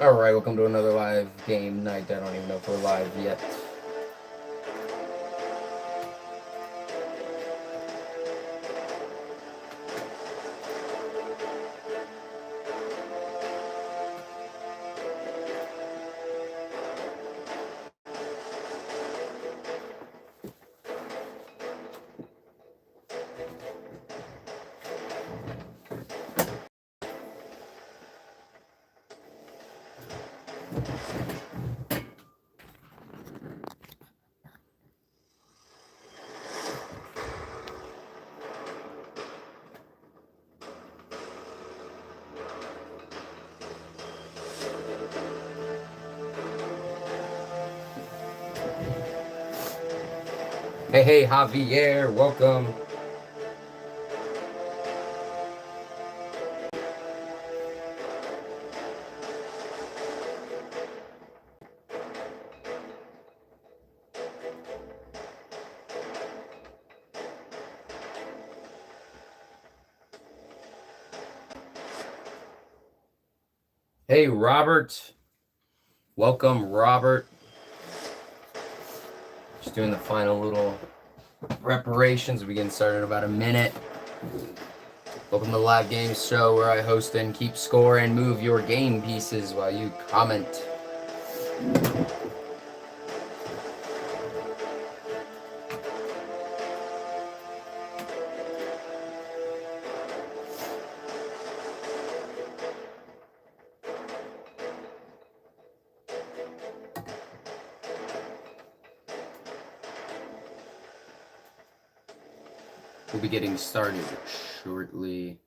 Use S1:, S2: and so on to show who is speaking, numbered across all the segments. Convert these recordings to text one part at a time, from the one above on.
S1: Alright, welcome to another live game night. I don't even know if we're live yet. Hey, Javier, welcome. Hey, Robert. Welcome, Robert. Just doing the final little preparations. We get started in about a minute. Welcome to the live games show where I host and keep score and move your game pieces while you comment. We'll be getting started shortly.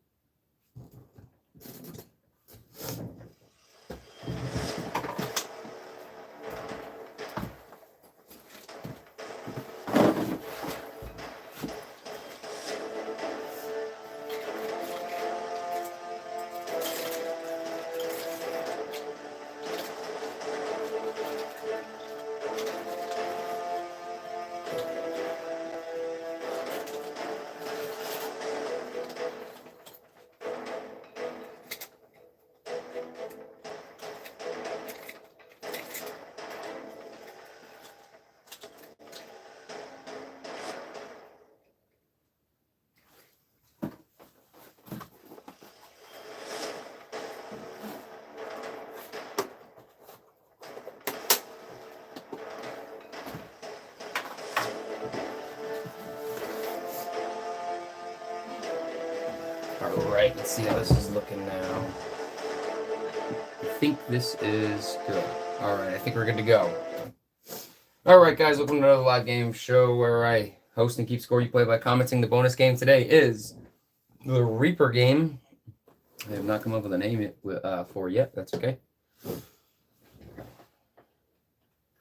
S1: Alright, let's see how this is looking now. I think this is good. Alright, I think we're good to go. Alright, guys, welcome to another live game show where I host and keep score. You play by commenting. The bonus game today is the Reaper game. I have not come up with a name for yet. That's okay.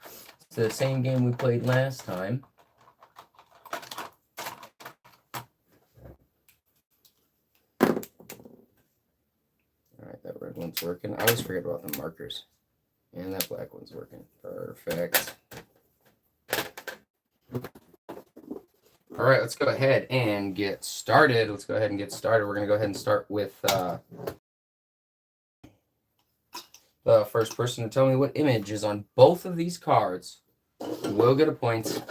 S1: It's the same game we played last time. Alright, that red one's working. I always forget about the markers. And that black one's working. Perfect. Alright, let's go ahead and get started. We're going to go ahead and start with the first person to tell me what image is on both of these cards will get a point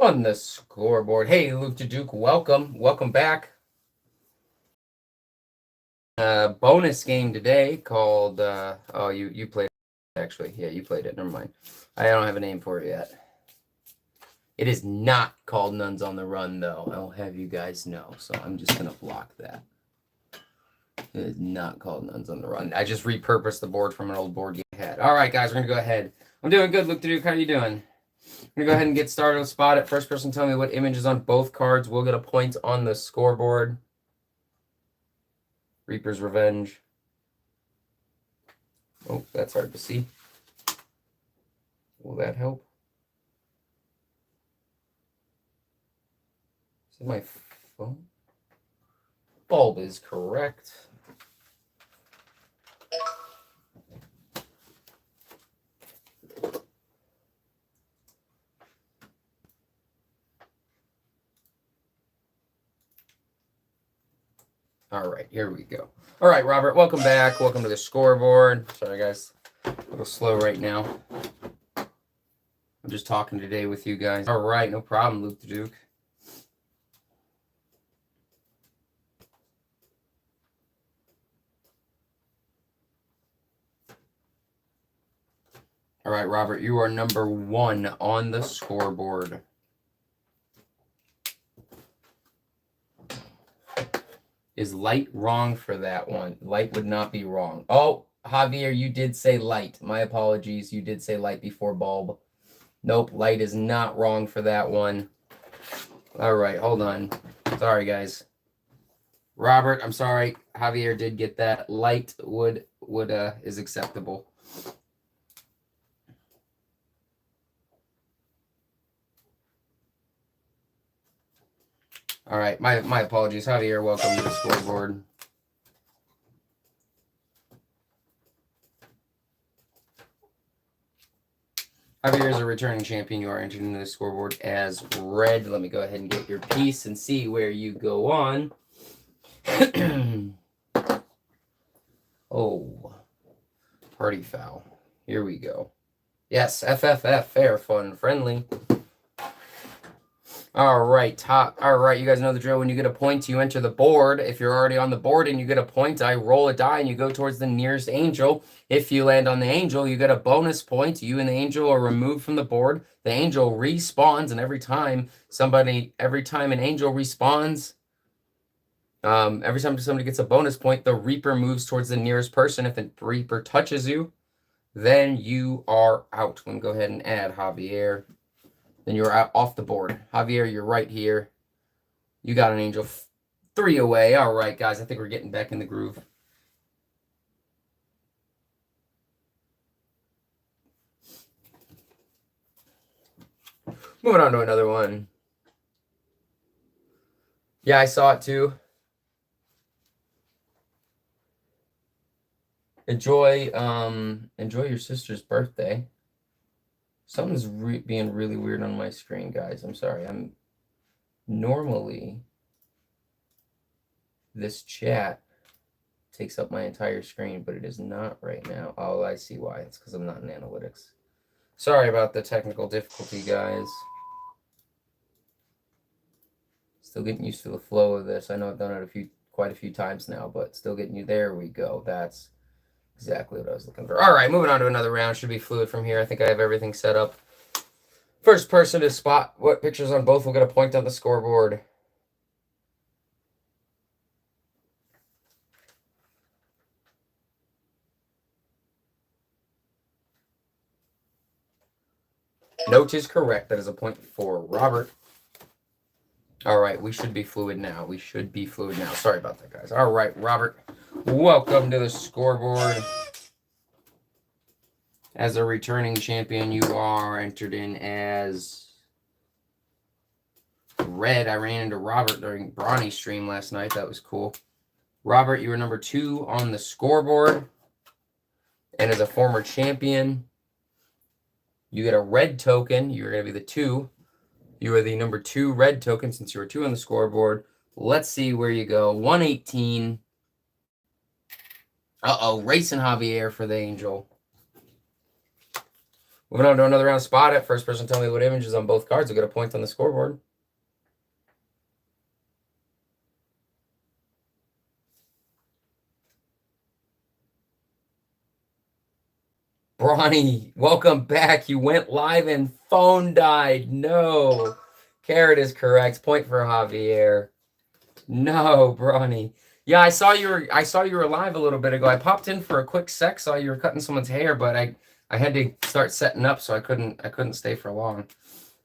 S1: on the scoreboard. Hey, Luke Duke, welcome. Welcome back. Bonus game today called, oh, you played it, actually. Yeah, you played it. Never mind. I don't have a name for it yet. It is not called Nuns on the Run, though. I'll have you guys know, so I'm just going to block that. It is not called Nuns on the Run. I just repurposed the board from an old board game I had. All right, guys, we're going to go ahead. I'm doing good, Luke Duke. How are you doing? I'm going to go ahead and get started. We'll spot it. First person tell me what image is on both cards. We'll get a point on the scoreboard. Reaper's Revenge. Oh, that's hard to see. Will that help? Is it my phone? Bulb is correct. All right, here we go. All right, Robert, welcome back. Welcome to the scoreboard. Sorry, guys. A little slow right now. I'm just talking today with you guys. All right, no problem, Luke the Duke. All right, Robert, you are number 1 on the scoreboard. Is light wrong for that one? Light would not be wrong. Oh, Javier, you did say light. My apologies. You did say light before bulb. Nope, light is not wrong for that one. All right, hold on. Sorry, guys. Robert, I'm sorry. Javier did get that. Light would is acceptable. All right, my apologies. Javier, welcome to the scoreboard. Javier is a returning champion. You are entered into the scoreboard as red. Let me go ahead and get your piece and see where you go on. Oh, party foul. Here we go. Yes, FFF, fair, fun, friendly. All right, all right, you guys know the drill. When you get a point, you enter the board. If you're already on the board and you get a point, I roll a die and you go towards the nearest angel. If you land on the angel, you get a bonus point. You and the angel are removed from the board. The angel respawns, and every time an angel respawns, every time somebody gets a bonus point, the Reaper moves towards the nearest person. If the Reaper touches you, then you are out. I'm going to go ahead and add Javier. Then you're out off the board. Javier, you're right here. You got an angel 3 away. All right, guys. I think we're getting back in the groove. Moving on to another one. Yeah, I saw it too. Enjoy your sister's birthday. Something's being really weird on my screen, guys. I'm sorry. Normally this chat takes up my entire screen, but it is not right now. Oh, I see why. It's because I'm not in analytics. Sorry about the technical difficulty, guys. Still getting used to the flow of this. I know I've done it quite a few times now, but still getting you. There we go. That's exactly what I was looking for. All right, moving on to another round. Should be fluid from here. I think I have everything set up. First person to spot what pictures on both will get a point on the scoreboard. Note is correct. That is a point for Robert. All right, we should be fluid now. Sorry about that, guys. All right, Robert, welcome to the scoreboard. As a returning champion, you are entered in as red. I ran into Robert during Brawny's stream last night. That was cool. Robert, you were number 2 on the scoreboard. And as a former champion, you get a red token. You're going to be the 2. You are the number 2 red token since you were 2 on the scoreboard. Let's see where you go. 118. Uh-oh, racing Javier for the angel. Moving on to another round. Spot it. First person tell me what images on both cards will get a point on the scoreboard. Brawny, welcome back. You went live and phone died. No. Carrot is correct. Point for Javier. No, Brawny. Yeah, I saw you were live a little bit ago. I popped in for a quick sec, saw you were cutting someone's hair, but I had to start setting up, so I couldn't stay for long.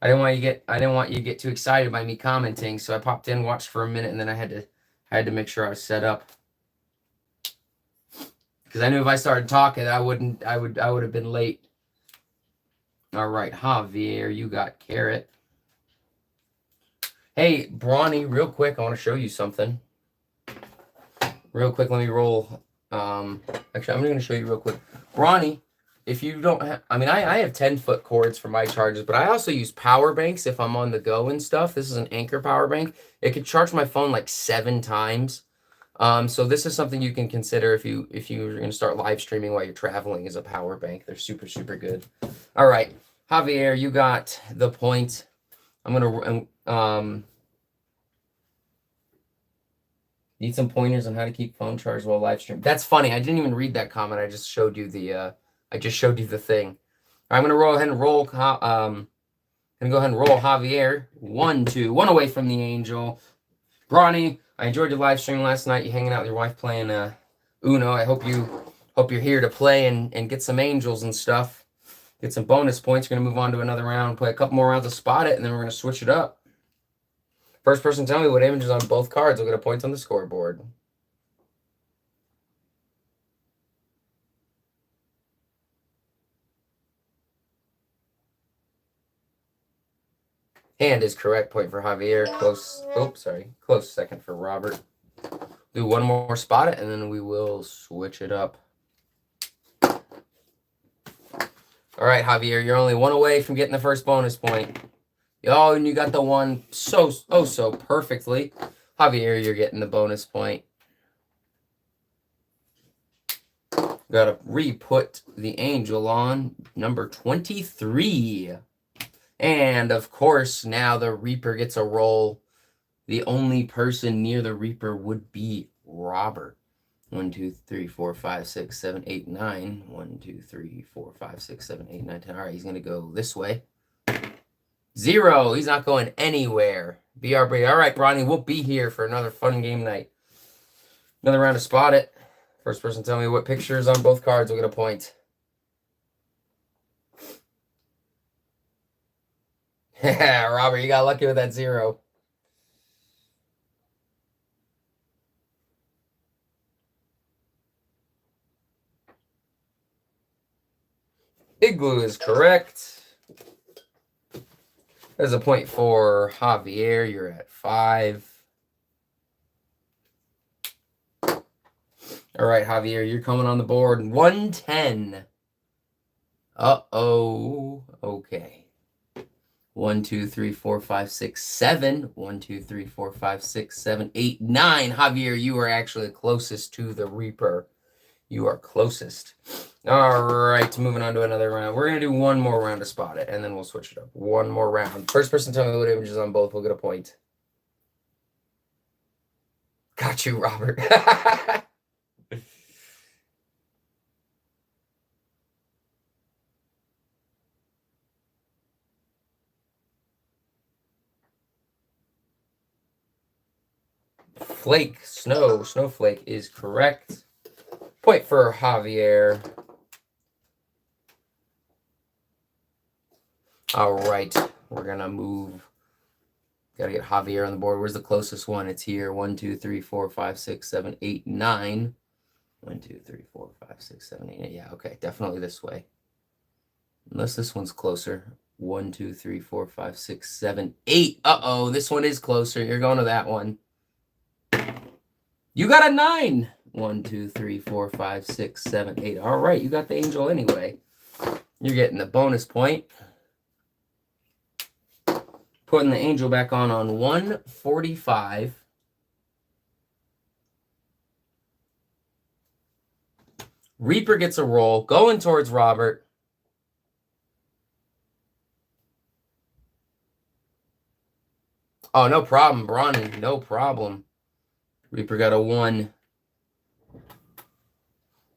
S1: I didn't want you to get too excited by me commenting, so I popped in, watched for a minute, and then I had to make sure I was set up. Because I knew if I started talking, I would have been late. All right, Javier, you got Carrot. Hey, Brawny, real quick, I want to show you something. Real quick, let me roll. Actually, I'm going to show you real quick. Brawny, if you don't have, I have 10-foot cords for my charges, but I also use power banks if I'm on the go and stuff. This is an Anchor power bank. It could charge my phone like 7 times. So this is something you can consider if you're going to start live streaming while you're traveling as a power bank. They're super, super good. All right, Javier, you got the point. I'm going to need some pointers on how to keep phone charged while live streaming. That's funny. I didn't even read that comment. I just showed you the thing. I'm going to go ahead and roll Javier. 1, 2, 1 away from the angel. Bronny, I enjoyed your live stream last night. You hanging out with your wife playing Uno. I hope you're here to play and get some angels and stuff. Get some bonus points. We're going to move on to another round. Play a couple more rounds to spot it, and then we're going to switch it up. First person tell me what image is on both cards will get a point on the scoreboard. Hand is correct. Point for Javier. Close. Oops, sorry. Close second for Robert. Do one more spot it, and then we will switch it up. All right, Javier, you're only 1 away from getting the first bonus point. Oh, and you got the one so perfectly. Javier, you're getting the bonus point. Got to re-put the angel on number 23. And, of course, now the Reaper gets a roll. The only person near the Reaper would be Robert. 1, 2, 3, 4, 5, 6, 7, 8, 9. 1, 2, 3, 4, 5, 6, 7, 8, 9, 10. All right, he's going to go this way. 0. He's not going anywhere. BRB. All right, Bronny, we'll be here for another fun game night. Another round to spot it. First person tell me what picture is on both cards will get a point. Yeah, Robert, you got lucky with that 0. Igloo is correct. There's a point for Javier. You're at 5. All right, Javier, you're coming on the board. 110. Uh-oh. Okay. 1, 2, 3, 4, 5, 6, 7. 1, 2, 3, 4, 5, 6, 7, 8, 9. Javier, you are actually closest to the Reaper. You are closest. All right, moving on to another round. We're going to do one more round to spot it, and then we'll switch it up. One more round. First person tell me what image is on both will get a point. Got you, Robert. Snowflake is correct. Point for Javier. All right, we're going to move. Got to get Javier on the board. Where's the closest one? It's here. 1, 2, 3, 4, 5, 6, 7, 8, 9. 1, 2, 3, 4, 5, 6, 7, 8. Yeah, okay, definitely this way. Unless this one's closer. 1, 2, 3, 4, 5, 6, 7, 8. Uh-oh, this one is closer. You're going to that one. You got a 9. 1, 2, 3, 4, 5, 6, 7, 8. All right, you got the angel anyway. You're getting the bonus point. Putting the angel back on 145. Reaper gets a roll. Going towards Robert. Oh, no problem, Bronny. No problem. Reaper got a 1.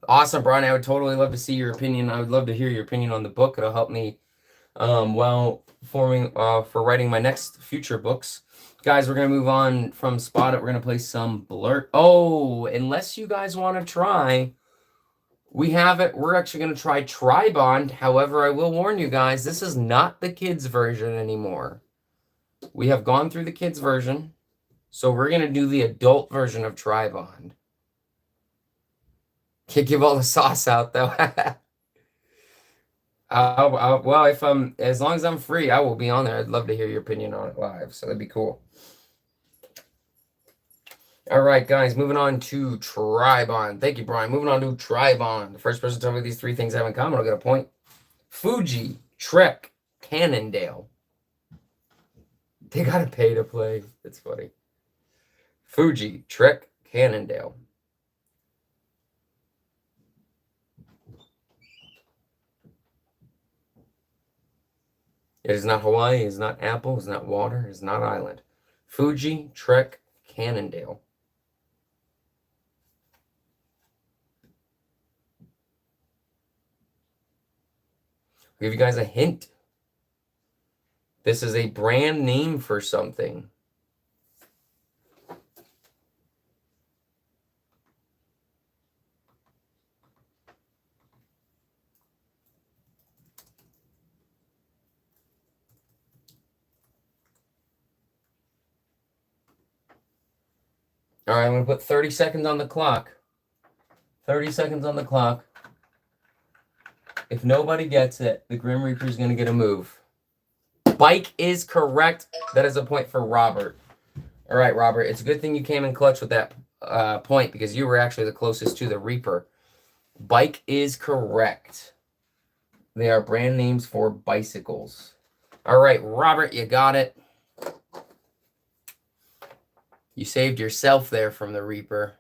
S1: Awesome, Bronny. I would totally love to see your opinion. I would love to hear your opinion on the book. It'll help me for writing my next future books. Guys, we're going to move on from Spot It. We're going to play some Blurt. Oh, unless you guys want to try, we have it. We're actually going to try Tri-Bond. However, I will warn you guys, this is not the kids version anymore. We have gone through the kids version, so we're going to do the adult version of Tri-Bond. Can't give all the sauce out, though. Well, as long as I'm free, I will be on there. I'd love to hear your opinion on it live, so that'd be cool. All right, guys, moving on to Tri-Bond. Thank you, Brian. Moving on to Tri-Bond. The first person to tell me these 3 things have in common, I'll get a point. Fuji, Trek, Cannondale. They gotta pay to play. It's funny. Fuji, Trek, Cannondale. It is not Hawaii, it is not Apple, it is not water, it is not island. Fuji, Trek, Cannondale. I'll give you guys a hint. This is a brand name for something. All right, I'm going to put 30 seconds on the clock. 30 seconds on the clock. If nobody gets it, the Grim Reaper is going to get a move. Bike is correct. That is a point for Robert. All right, Robert, it's a good thing you came in clutch with that point because you were actually the closest to the Reaper. Bike is correct. They are brand names for bicycles. All right, Robert, you got it. You saved yourself there from the Reaper.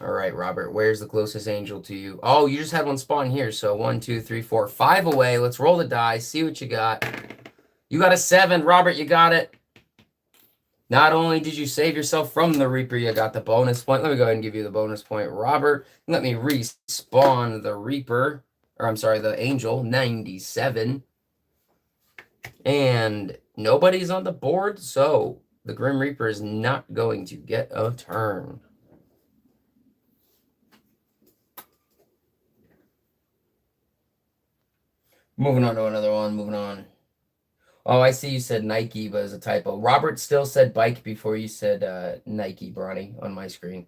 S1: All right, Robert, where's the closest angel to you? Oh, you just had one spawn here. So 1, 2, 3, 4, 5 away. Let's roll the dice, see what you got. You got a 7. Robert, you got it. Not only did you save yourself from the Reaper, you got the bonus point. Let me go ahead and give you the bonus point, Robert. Let me respawn the Reaper. Or I'm sorry, the Angel, 97. And nobody's on the board, so the Grim Reaper is not going to get a turn. Moving on to another one, moving on. Oh, I see you said Nike, but it's a typo. Robert still said bike before you said Nike, Bronny, on my screen.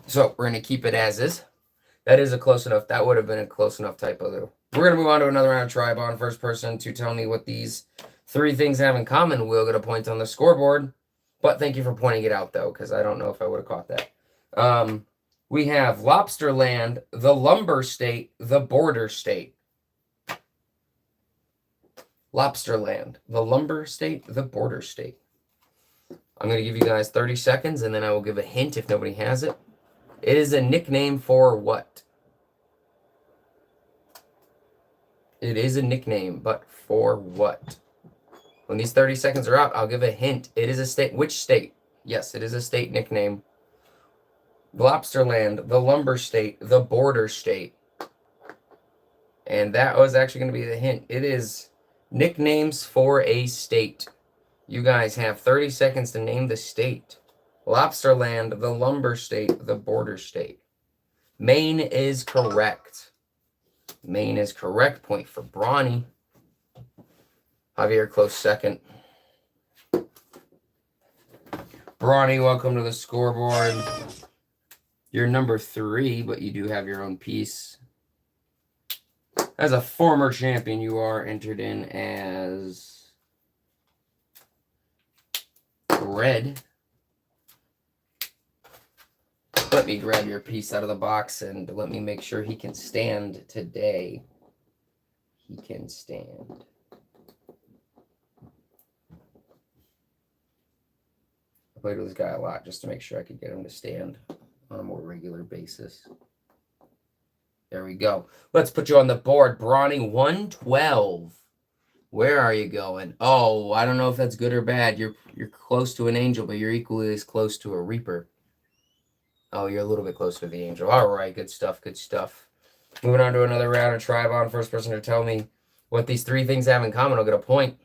S1: So we're going to keep it as is. That is a close enough. That would have been a close enough typo, though. We're going to move on to another round of Tribon. First person to tell me what these 3 things have in common will get a point on the scoreboard. But thank you for pointing it out, though, because I don't know if I would have caught that. We have Lobsterland, the Lumber State, the Border State. Lobsterland, the Lumber State, the Border State. I'm going to give you guys 30 seconds, and then I will give a hint if nobody has it. It is a nickname for what? It is a nickname, but for what? When these 30 seconds are out, I'll give a hint. It is a state. Which state? Yes, it is a state nickname. Lobsterland, the Lumber State, the Border State. And that was actually going to be the hint. It is nicknames for a state. You guys have 30 seconds to name the state. Lobsterland, the Lumber State, the Border State. Maine is correct. Maine is correct. Point for Bronny. Javier, close second. Bronny, welcome to the scoreboard. You're number 3, but you do have your own piece. As a former champion, you are entered in as red. Let me grab your piece out of the box and let me make sure he can stand today. He can stand. I played with this guy a lot just to make sure I could get him to stand on a more regular basis. There we go. Let's put you on the board. Bronny, 112. Where are you going? Oh, I don't know if that's good or bad. You're close to an angel, but you're equally as close to a Reaper. Oh, you're a little bit closer to the angel. All right, good stuff, good stuff. Moving on to another round of Tribon. First person to tell me what these 3 things have in common will get a point.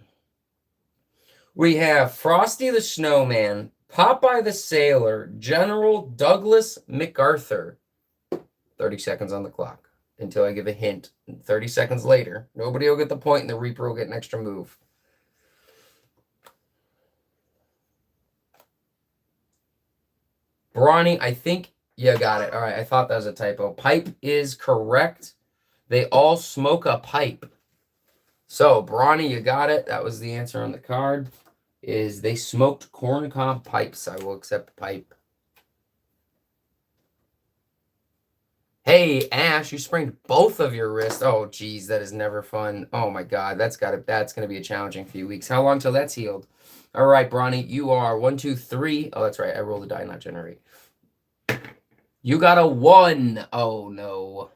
S1: We have Frosty the Snowman, Popeye the Sailor, General Douglas MacArthur. 30 seconds on the clock until I give a hint. 30 seconds later, nobody will get the point and the Reaper will get an extra move. Bronny, I think you got it. All right, I thought that was a typo. Pipe is correct. They all smoke a pipe. So, Bronny, you got it. That was the answer on the card. Is they smoked corncob pipes. I will accept pipe. Hey, Ash, you sprained both of your wrists. Oh, geez, that is never fun. Oh, my God, that's gonna be a challenging few weeks. How long till that's healed? All right, Bronny, you are 1, 2, 3. Oh, that's right. I rolled a die, not generate. You got a 1. Oh, no.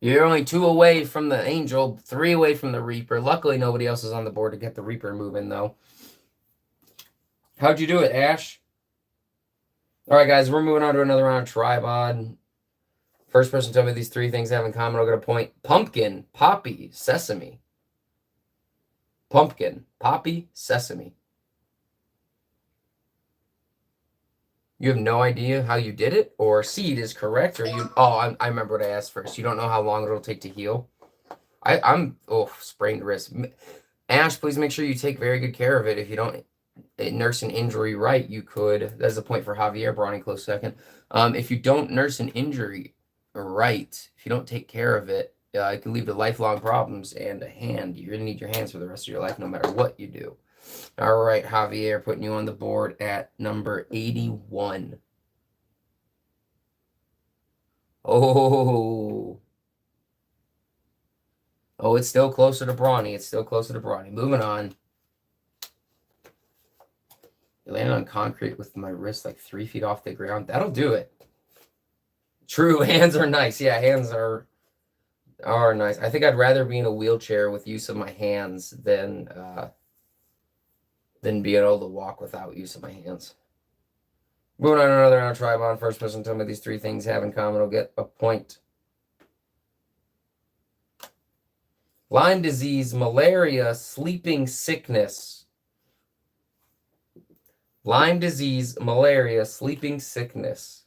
S1: You're only 2 away from the Angel, 3 away from the Reaper. Luckily, nobody else is on the board to get the Reaper moving, though. How'd you do it, Ash? All right, guys, we're moving on to another round of Tribod. First person to tell me these 3 things have in common, I'll get a point. Pumpkin, poppy, sesame. Pumpkin, poppy, sesame. You have no idea how you did it? Or seed is correct? Or you... Oh, I remember what I asked first. You don't know how long it'll take to heal? I'm... Oh, sprained wrist. Ash, please make sure you take very good care of it. If you don't nurse an injury right, you could... That's a point for Javier. Bronny, close second. If you don't nurse an injury right, if you don't take care of it, it can lead to lifelong problems and a hand. You're going to need your hands for the rest of your life no matter what you do. All right, Javier, putting you on the board at number 81. Oh. Oh, it's still closer to Bronny. It's still closer to Bronny. Moving on. You landed on concrete with my wrist like 3 feet off the ground. That'll do it. True, hands are nice. Yeah, hands are nice. I think I'd rather be in a wheelchair with use of my hands than being able to walk without use of my hands. Moving on to another round of Tribon. First person to tell me these 3 things have in common will get a point. Lyme disease, malaria, sleeping sickness. Lyme disease, malaria, sleeping sickness.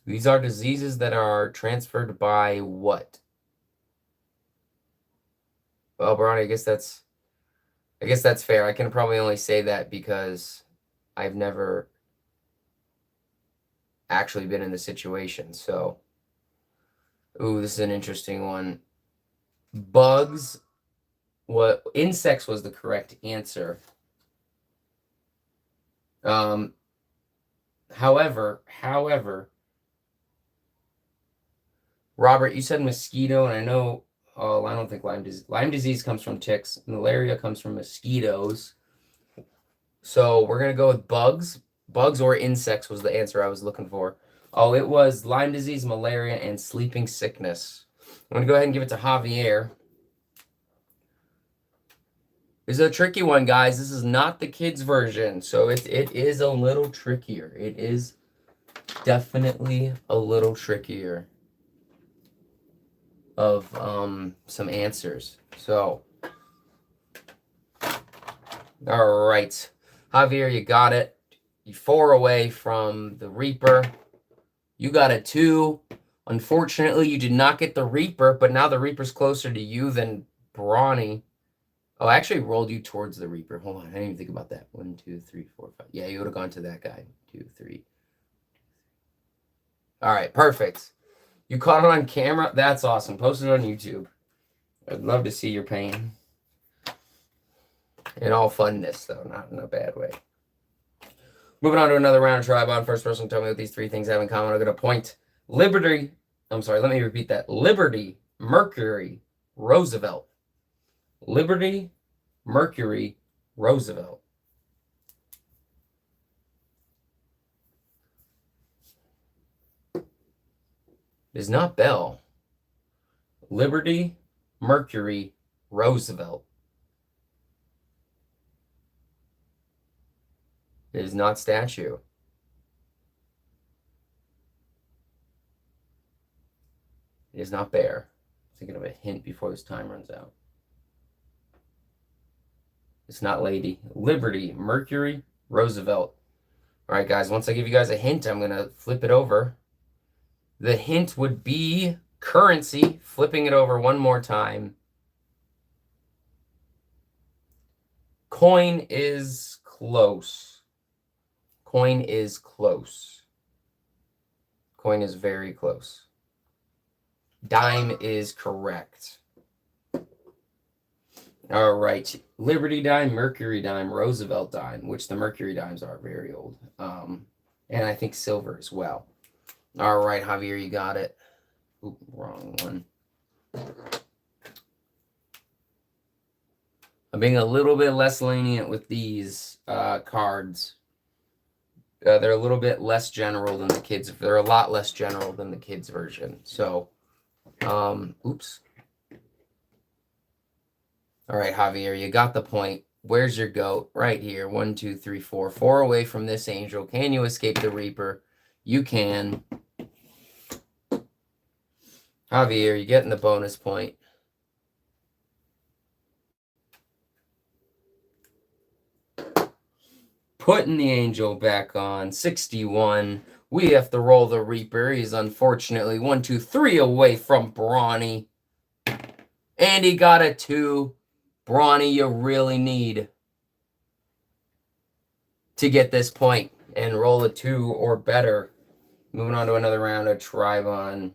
S1: These are diseases that are transferred by what? Well, Bronny, I guess that's fair. I can probably only say that because I've never actually been in the situation. So, ooh, this is an interesting one. Bugs. What? Insects was the correct answer. However, Robert, you said mosquito, and I know. Oh, I don't think Lyme disease. Lyme disease comes from ticks. Malaria comes from mosquitoes. So we're gonna go with bugs. Bugs or insects was the answer I was looking for. Oh, it was Lyme disease, malaria, and sleeping sickness. I'm gonna go ahead and give it to Javier. This is a tricky one, guys. This is not the kids' version, so it is a little trickier. It is definitely a little trickier of some answers. So, all right, Javier, you got it. You're 4 away from the Reaper. You got a 2. Unfortunately, you did not get the Reaper, but now the Reaper's closer to you than Bronny. Oh, I actually rolled you towards the Reaper. Hold on, I didn't even think about that. 1, 2, 3, 4, 5. Yeah, you would have gone to that guy. 2, 3. All right, perfect. You caught it on camera? That's awesome. Post it on YouTube. I'd love to see your pain. In all funness, though, not in a bad way. Moving on to another round of Tribon. First person to tell me what these 3 things have in common. I'll get a point. Liberty. I'm sorry, let me repeat that. Liberty, Mercury, Roosevelt. Liberty, Mercury, Roosevelt. It is not Bell. Liberty, Mercury, Roosevelt. It is not statue. It is not bear. I'm thinking of a hint before this time runs out. It's not lady. Liberty, Mercury, Roosevelt. All right, guys, once I give you guys a hint, I'm going to flip it over. The hint would be currency. Flipping it over one more time. Coin is close. Coin is close. Coin is very close. Dime is correct. All right. Liberty dime, Mercury dime, Roosevelt dime, which the Mercury dimes are very old. And I think silver as well. All right, Javier, you got it. Oop, wrong one. I'm being a little bit less lenient with these cards. They're a little bit less general than the kids. They're a lot less general than the kids version. So, oops. All right, Javier, you got the point. Where's your goat? Right here. 1, 2, 3, 4. 4 away from this angel. Can you escape the Reaper? You can. Javier, you're getting the bonus point. Putting the angel back on. 61. We have to roll the Reaper. He's unfortunately 1, 2, 3 away from Brawny. And he got a 2. Brawny, you really need to get this point and roll a 2 or better. Moving on to another round of Tribon.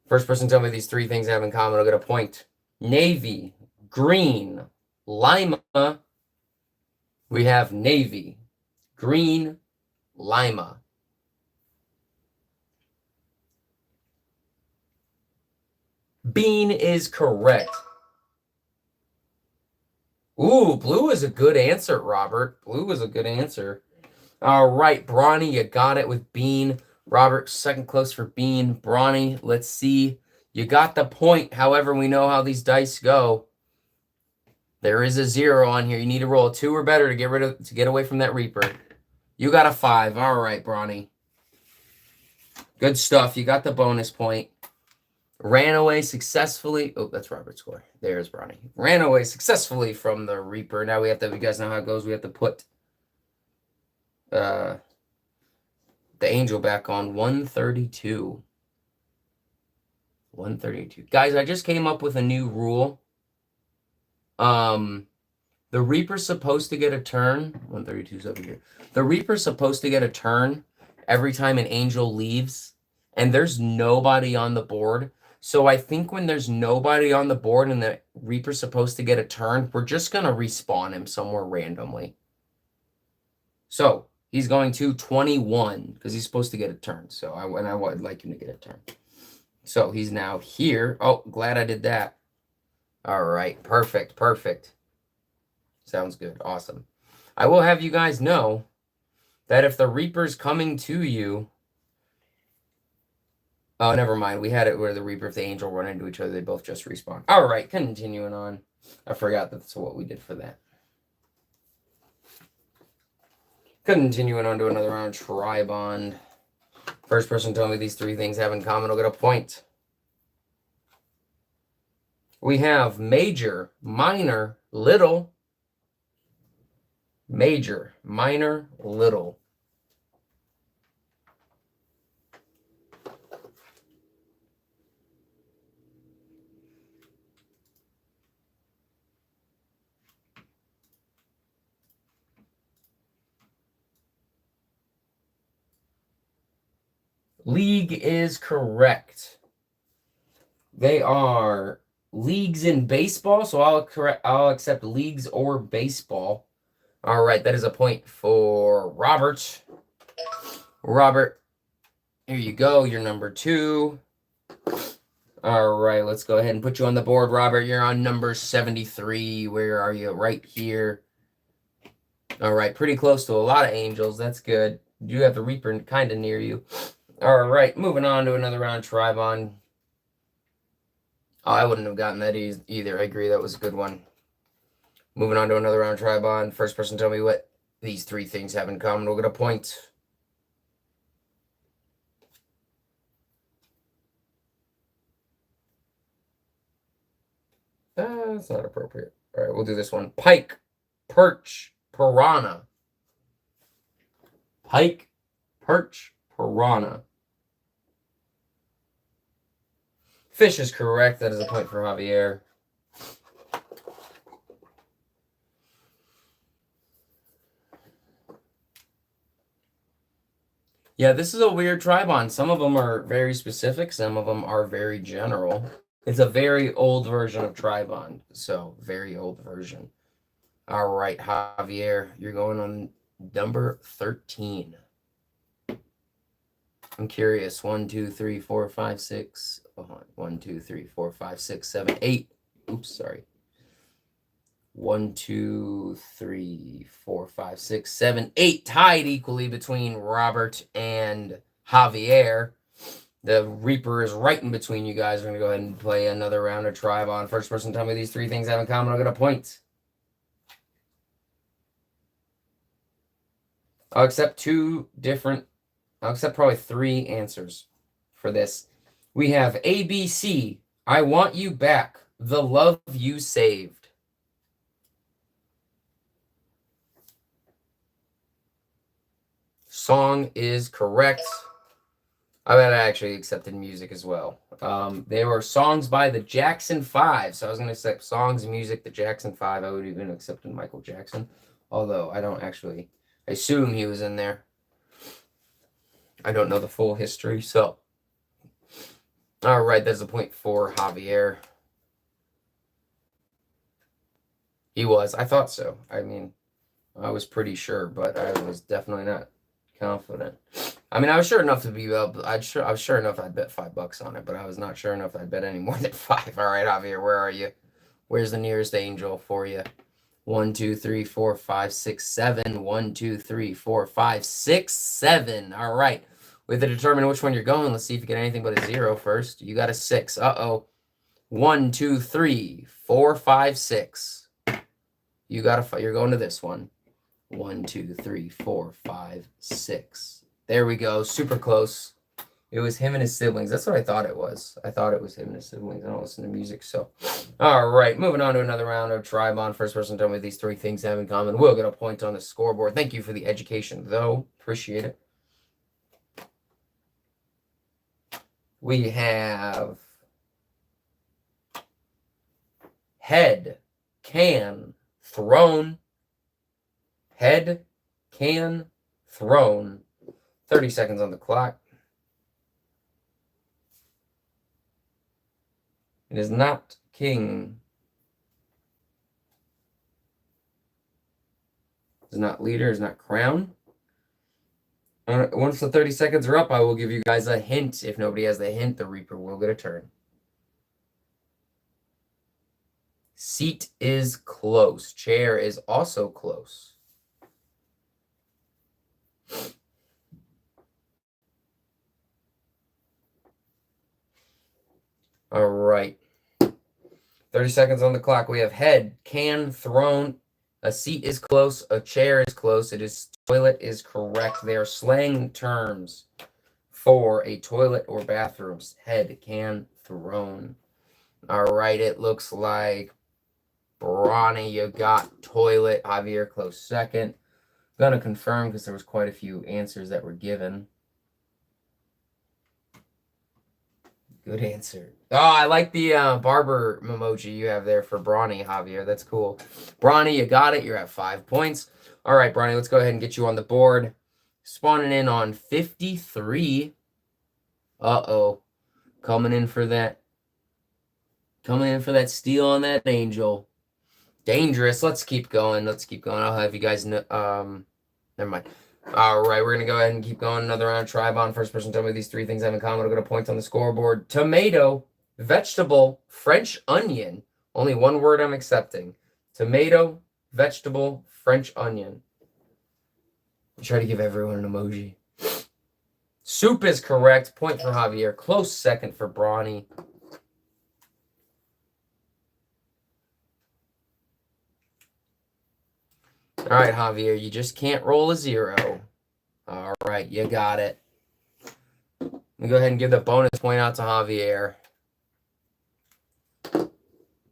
S1: First person to tell me these 3 things have in common will get a point. Navy, green, Lima. We have navy, green, Lima. Bean is correct. Ooh, blue is a good answer, Robert. Blue is a good answer. All right, Brawny, you got it with Bean. Robert, second close for Bean. Brawny, let's see. You got the point. However, we know how these dice go. There is a 0 on here. You need to roll a 2 or better to get away from that Reaper. You got a 5. All right, Brawny. Good stuff. You got the bonus point. Ran away successfully. Oh, that's Robert's score. There's Brawny. Ran away successfully from the Reaper. Now we have to, you guys know how it goes. We have to put the angel back on 132. 132. Guys, I just came up with a new rule. The Reaper's supposed to get a turn. 132's over here. The Reaper's supposed to get a turn every time an angel leaves, and there's nobody on the board. So I think when there's nobody on the board and the Reaper's supposed to get a turn, we're just going to respawn him somewhere randomly. So he's going to 21 because he's supposed to get a turn. So I would like him to get a turn. So he's now here. Oh, glad I did that. All right. Perfect. Perfect. Sounds good. Awesome. I will have you guys know that if the Reaper's coming to you... Oh, never mind. We had it where the Reaper, if the angel run into each other, they both just respawn. All right, continuing on. I forgot that's what we did for that. Continuing on to another round. Tribond. First person told me these 3 things have in common will get a point. We have major, minor, little. Major, minor, little. League is correct. They are leagues in baseball, so I'll accept leagues or baseball. All right, that is a point for Robert. Robert, here you go. You're number 2. All right, let's go ahead and put you on the board, Robert. You're on number 73. Where are you? Right here. All right, pretty close to a lot of angels. That's good. You have the Reaper kind of near you. All right, moving on to another round. Tribon. Oh, I wouldn't have gotten that either. I agree. That was a good one. Moving on to another round. Tribon. First person tell me what these 3 things have in common. We'll get a point. That's not appropriate. All right, we'll do this one. Pike, perch, piranha. Pike, perch, piranha. Fish is correct. That is a point for Javier. Yeah, this is a weird Tribon. Some of them are very specific. Some of them are very general. It's a very old version of Tribon. So, very old version. All right, Javier, you're going on number 13. I'm curious. 1, 2, 3, 4, 5, 6. Hold on. 1, 2, 3, 4, 5, 6, 7, 8. Oops, sorry. 1, 2, 3, 4, 5, 6, 7, 8. Tied equally between Robert and Javier. The Reaper is right in between you guys. We're going to go ahead and play another round of Tribon. First person tell me these 3 things have in common. I'll get a point. I'll accept probably 3 answers for this. We have ABC, I Want You Back, The Love You Saved. Song is correct. I bet I actually accepted music as well. They were songs by the Jackson 5. So I was going to accept songs, music, the Jackson 5. I would have even accepted Michael Jackson. Although I don't actually assume he was in there. I don't know the full history. So, all right, that's a point for Javier. He was. I thought so. I mean, I was pretty sure, but I was definitely not confident. I mean, I was sure enough to be able. I was sure enough I'd bet $5 on it, but I was not sure enough I'd bet any more than 5. All right, Javier, where are you? Where's the nearest angel for you? 1, 2, 3, 4, 5, 6, 7. 1, 2, 3, 4, 5, 6, 7. All right. We have to determine which one you're going. Let's see if you get anything but a 0 first. You got a 6. Uh-oh. 1, 2, 3, 4, 5, 6. You got a. You're going to this one. 1, 2, 3, 4, 5, 6. There we go. Super close. It was him and his siblings. That's what I thought it was. I thought it was him and his siblings. I don't listen to music, so. All right, moving on to another round of Tribon. First person tell me these 3 things have in common. We'll get a point on the scoreboard. Thank you for the education, though. Appreciate it. We have head, can, throne. Head, can, throne. 30 seconds on the clock. It is not king. It's not leader. It's not crown. Once the 30 seconds are up, I will give you guys a hint. If nobody has the hint, the Reaper will get a turn. Seat is close. Chair is also close. All right. 30 seconds on the clock. We have head, can, throne. A seat is close. A chair is close. It is toilet is correct. They are slang terms for a toilet or bathrooms. Head, can, throne. All right. It looks like Brawny, you got toilet. Javier, close second. I'm going to confirm because there was quite a few answers that were given. Good answer. Oh, I like the barber emoji you have there for Brawny, Javier. That's cool. Brawny, you got it. You're at 5 points. All right, Brawny, let's go ahead and get you on the board. Spawning in on 53. Uh-oh. Coming in for that steal on that angel. Dangerous. Let's keep going. I'll have you guys know. Never mind. All right, we're going to go ahead and keep going. Another round of Tribon. First person tell me these 3 things have in common. I'll get a point on the scoreboard. Tomato, vegetable, French onion. Only one word I'm accepting. Tomato, vegetable, French onion. Try to give everyone an emoji. Soup is correct. Point for Javier. Close second for Brawny. All right, Javier, you just can't roll a 0. All right, you got it. Let me go ahead and give the bonus point out to Javier.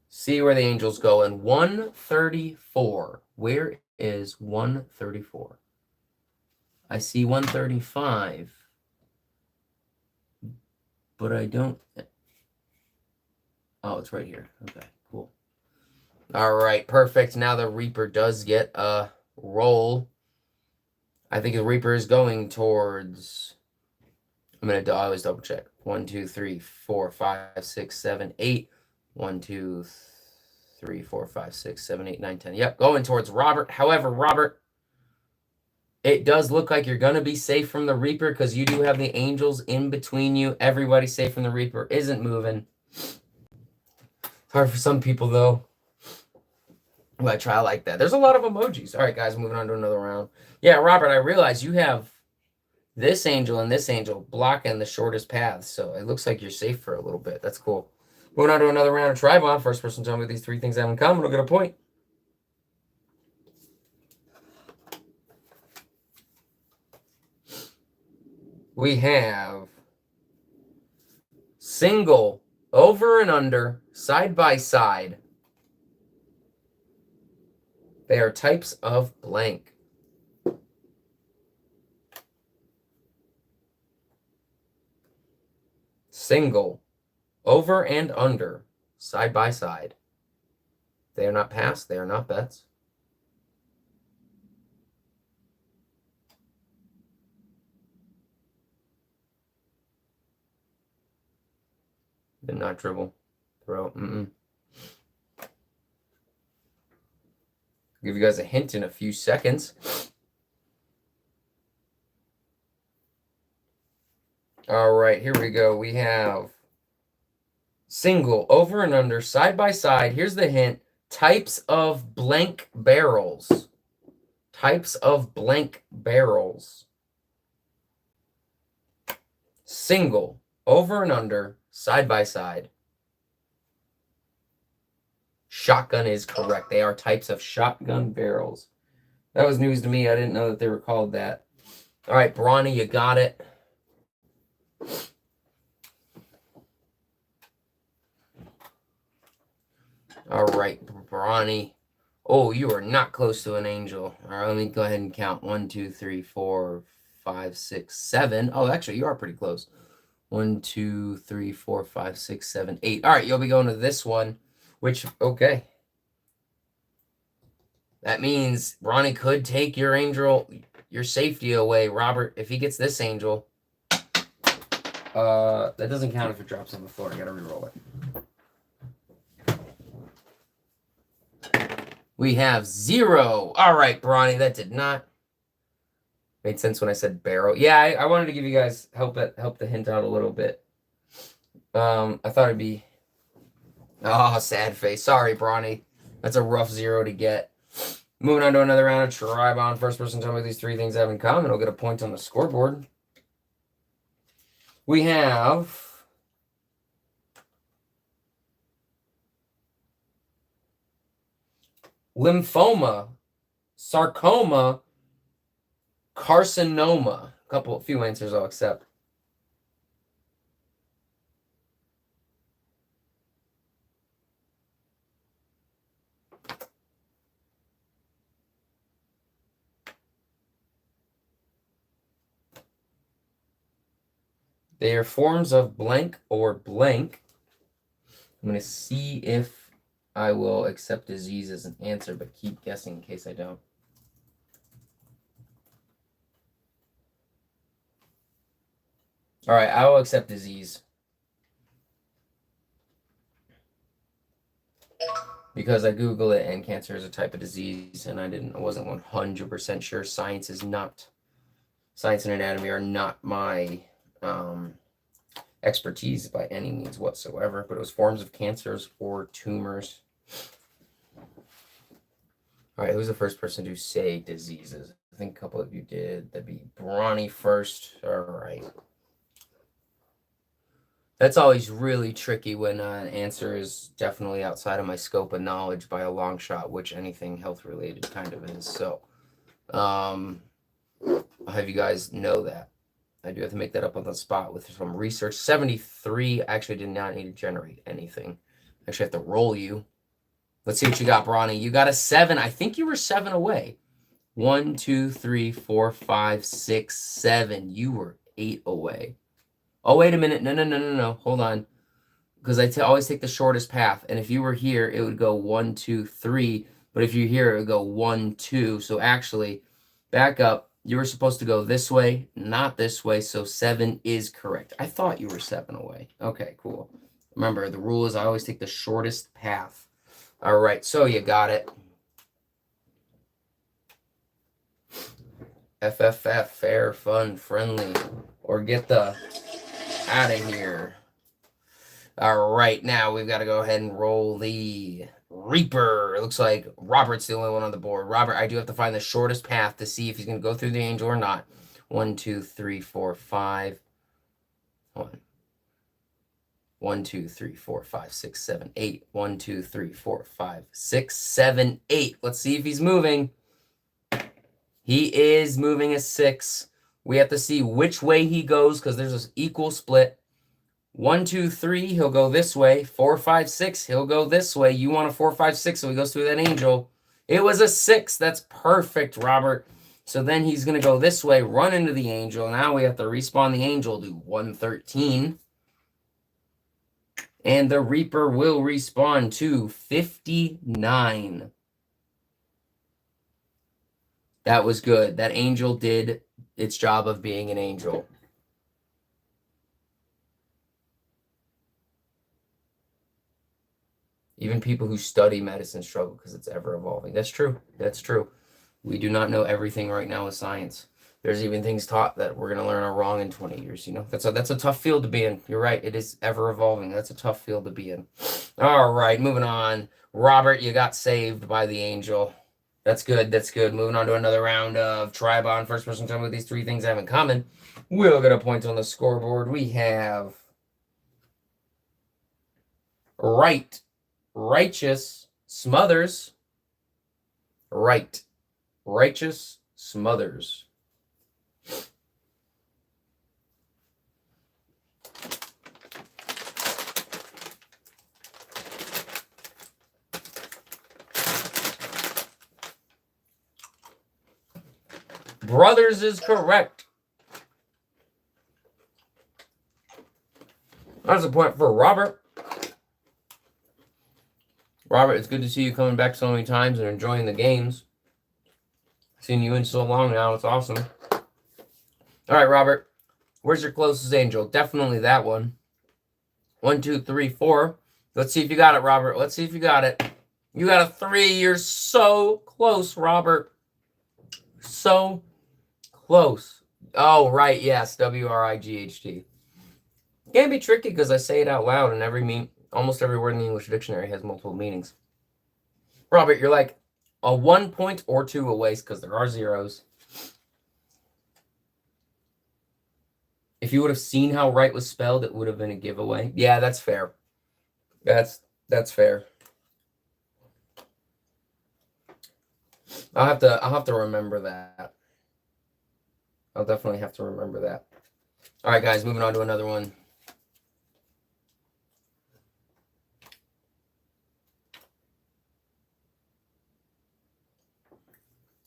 S1: See where the angel's going. 134. Where is 134? I see 135. But I don't. Oh, it's right here. Okay, cool. All right, perfect. Now the Reaper does get a roll. I think the Reaper is going towards. I'm going to always double check. 1, 2, 3, 4, 5, 6, 7, 8. 1, 2, 3, 4, 5, 6, 7, 8, 9, 10. Yep, going towards Robert. However, Robert, it does look like you're going to be safe from the Reaper because you do have the angels in between you. Everybody safe from the Reaper isn't moving. Hard for some people, though. Ooh, I like that. There's a lot of emojis. All right, guys, moving on to another round. Yeah, Robert, I realize you have this angel and this angel blocking the shortest path, so it looks like you're safe for a little bit. That's cool. Moving on to another round of Tribon. First person to tell me these three things have in common will get a point. We have single, over and under, side by side. They are types of blank. Single, over and under, side by side. They are not pass, they are not bets. Did not dribble. Throw. Give you guys a hint in a few seconds. All right, here we go. We have single, over and under, side by side. Here's the hint. Types of blank barrels. Types of blank barrels. Single, over and under, side by side. Shotgun is correct. They are types of shotgun barrels. That was news to me. I didn't know that they were called that. All right, Brawny, you got it. All right, Brawny. Oh, you are not close to an angel. All right, let me go ahead and count. 1, 2, 3, 4, 5, 6, 7. Oh, actually, you are pretty close. 1, 2, 3, 4, 5, 6, 7, 8. All right, you'll be going to this one, which, okay. That means Ronnie could take your angel, your safety away. Robert, if he gets this angel, that doesn't count if it drops on the floor. I got to re-roll it. We have 0. All right, Brawny, that did not made sense when I said barrel. Yeah, I wanted to give you guys help the hint out a little bit. I thought it'd be sad face. Sorry, Brawny. That's a rough 0 to get. Moving on to another round of Tribon. First person to tell me these three things have in common will get a point on the scoreboard. We have lymphoma, sarcoma, carcinoma. A few answers I'll accept. They are forms of blank or blank. I'm going to see if I will accept disease as an answer, but keep guessing in case I don't. All right, I will accept disease. Because I Googled it and cancer is a type of disease, and I wasn't 100% sure. Science and anatomy are not my expertise by any means whatsoever, but it was forms of cancers or tumors. All right, who's the first person to say diseases? I think a couple of you did. That'd be Brawny first. All right. That's always really tricky when an answer is definitely outside of my scope of knowledge by a long shot, which anything health related kind of is. So I'll have you guys know that. I do have to make that up on the spot with some research. 73 actually did not need to generate anything. I actually have to roll you. Let's see what you got, Brawny. You got a 7. I think you were 7 away. 1, 2, 3, 4, 5, 6, 7. You were 8 away. Oh, wait a minute. No. Hold on. Because I always take the shortest path. And if you were here, it would go 1, 2, 3. But if you're here, it would go 1, 2. So actually, back up. You were supposed to go this way, not this way. So 7 is correct. I thought you were 7 away. Okay, cool. Remember, the rule is I always take the shortest path. All right, so you got it. FFF, fair, fun, friendly. Or get the out of here. All right, now we've got to go ahead and roll the Reaper. It looks like Robert's the only one on the board. Robert, I do have to find the shortest path to see if he's going to go through the angel or not. 1, 2, 3, 4, 5. 1, 2, 3, 4, 5, 6, 7, 8. 1, 2, 3, 4, 5, 6, 7, 8. Let's see if he's moving. He is moving a 6. We have to see which way he goes because there's an equal split. 1, 2, 3, he'll go this way. 4, 5, 6, he'll go this way. You want a 4, 5, 6, so he goes through that angel. It was a 6. That's perfect, Robert. So then he's going to go this way, run into the angel. Now we have to respawn the angel to 113. And the Reaper will respawn to 59. That was good. That angel did its job of being an angel. Even people who study medicine struggle because it's ever evolving. That's true. That's true. We do not know everything right now with science. There's even things taught that we're going to learn are wrong in 20 years. You know, that's a tough field to be in. You're right. It is ever evolving. That's a tough field to be in. All right, moving on. Robert, you got saved by the angel. That's good. That's good. Moving on to another round of Tribon. First person to tell me what these three things have in common. We'll get a point on the scoreboard. We have right, righteous, smothers. Right, righteous, smothers. Brothers is correct. That's a point for Robert. Robert, it's good to see you coming back so many times and enjoying the games. Seen you in so long now. It's awesome. All right, Robert. Where's your closest angel? Definitely that one. 1, 2, 3, 4. Let's see if you got it, Robert. Let's see if you got it. You got a 3. You're so close, Robert. So close. Oh, right. Yes. W-R-I-G-H-T. Can be tricky because I say it out loud and almost every word in the English dictionary has multiple meanings. Robert, you're like a 1 point or 2 away because there are zeros. If you would have seen how right was spelled, it would have been a giveaway. Yeah, that's fair. That's fair. I'll have to remember that. I'll definitely have to remember that. All right, guys, moving on to another one.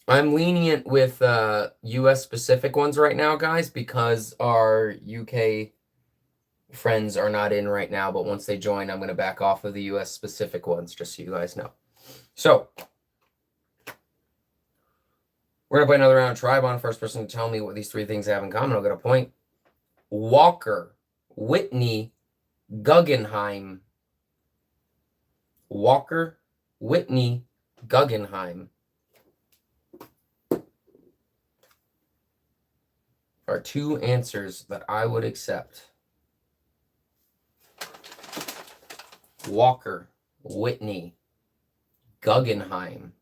S1: I'm lenient with US specific ones right now, guys, because our UK friends are not in right now, but once they join, I'm going to back off of the US specific ones, just so you guys know. So, we're going to play another round of Tribon. First person to tell me what these three things have in common, I'll get a point. Walker, Whitney, Guggenheim. Walker, Whitney, Guggenheim are 2 answers that I would accept. Walker, Whitney, Guggenheim.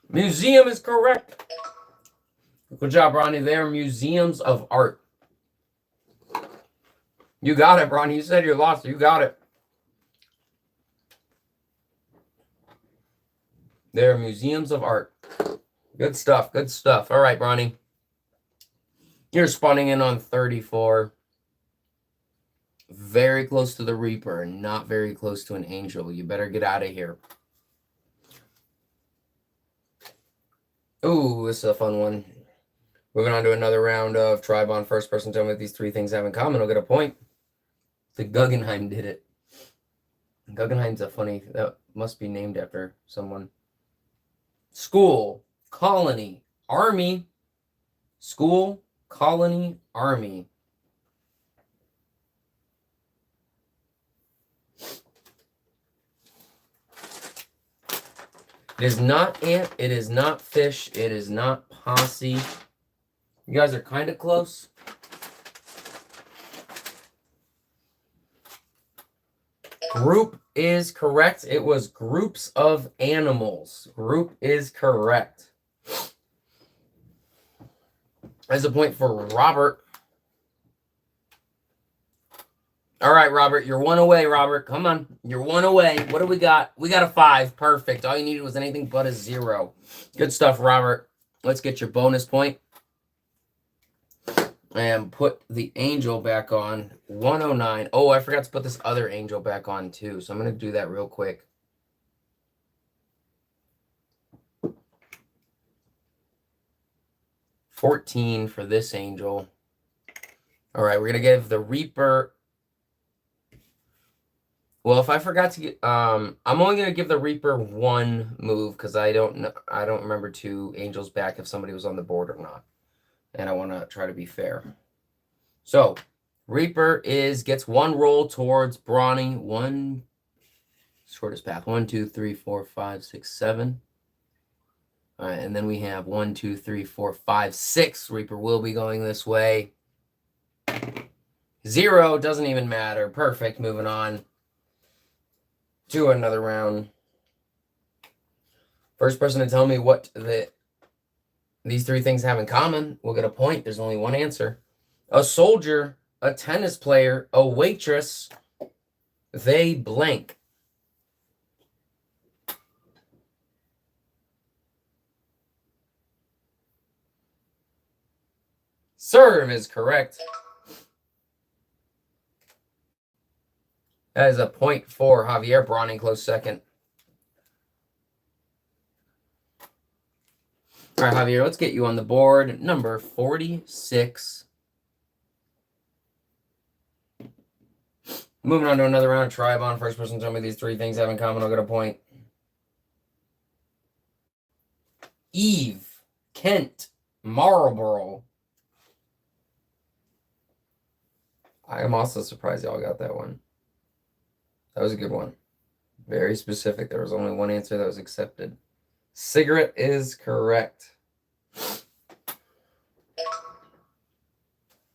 S1: Museum is correct. Good job, Ronnie. They are museums of art. You got it, Ronnie. You said you lost. You got it. They're museums of art. Good stuff. Good stuff. All right, Ronnie. You're spawning in on 34. Very close to the Reaper, not very close to an angel. You better get out of here. Ooh, this is a fun one. Moving on to another round of Tribon. First person to tell me what these three things have in common will get a point. The Guggenheim did it. Guggenheim's a funny, that must be named after someone. School, colony, army. School, colony, army. It is not ant, it is not fish, it is not posse, You guys are kind of close. Group is correct. It was groups of animals. Group is correct. As a point for Robert. All right, Robert, you're one away, Robert. Come on. You're one away. What do we got? We got a 5. Perfect. All you needed was anything but a 0. Good stuff, Robert. Let's get your bonus point. And put the angel back on. 109. Oh, I forgot to put this other angel back on, too. So I'm going to do that real quick. $14 for this angel. All right, we're going to give the Reaper... Well, if I forgot to get, I'm only gonna give the Reaper 1 move because I don't remember 2 angels back if somebody was on the board or not, and I want to try to be fair. So, Reaper gets 1 roll towards Brawny. 1 shortest path. 1, 2, 3, 4, 5, 6, 7. All right, and then we have 1, 2, 3, 4, 5, 6. Reaper will be going this way. 0 doesn't even matter. Perfect. Moving on to another round. First person to tell me what these 3 things have in common will get a point. There's only one answer. A soldier, a tennis player, a waitress, they blank. Serve is correct. That is a point for Javier. Brawny close second. All right, Javier, let's get you on the board. Number 46. Moving on to another round of Tribon. First person to tell me these 3 things have in common, I'll get a point. Eve, Kent, Marlboro. I am also surprised y'all got that one. That was a good one. Very specific. There was only one answer that was accepted. Cigarette is correct.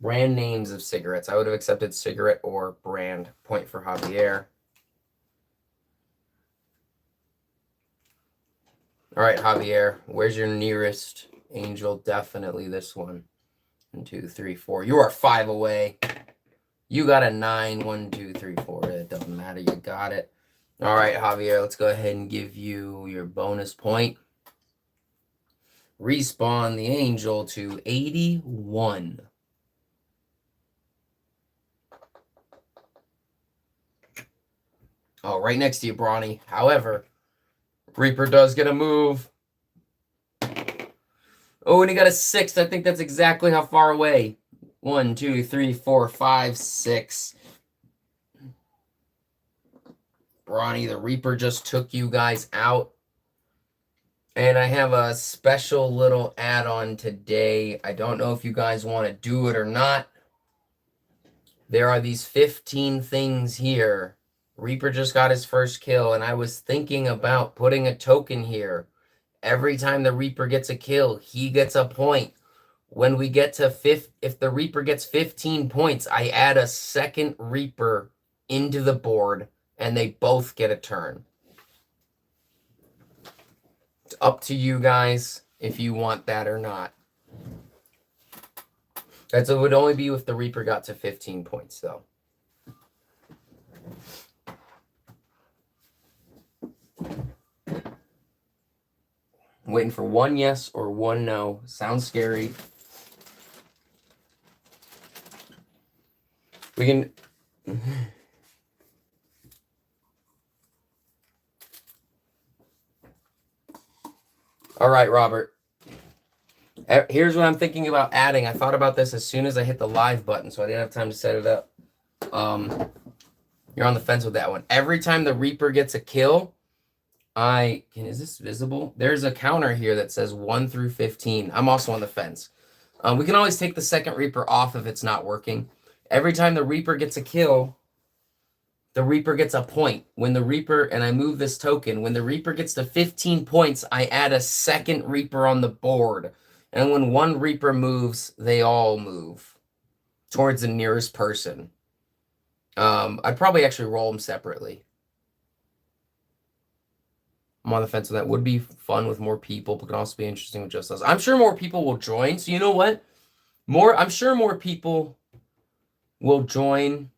S1: Brand names of cigarettes. I would have accepted cigarette or brand. Point for Javier. All right, Javier. Where's your nearest angel? Definitely this one. 1, 2, 3, 4. You are 5 away. You got a 9. 1, 2, 3, 4. It doesn't matter. You got it. All right, Javier. Let's go ahead and give you your bonus point. Respawn the angel to 81. Oh, right next to you, Brawny. However, Reaper does get a move. Oh, and he got a 6. I think that's exactly how far away. 1, 2, 3, 4, 5, 6. Brawny, the Reaper just took you guys out. And I have a special little add-on today. I don't know if you guys want to do it or not. There are these 15 things here. Reaper just got his first kill, and I was thinking about putting a token here. Every time the Reaper gets a kill, he gets a point. When we get to if the Reaper gets 15 points, I add a second Reaper into the board, and they both get a turn. It's up to you guys if you want that or not. It would only be if the Reaper got to 15 points, though. I'm waiting for 1 yes or 1 no. Sounds scary. We can... All right, Robert. Here's what I'm thinking about adding. I thought about this as soon as I hit the live button, so I didn't have time to set it up. You're on the fence with that one. Every time the Reaper gets a kill, is this visible? There's a counter here that says 1 through 15. I'm also on the fence. We can always take the second Reaper off if it's not working. Every time the Reaper gets a kill, the Reaper gets a point. When the Reaper, and I move this token, when the Reaper gets to 15 points, I add a second Reaper on the board. And when one Reaper moves, they all move towards the nearest person. I'd probably actually roll them separately. I'm on the fence with that. Would be fun with more people, but can also be interesting with just us. I'm sure more people will join. So you know what? I'm sure more people will join.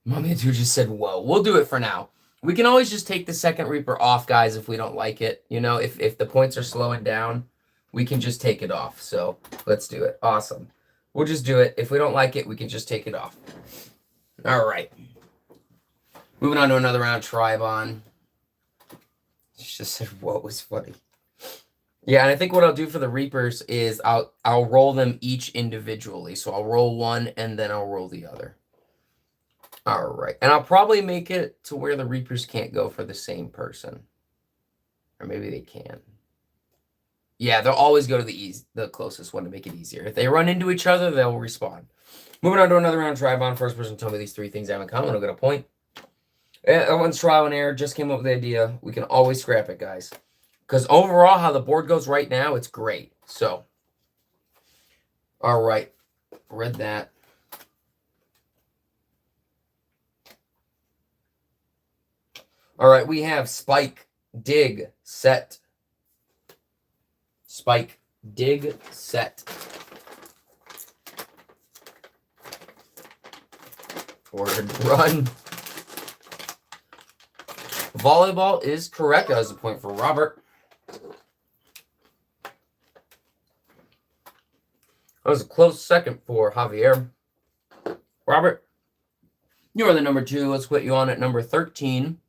S1: Mommy Dude just said, whoa. We'll do it for now. We can always just take the second Reaper off, guys, if we don't like it. You know, if the points are slowing down, we can just take it off. So let's do it. Awesome. We'll just do it. If we don't like it, we can just take it off. All right. Moving on to another round of Tribon. She just said, whoa, was funny. Yeah, and I think what I'll do for the Reapers is I'll roll them each individually. So I'll roll one and then I'll roll the other. All right. And I'll probably make it to where the Reapers can't go for the same person. Or maybe they can. Yeah, they'll always go to the closest one to make it easier. If they run into each other, they'll respawn. Moving on to another round of Tribon. First person to tell me these three things I have in common, I'll get a point. That one's trial and error. Just came up with the idea. We can always scrap it, guys. Because overall, how the board goes right now, it's great. So, all right. Read that. All right, we have Spike, Dig, Set. Spike, Dig, Set. Word, run. Volleyball is correct. That was a point for Robert. That was a close second for Javier. Robert, you are the number 2. Let's put you on at number 13.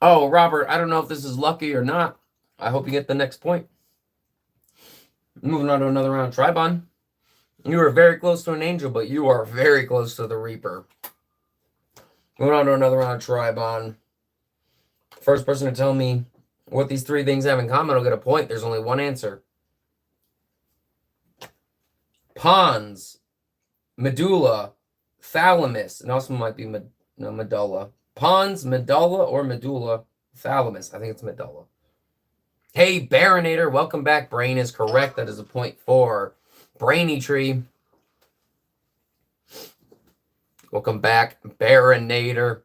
S1: Oh, Robert, I don't know if this is lucky or not. I hope you get the next point. Moving on to another round of Tribon. You are very close to an Angel, but you are very close to the Reaper. Moving on to another round of Tribon. First person to tell me what these three things have in common will get a point. There's only one answer. Pons, medulla, thalamus, and also might be medulla. Pons, medulla, or medulla, thalamus. I think it's medulla. Hey, Baronator, welcome back. Brain is correct. That is a point for Brainy Tree. Welcome back, Baronator.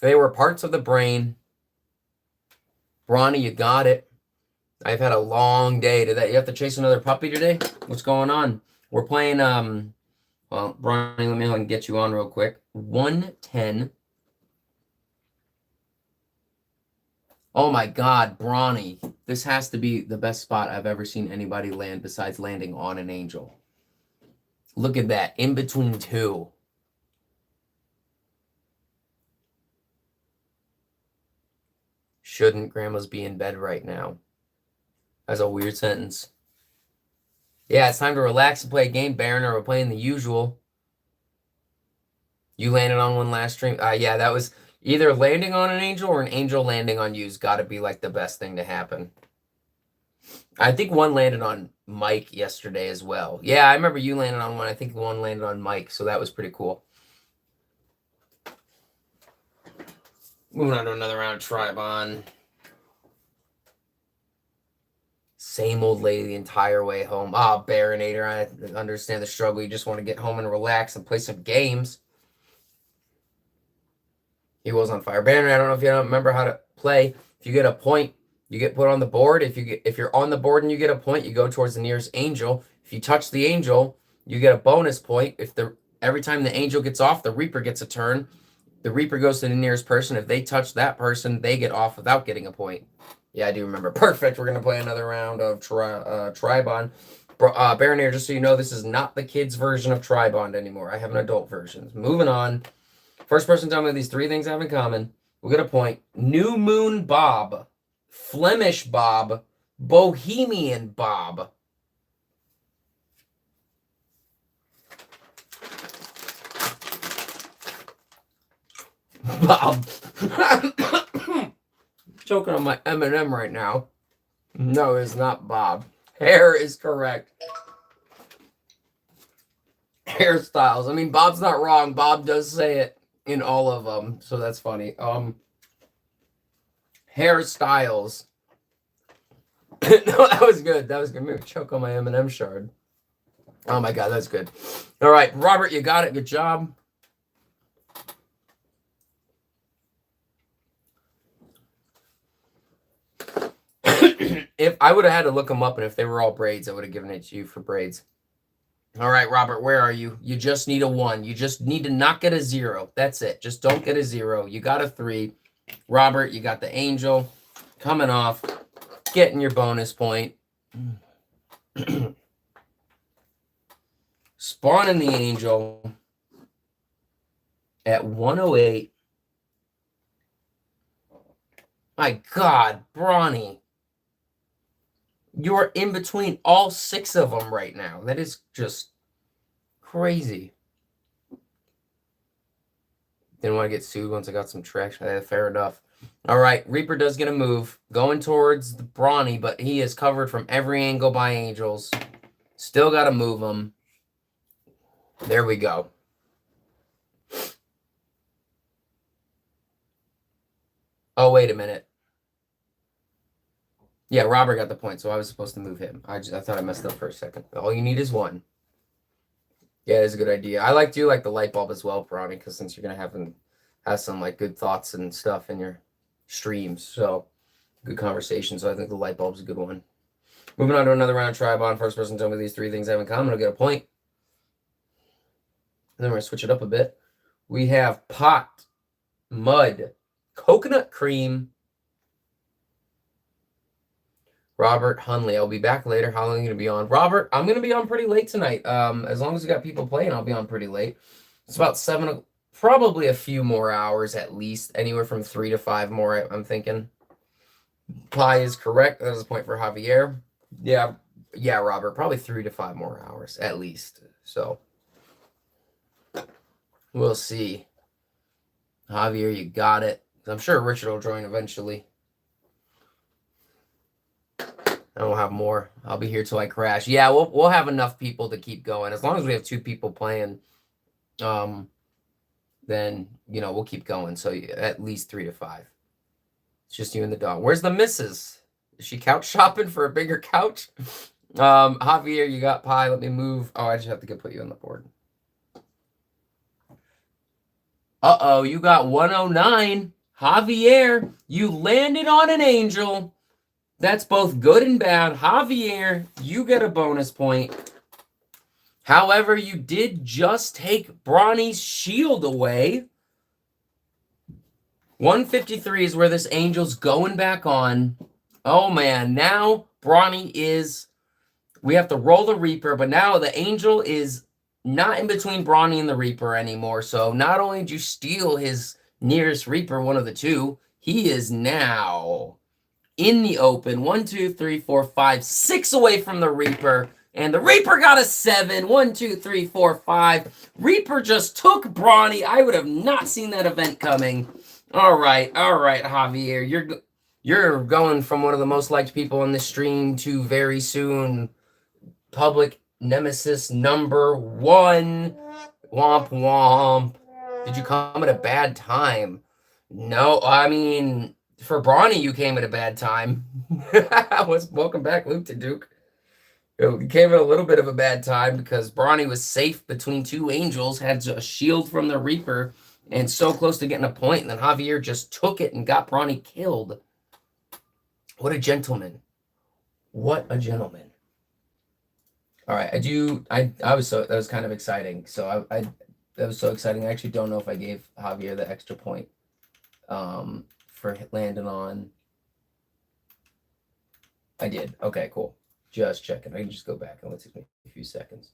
S1: They were parts of the brain. Ronnie, you got it. I've had a long day today. You have to chase another puppy today? What's going on? We're playing, well, Ronnie, let me get you on real quick. 110. Oh my God, Brawny. This has to be the best spot I've ever seen anybody land besides landing on an Angel. Look at that, in between two. Shouldn't grandmas be in bed right now? That's a weird sentence. Yeah, it's time to relax and play a game, Baron, or we're playing the usual. You landed on one last stream. Yeah, that was either landing on an Angel or an Angel landing on you's got to be like the best thing to happen. I think one landed on Mike yesterday as well. Yeah, I remember you landed on one. I think one landed on Mike, so that was pretty cool. Moving on to another round of Tribon. Same old lady the entire way home. Ah, Baronator, I understand the struggle. You just want to get home and relax and play some games. He was on fire. Baronator, I don't know if you don't remember how to play. If you get a point, you get put on the board. If you're on the board and you get a point, you go towards the nearest Angel. If you touch the Angel, you get a bonus point. Every time the Angel gets off, the Reaper gets a turn. The Reaper goes to the nearest person. If they touch that person, they get off without getting a point. Yeah, I do remember. Perfect. We're going to play another round of Tribon. Baronator, just so you know, this is not the kids' version of Tribond anymore. I have an adult version. Moving on. First person to tell me these three things I have in common. We'll get a point. New Moon Bob. Flemish Bob. Bohemian Bob. Bob. Choking on my M&M right now. No, it's not Bob. Hair is correct. Hairstyles. I mean, Bob's not wrong. Bob does say it in all of them, so that's funny. Hairstyles. No, that was good. That was good. Maybe choke on my M&M shard. Oh my God, that's good. All right, Robert, you got it. Good job. If I would have had to look them up, and if they were all braids, I would have given it to you for braids. All right, Robert, where are you? You just need a 1. You just need to not get a 0. That's it. Just don't get a 0. You got a 3. Robert, you got the angel coming off, getting your bonus point. Spawning the angel at 108. My God, Brawny. You're in between all 6 of them right now. That is just crazy. Didn't want to get sued once I got some traction. Fair enough. All right, Reaper does get a move. Going towards the Brawny, but he is covered from every angle by angels. Still got to move him. There we go. Oh, wait a minute. Yeah, Robert got the point, so I was supposed to move him. I thought I messed up for a second. All you need is 1. Yeah, it's a good idea. I like to like the light bulb as well, Brawny, because since you're gonna have some like good thoughts and stuff in your streams, so good conversation. So I think the light bulb's a good one. Moving on to another round of Tribon. First person to tell me these 3 things have in common will get a point. And then we're gonna switch it up a bit. We have pot, mud, coconut cream. Robert Hunley. I'll be back later. How long are you going to be on? Robert, I'm going to be on pretty late tonight. As long as we got people playing, I'll be on pretty late. It's about 7, probably a few more hours at least. Anywhere from 3 to 5 more, I'm thinking. Pi is correct. That was a point for Javier. Yeah, Robert, probably 3 to 5 more hours at least. So, we'll see. Javier, you got it. I'm sure Richard will join eventually. And we'll have more. I'll be here till I crash. Yeah, we'll have enough people to keep going. As long as we have 2 people playing, then, we'll keep going. So at least 3 to 5. It's just you and the dog. Where's the missus? Is she couch shopping for a bigger couch? Javier, you got Pi. Let me move. Oh, I just have to put you on the board. Uh-oh, you got 109. Javier, you landed on an angel. That's both good and bad. Javier, you get a bonus point. However, you did just take Brawny's shield away. 153 is where this angel's going back on. Oh, man. Now, Brawny is... We have to roll the Reaper, but now the angel is not in between Brawny and the Reaper anymore. So, not only did you steal his nearest Reaper, one of the 2, he is now... in the open. 1, 2, 3, 4, 5, 6 away from the Reaper. And the Reaper got a 7. 1, 2, 3, 4, 5. Reaper just took Brawny. I would have not seen that event coming. All right, Javier. You're going from one of the most liked people on this stream to very soon public nemesis number 1. Womp womp. Did you come at a bad time? No, I mean... For Brawny, you came at a bad time. Welcome back, Luke to Duke. You came at a little bit of a bad time because Brawny was safe between 2 angels, had a shield from the Reaper, and so close to getting a point. And then Javier just took it and got Brawny killed. What a gentleman. What a gentleman. All right, that was kind of exciting. So that was so exciting. I actually don't know if I gave Javier the extra point. For landing on. I did. Okay, cool. Just checking. I can just go back and let's take a few seconds.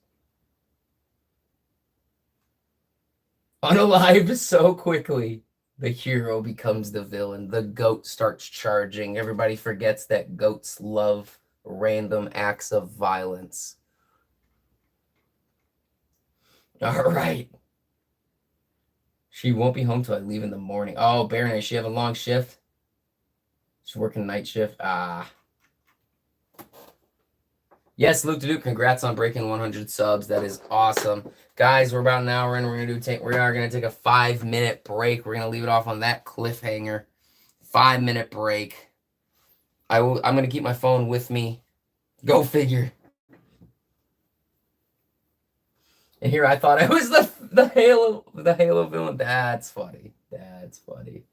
S1: Unalive so quickly. The hero becomes the villain. The goat starts charging. Everybody forgets that goats love random acts of violence. All right. She won't be home till I leave in the morning. Oh, Baron, does she have a long shift? She's working night shift. Yes, Luke to Duke, congrats on breaking 100 subs. That is awesome. Guys, we're about an hour in. We are going to take a 5-minute break. We're going to leave it off on that cliffhanger. 5-minute break. I'm gonna keep my phone with me. Go figure. And here I thought I was the Halo villain. That's funny. That's funny.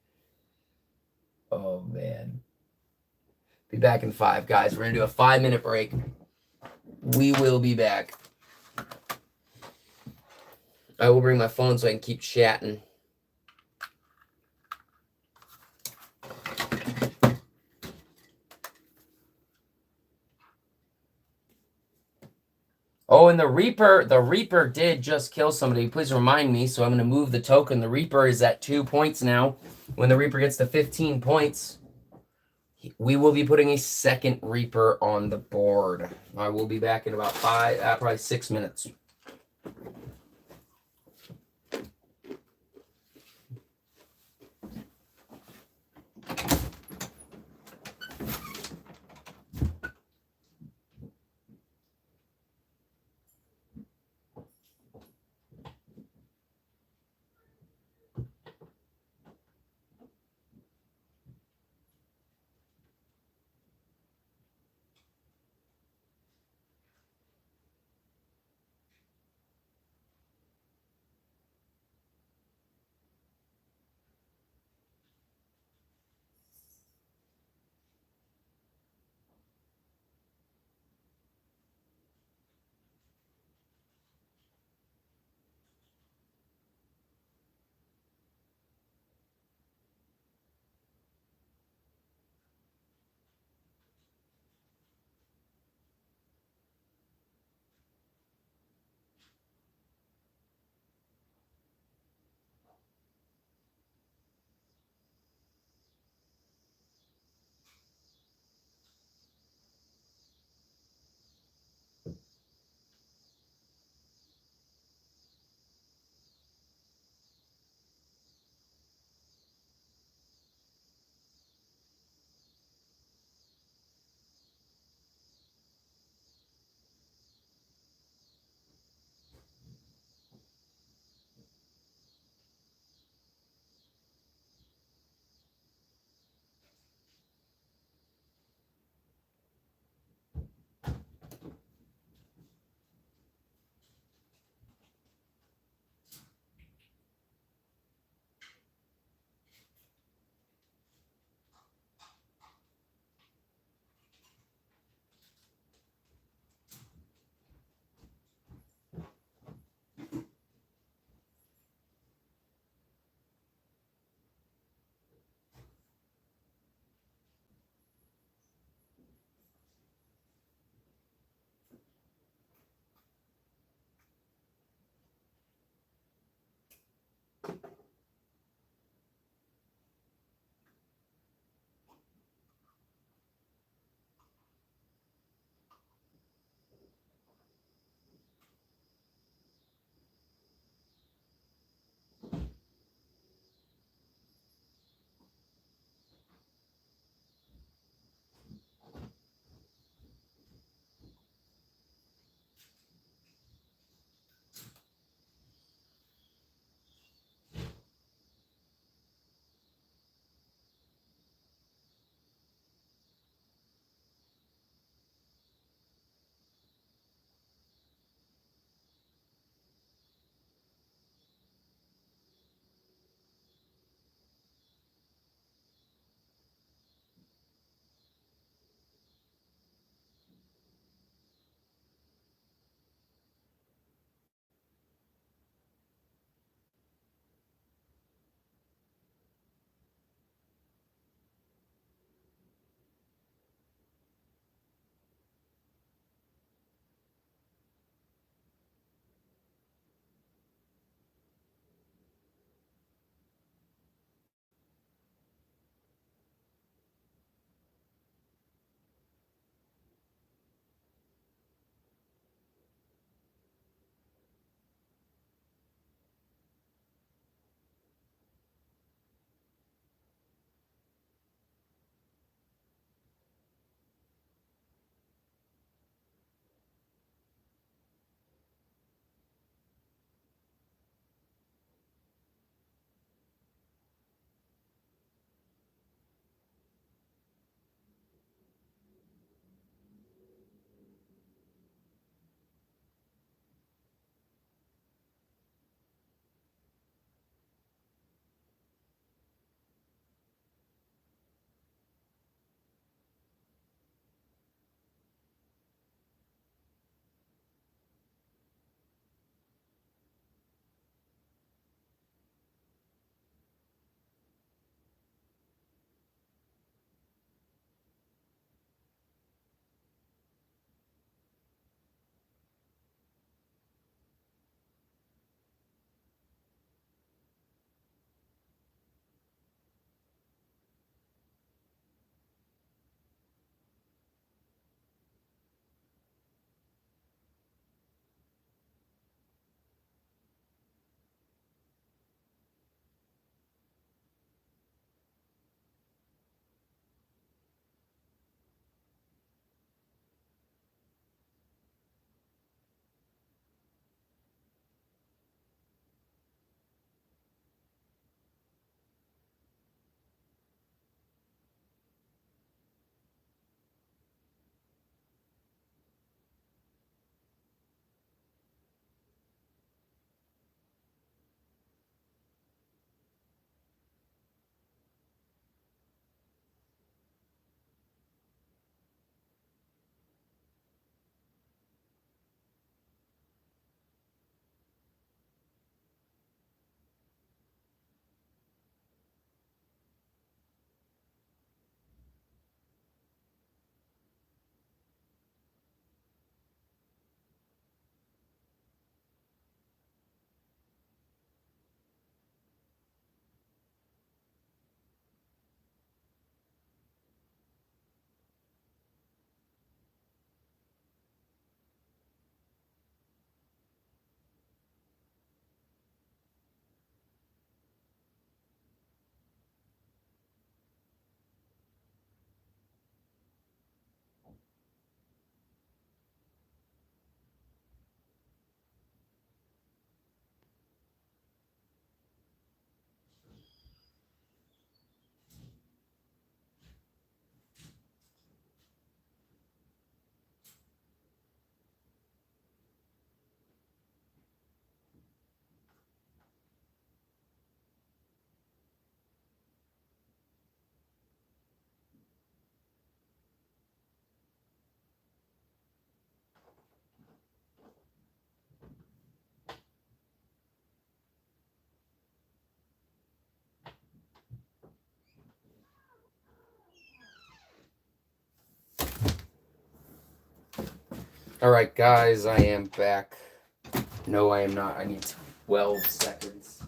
S1: Oh man. Be back in 5, guys. We're gonna do a 5-minute break. We will be back. I will bring my phone so I can keep chatting. Oh, and the Reaper did just kill somebody. Please remind me. So I'm going to move the token. The Reaper is at 2 points now. When the Reaper gets to 15 points, we will be putting a second Reaper on the board. I will be back in about probably 6 minutes. All right, guys, I am back. No, I am not. I need 12 seconds.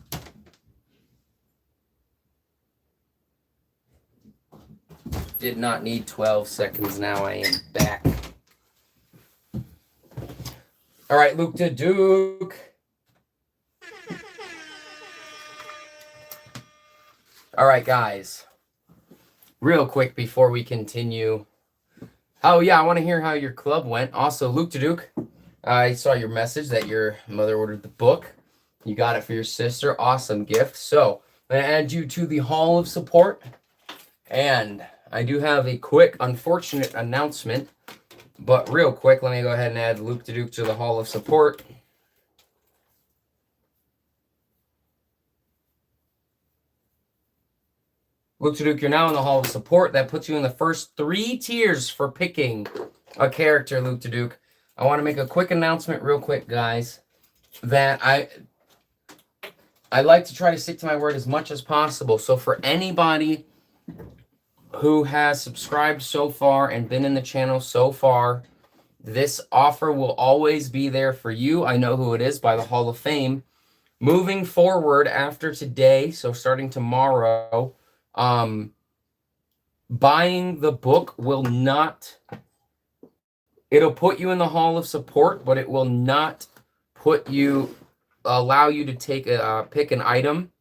S1: Did not need 12 seconds. Now I am back. All right, Luke to Duke. All right, guys. Real quick before we continue. Oh, yeah, I want to hear how your club went. Also, Luke to Duke, I saw your message that your mother ordered the book. You got it for your sister. Awesome gift. So, I'm going to add you to the Hall of Support. And I do have a quick, unfortunate announcement. But real quick, let me go ahead and add Luke to Duke to the Hall of Support. Luke to Duke, you're now in the Hall of Support. That puts you in the first 3 tiers for picking a character, Luke to Duke. I want to make a quick announcement real quick, guys, that I like to try to stick to my word as much as possible. So for anybody who has subscribed so far and been in the channel so far, this offer will always be there for you. I know who it is by the Hall of Fame. Moving forward after today, so starting tomorrow, buying the book will not, it'll put you in the Hall of Support, but it will not allow you to take pick an item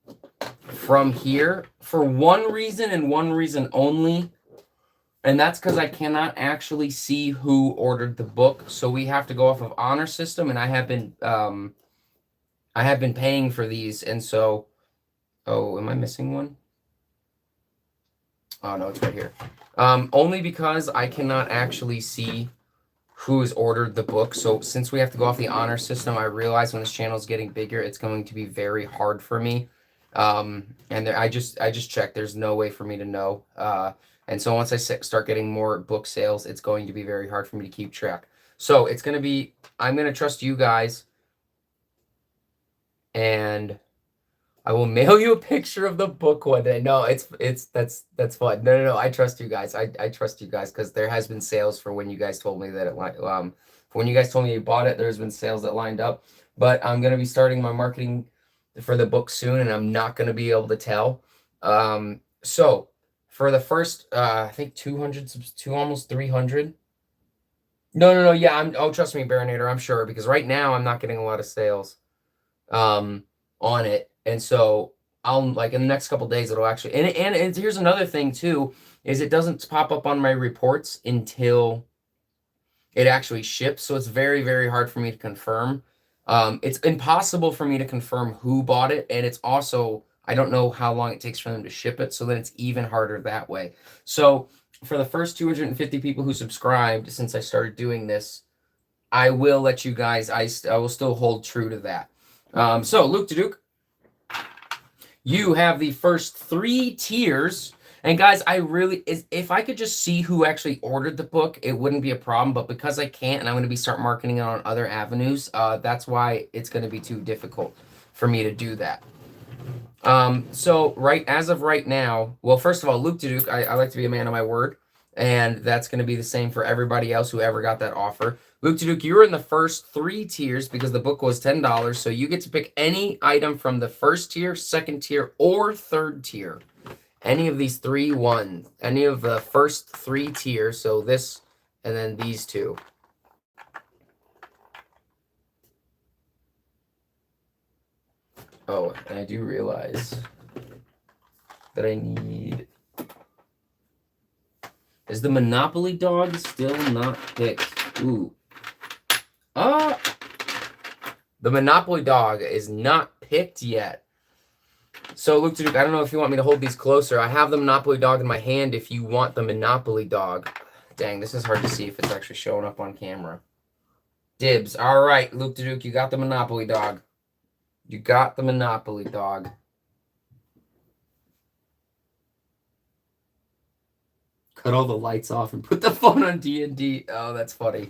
S1: from here for one reason and one reason only. And that's because I cannot actually see who ordered the book. So we have to go off of honor system, and I have been paying for these, and so, oh, am I missing one? Oh, no, it's right here. Only because I cannot actually see who's ordered the book. So since we have to go off the honor system, I realize when this channel is getting bigger, it's going to be very hard for me. And I just checked. There's no way for me to know. And so once I start getting more book sales, it's going to be very hard for me to keep track. So it's going to be, I'm going to trust you guys, and I will mail you a picture of the book one day. No, that's fun. No. I trust you guys. I trust you guys because there has been sales for when you guys told me that when you guys told me you bought it, there's been sales that lined up. But I'm gonna be starting my marketing for the book soon, and I'm not gonna be able to tell. So for the first, I think 200 to almost 300. No. Yeah, trust me, Baronator. I'm sure, because right now I'm not getting a lot of sales on it. And so I'll, like, in the next couple days, it'll actually, and here's another thing too, is it doesn't pop up on my reports until it actually ships. So it's very, very hard for me to confirm. It's impossible for me to confirm who bought it. And it's also, I don't know how long it takes for them to ship it. So then it's even harder that way. So for the first 250 people who subscribed since I started doing this, I will let you guys, I will still hold true to that. So Luke to Duke, you have the first 3 tiers. And guys, if I could just see who actually ordered the book, it wouldn't be a problem. But because I can't, and I'm going to be start marketing it on other avenues, that's why it's going to be too difficult for me to do that. So as of right now, well, first of all, Luke to Duke, I like to be a man of my word. And that's going to be the same for everybody else who ever got that offer. Luke to Duke, you were in the first 3 tiers because the book was $10. So you get to pick any item from the first tier, second tier, or third tier. Any of these 3 ones. Any of the first 3 tiers. So this and then these 2. Oh, and I do realize that I need... Is the Monopoly dog still not picked? Ooh. The Monopoly dog is not picked yet. So, Luke to Duke, I don't know if you want me to hold these closer. I have the Monopoly dog in my hand if you want the Monopoly dog. Dang, this is hard to see if it's actually showing up on camera. Dibs. All right, Luke to Duke, you got the Monopoly dog. You got the Monopoly dog. Cut all the lights off and put the phone on D&D. Oh, that's funny.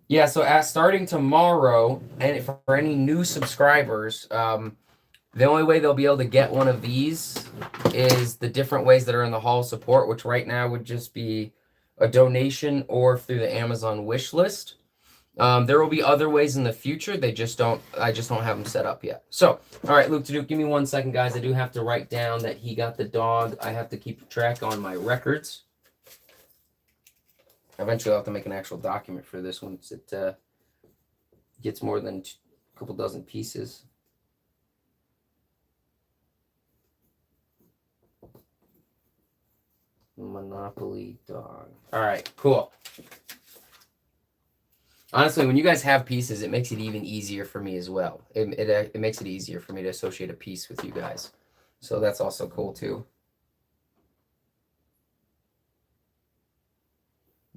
S1: Yeah, so starting tomorrow, and for any new subscribers, the only way they'll be able to get one of these is the different ways that are in the Hall of Support, which right now would just be a donation or through the Amazon wish list. There will be other ways in the future. I just don't have them set up yet. So, all right, Luke to Duke, give me 1 second, guys. I do have to write down that he got the dog. I have to keep track on my records. Eventually, I'll have to make an actual document for this once it gets more than a couple dozen pieces. Monopoly dog. All right, cool. Honestly, when you guys have pieces, it makes it even easier for me as well. It makes it easier for me to associate a piece with you guys. So that's also cool too.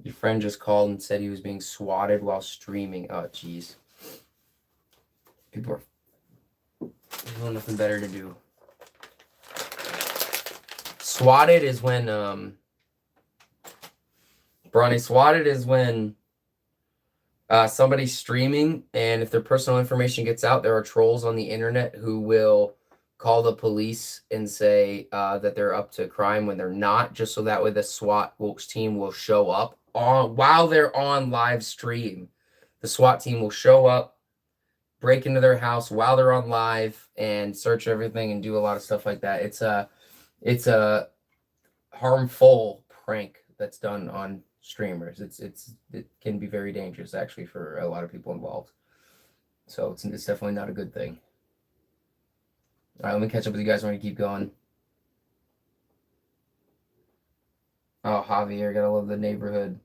S1: Your friend just called and said he was being swatted while streaming. Oh, jeez. People have nothing better to do. Swatted is when, Bronny, swatted is when somebody's streaming, and if their personal information gets out, there are trolls on the internet who will call the police and say that they're up to crime when they're not, just so that way the SWAT team will show up while they're on live stream. The SWAT team will show up, break into their house while they're on live, and search everything and do a lot of stuff like that. It's a harmful prank that's done on streamers. It can be very dangerous actually for a lot of people involved. So it's definitely not a good thing. All right, let me catch up with you guys when we keep going. Oh, Javier, gotta love the neighborhood.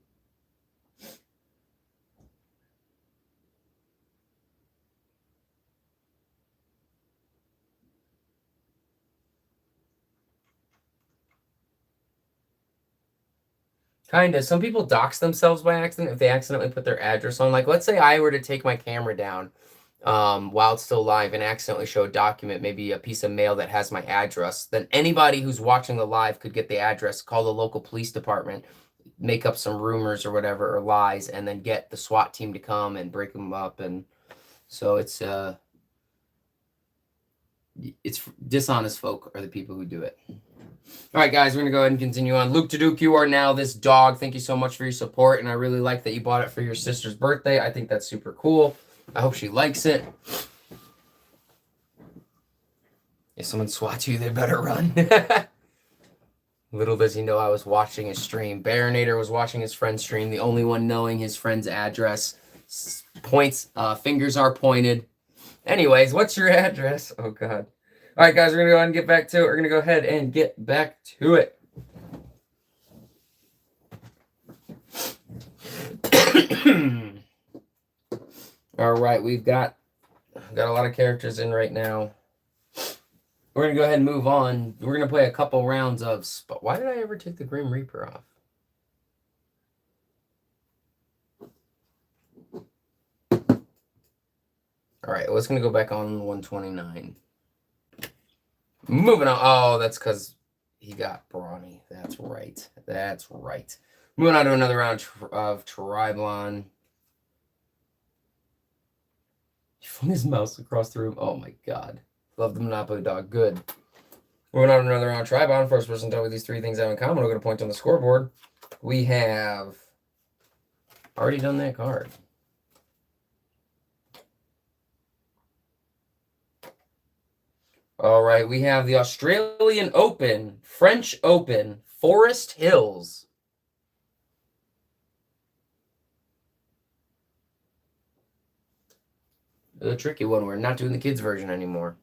S1: Kind of. Some people dox themselves by accident if they accidentally put their address on. Like, let's say I were to take my camera down while it's still live and accidentally show a document, maybe a piece of mail that has my address. Then anybody who's watching the live could get the address, call the local police department, make up some rumors or whatever, or lies, and then get the SWAT team to come and break them up. And so it's dishonest folk are the people who do it. All right, guys, we're going to go ahead and continue on. Luke to Duke, you are now this dog. Thank you so much for your support, and I really like that you bought it for your sister's birthday. I think that's super cool. I hope she likes it. If someone swats you, they better run. Little does he know I was watching his stream. Baronator was watching his friend's stream, the only one knowing his friend's address. Fingers are pointed. Anyways, what's your address? Oh, God. All right, guys, we're going to go ahead and get back to it. We're going to go ahead and get back to it. All right, we've got a lot of characters in right now. We're going to go ahead and move on. We're going to play a couple rounds of... Why did I ever take the Grim Reaper off? All right, let's going to go back on 129. Moving on. Oh, that's because he got Brawny. That's right. That's right. Moving on to another round of Triblon. He flung his mouse across the room. Oh, my God. Love the Monopoly dog. Good. Moving on to another round. Tribon. First person to tell me these three things have in common. We're going to point on the scoreboard. We have already done that card. All right. We have the Australian Open, French Open, Forest Hills. The tricky one. We're not doing the kids version anymore.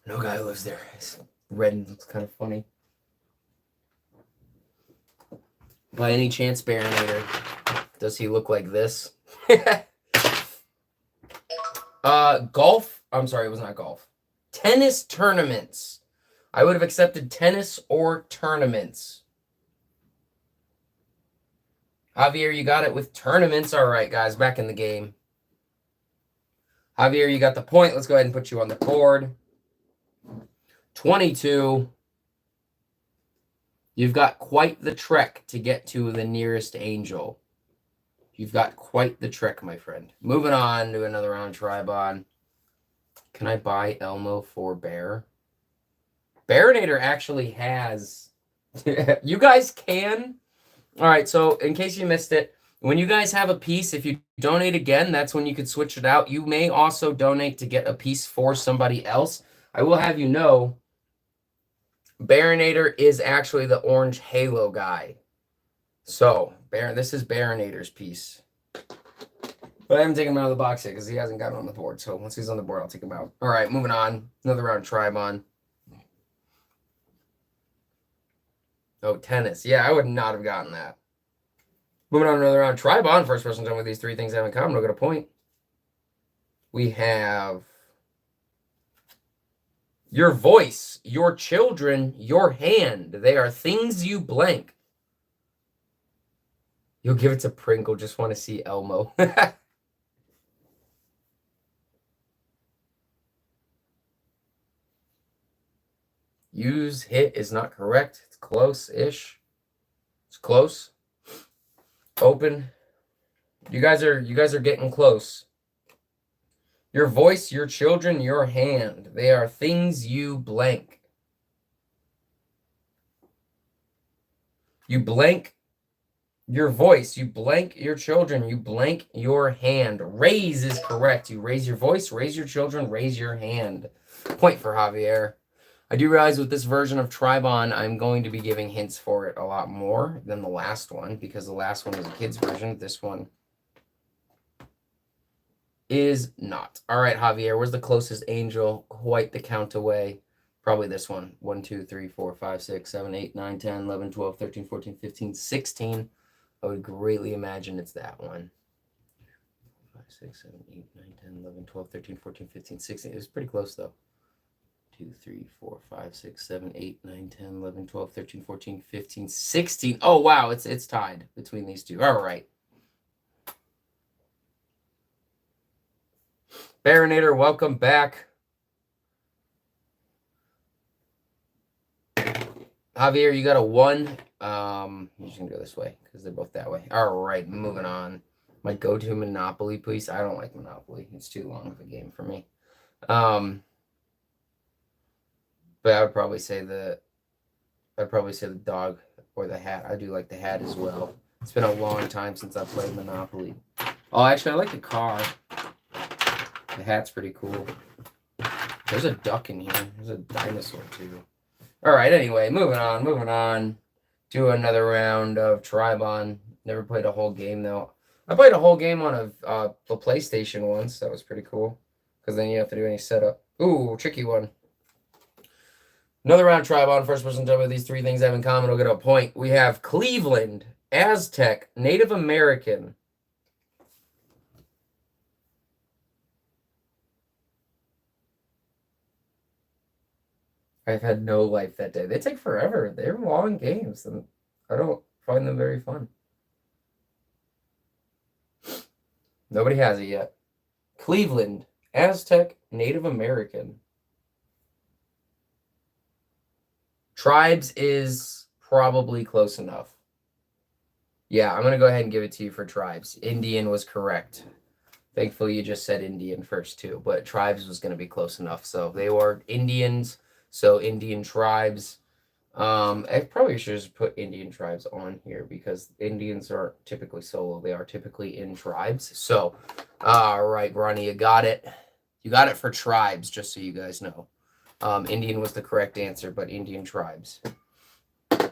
S1: No guy lives there. It's red and it's kind of funny. By any chance, Baronator, does he look like this? Golf. I'm sorry, it was not golf. Tennis tournaments. I would have accepted tennis or tournaments. Javier, you got it with tournaments. All right, guys, back in the game. Javier, you got the point. Let's go ahead and put you on the board. 22. You've got quite the trek to get to the nearest angel. You've got quite the trick, my friend. Moving on to another round Tribon. Can I buy Elmo for Bear? Barinator actually has... You guys can. All right, so in case you missed it, when you guys have a piece, if you donate again, that's when you could switch it out. You may also donate to get a piece for somebody else. I will have you know, Barinator is actually the orange halo guy. So, this is Barinator's piece. But I haven't taken him out of the box yet because he hasn't gotten on the board. So once he's on the board, I'll take him out. All right, moving on. Another round Tribon. Oh, tennis. Yeah, I would not have gotten that. Moving on to another round Tribon. First person done with these three things have in common. I'll get a point. We have your voice, your children, your hand. They are things you blank. You'll give it to Pringle. Just want to see Elmo. Use hit is not correct. It's close-ish. It's close. Open. You guys are getting close. Your voice, your children, your hand. They are things you blank. You blank your voice. You blank your children. You blank your hand. Raise is correct. You raise your voice, raise your children, raise your hand. Point for Javier. I do realize with this version of Tribon, I'm going to be giving hints for it a lot more than the last one, because the last one was a kid's version. This one is not. All right, Javier, where's the closest angel? Quite the count away. Probably this one. 1, 2, 3, 4, 5, 6, 7, 8, 9, 10, 11, 12, 13, 14, 15, 16. I would greatly imagine it's that one. 5, 6, 7, 8, 9, 10, 11, 12, 13, 14, 15, 16. It was pretty close, though. 2, 3, 4, 5, 6, 7, 8, 9, 10, 11, 12, 13, 14, 15, 16. Oh, wow, it's tied between these two. All right. Barinator, welcome back. Javier, you got a 1. I'm just going to go this way because they're both that way. All right, moving on. My go-to Monopoly, please. I don't like Monopoly. It's too long of a game for me. But I would probably say the dog or the hat. I do like the hat as well. It's been a long time since I played Monopoly. Oh, actually, I like the car. The hat's pretty cool. There's a duck in here. There's a dinosaur, too. All right, anyway, moving on to another round of Tribon. Never played a whole game, though. I played a whole game on the PlayStation once. That was pretty cool, because then you have to do any setup. Ooh, tricky one. Another round Tribon. First person to tell me these three things have in common will get a point. We have Cleveland, Aztec, Native American. I've had no life that day. They take forever. They're long games, and I don't find them very fun. Nobody has it yet. Cleveland, Aztec, Native American. Tribes is probably close enough. Yeah, I'm going to go ahead and give it to you for tribes. Indian was correct. Thankfully, you just said Indian first, too. But tribes was going to be close enough. So they were Indians, so Indian tribes. I probably should just put Indian tribes on here because Indians aren't typically solo. They are typically in tribes. So, all right, Ronnie, you got it. You got it for tribes, just so you guys know. Indian was the correct answer, but Indian tribes. All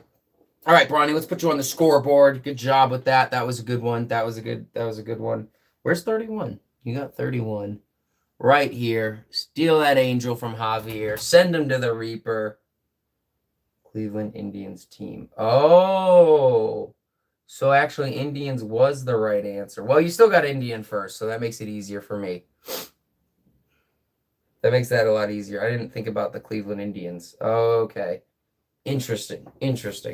S1: right, Bronny, let's put you on the scoreboard. Good job with that. That was a good one. That was a good one. Where's 31? You got 31 right here. Steal that angel from Javier. Send him to the Reaper. Cleveland Indians team. Oh, so actually Indians was the right answer. Well, you still got Indian first, so that makes it easier for me. That makes that a lot easier. I didn't think about the Cleveland Indians. Okay. Interesting.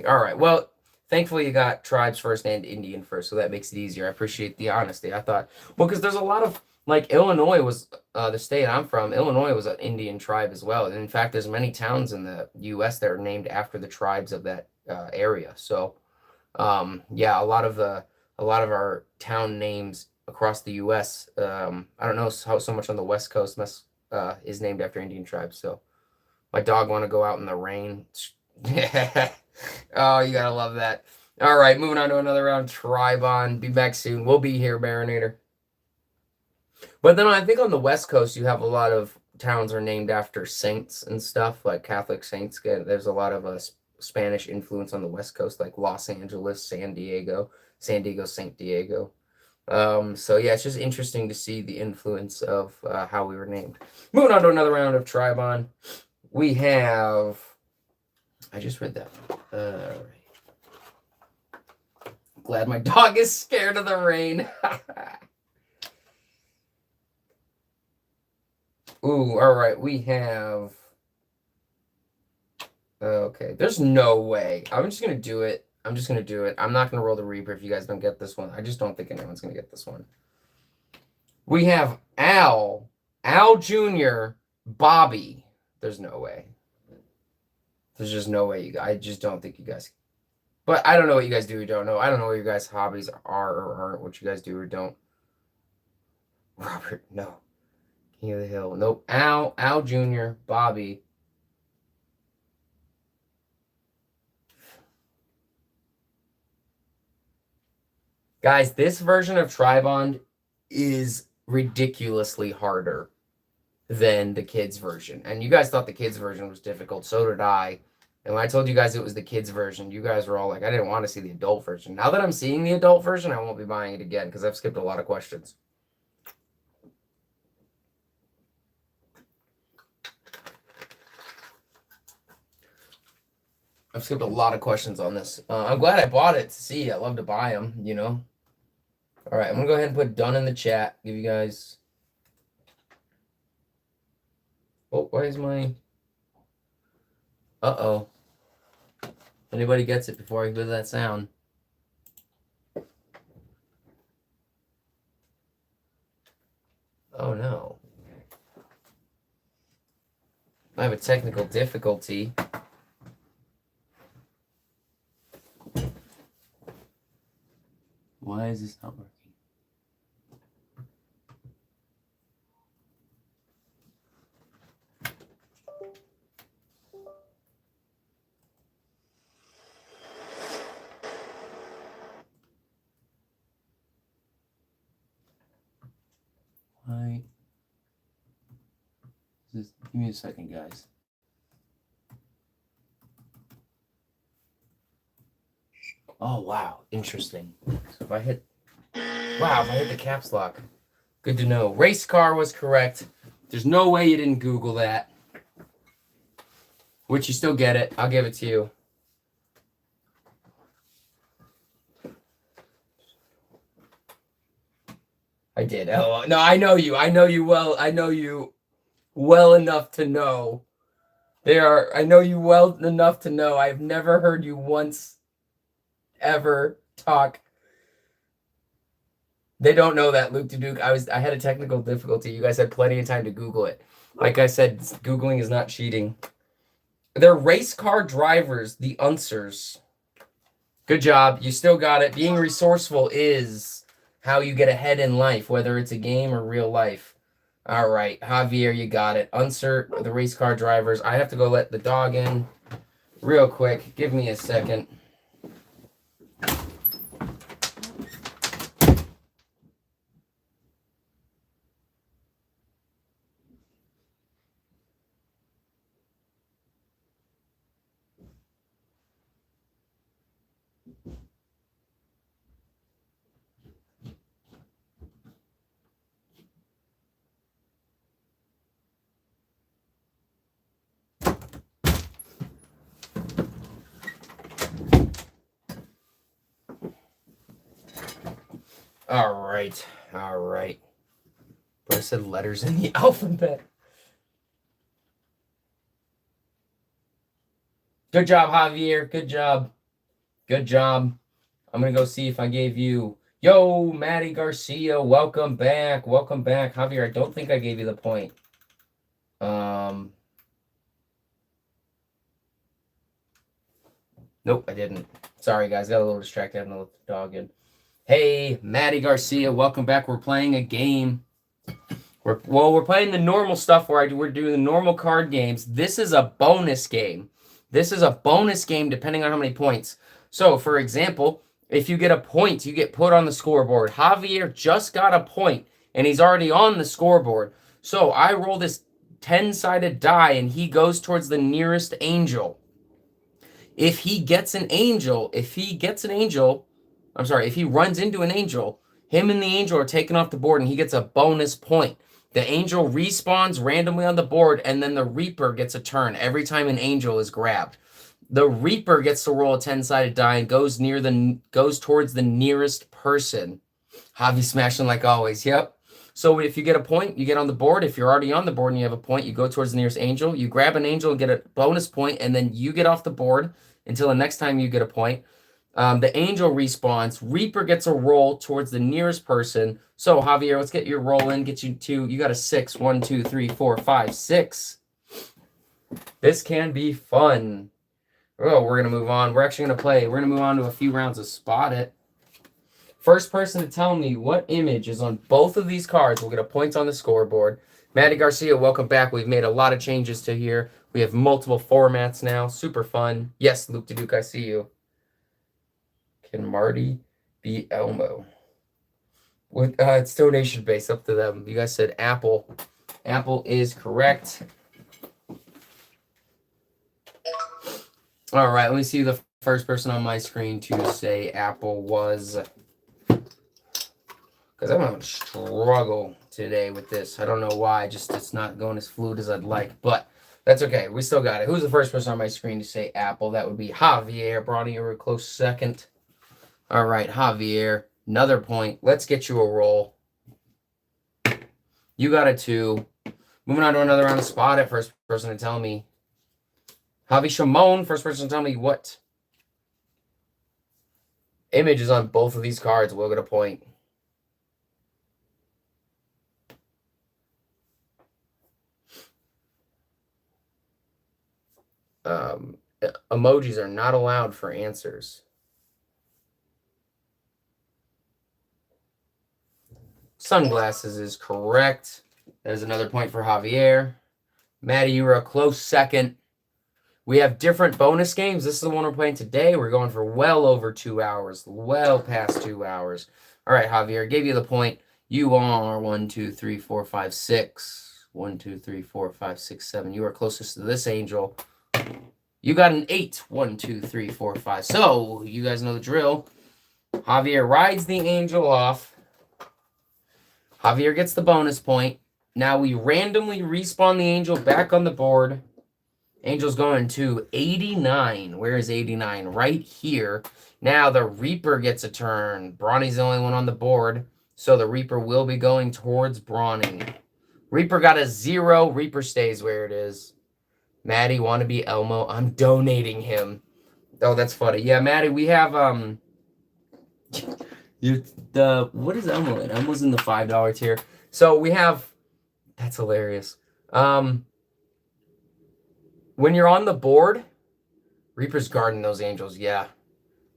S1: All right. Well, thankfully you got tribes first and Indian first, so that makes it easier. I appreciate the honesty. I thought, well, because there's a lot of, like, Illinois was the state I'm from. Illinois was an Indian tribe as well. And in fact, there's many towns in the U.S. that are named after the tribes of that area. So, yeah, a lot of the a lot of our town names across the U.S. I don't know how so much on the West Coast is named after Indian tribes. So my dog want to go out in the rain. Oh, you gotta love that. All right, moving on to another round. Tribon. Be back soon. We'll be here, Marinator. But then I think on the West Coast, you have a lot of towns are named after saints and stuff, like Catholic saints. There's a lot of Spanish influence on the West Coast, like Los Angeles, San Diego, St. Diego. So yeah, it's just interesting to see the influence of how we were named. Moving on to another round of Tribon. We have. I just read that. Glad my dog is scared of the rain. Ooh, all right. We have. Okay, there's no way. I'm just gonna do it. I'm just gonna do it. I'm not gonna roll the Reaper if you guys don't get this one. I just don't think anyone's gonna get this one. We have Al Jr., Bobby. There's no way. There's just no way I just don't think you guys. But I don't know what you guys do or don't know. I don't know what your guys' hobbies are or aren't. What you guys do or don't. Robert, no. King of the Hill. Nope. Al Jr., Bobby. Guys, this version of Tribond is ridiculously harder than the kids version. And you guys thought the kids version was difficult. So did I. And when I told you guys it was the kids version, you guys were all like, I didn't want to see the adult version. Now that I'm seeing the adult version, I won't be buying it again because I've skipped a lot of questions. I've skipped a lot of questions on this. I'm glad I bought it to see. I love to buy them, you know. All right, I'm going to go ahead and put done in the chat. Give you guys... Oh, why is my... Uh-oh. Anybody gets it before I do that sound? Oh, no. I have a technical difficulty. Why is this not working? Why? Give me a second, guys. Oh, wow. Interesting. So if I hit... Wow, if I hit the caps lock. Good to know. Race car was correct. There's no way you didn't Google that. Which you still get it. I'll give it to you. I did. Oh, no, I know you. I know you well. I know you well enough to know. I know you well enough to know I've never heard you once ever talk. They don't know that, Luke to Duke. I had a technical difficulty. You guys had plenty of time to Google it. Like I said, Googling is not cheating. They're race car drivers, the Unsers. Good job. You still got it. Being resourceful is how you get ahead in life, whether it's a game or real life. All right, Javier, you got it. Unser, the race car drivers. I have to go let the dog in real quick. Give me a second. All right. But I said letters in the alphabet. Good job, Javier. Good job. Good job. I'm going to go see if I gave you... Yo, Maddie Garcia, welcome back. Welcome back. Javier, I don't think I gave you the point. Nope, I didn't. Sorry, guys. Got a little distracted having to let the dog in. Hey, Maddie Garcia, welcome back. We're playing a game. We're playing the normal stuff where we're doing the normal card games. This is a bonus game. This is a bonus game depending on how many points. So, for example, if you get a point, you get put on the scoreboard. Javier just got a point, and he's already on the scoreboard. So I roll this 10-sided die, and he goes towards the nearest angel. If he gets an angel, if he runs into an angel, him and the angel are taken off the board and he gets a bonus point. The angel respawns randomly on the board and then the Reaper gets a turn every time an angel is grabbed. The Reaper gets to roll a 10-sided die and goes towards the nearest person. Javi smashing like always. Yep. So if you get a point, you get on the board. If you're already on the board and you have a point, you go towards the nearest angel. You grab an angel and get a bonus point, and then you get off the board until the next time you get a point. The angel respawns. Reaper gets a roll towards the nearest person. So Javier, let's get your roll in. Get you two. You got a 6. 1, 2, 3, 4, 5, 6. This can be fun. Oh, we're gonna move on. We're actually gonna play. We're gonna move on to a few rounds of Spot It. First person to tell me what image is on both of these cards will get a point on the scoreboard. Maddie Garcia, welcome back. We've made a lot of changes to here. We have multiple formats now. Super fun. Yes, Luke Duke, I see you. Can Marty be Elmo? It's donation based, up to them. You guys said Apple. Apple is correct. All right, let me see the first person on my screen to say Apple was. Because I'm going to struggle today with this. I don't know why. Just it's not going as fluid as I'd like. But that's okay. We still got it. Who's the first person on my screen to say Apple? That would be Javier. Bronny, you're a close second. All right, Javier. Another point. Let's get you a roll. You got a 2. Moving on to another round of Spot It. First person to tell me. Javi Shimon. First person to tell me what image is on both of these cards. We'll get a point. Emojis are not allowed for answers. Sunglasses is correct. There's another point for Javier. Maddie, you were a close second. We have different bonus games. This is the one we're playing today. We're going for well over 2 hours. Well past 2 hours. All right, Javier, gave you the point. You are 1, 2, 3, 4, 5, 6. 1, 2, 3, 4, 5, 6, 7. You are closest to this angel. You got an 8. 1, 2, 3, 4, 5. So, you guys know the drill. Javier rides the angel off. Javier gets the bonus point. Now we randomly respawn the angel back on the board. Angel's going to 89. Where is 89? Right here. Now the Reaper gets a turn. Bronny's the only one on the board. So the Reaper will be going towards Bronny. Reaper got a 0. Reaper stays where it is. Maddie, want to be Elmo? I'm donating him. Oh, that's funny. Yeah, Maddie, we have what is Elmo in? Elmo's in the $5 tier. So we have, that's hilarious. When you're on the board, Reaper's guarding those angels. Yeah,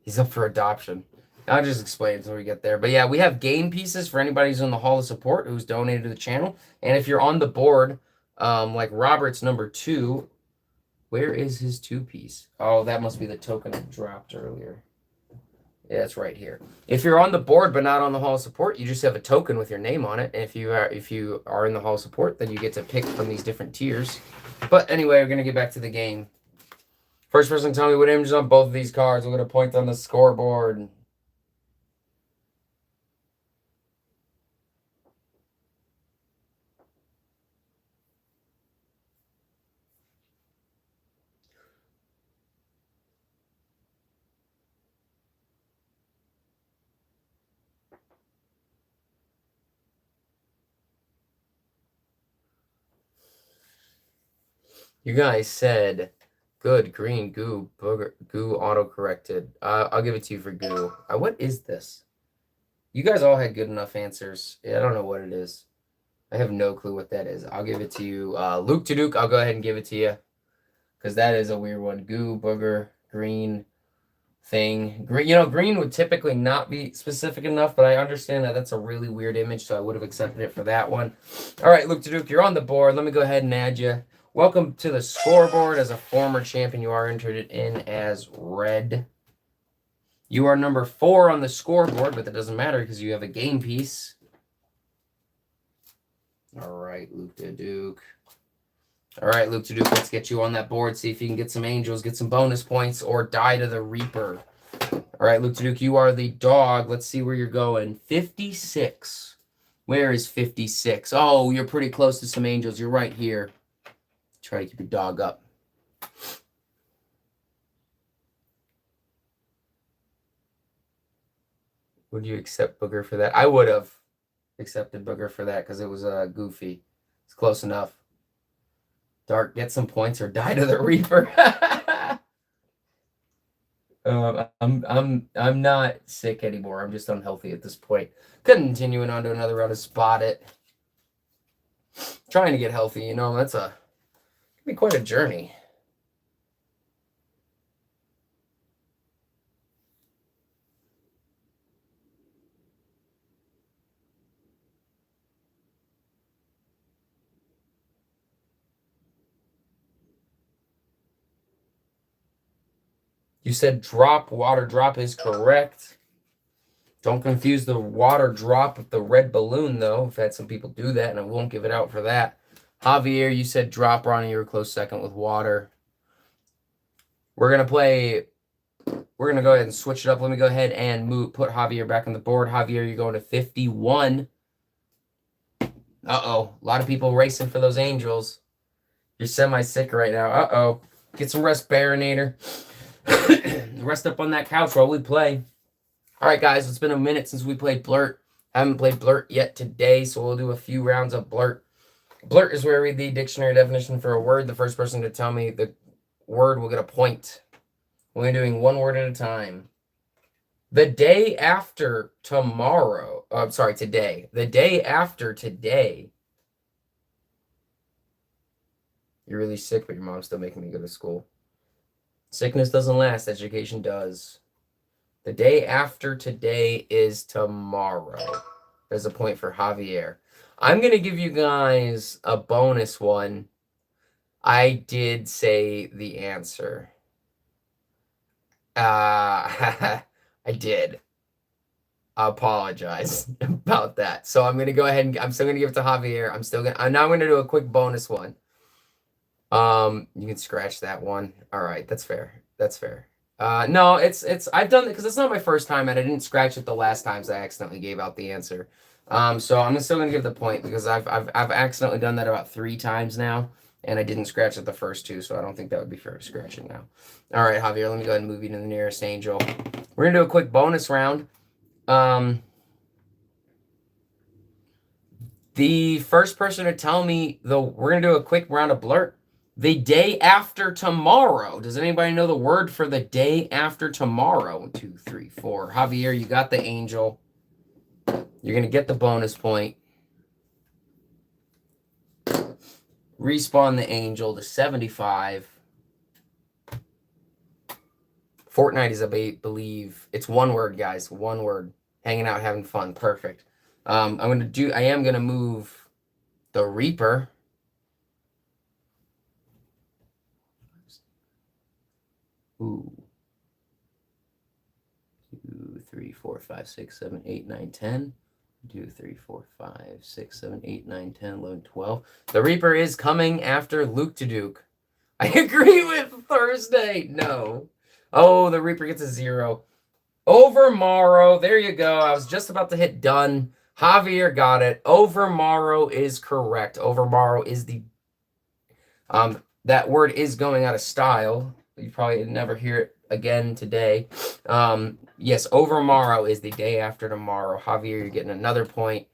S1: he's up for adoption. I'll just explain until we get there. But yeah, we have game pieces for anybody who's in the Hall of Support who's donated to the channel. And if you're on the board, like Robert's number 2, where is his 2-piece? Oh, that must be the token I dropped earlier. Yeah, it's right here. If you're on the board but not on the Hall of Support, you just have a token with your name on it. And if you are in the Hall of Support, then you get to pick from these different tiers. But anyway, we're gonna get back to the game. First person to tell me what image is on both of these cards. We're gonna point on the scoreboard. You guys said good green goo booger goo auto-corrected. I'll give it to you for goo. What is this? You guys all had good enough answers. I don't know what it is. I have no clue what that is. I'll give it to you. Luke to Duke, I'll go ahead and give it to you. Because that is a weird one. Goo, booger, green, thing. Green, you know, green would typically not be specific enough, but I understand that that's a really weird image, so I would have accepted it for that one. All right, Luke Duke, you're on the board. Let me go ahead and add you. Welcome to the scoreboard. As a former champion, you are entered in as red. You are number 4 on the scoreboard, but that doesn't matter because you have a game piece. All right, Luke Duke. All right, Luke Duke, let's get you on that board. See if you can get some angels, get some bonus points, or die to the Reaper. All right, Luke Duke, you are the dog. Let's see where you're going. 56. Where is 56? Oh, you're pretty close to some angels. You're right here. Try to keep your dog up. Would you accept Booger for that? I would have accepted Booger for that because it was goofy. It's close enough. Dark, get some points or die to the Reaper. I'm not sick anymore. I'm just unhealthy at this point. Continuing on to another round of Spot It. Trying to get healthy, you know, that's can be quite a journey. You said drop. Water drop is correct. Don't confuse the water drop with the red balloon, though. I've had some people do that, and I won't give it out for that. Javier, you said drop. Ronnie, you were close second with water. We're going to go ahead and switch it up. Let me go ahead and put Javier back on the board. Javier, you're going to 51. Uh-oh. A lot of people racing for those angels. You're semi-sick right now. Uh-oh. Get some rest, Baronator. Rest up on that couch while we play. All right, guys, it's been a minute since we played Blurt. I haven't played Blurt yet today, so we'll do a few rounds of Blurt. Blurt is where I read the dictionary definition for a word. The first person to tell me the word will get a point. We're doing one word at a time. The day after tomorrow. I'm sorry, today. The day after today. You're really sick, but your mom's still making me go to school. Sickness doesn't last. Education does. The day after today is tomorrow. There's a point for Javier. I'm going to give you guys a bonus one. I did say the answer. I did. I apologize about that. So I'm going to go ahead and I'm still going to give it to Javier. I'm now going to do a quick bonus one. You can scratch that one. All right, that's fair. That's fair. No, I've done it because it's not my first time, and I didn't scratch it the last times I accidentally gave out the answer. So I'm still gonna give the point because I've accidentally done that about 3 times now, and I didn't scratch it the first 2, so I don't think that would be fair scratching now. All right, Javier, let me go ahead and move you to the nearest angel. We're gonna do a quick bonus round. The first person to tell me we're gonna do a quick round of Blurt. The day after tomorrow. Does anybody know the word for the day after tomorrow? 1, 2, 3, 4. Javier, you got the angel. You're going to get the bonus point. Respawn the angel to 75. Fortnite is, I believe, it's one word, guys. One word. Hanging out, having fun. Perfect. I am going to move the Reaper. Ooh. 2, 3, 4, 5, 6, 7, 8, 9, 10. 2, 3, 4, 5, 6, 7, 8, 9, 10, 11, 12. The Reaper is coming after Luke to Duke. I agree with Thursday. No. Oh, the Reaper gets a 0. Over Morrow. There you go. I was just about to hit done. Javier got it. Over Morrow is correct. Over Morrow is the... that word is going out of style. You probably never hear it again today. Yes, over Morrow is the day after tomorrow. Javier, you're getting another point.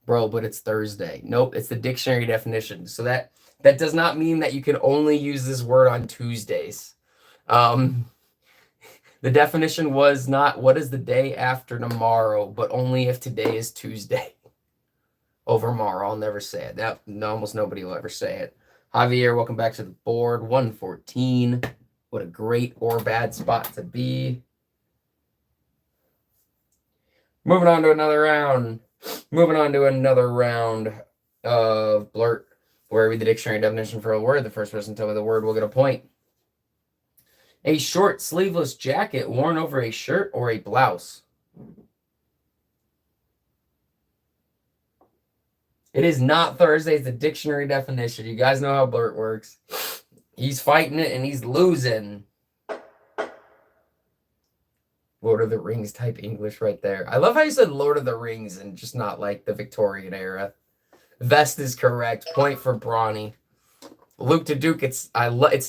S1: Bro, but it's Thursday. Nope, it's the dictionary definition. So that does not mean that you can only use this word on Tuesdays. The definition was not what is the day after tomorrow, but only if today is Tuesday. Over Morrow, I'll never say it. Almost nobody will ever say it. Javier, welcome back to the board. 114. What a great or bad spot to be. Moving on to another round. Moving on to another round of Blurt, where I read the dictionary definition for a word. The first person to tell me the word will get a point. A short sleeveless jacket worn over a shirt or a blouse. It is not Thursday. It's the dictionary definition. You guys know how Blurt works. He's fighting it and he's losing. Lord of the Rings type English right there. I love how you said Lord of the Rings and just not like the Victorian era. Vest is correct. Point for Brawny. Luke to Duke, it's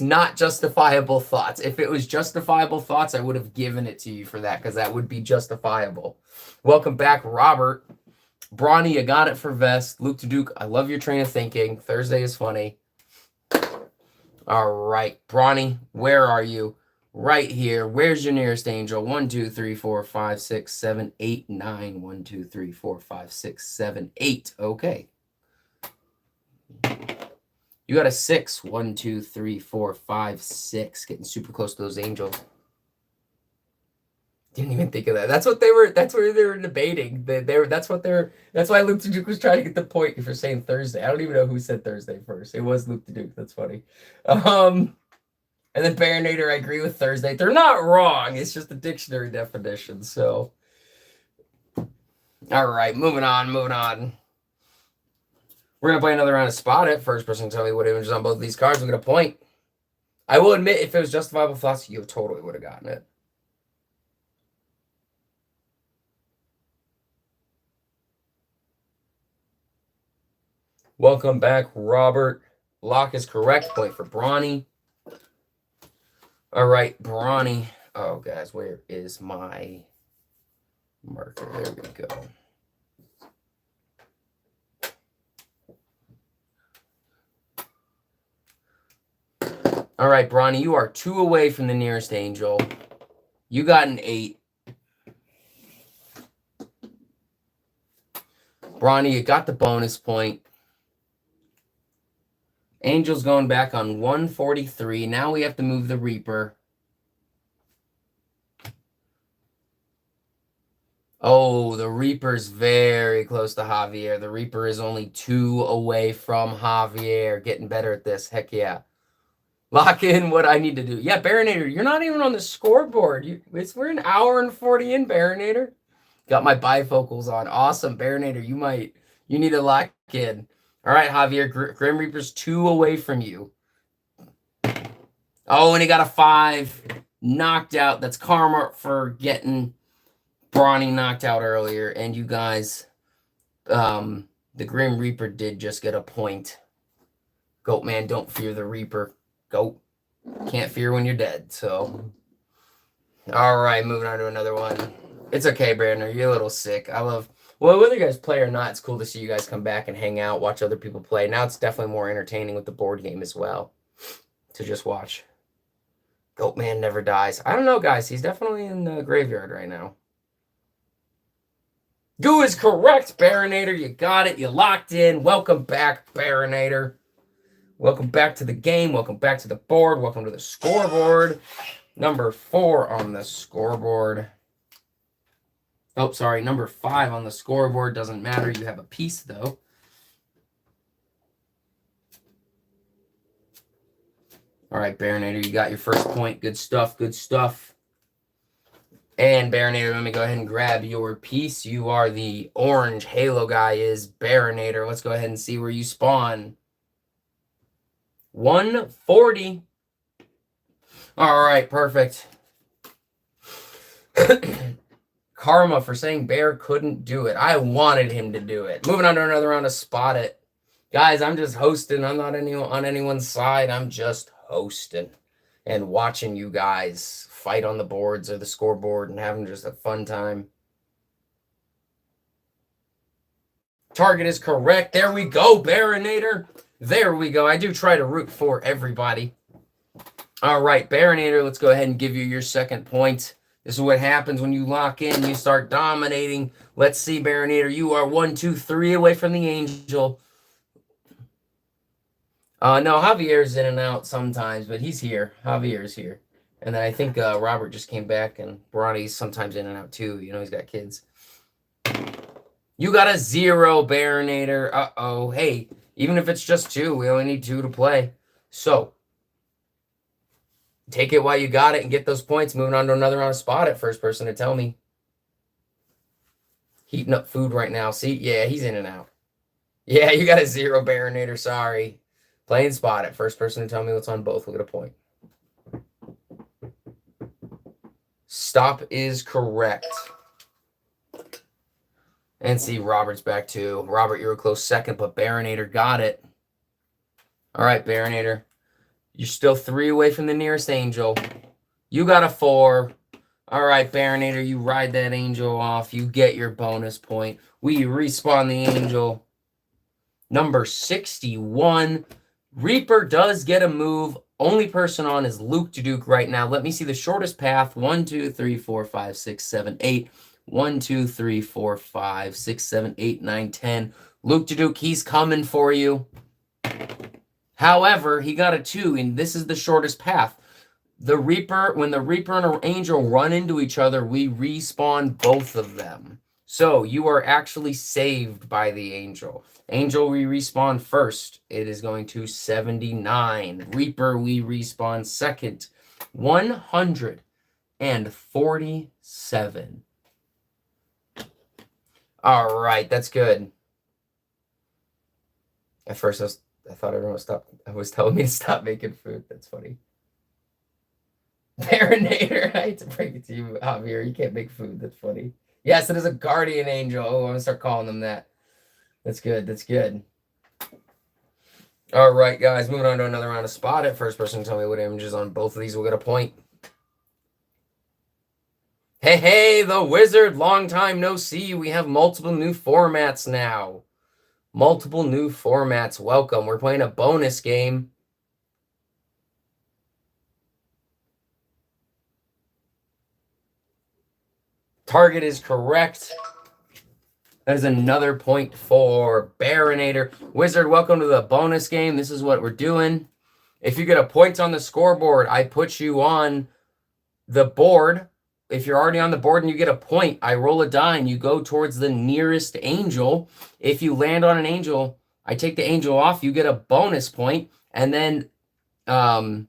S1: not justifiable thoughts. If it was justifiable thoughts, I would have given it to you for that because that would be justifiable. Welcome back, Robert. Brawny, you got it for Vest. Luke to Duke, I love your train of thinking. Thursday is funny. All right, Brawny, where are you? Right here. Where's your nearest angel? 1, 2, 3, 4, 5, 6, 7, 8, 9. 1, 2, 3, 4, 5, 6, 7, 8. Okay. You got a 6. 1, 2, 3, 4, 5, 6. Getting super close to those angels. Didn't even think of that. That's what they were. That's where they were debating. That's why Luke Duke was trying to get the point for saying Thursday. I don't even know who said Thursday first. It was Luke Duke. That's funny. And then Baronator, I agree with Thursday. They're not wrong. It's just a dictionary definition. So, all right, moving on. We're going to play another round of Spot It. First person to tell me what image is on both of these cards will get a point. I will admit, if it was justifiable thoughts, you totally would have gotten it. Welcome back, Robert. Lock is correct. Point for Brawny. All right, Brawny. Oh, guys, where is my marker? There we go. All right, Brawny, you are 2 away from the nearest angel. You got an 8. Brawny, you got the bonus point. Angel's going back on 143. Now we have to move the Reaper. Oh, the Reaper's very close to Javier. The Reaper is only 2 away from Javier. Getting better at this. Heck yeah. Lock in what I need to do. Yeah, Baronator, you're not even on the scoreboard. We're an hour and 40 in, Baronator. Got my bifocals on. Awesome, Baronator. You need to lock in. All right, Javier, Grim Reaper's 2 away from you. Oh, and he got a 5. Knocked out. That's karma for getting Brawny knocked out earlier. And you guys, the Grim Reaper did just get a point. Goat man, don't fear the Reaper. Goat. Can't fear when you're dead, so. All right, moving on to another one. It's okay, Brandon. You're a little sick. Well, whether you guys play or not, it's cool to see you guys come back and hang out, watch other people play. Now it's definitely more entertaining with the board game as well to just watch. Goat Man never dies. I don't know, guys. He's definitely in the graveyard right now. Goo is correct, Baronator. You got it. You locked in. Welcome back, Baronator. Welcome back to the game. Welcome back to the board. Welcome to the scoreboard. Number 4 on the scoreboard. Oh, sorry, number 5 on the scoreboard. Doesn't matter. You have a piece, though. All right, Baronator, you got your first point. Good stuff, good stuff. And Baronator, let me go ahead and grab your piece. You are the orange halo guy is Baronator. Let's go ahead and see where you spawn. 140. All right, perfect. Karma for saying Bear couldn't do it. I wanted him to do it. Moving on to another round of Spot It. Guys, I'm just hosting. I'm not on anyone's side. I'm just hosting and watching you guys fight on the boards or the scoreboard and having just a fun time. Target is correct. There we go, Baronator. There we go. I do try to root for everybody. All right, Baronator, let's go ahead and give you your second point. This is what happens when you lock in. You start dominating. Let's see, Baronator. You are 1, 2, 3 away from the angel. No, Javier's in and out sometimes, but he's here. Javier's here. And then I think Robert just came back, and Bronny's sometimes in and out too. You know, he's got kids. You got a 0, Baronator. Uh-oh. Hey, even if it's just 2, we only need 2 to play. So, take it while you got it and get those points. Moving on to another round of Spot It. First person to tell me. Heating up food right now. See? Yeah, he's in and out. Yeah, you got a 0, Baronator. Sorry. Playing Spot It. First person to tell me what's on both will get a point. Stop is correct. And see, Robert's back too. Robert, you were close second, but Baronator got it. All right, Baronator. You're still 3 away from the nearest angel. You got a 4. All right, Baronator, you ride that angel off. You get your bonus point. We respawn the angel. Number 61. Reaper does get a move. Only person on is Luke Duke right now. Let me see the shortest path. 1, 2, 3, 4, 5, 6, 7, 8. 1, 2, 3, 4, 5, 6, 7, 8, 9, 10. Luke Duke, he's coming for you. However, he got a 2, and this is the shortest path. The Reaper, when the Reaper and an Angel run into each other, we respawn both of them. So you are actually saved by the Angel. Angel, we respawn first. It is going to 79. Reaper, we respawn second. 147. All right, that's good. At first, I thought everyone was telling me to stop making food. That's funny. Baronator, I hate to break it to you, Javier. You can't make food. That's funny. Yes, it is a guardian angel. Oh, I'm going to start calling them that. That's good. That's good. All right, guys. Moving on to another round of Spot It. First person to tell me what images on both of these will get a point. Hey, the Wizard. Long time no see. We have multiple new formats now. Multiple new formats. Welcome. We're playing a bonus game. Target is correct. That is another point for Baronator. Wizard, welcome to the bonus game. This is what we're doing. If you get a point on the scoreboard, I put you on the board. If you're already on the board and you get a point, I roll a die and you go towards the nearest angel. If you land on an angel, I take the angel off. You get a bonus point. And then I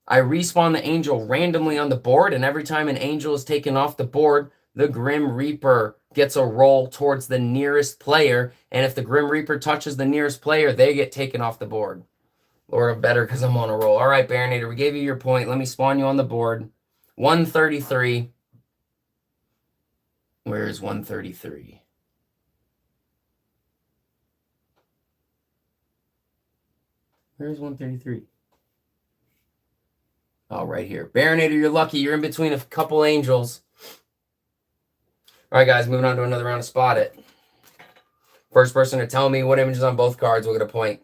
S1: respawn the angel randomly on the board. And every time an angel is taken off the board, the Grim Reaper gets a roll towards the nearest player. And if the Grim Reaper touches the nearest player, they get taken off the board. Or better because I'm on a roll. All right, Baronator, we gave you your point. Let me spawn you on the board. 133. Where is 133? Where is 133? Oh, right here. Baronator, you're lucky. You're in between a couple angels. All right, guys, moving on to another round of Spot It. First person to tell me what images on both cards will get a point.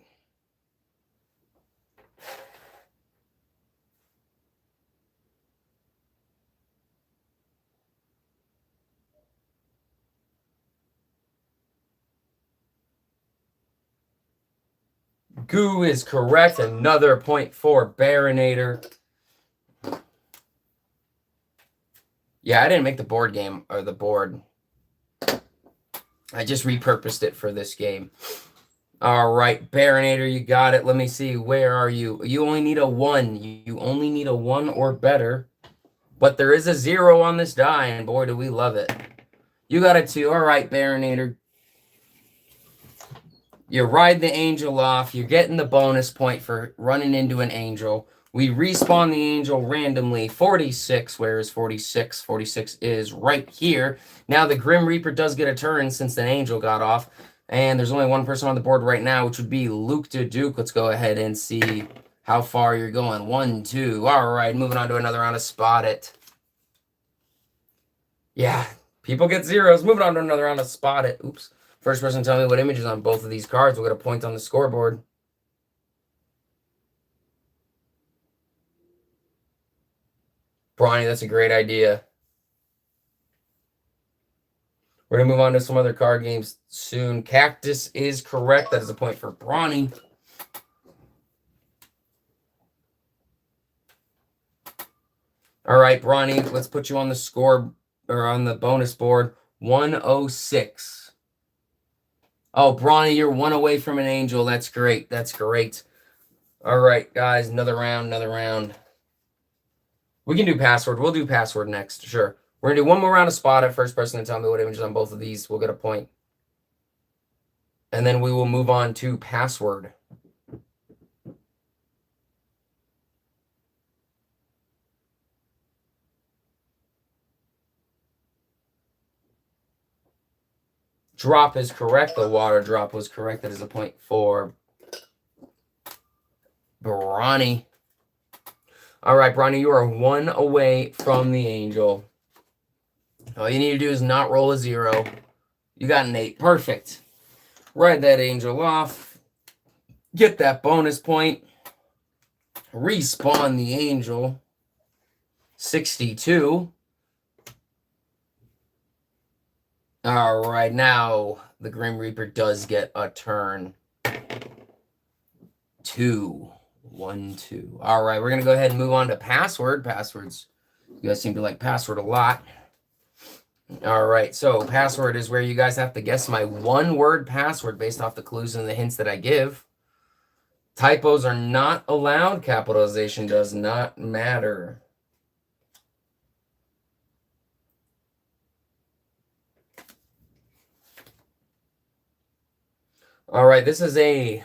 S1: Goo is correct. Another point for Baronator. Yeah, I didn't make the board game or the board. I just repurposed it for this game. All right, Baronator, you got it. Let me see. Where are you? You only need a 1. You only need a 1 or better. But there is a 0 on this die, and boy, do we love it. You got a 2. All right, Baronator. You ride the angel off. You're getting the bonus point for running into an angel. We respawn the angel randomly. 46. Where is 46? 46 is right here. Now the Grim Reaper does get a turn since the angel got off. And there's only one person on the board right now, which would be Luke Duke. Let's go ahead and see how far you're going. 1, 2. All right, moving on to another round of Spot It. Yeah, people get 0s. Moving on to another round of Spot It. Oops. First person to tell me what images on both of these cards will get a point on the scoreboard. Bronny, that's a great idea. We're going to move on to some other card games soon. Cactus is correct. That is a point for Bronny. All right, Bronny, let's put you on the score or on the bonus board. 106. Oh, Bronny, you're one away from an angel. That's great. That's great. All right, guys, another round, another round. We can do password. We'll do password next. Sure. We're going to do one more round of spot it. First person to tell me what image is on both of these will get a point. And then we will move on to password. Drop is correct. The water drop was correct. That is a point for Bronny. All right, Bronny, you are one away from the angel. All you need to do is not roll a 0. You got an 8. Perfect. Ride that angel off. Get that bonus point. Respawn the angel. 62. All right, now the Grim Reaper does get a turn. 2. 1, 2. All right, we're going to go ahead and move on to password. Passwords. You guys seem to like password a lot. All right, so password is where you guys have to guess my one-word password based off the clues and the hints that I give. Typos are not allowed. Capitalization does not matter. All right, this is a...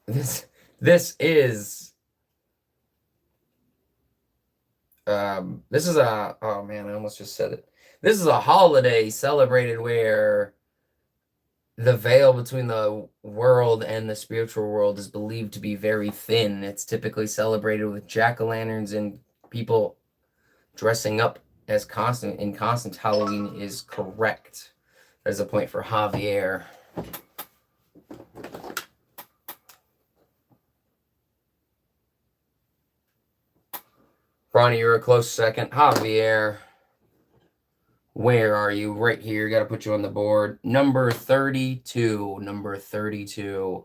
S1: This is a, oh man, I almost just said it. This is a holiday celebrated where the veil between the world and the spiritual world is believed to be very thin. It's typically celebrated with jack-o'-lanterns and people dressing up as in costumes. Halloween is correct. There's a point for Javier. Bronny, you're a close second. Javier, where are you? Right here. Got to put you on the board. Number 32. Number 32.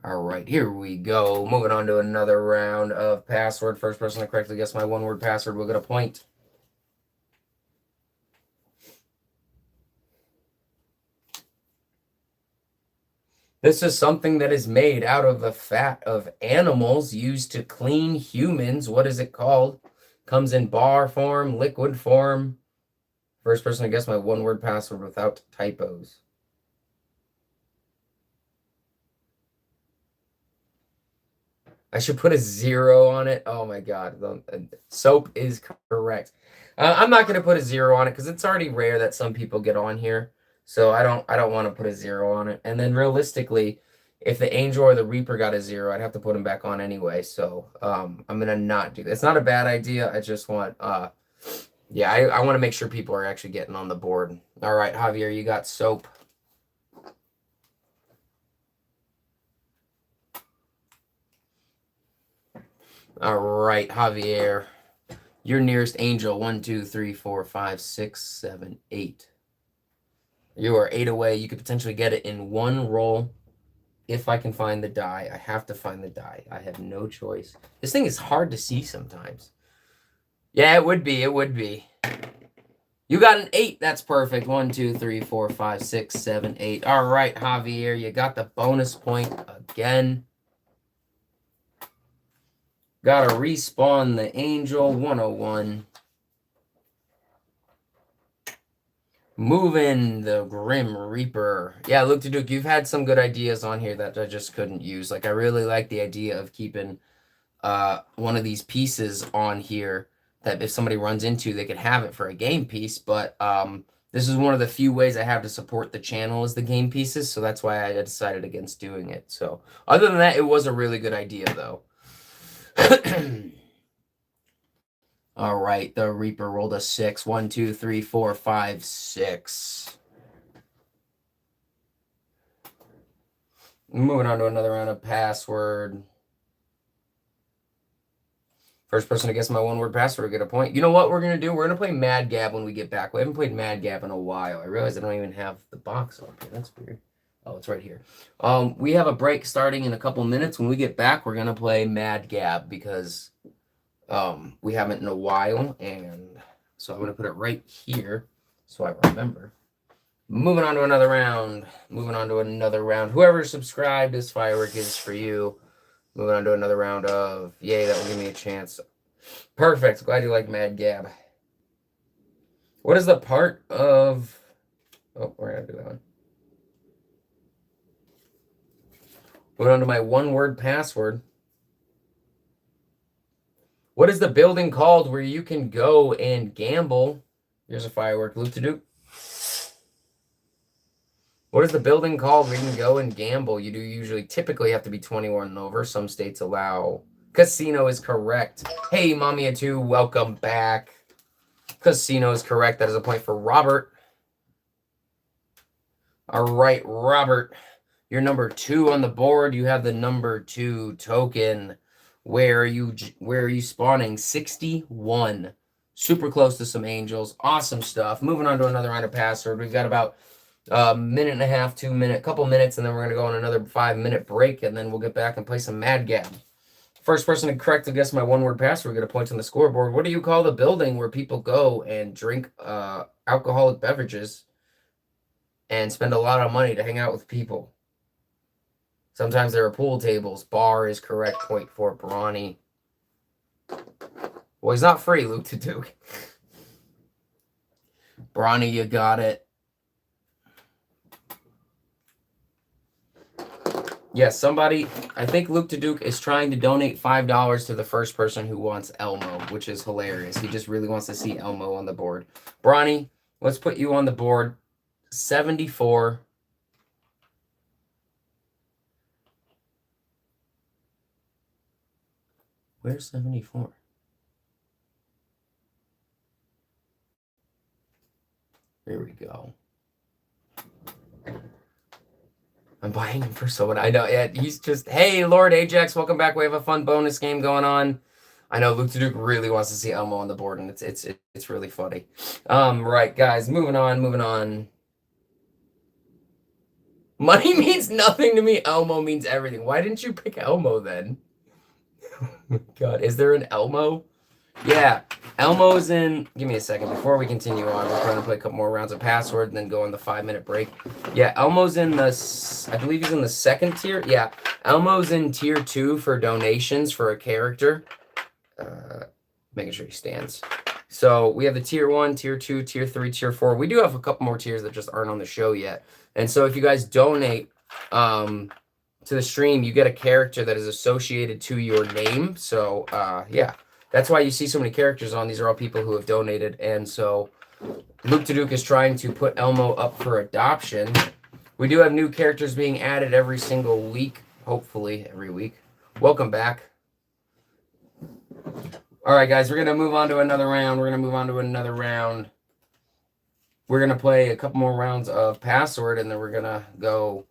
S1: All right, here we go. Moving on to another round of password. First person to correctly guess my one-word password will get a point. This is something that is made out of the fat of animals used to clean humans. What is it called? Comes in bar form, liquid form. First person to guess my one-word password without typos. I should put a 0 on it. Oh my God. Soap is correct. I'm not going to put a 0 on it because it's already rare that some people get on here. So I don't want to put a 0 on it. And then realistically, if the angel or the reaper got a 0, I'd have to put him back on anyway. So I'm going to not do that. It's not a bad idea. I just want, yeah, I want to make sure people are actually getting on the board. All right, Javier, you got soap. All right, Javier, your nearest angel. 1, 2, 3, 4, 5, 6, 7, 8. You are 8 away. You could potentially get it in one roll if I can find the die. I have to find the die. I have no choice. This thing is hard to see sometimes. Yeah, it would be. It would be. You got an 8. That's perfect. 1, 2, 3, 4, 5, 6, 7, 8. All right, Javier, you got the bonus point again. Got to respawn the angel. 101. Moving the Grim Reaper. Yeah, Luke to Duke, you've had some good ideas on here that I just couldn't use. Like, I really like the idea of keeping one of these pieces on here that if somebody runs into, they could have it for a game piece. But this is one of the few ways I have to support the channel is the game pieces. So that's why I decided against doing it. So other than that, it was a really good idea, though. All right, the Reaper rolled a 6. 1, 2, 3, 4, 5, 6. Moving on to another round of password. First person to guess my one-word password will get a point. You know what we're going to do? We're going to play Mad Gab when we get back. We haven't played Mad Gab in a while. I realize I don't even have the box on here. That's weird. Oh, it's right here. We have a break starting in a couple minutes. When we get back, we're gonna play Mad Gab because we haven't in a while, and so I'm gonna put it right here so I remember. Moving on to another round. Moving on to another round. Whoever subscribed, this firework is for you. Moving on to another round of yay, that will give me a chance. Perfect. Glad you like Mad Gab. What is the part of? Oh, we're gonna do that one. Moving on to my one-word password. What is the building called where you can go and gamble? Here's a firework. Luke to do. What is the building called where you can go and gamble? You do usually typically have to be 21 and over. Some states allow. Casino is correct. Hey, Mommy 2, welcome back. Casino is correct. That is a point for Robert. All right, Robert. You're number 2 on the board. You have the number 2 token. Where are you spawning? 61. Super close to some angels. Awesome stuff. Moving on to another round of password. We've got about a minute and a half, 2 minute, couple minutes, and then we're gonna go on another 5-minute break, and then we'll get back and play some Mad Gab. First person to correctly guess my one-word password, get a point on the scoreboard. What do you call the building where people go and drink alcoholic beverages and spend a lot of money to hang out with people? Sometimes there are pool tables. Bar is correct. Point for Brawny. Well, he's not free, Luke to Duke. Brawny, you got it. Yes, somebody, I think Luke to Duke is trying to donate $5 to the first person who wants Elmo, which is hilarious. He just really wants to see Elmo on the board. Brawny, let's put you on the board. 74. Where's 74? There we go. I'm buying him for someone. I know. Yeah, he's just, hey, Lord Ajax, welcome back. We have a fun bonus game going on. I know Luke to Duke really wants to see Elmo on the board, and it's really funny. Right, guys, moving on. Money means nothing to me. Elmo means everything. Why didn't you pick Elmo then? Oh my God, is there an Elmo? Yeah, Elmo's in. Give me a second before we continue on. We're going to play a couple more rounds of password and then go on the 5-minute break. Yeah, Elmo's in the. I believe he's in the second tier. Yeah, Elmo's in tier 2 for donations for a character. Making sure he stands. So we have the tier 1, tier 2, tier 3, tier 4. We do have a couple more tiers that just aren't on the show yet. And so if you guys donate to the stream, you get a character that is associated to your name. So yeah. That's why you see so many characters on. These are all people who have donated. And so Luke to Duke is trying to put Elmo up for adoption. We do have new characters being added every single week. Hopefully every week. Welcome back. All right, guys. We're going to move on to another round. We're going to play a couple more rounds of password. And then we're going to go.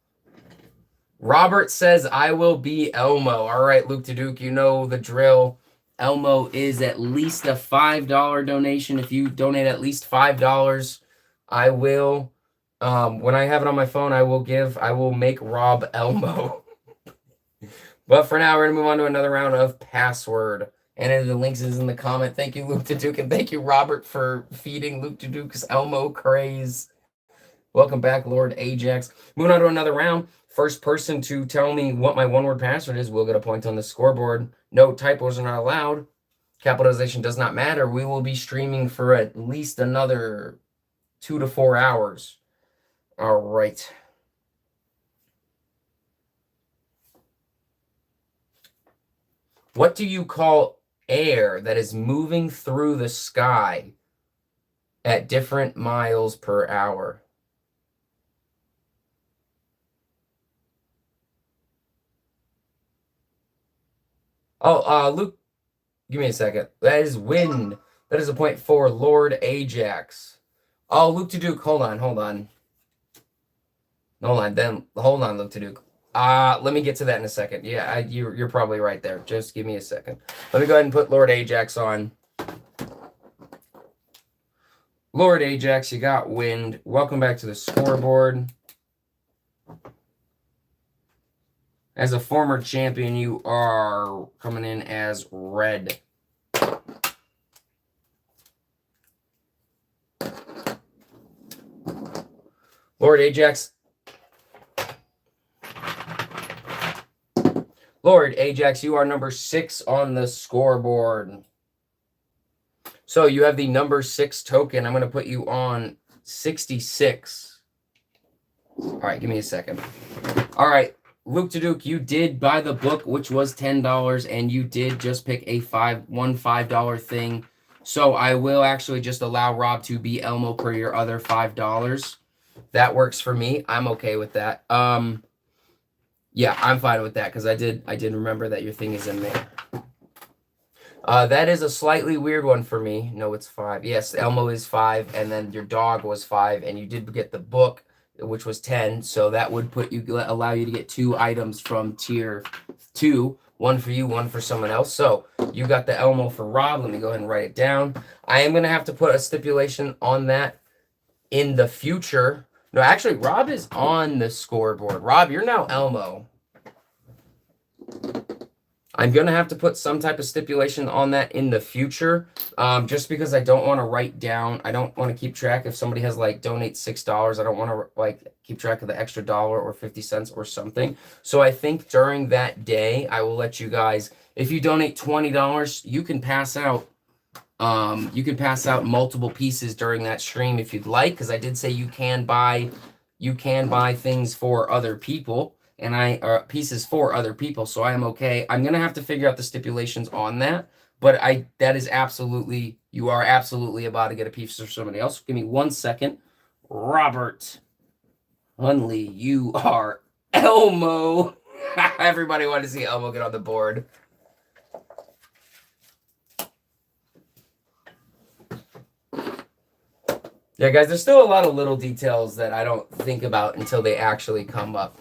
S1: Robert says, I will be Elmo. All right, Luke to Duke. You know the drill. Elmo is at least a $5 donation. If you donate at least $5, I will, when I have it on my phone, I will make Rob Elmo. But for now, we're going to move on to another round of password. And the links is in the comment. Thank you, Luke to Duke, and thank you, Robert, for feeding Luke to Duke's Elmo craze. Welcome back, Lord Ajax. Moving on to another round. First person to tell me what my one-word password is will get a point on the scoreboard. No typos are not allowed. Capitalization does not matter. We will be streaming for at least another 2 to 4 hours. All right. What do you call air that is moving through the sky at different miles per hour? Oh, Luke, give me a second. That is wind. That is a point for Lord Ajax. Oh, Luke to Duke. Hold on. Hold on, Luke to Duke. Let me get to that in a second. Yeah, you're probably right there. Just give me a second. Let me go ahead and put Lord Ajax on. Lord Ajax, you got wind. Welcome back to the scoreboard. As a former champion, you are coming in as red. Lord Ajax. Lord Ajax, you are number 6 on the scoreboard. So you have the number 6 token. I'm going to put you on 66. All right, give me a second. All right, Luke to Duke, you did buy the book, which was $10, and you did just pick a $5 thing. So I will actually just allow Rob to be Elmo per your other $5. That works for me. I'm okay with that. Yeah, I'm fine with that because I did remember that your thing is in there. That is a slightly weird one for me. No, it's 5. Yes, Elmo is 5, and then your dog was 5, and you did get the book, which was 10. So that would allow you to get 2 items from tier 2, one for you, one for someone else. So you got the Elmo for Rob. Let me go ahead and write it down. I am gonna have to put a stipulation on that in the future. No, actually, Rob is on the scoreboard. Rob, you're now Elmo. I'm going to have to put some type of stipulation on that in the future, just because I don't want to write down. I don't want to keep track if somebody has like donate $6. I don't want to like keep track of the extra dollar or 50 cents or something. So I think during that day, I will let you guys, if you donate $20, you can pass out. You can pass out multiple pieces during that stream if you'd like, because I did say you can buy things for other people. And pieces for other people, so I am okay. I'm gonna have to figure out the stipulations on that, but that is absolutely, you are absolutely about to get a piece for somebody else. Give me 1 second. Robert Hunley, you are Elmo. Everybody wanted to see Elmo get on the board. Yeah, guys, there's still a lot of little details that I don't think about until they actually come up.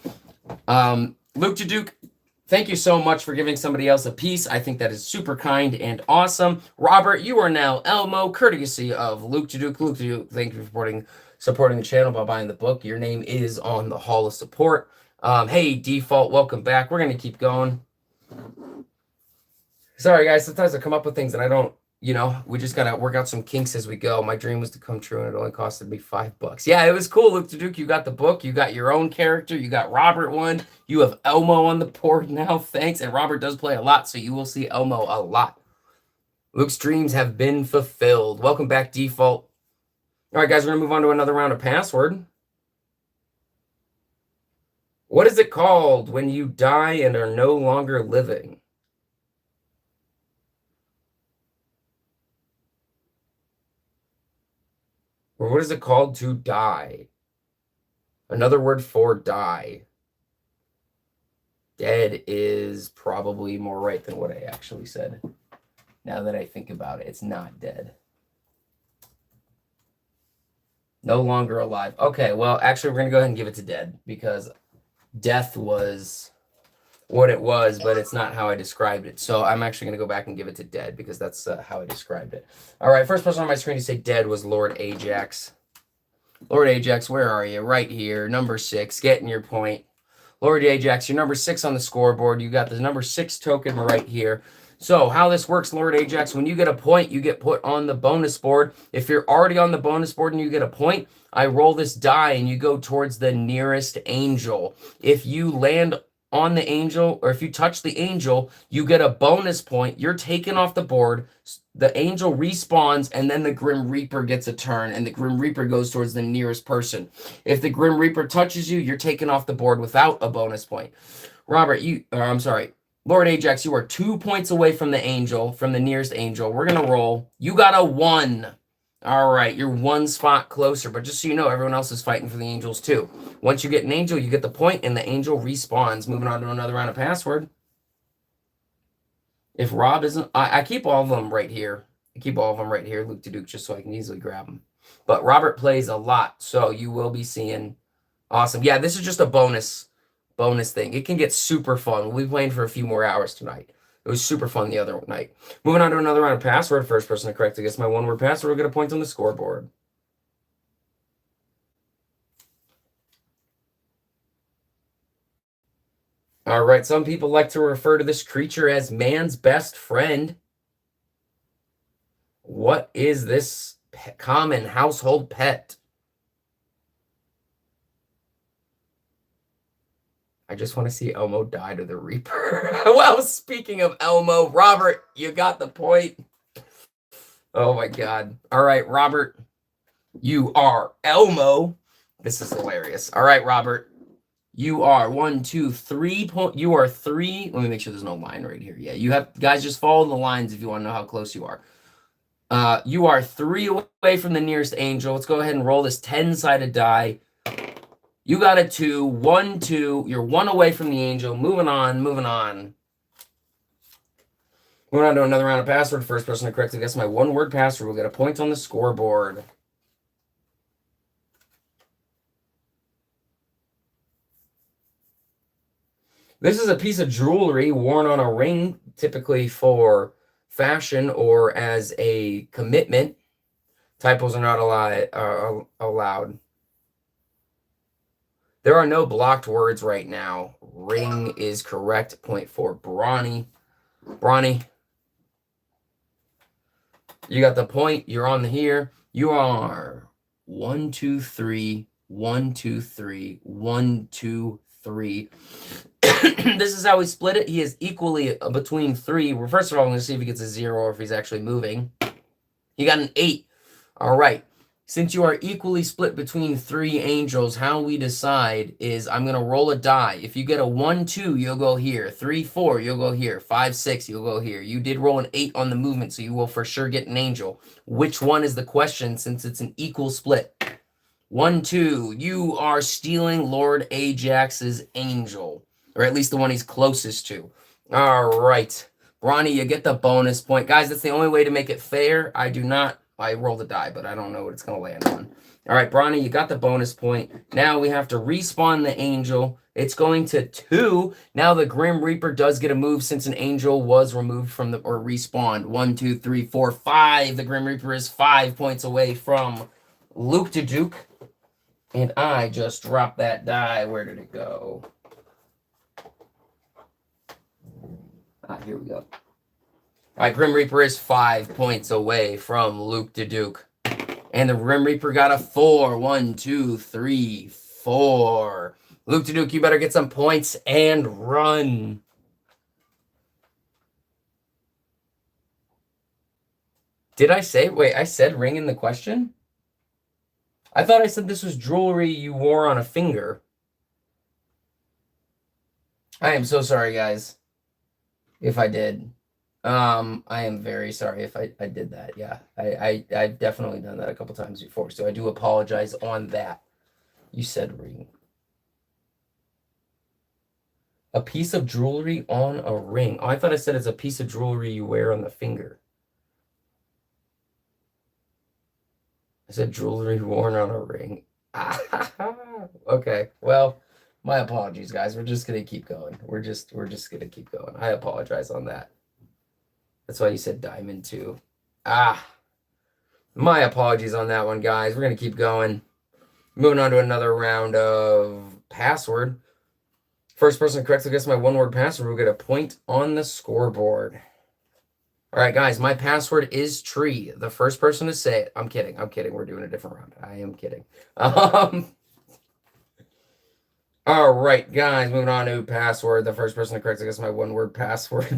S1: Luke to Duke, thank you so much for giving somebody else a piece. I think that is super kind and awesome. Robert, you are now Elmo, courtesy of Luke to Duke. Luke to Duke, thank you for supporting the channel by buying the book. Your name is on the Hall of Support. Hey, Default, welcome back. We're going to keep going. Sorry, guys. Sometimes I come up with things and I don't, we just got to work out some kinks as we go. My dream was to come true, and it only costed me $5. Yeah, it was cool, Luke to Duke. You got the book. You got your own character. You got Robert one. You have Elmo on the board now. Thanks. And Robert does play a lot, so you will see Elmo a lot. Luke's dreams have been fulfilled. Welcome back, Default. All right, guys, we're going to move on to another round of password. What is it called when you die and are no longer living? Or what is it called to die? Another word for die. Dead is probably more right than what I actually said. Now that I think about it, it's not dead. No longer alive. Okay, well, actually, we're going to go ahead and give it to dead, because death was what it was, but it's not how I described it. So I'm actually going to go back and give it to dead, because that's how I described it. All right, first person on my screen to say dead was Lord Ajax. Lord Ajax, where are you? Right here, number 6, getting your point. Lord Ajax, you're number 6 on the scoreboard. You got the number 6 token right here. So how this works, Lord Ajax, when you get a point, you get put on the bonus board. If you're already on the bonus board and you get a point, I roll this die and you go towards the nearest angel. If you land on the angel, or if you touch the angel, you get a bonus point. You're taken off the board. The angel respawns, and then the Grim Reaper gets a turn, and the Grim Reaper goes towards the nearest person. If the Grim Reaper touches you, you're taken off the board without a bonus point. Robert, I'm sorry. Lord Ajax, you are 2 points away from the angel, from the nearest angel. We're going to roll. You got a 1. All right, you're 1 spot closer, but just so you know, everyone else is fighting for the angels too. Once you get an angel, you get the point, and the angel respawns. Moving on to another round of password. If Rob isn't, I keep all of them right here. I keep all of them right here, Luke to Duke, just so I can easily grab them. But Robert plays a lot, so you will be seeing. Awesome. Yeah, this is just a bonus thing. It can get super fun. We'll be playing for a few more hours tonight. It was super fun the other night. Moving on to another round of password. First person to correct, I guess, my one-word password will get a point on the scoreboard. All right, some people like to refer to this creature as man's best friend. What is this common household pet? I just want to see Elmo die to the Reaper. Well, speaking of Elmo, Robert, you got the point. Oh my God. All right, Robert, you are Elmo. This is hilarious. All right, Robert, you are 1, 2, 3 point. You are 3. Let me make sure there's no line right here. Yeah, you have guys just follow the lines if you want to know how close you are. You are 3 away from the nearest angel. Let's go ahead and roll this 10-sided die. You got a 2, 1, 2. You're 1 away from the angel. Moving on, moving on. Moving on to another round of password. First person to correctly guess my one-word password will get a point on the scoreboard. This is a piece of jewelry worn on a ring, typically for fashion or as a commitment. Typos are not allowed. There are no blocked words right now. Ring is correct. Point for Bronny. Bronny, you got the point. You're on the here. You are 1, 2, 3. 1, 2, 3. 1, 2, 3. This is how we split it. He is equally between 3. Well, first of all, I'm going to see if he gets a 0 or if he's actually moving. He got an 8. All right. Since you are equally split between 3 angels, how we decide is I'm going to roll a die. If you get a 1, 2, you'll go here. 3, 4, you'll go here. 5, 6, you'll go here. You did roll an 8 on the movement, so you will for sure get an angel. Which one is the question since it's an equal split? 1, 2, you are stealing Lord Ajax's angel. Or at least the one he's closest to. All right. Ronnie, you get the bonus point. Guys, that's the only way to make it fair. I rolled a die, but I don't know what it's going to land on. All right, Bronny, you got the bonus point. Now we have to respawn the angel. It's going to 2. Now the Grim Reaper does get a move since an angel was removed from or respawned. 1, 2, 3, 4, 5. The Grim Reaper is 5 points away from Luke to Duke. And I just dropped that die. Where did it go? Here we go. All right, Grim Reaper is 5 points away from Luke to Duke. And the Grim Reaper got a 4. 1, 2, 3, 4. Luke to Duke, you better get some points and run. Did I say? Wait, I said ring in the question? I thought I said this was jewelry you wore on a finger. I am so sorry, guys. If I did. I am very sorry if I did that. Yeah, I've definitely done that a couple times before, so I do apologize on that. You said ring. A piece of jewelry on a ring. Oh, I thought I said it's a piece of jewelry you wear on the finger. I said jewelry worn on a ring. Okay, well, my apologies, guys. We're just gonna keep going. We're just gonna keep going. I apologize on that. That's why you said diamond too. My apologies on that one, guys. We're gonna keep going. Moving on to another round of password. First person to correctly guess my one-word password will get a point on the scoreboard. All right, guys, my password is tree. The first person to say it. I'm kidding. We're doing a different round. I am kidding. All right, guys, moving on to password. The first person to correctly guess my one-word password.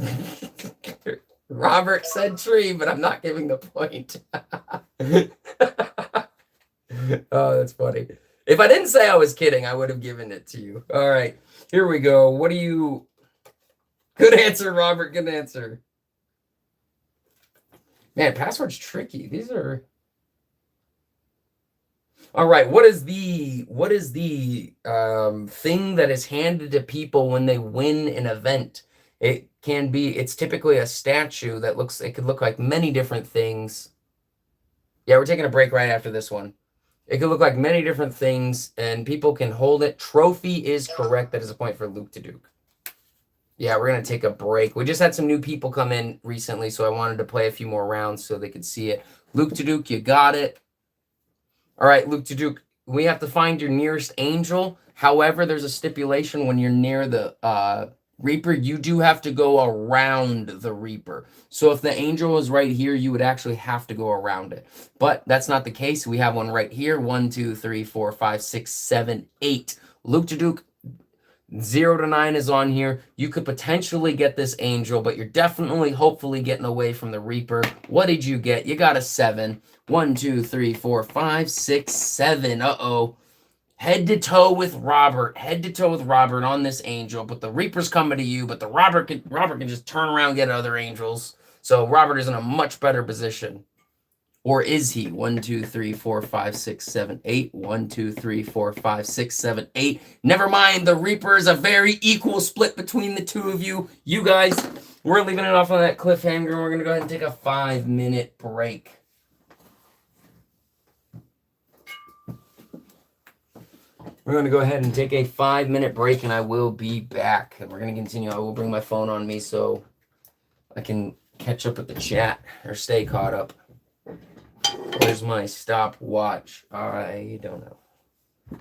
S1: Robert said tree, but I'm not giving the point. Oh, that's funny. If I didn't say I was kidding, I would have given it to you. All right, here we go. What do you... Good answer, Robert. Good answer. Man, password's tricky. These are... All right, what is the thing that is handed to people when they win an event? It's typically a statue that it could look like many different things. Yeah, we're taking a break right after this one. It could look like many different things, and people can hold it. Trophy is correct. That is a point for Luke to Duke. Yeah, we're going to take a break. We just had some new people come in recently, so I wanted to play a few more rounds so they could see it. Luke to Duke, you got it. All right, Luke to Duke, we have to find your nearest angel. However, there's a stipulation when you're near the Reaper, you do have to go around the Reaper. So if the Angel was right here, you would actually have to go around it. But that's not the case. We have one right here. 1, 2, 3, 4, 5, 6, 7, 8. Luke to Duke, 0 to 9 is on here. You could potentially get this Angel, but you're definitely, hopefully, getting away from the Reaper. What did you get? You got a 7. 1, 2, 3, 4, 5, 6, 7. Uh-oh. Head to toe with Robert. Head to toe with Robert on this Angel. But the Reaper's coming to you. But the Robert can just turn around and get other Angels. So Robert is in a much better position. Or is he? 1, 2, 3, 4, 5, 6, 7, 8. 1, 2, 3, 4, 5, 6, 7, 8. Never mind. The Reaper is a very equal split between the two of you. You guys, we're leaving it off on that cliffhanger. We're going to go ahead and take a 5-minute break. We're going to go ahead and take a 5-minute break, and I will be back. And we're going to continue. I will bring my phone on me so I can catch up with the chat or stay caught up. Where's my stopwatch? I don't know.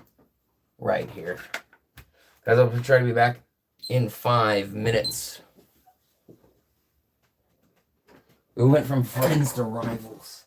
S1: Right here. Guys, I'll try to be back in 5 minutes. We went from friends to rivals.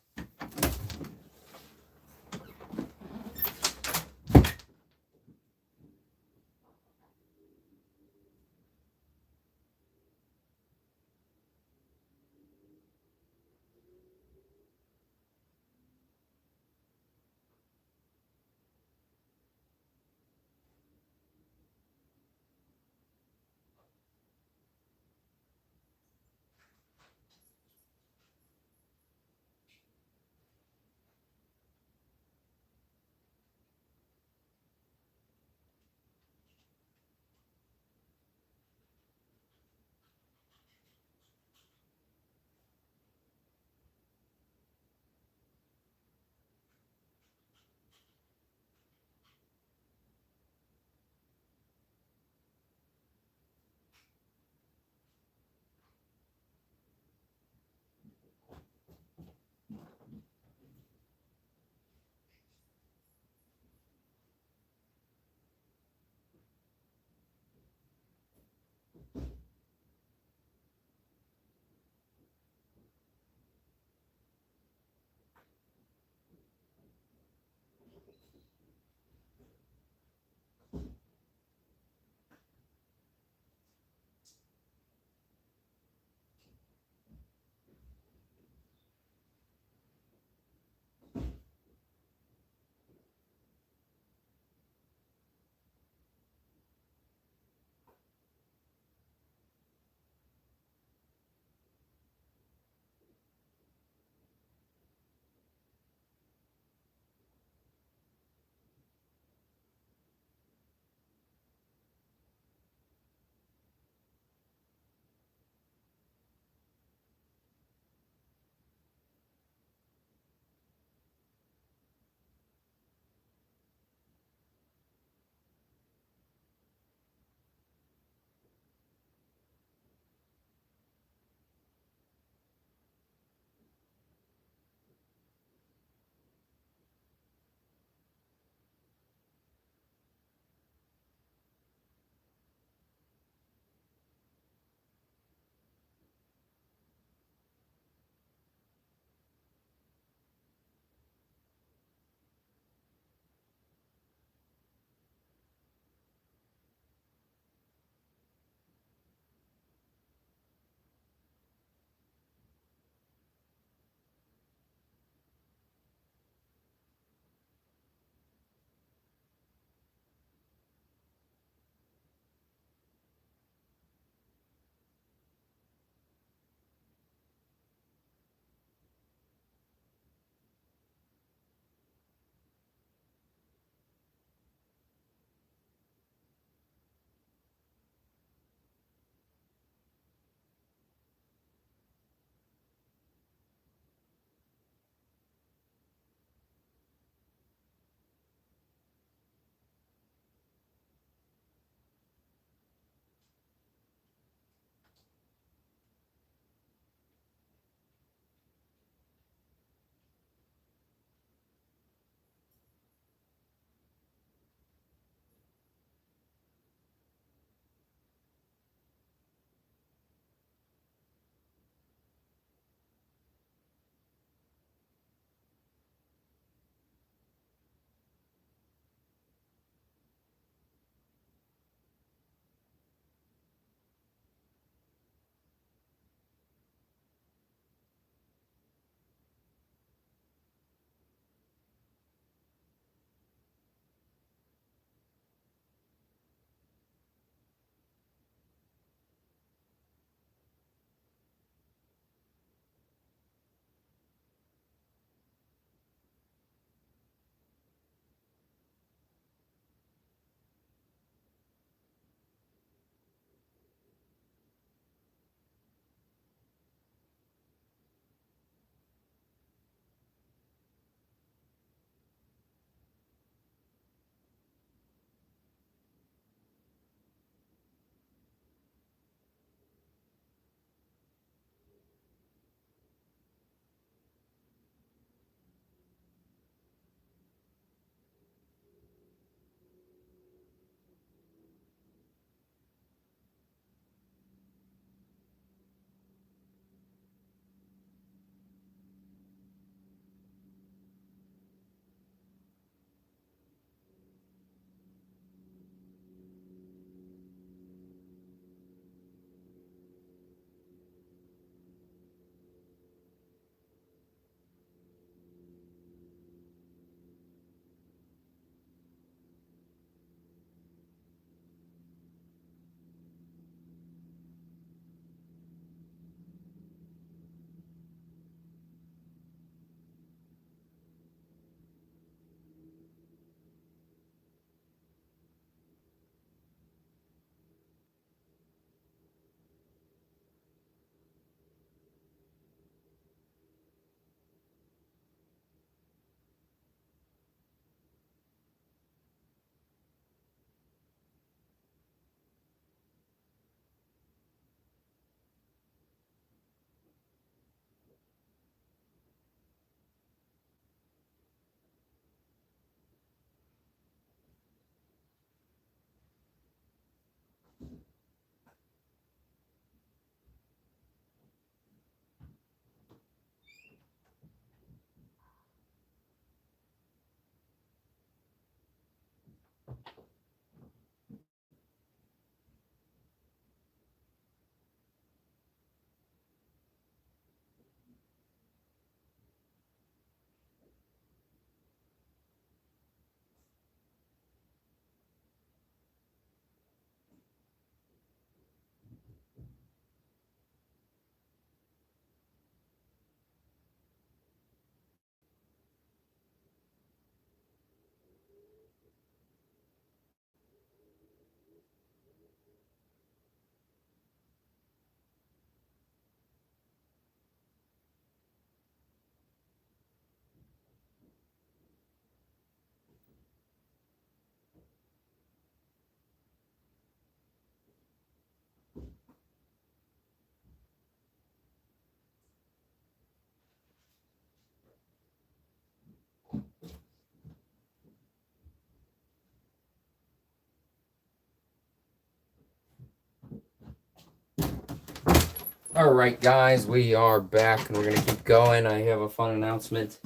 S1: All right, guys, we are back and we're going to keep going. I have a fun announcement.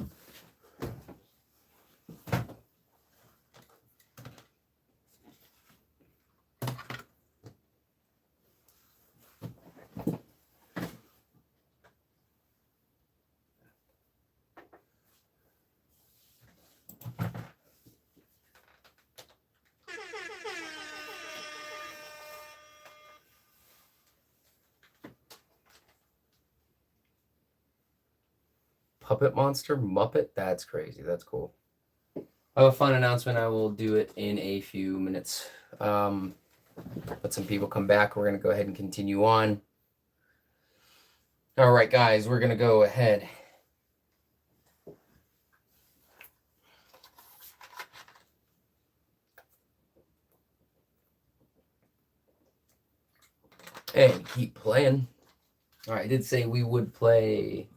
S1: Puppet Monster Muppet? That's crazy. That's cool. I have a fun announcement. I will do it in a few minutes. Let some people come back. We're going to go ahead and continue on. All right, guys, we're going to go ahead. And keep playing. All right, I did say we would play.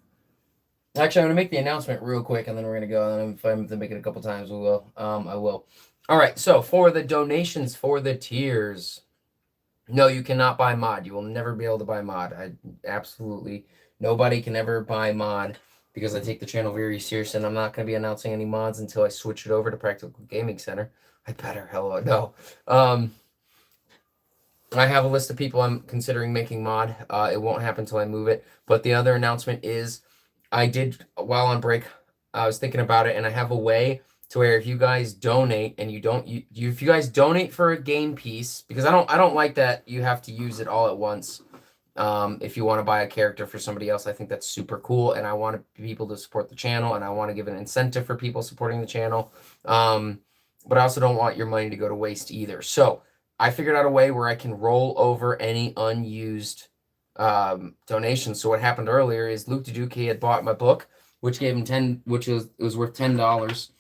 S1: Actually, I'm going to make the announcement real quick, and then we're going to go. And if I have to make it a couple times, we will. I will. All right, so for the donations for the tiers, no, you cannot buy mod. You will never be able to buy mod. Absolutely nobody can ever buy mod because I take the channel very serious, and I'm not going to be announcing any mods until I switch it over to Practical Gaming Center. I better hell no. I have a list of people I'm considering making mod. It won't happen until I move it. But the other announcement is, I did while on break. I was thinking about it, and I have a way to where if you guys donate and if you guys donate for a game piece, because I don't like that you have to use it all at once. If you want to buy a character for somebody else, I think that's super cool, and I want people to support the channel, and I want to give an incentive for people supporting the channel. But I also don't want your money to go to waste either. So I figured out a way where I can roll over any unused donations. So what happened earlier is Luke Duduke had bought my book, which gave him it was worth $10.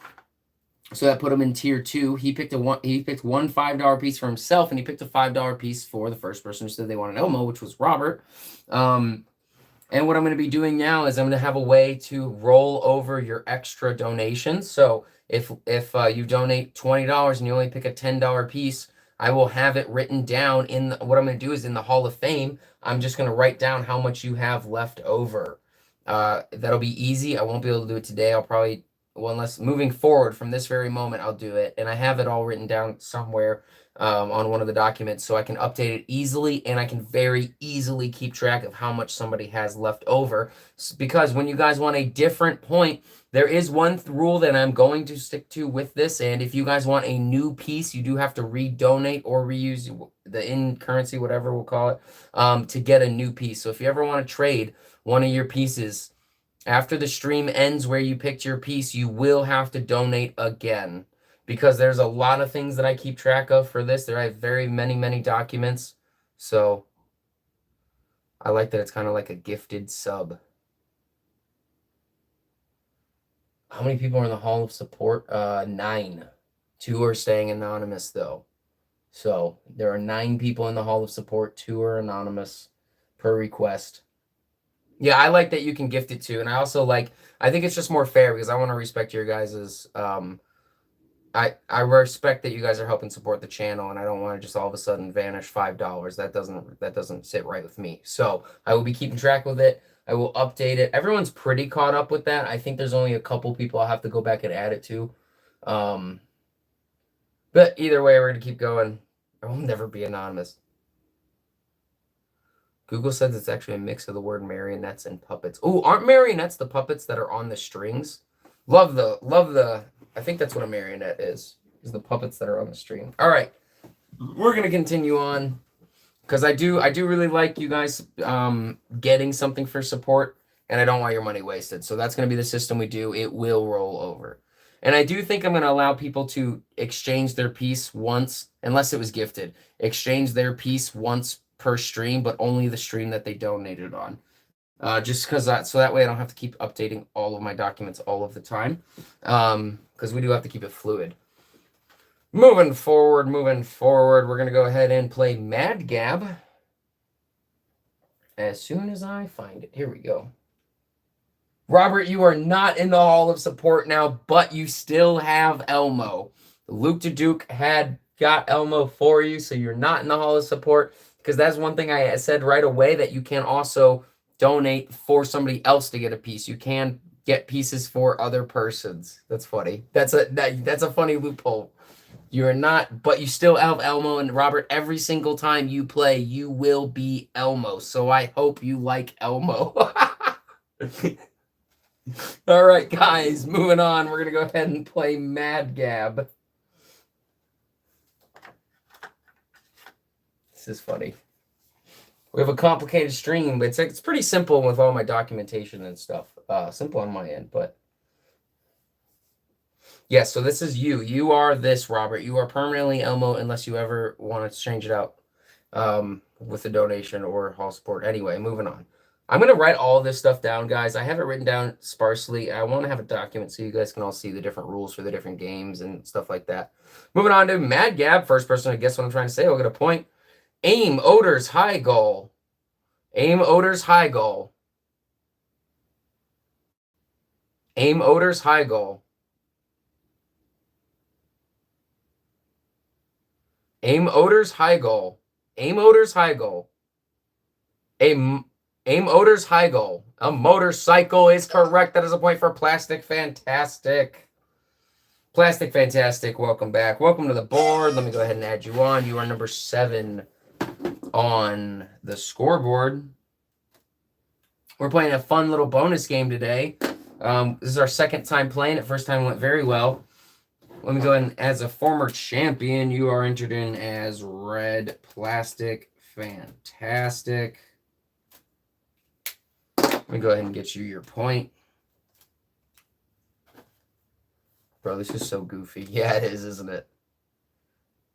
S1: So that put him in tier 2. He picked one $5 piece for himself, and he picked a $5 piece for the first person who said they wanted Elmo, which was Robert. And what I'm going to be doing now is I'm going to have a way to roll over your extra donations. So if you donate $20 and you only pick a $10 piece, I will have it written down what I'm going to do is in the Hall of Fame, I'm just going to write down how much you have left over. That'll be easy. I won't be able to do it today. I'll probably, unless moving forward from this very moment, I'll do it. And I have it all written down somewhere on one of the documents so I can update it easily, and I can very easily keep track of how much somebody has left over. Because when you guys want a different point, there is one rule that I'm going to stick to with this, and if you guys want a new piece, you do have to redonate or reuse the in-currency, whatever we'll call it, to get a new piece. So if you ever want to trade one of your pieces, after the stream ends where you picked your piece, you will have to donate again. Because there's a lot of things that I keep track of for this. There are very many documents. So I like that it's kind of like a gifted sub. How many people are in the Hall of Support? 9. 2 are staying anonymous, though. So there are 9 people in the Hall of Support. 2 are anonymous per request. Yeah, I like that you can gift it too. And I also I think it's just more fair because I want to respect your guys's... I respect that you guys are helping support the channel, and I don't want to just all of a sudden vanish $5. That doesn't sit right with me. So I will be keeping track with it. I will update it. Everyone's pretty caught up with that. I think there's only a couple people I'll have to go back and add it to. But either way, we're gonna keep going. I will never be anonymous. Google says it's actually a mix of the word marionettes and puppets. Oh, aren't marionettes the puppets that are on the strings? Love the. I think that's what a marionette is the puppets that are on the string. All right, we're going to continue on because I do really like you guys getting something for support, and I don't want your money wasted. So that's going to be the system we do. It will roll over. And I do think I'm going to allow people to exchange their piece once, unless it was gifted, exchange their piece once per stream, but only the stream that they donated on. Just because so that way I don't have to keep updating all of my documents all of the time. Because we do have to keep it fluid. Moving forward, we're going to go ahead and play Mad Gab as soon as I find it. Here we go. Robert, you are not in the Hall of Support now, but you still have Elmo. Luke to Duke had got Elmo for you, so you're not in the Hall of Support. because that's one thing I said right away, that you can also donate for somebody else to get a piece. You can get pieces for other persons. That's funny. That's a funny loophole. You're not, but you still have Elmo. And Robert, every single time you play, you will be Elmo. So I hope you like Elmo. All right, guys, moving on. We're going to go ahead and play Mad Gab. This is funny. We have a complicated stream, but it's pretty simple with all my documentation and stuff. Simple on my end, but yes, so this is you. You are this, Robert. You are permanently Elmo unless you ever want to change it out with a donation or hall support. Anyway, moving on. I'm going to write all this stuff down, guys. I have it written down sparsely. I want to have a document so you guys can all see the different rules for the different games and stuff like that. Moving on to Mad Gab. First person to guess what I'm trying to say will get a point. Aim Odor's high goal. Aim Odor's high goal. Aim Odor's high goal. Aim Odor's high goal. Aim Odor's high goal. Aim Odor's high goal. A motorcycle is correct. That is a point for Plastic Fantastic. Plastic Fantastic, welcome back. Welcome to the board. Let me go ahead and add you on. You are number 7 on the scoreboard. We're playing a fun little bonus game today. This is our second time playing it. First time went very well. Let me go ahead and, as a former champion, you are entered in as Red Plastic Fantastic. Let me go ahead and get you your point. Bro, this is so goofy. Yeah, it is, isn't it?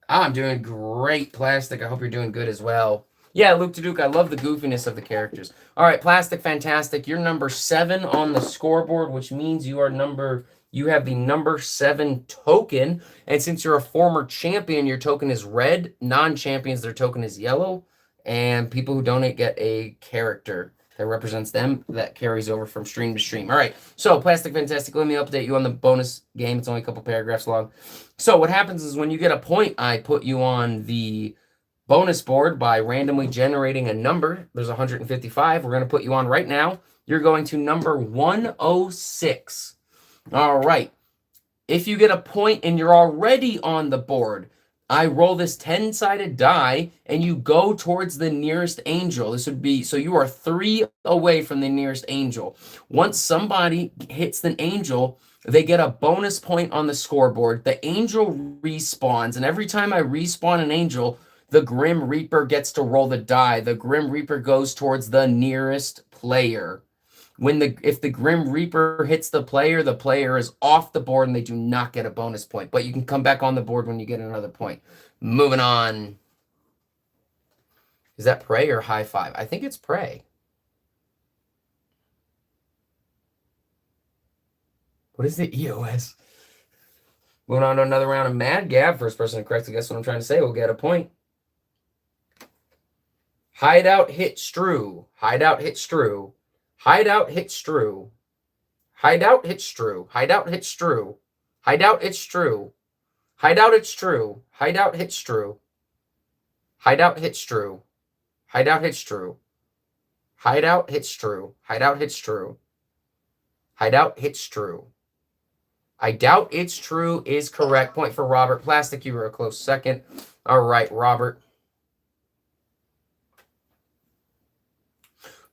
S1: I'm doing great, Plastic. I hope you're doing good as well. Yeah, Luke to Duke, I love the goofiness of the characters. All right, Plastic Fantastic, you're number 7 on the scoreboard, which means you have the number 7 token. And since you're a former champion, your token is red. Non-champions, their token is yellow. And people who donate get a character that represents them that carries over from stream to stream. All right, so Plastic Fantastic, let me update you on the bonus game. It's only a couple paragraphs long. So what happens is when you get a point, I put you on the bonus board by randomly generating a number. There's 155. We're going to put you on right now. You're going to number 106. All right. If you get a point and you're already on the board, I roll this 10-sided die, and you go towards the nearest angel. This would be, so you are 3 away from the nearest angel. Once somebody hits the angel, they get a bonus point on the scoreboard. The angel respawns, and every time I respawn an angel, the Grim Reaper gets to roll the die. The Grim Reaper goes towards the nearest player. If the Grim Reaper hits the player is off the board and they do not get a bonus point. But you can come back on the board when you get another point. Moving on. Is that Prey or High Five? I think it's Prey. What is the EOS? Moving on to another round of Mad Gab. First person to correctly guess what I'm trying to say will get a point. Hideout hit Strew. Hideout hit Strew. Hideout hit Strew. Hideout hit Strew. Hideout hit Strew. Hideout hit Strew. Hideout hit Strew. Hideout hit Strew. Hideout hit Strew. Hideout hit Strew. Hideout hit Strew. Hideout hit Strew. Hideout hit Strew. I doubt it's true is correct. Point for Robert. Plastic, you were a close second. All right, Robert.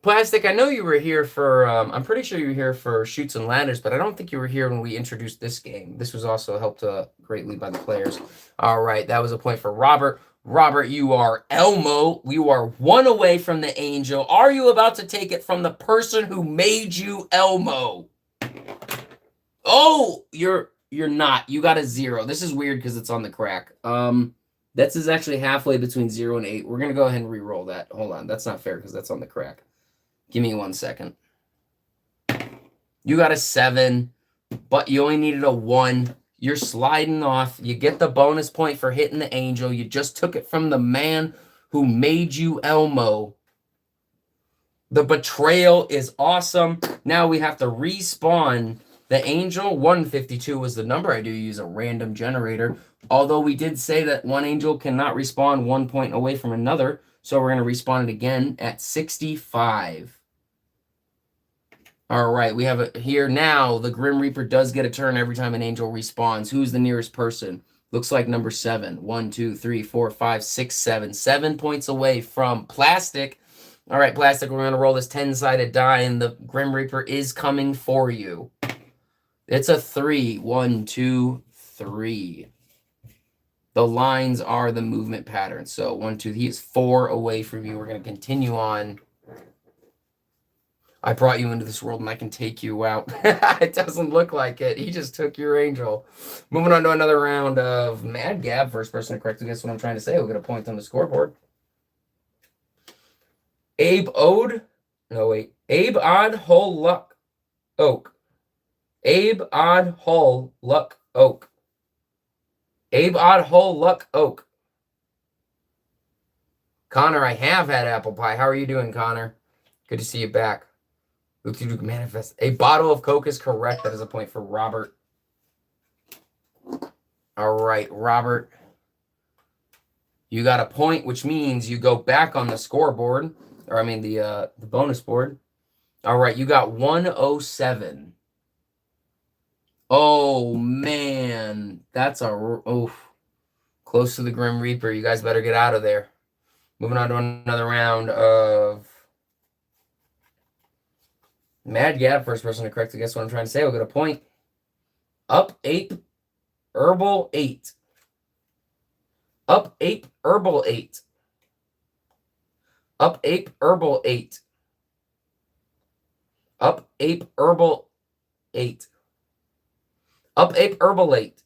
S1: Plastic, I know you were here for, I'm pretty sure you were here for Chutes and Ladders, but I don't think you were here when we introduced this game. This was also helped greatly by the players. All right, that was a point for Robert. Robert, you are Elmo. You are 1 away from the angel. Are you about to take it from the person who made you Elmo? Oh, you're not. You got a 0. This is weird because it's on the crack. This is actually halfway between 0 and 8. We're going to go ahead and re-roll that. Hold on. That's not fair because that's on the crack. Give me 1 second. You got a 7, but you only needed a 1. You're sliding off. You get the bonus point for hitting the angel. You just took it from the man who made you Elmo. The betrayal is awesome. Now we have to respawn the angel. 152 was the number. I do use a random generator. Although we did say that one angel cannot respawn 1 point away from another. So we're going to respawn it again at 65. All right, we have it here now. The Grim Reaper does get a turn every time an angel respawns. Who's the nearest person? Looks like number 7. 1, 2, 3, 4, 5, 6, 7. 7 points away from Plastic. All right, Plastic, we're going to roll this 10-sided die, and the Grim Reaper is coming for you. It's a 3. 1, 2, 3. The lines are the movement pattern. So 1, 2, he is 4 away from you. We're going to continue on. I brought you into this world and I can take you out. It doesn't look like it. He just took your angel. Moving on to another round of Mad Gab. First person to correctly guess what I'm trying to say will get a point on the scoreboard. Abe Odd Hole Luck Oak. Abe Odd Hole Luck Oak. Abe Odd Hole Luck Oak. Connor, I have had apple pie. How are you doing, Connor? Good to see you back. Manifest. A bottle of Coke is correct. That is a point for Robert. All right, Robert. You got a point, which means you go back on the scoreboard. Or, I mean, the bonus board. All right, you got 107. Oh, man. That's close to the Grim Reaper. You guys better get out of there. Moving on to another round of Mad Gab. First person to correctly guess what I'm trying to say will get a point. Up Ape Herbal 8. Up Ape Herbal 8. Up Ape Herbal 8. Up Ape Herbal 8. Up Ape Herbal 8.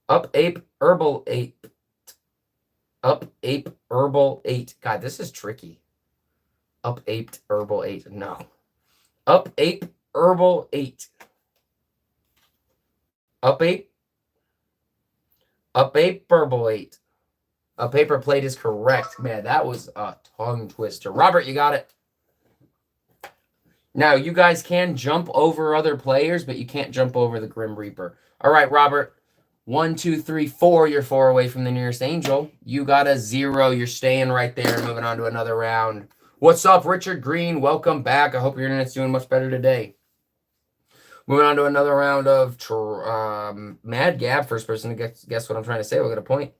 S1: Up Ape Herbal 8. Up Ape Herbal 8. God, this is tricky. Up Ape Herbal 8. No. Up Ape Herbal 8. Up Ape. Up Ape Herbal 8. A paper plate is correct. Man, that was a tongue twister. Robert, you got it. Now, you guys can jump over other players, but you can't jump over the Grim Reaper. All right, Robert. 1, 2, 3, 4. You're 4 away from the nearest angel. You got a 0. You're staying right there. Moving on to another round. What's up, Richard Green? Welcome back. I hope your internet's doing much better today. Moving on to another round of Mad Gab. First person to guess what I'm trying to say will get a point.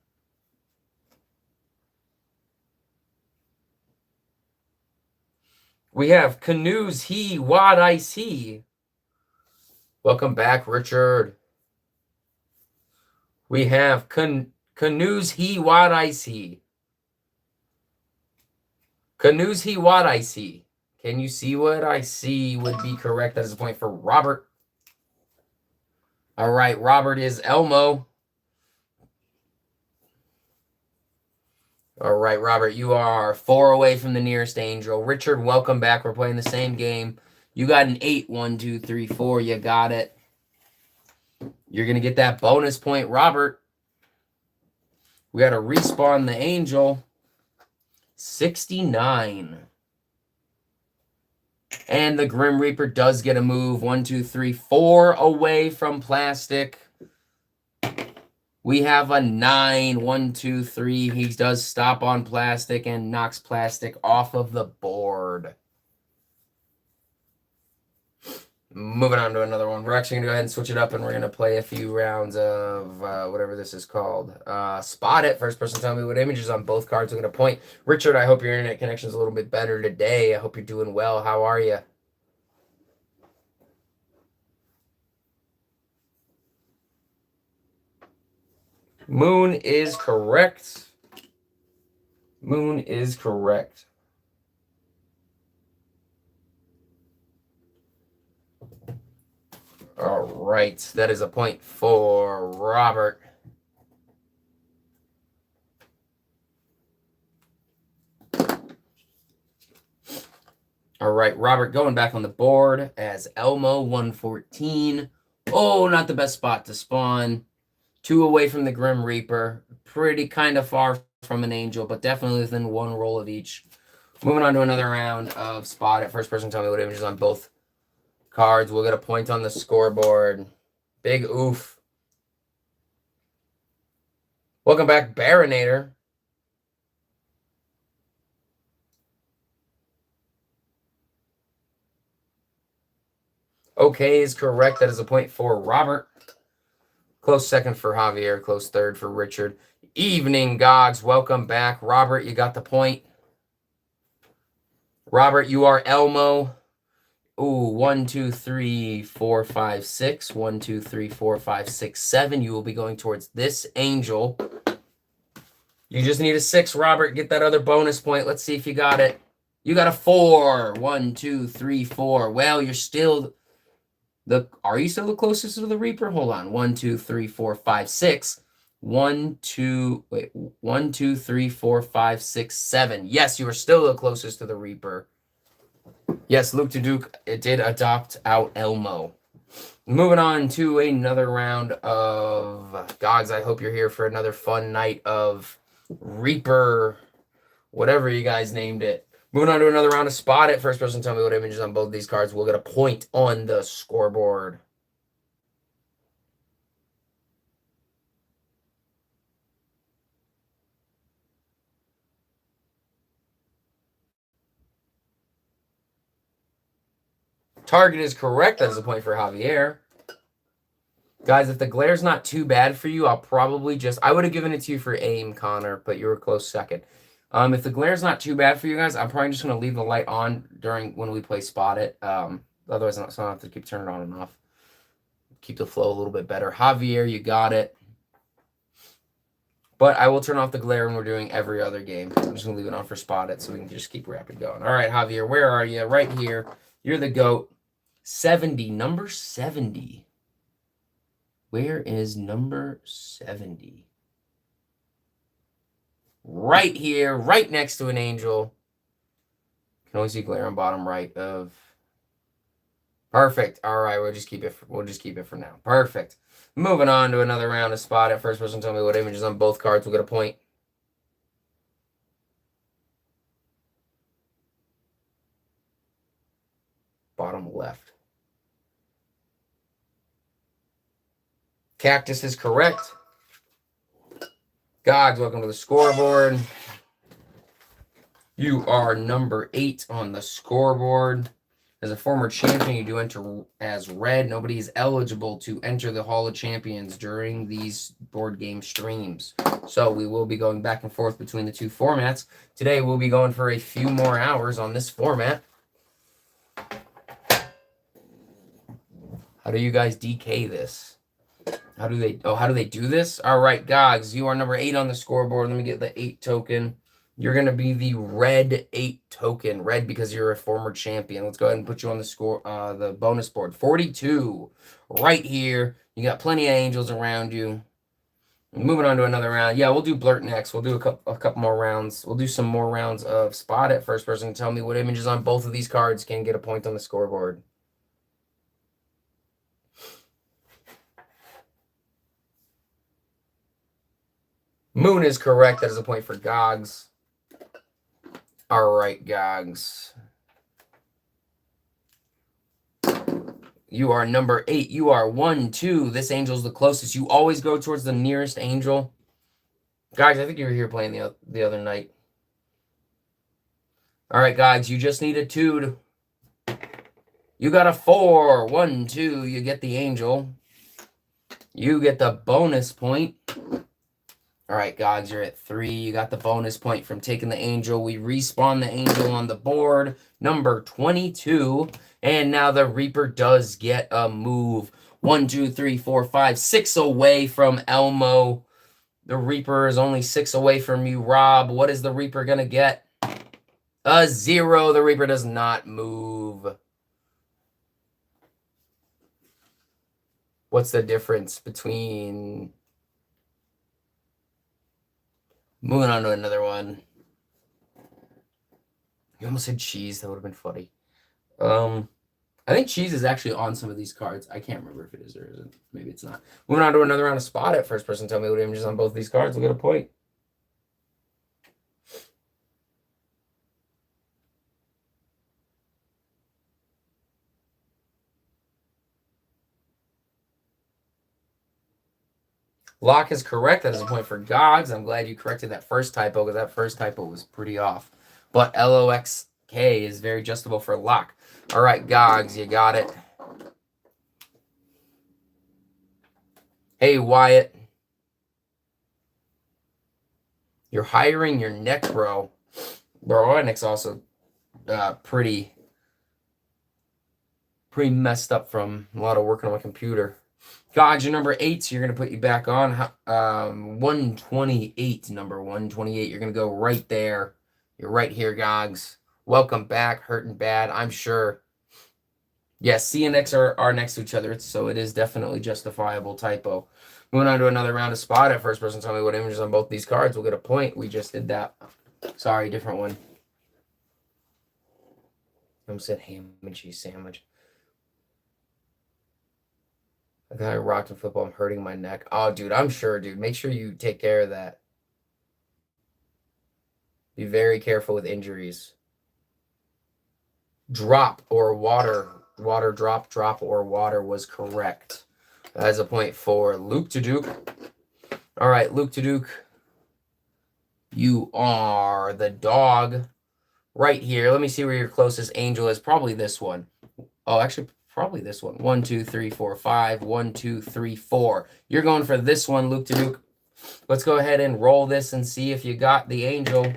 S1: We have Canoes He Wad Ice He. Welcome back, Richard. We have Canoes He Wad Ice He. Canoes He Wad Ice He. Can you see what I see would be correct? That is a point for Robert. All right, Robert is Elmo. All right, Robert, you are 4 away from the nearest angel. Richard, welcome back. We're playing the same game. You got an 8. 1, 2, 3, 4. You got it. You're going to get that bonus point, Robert. We got to respawn the angel. 69. And the Grim Reaper does get a move. 1, 2, 3, 4 away from Plastic. We have a 9. 1, 2, 3. He does stop on Plastic and knocks Plastic off of the board. Moving on to another one. We're actually going to go ahead and switch it up, and we're going to play a few rounds of whatever this is called. Spot It. First person tell me what images on both cards are going to point. Richard, I hope your internet connection is a little bit better today. I hope you're doing well. How are you? Moon is correct. Moon is correct. All right. That is a point for Robert. All right, Robert going back on the board as Elmo 114. Oh, not the best spot to spawn. 2 away from the Grim Reaper. Pretty kind of far from an angel, but definitely within 1 roll of each. Moving on to another round of Spot It. First person tell me what images on both cards. We'll get a point on the scoreboard. Big oof. Welcome back, Baronator. Okay is correct. That is a point for Robert. Close second for Javier. Close third for Richard. Evening, Gogs. Welcome back. Robert, you got the point. Robert, you are Elmo. Ooh, 1, 2, 3, 4, 5, 6. 1, 2, 3, 4, 5, 6, 7. You will be going towards this angel. You just need a 6, Robert. Get that other bonus point. Let's see if you got it. You got a 4. 1, 2, 3, 4. Well, you're still are you still the closest to the Reaper? Hold on. 1, 2, 3, 4, 5, 6. 1, 2, 3, 4, 5, 6, 7. Yes, you are still the closest to the Reaper. Yes, Luke to Duke, it did adopt out Elmo. Moving on to another round of Gogs. I hope you're here for another fun night of Reaper, whatever you guys named it. Moving on to another round of Spot It. First person to tell me what images on both of these cards will get a point on the scoreboard. Target is correct. That is a point for Javier. Guys, if the glare's not too bad for you, I'll probably I would have given it to you for aim, Connor, but you were close second. If the glare's not too bad for you guys, I'm probably just going to leave the light on when we play Spot It. Otherwise, I don't have to keep turning it on and off. Keep the flow a little bit better. Javier, you got it. But I will turn off the glare when we're doing every other game. I'm just going to leave it on for Spot It so we can just keep rapid going. All right, Javier, where are you? Right here. You're the GOAT. 70, number 70. Where is number 70? Right here, right next to an angel. Can only see glare on bottom right of. Perfect. All right, we'll just keep it for now. Perfect. Moving on to another round of Spot It. First person tell me what images on both cards will get a point. Bottom left. Cactus is correct. Gogs, welcome to the scoreboard. You are number 8 on the scoreboard. As a former champion, you do enter as red. Nobody is eligible to enter the Hall of Champions during these board game streams. So we will be going back and forth between the two formats. Today, we'll be going for a few more hours on this format. How do you guys DK this? How do they do this? All right, Gogs, you are number 8 on the scoreboard. Let me get the 8 token. You're going to be the red 8 token. Red because you're a former champion. Let's go ahead and put you on the bonus board. 42 right here. You got plenty of angels around you. Moving on to another round. Yeah, we'll do Blurt next. We'll do a couple more rounds. We'll do some more rounds of Spot It. First person to tell me what images on both of these cards can get a point on the scoreboard. Moon is correct. That is a point for Gogs. All right, Gogs. You are number 8. You are 1, 2. This angel's the closest. You always go towards the nearest angel. Guys, I think you were here playing the other night. All right, Gogs, you just need a 2. You got a 4. 1, 2. You get the angel. You get the bonus point. All right, Gogs, you're at 3. You got the bonus point from taking the angel. We respawn the angel on the board, number 22. And now the Reaper does get a move. 1, 2, 3, 4, 5, 6 away from Elmo. The Reaper is only 6 away from you, Rob. What is the Reaper going to get? A 0. The Reaper does not move. What's the difference between... Moving on to another one. You almost said cheese. That would have been funny. I think cheese is actually on some of these cards. I can't remember if it is or isn't. Maybe it's not. Moving on to another round of Spot It. First person tell me what images on both these cards will get a point. Lock is correct. That is a point for Gogs. I'm glad you corrected that first typo because that first typo was pretty off. But LOXK is very adjustable for Lock. All right, Gogs, you got it. Hey, Wyatt. You're hiring your neck, bro. Bro, my neck's also pretty messed up from a lot of working on my computer. God, your number 8, so you're going to put you back on. 128, number 128. You're going to go right there. You're right here, Gogs. Welcome back, hurting bad, I'm sure. Yes, C and X are next to each other, so it is definitely justifiable typo. Moving on to another round of spot. At first person tell me what images on both these cards will get a point. We just did that. Sorry, different one. I almost said ham and cheese sandwich. I got rocked in football. I'm hurting my neck. Oh, dude, I'm sure, dude. Make sure you take care of that. Be very careful with injuries. Drop or water. Water drop or water was correct. That is a point for Luke to Duke. All right, Luke to Duke. You are the dog right here. Let me see where your closest angel is. Probably this one. Oh, actually, probably this one. 1, 2, 3, 4, 5. 1, 2, 3, 4. You're going for this one, Luke to Duke. Let's go ahead and roll this and see if you got the angel.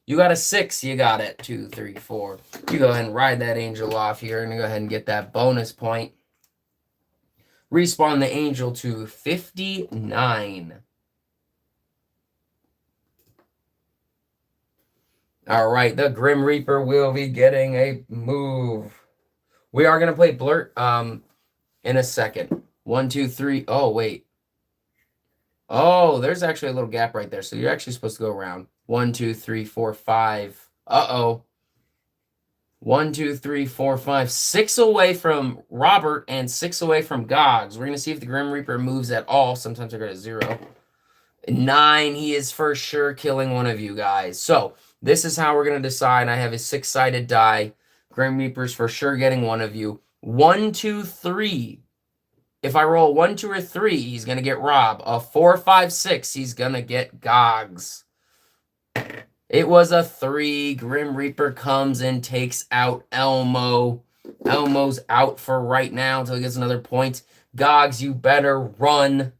S1: You got a 6. You got it. 2, 3, 4. You go ahead and ride that angel off here and go ahead and get that bonus point. Respawn the angel to 59. All right, the Grim Reaper will be getting a move. We are going to play Blurt in a second. 1, 2, 3. Oh, wait. Oh, there's actually a little gap right there. So you're actually supposed to go around. 1, 2, 3, 4, 5. Uh-oh. 1, 2, 3, 4, 5. 6 away from Robert and 6 away from Gogs. We're going to see if the Grim Reaper moves at all. Sometimes I go to 0. 9. He is for sure killing one of you guys. So this is how we're going to decide. I have a 6-sided die. Grim Reaper's for sure getting one of you. 1, 2, 3. If I roll 1, 2, or 3, he's going to get Rob. A 4, 5, 6, he's going to get Gogs. It was a 3. Grim Reaper comes and takes out Elmo. Elmo's out for right now until he gets another point. Gogs, you better run.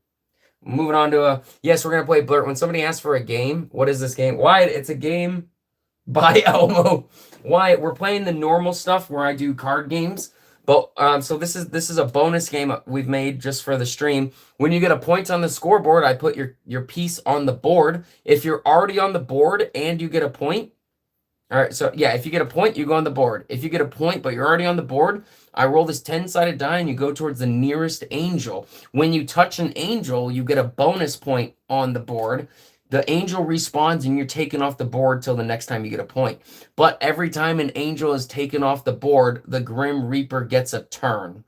S1: Moving on to a... Yes, we're going to play Blurt. When somebody asks for a game, what is this game? Wyatt, it's a game by Elmo. Wyatt, we're playing the normal stuff where I do card games. But so this is a bonus game we've made just for the stream. When you get a point on the scoreboard, I put your piece on the board. If you're already on the board and you get a point, all right, so yeah, if you get a point, you go on the board. If you get a point, but you're already on the board, I roll this 10-sided die and you go towards the nearest angel. When you touch an angel, you get a bonus point on the board. The angel respawns and you're taken off the board till the next time you get a point. But every time an angel is taken off the board, the Grim Reaper gets a turn.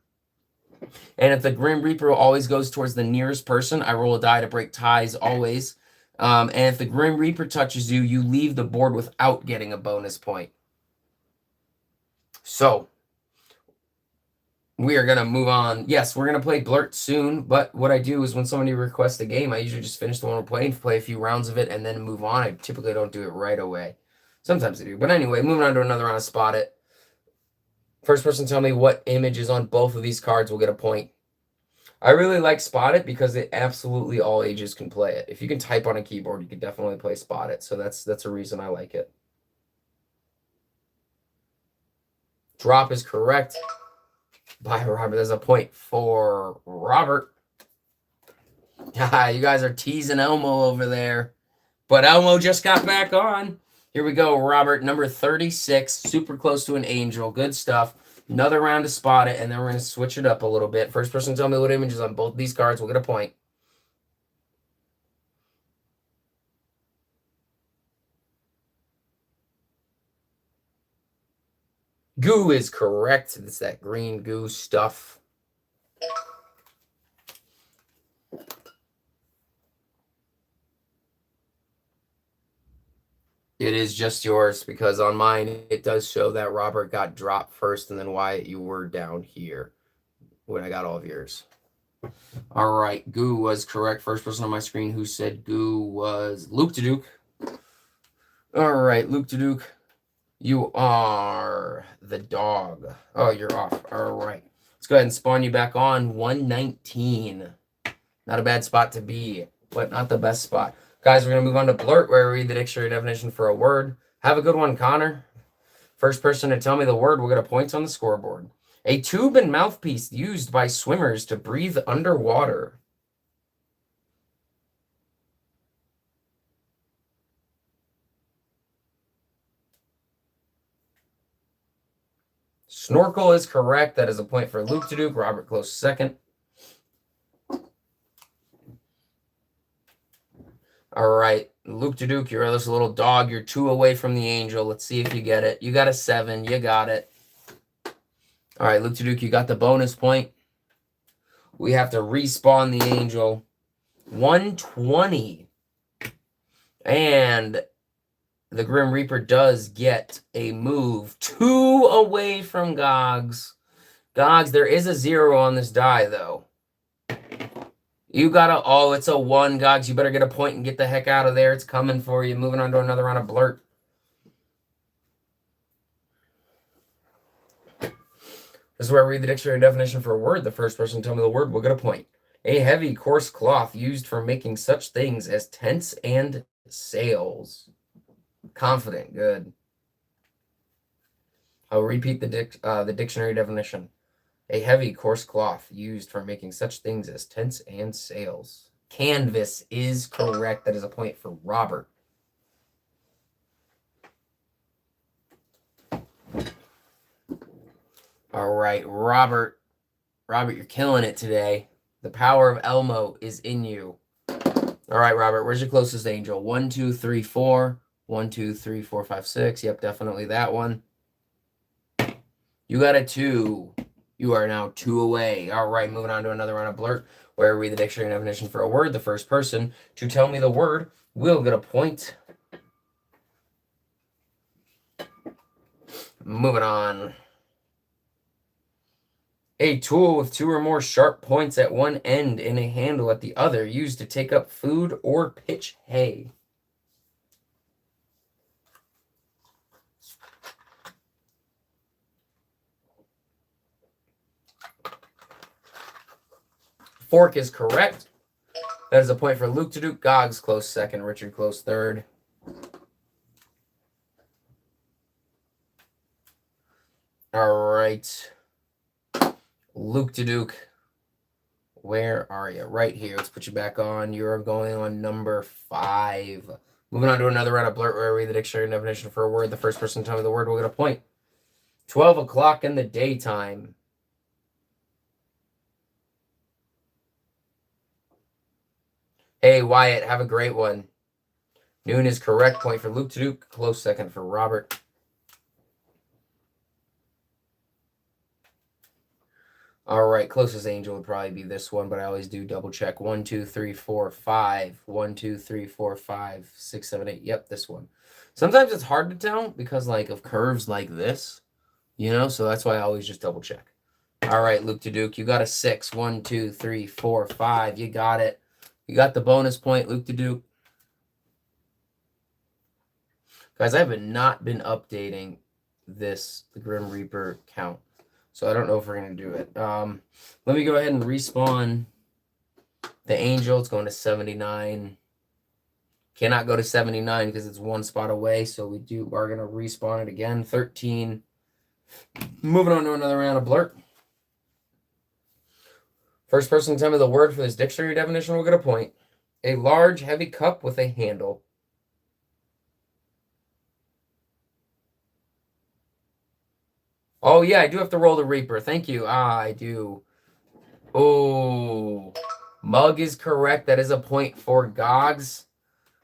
S1: And if the Grim Reaper always goes towards the nearest person, I roll a die to break ties always. And if the Grim Reaper touches you, you leave the board without getting a bonus point. So we are going to move on. Yes, we're going to play Blurt soon, but what I do is when somebody requests a game, I usually just finish the one we're playing, play a few rounds of it, and then move on. I typically don't do it right away. Sometimes I do. But anyway, moving on to another round of Spot It. First person tell me what image is on both of these cards will get a point. I really like Spot It because it absolutely all ages can play it. If you can type on a keyboard, you can definitely play Spot It. So that's a reason I like it. Drop is correct by Robert. There's a point for Robert. You guys are teasing Elmo over there. But Elmo just got back on. Here we go, Robert. Number 36. Super close to an angel. Good stuff. Another round to Spot It, and then we're going to switch it up a little bit. First person to tell me what images on both these cards will get a point. Goo is correct. It's that green goo stuff. It is just yours because on mine, it does show that Robert got dropped first and then Wyatt, you were down here when I got all of yours. All right, Goo was correct. First person on my screen who said Goo was Luke to Duke. All right, Luke to Duke. You are the dog. Oh, you're off. All right. Let's go ahead and spawn you back on. 119. Not a bad spot to be, but not the best spot. Guys, we're going to move on to Blurt, where I read the dictionary definition for a word. Have a good one, Connor. First person to tell me the word will get a point on the scoreboard. A tube and mouthpiece used by swimmers to breathe underwater. Snorkel is correct. That is a point for Luke to Duke. Robert close second. All right, Luke to Duke, you're this little dog. You're 2 away from the angel. Let's see if you get it. You got a 7. You got it. All right, Luke to Duke, you got the bonus point. We have to respawn the angel. 120. And the Grim Reaper does get a move. 2 away from Gogs. Gogs, there is a 0 on this die, though. You gotta, oh, it's a 1, Gogs. You better get a point and get the heck out of there. It's coming for you. Moving on to another round of Blurt. This is where I read the dictionary definition for a word. The first person to tell me the word will get a point. A heavy, coarse cloth used for making such things as tents and sails. Confident, good. I'll repeat the dictionary definition. A heavy, coarse cloth used for making such things as tents and sails. Canvas is correct. That is a point for Robert. All right, Robert. Robert, you're killing it today. The power of Elmo is in you. All right, Robert, where's your closest angel? 1, 2, 3, 4. 1, 2, 3, 4, 5, 6. Yep, definitely that one. You got a 2. You are now 2 away. All right, moving on to another round of Blurt, where I read the dictionary definition for a word. The first person to tell me the word will get a point. Moving on. A tool with 2 or more sharp points at one end and a handle at the other, used to take up food or pitch hay. Fork is correct. That is a point for Luke to Duke. Gogs close second. Richard close third. All right. Luke to Duke. Where are you? Right here. Let's put you back on. You're going on number 5. Moving on to another round of Blurt, where I read the dictionary definition for a word. The first person to tell me the word will get a point. 12 o'clock in the daytime. Hey, Wyatt, have a great one. Noon is correct. Point for Luke to Duke. Close second for Robert. All right, closest angel would probably be this one, but I always do double check. 1, 2, 3, 4, 5. 1, 2, 3, 4, 5, 6, 7, 8. Yep, this one. Sometimes it's hard to tell because like of curves like this, you know, so that's why I always just double check. All right, Luke to Duke, you got a 6. 1, 2, 3, 4, 5. You got it. You got the bonus point, Luke to Duke. Guys, I have not been updating the Grim Reaper count, so I don't know if we're going to do it. Let me go ahead and respawn the angel. It's going to 79. Cannot go to 79 because it's 1 spot away, so we are going to respawn it again. 13. Moving on to another round of Blurt. First person to tell me the word for this dictionary definition will get a point. A large, heavy cup with a handle. Oh, yeah, I do have to roll the Reaper. Thank you. I do. Oh, mug is correct. That is a point for Gogs.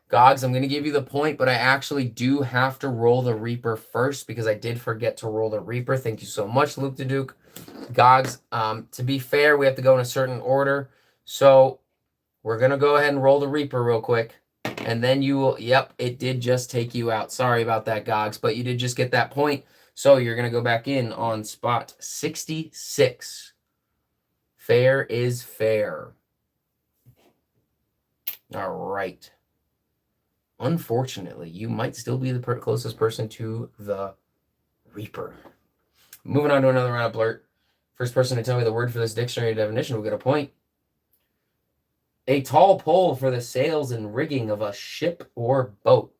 S1: Gogs, I'm going to give you the point, but I actually do have to roll the Reaper first because I did forget to roll the Reaper. Thank you so much, Luke the Duke. Gogs, to be fair, we have to go in a certain order. So we're going to go ahead and roll the Reaper real quick. And then you will, yep, it did just take you out. Sorry about that, Gogs, but you did just get that point. So you're going to go back in on spot 66. Fair is fair. All right. Unfortunately, you might still be the closest person to the Reaper. Moving on to another round of Blurt. First person to tell me the word for this dictionary definition will get a point. A tall pole for the sails and rigging of a ship or boat.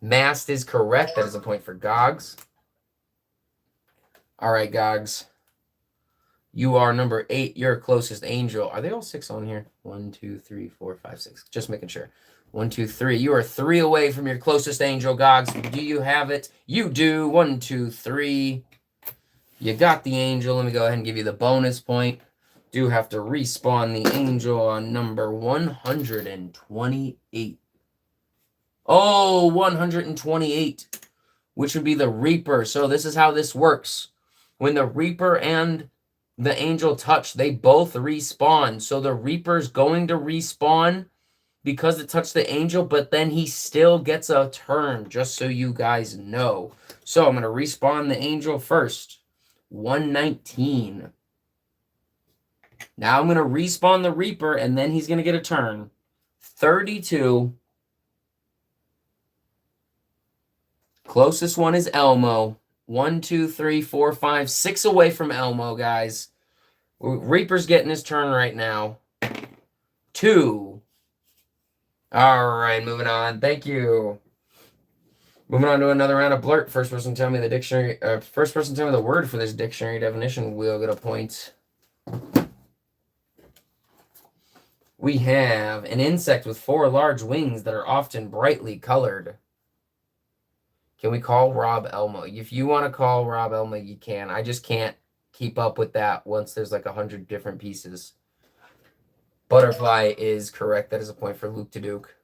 S1: Mast is correct. That is a point for Gogs. All right, Gogs. You are number 8, your closest angel. Are they all 6 on here? 1, 2, 3, 4, 5, 6. Just making sure. 1, 2, 3. You are 3 away from your closest angel, Gogs. Do you have it? You do. 1, 2, 3. You got the angel. Let me go ahead and give you the bonus point. Do have to respawn the angel on number 128. Oh, 128, which would be the Reaper. So this is how this works. When the Reaper and the angel touch, they both respawn. So the Reaper's going to respawn because it touched the angel, but then he still gets a turn, just so you guys know. So I'm going to respawn the angel first. 119. Now I'm going to respawn the Reaper, and then he's going to get a turn. 32. Closest one is Elmo. 1, 2, 3, 4, 5, 6 away from Elmo, guys. Reaper's getting his turn right now. 2. All right, moving on. Thank you. Moving on to another round of Blurt. First person tell me the dictionary. First person tell me the word for this dictionary definition will get a point. We have an insect with 4 large wings that are often brightly colored. Can we call Rob Elmo? If you want to call Rob Elmo, you can. I just can't keep up with that once there's like 100 different pieces. Butterfly is correct. That is a point for Luke to Duke.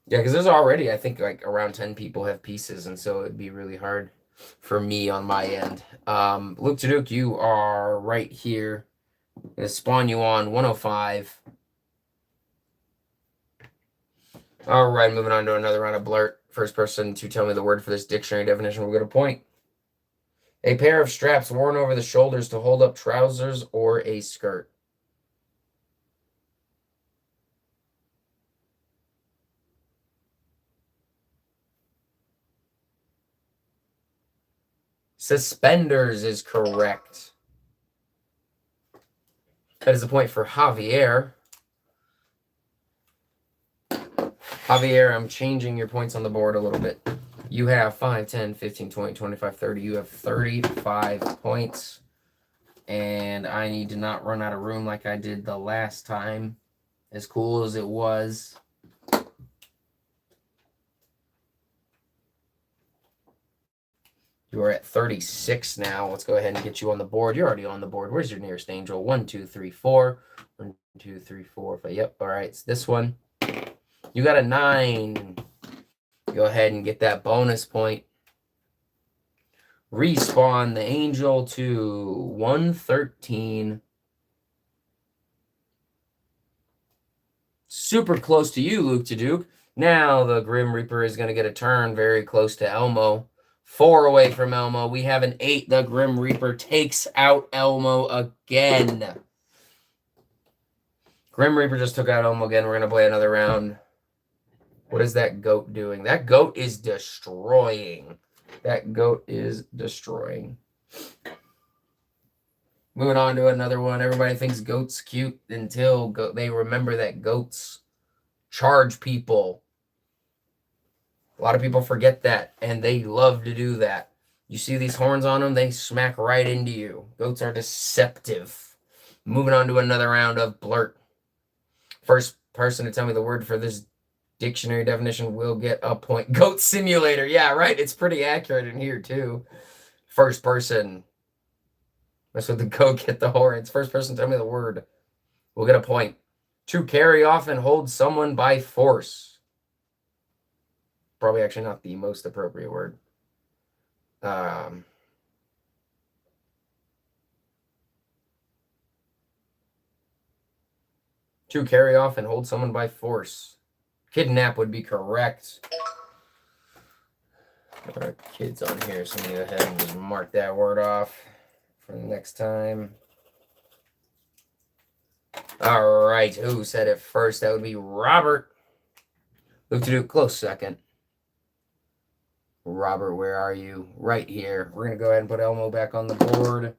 S1: Yeah, because there's already, I think, like around 10 people have pieces, and so it'd be really hard for me on my end. Luke to Duke, you are right here. I'm going to spawn you on 105. All right, moving on to another round of Blurt. First person to tell me the word for this dictionary definition will get a point. A pair of straps worn over the shoulders to hold up trousers or a skirt. Suspenders is correct. That is a point for Javier. Javier, I'm changing your points on the board a little bit. You have 5, 10, 15, 20, 25, 30. You have 35 points. And I need to not run out of room like I did the last time. As cool as it was. You are at 36 now. Let's go ahead and get you on the board. You're already on the board. Where's your nearest angel? 1, 2, 3, 4. 1, 2, 3, 4, 5. Yep. All right. It's this one. You got a 9. Go ahead and get that bonus point. Respawn the angel to 113. Super close to you, Luke to Duke. Now the Grim Reaper is going to get a turn very close to Elmo. 4 away from Elmo. We have an 8. The Grim Reaper takes out Elmo again. Grim Reaper just took out Elmo again. We're going to play another round. What is that goat doing? That goat is destroying. That goat is destroying. Moving on to another one. Everybody thinks goats cute until they remember that goats charge people. A lot of people forget that, and they love to do that. You see these horns on them, they smack right into you. Goats are deceptive. Moving on to another round of Blurt. First person to tell me the word for this dictionary definition will get a point. Goat simulator. Yeah, right. It's pretty accurate in here, too. First person. That's what the goat get the horns. First person to tell me the word will get a point. To carry off and hold someone by force. Probably actually not the most appropriate word. To carry off and hold someone by force. Kidnap would be correct. There are kids on here, so I'm going to go ahead and just mark that word off for the next time. All right, who said it first? That would be Robert. Luke to do close second. Robert, where are you? Right here. We're going to go ahead and put Elmo back on the board.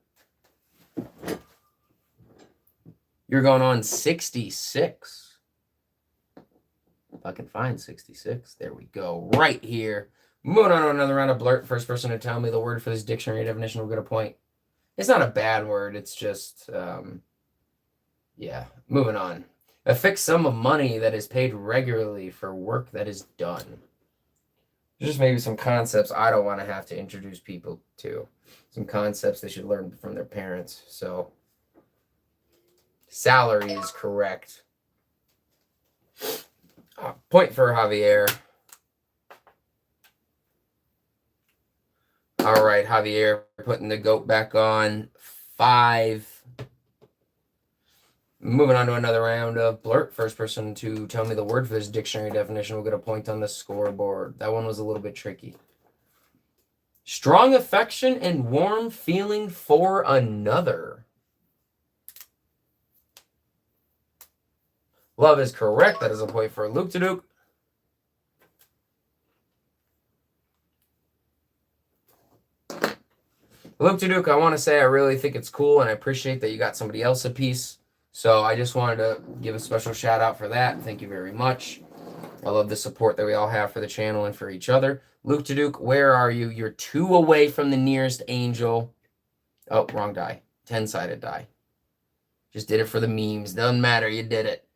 S1: You're going on 66. If I can find 66. There we go. Right here. Moving on to another round of Blurt. First person to tell me the word for this dictionary definition will get a point. It's not a bad word. It's just, yeah. Moving on. A fixed sum of money that is paid regularly for work that is done. Just maybe some concepts I don't want to have to introduce people to. Some concepts they should learn from their parents. So, salary is correct. Point for Javier. All right, Javier, putting the goat back on 5. Moving on to another round of Blurt. First person to tell me the word for this dictionary definition will get a point on the scoreboard. That one was a little bit tricky. Strong affection and warm feeling for another. Love is correct. That is a point for Luke to Duke. Luke to Duke, I want to say I really think it's cool and I appreciate that you got somebody else a piece. So I just wanted to give a special shout out for that. Thank you very much. I love the support that we all have for the channel and for each other. Luke to Duke, where are you? You're 2 away from the nearest angel. Oh, wrong die. 10-sided die. Just did it for the memes. Doesn't matter. You did it.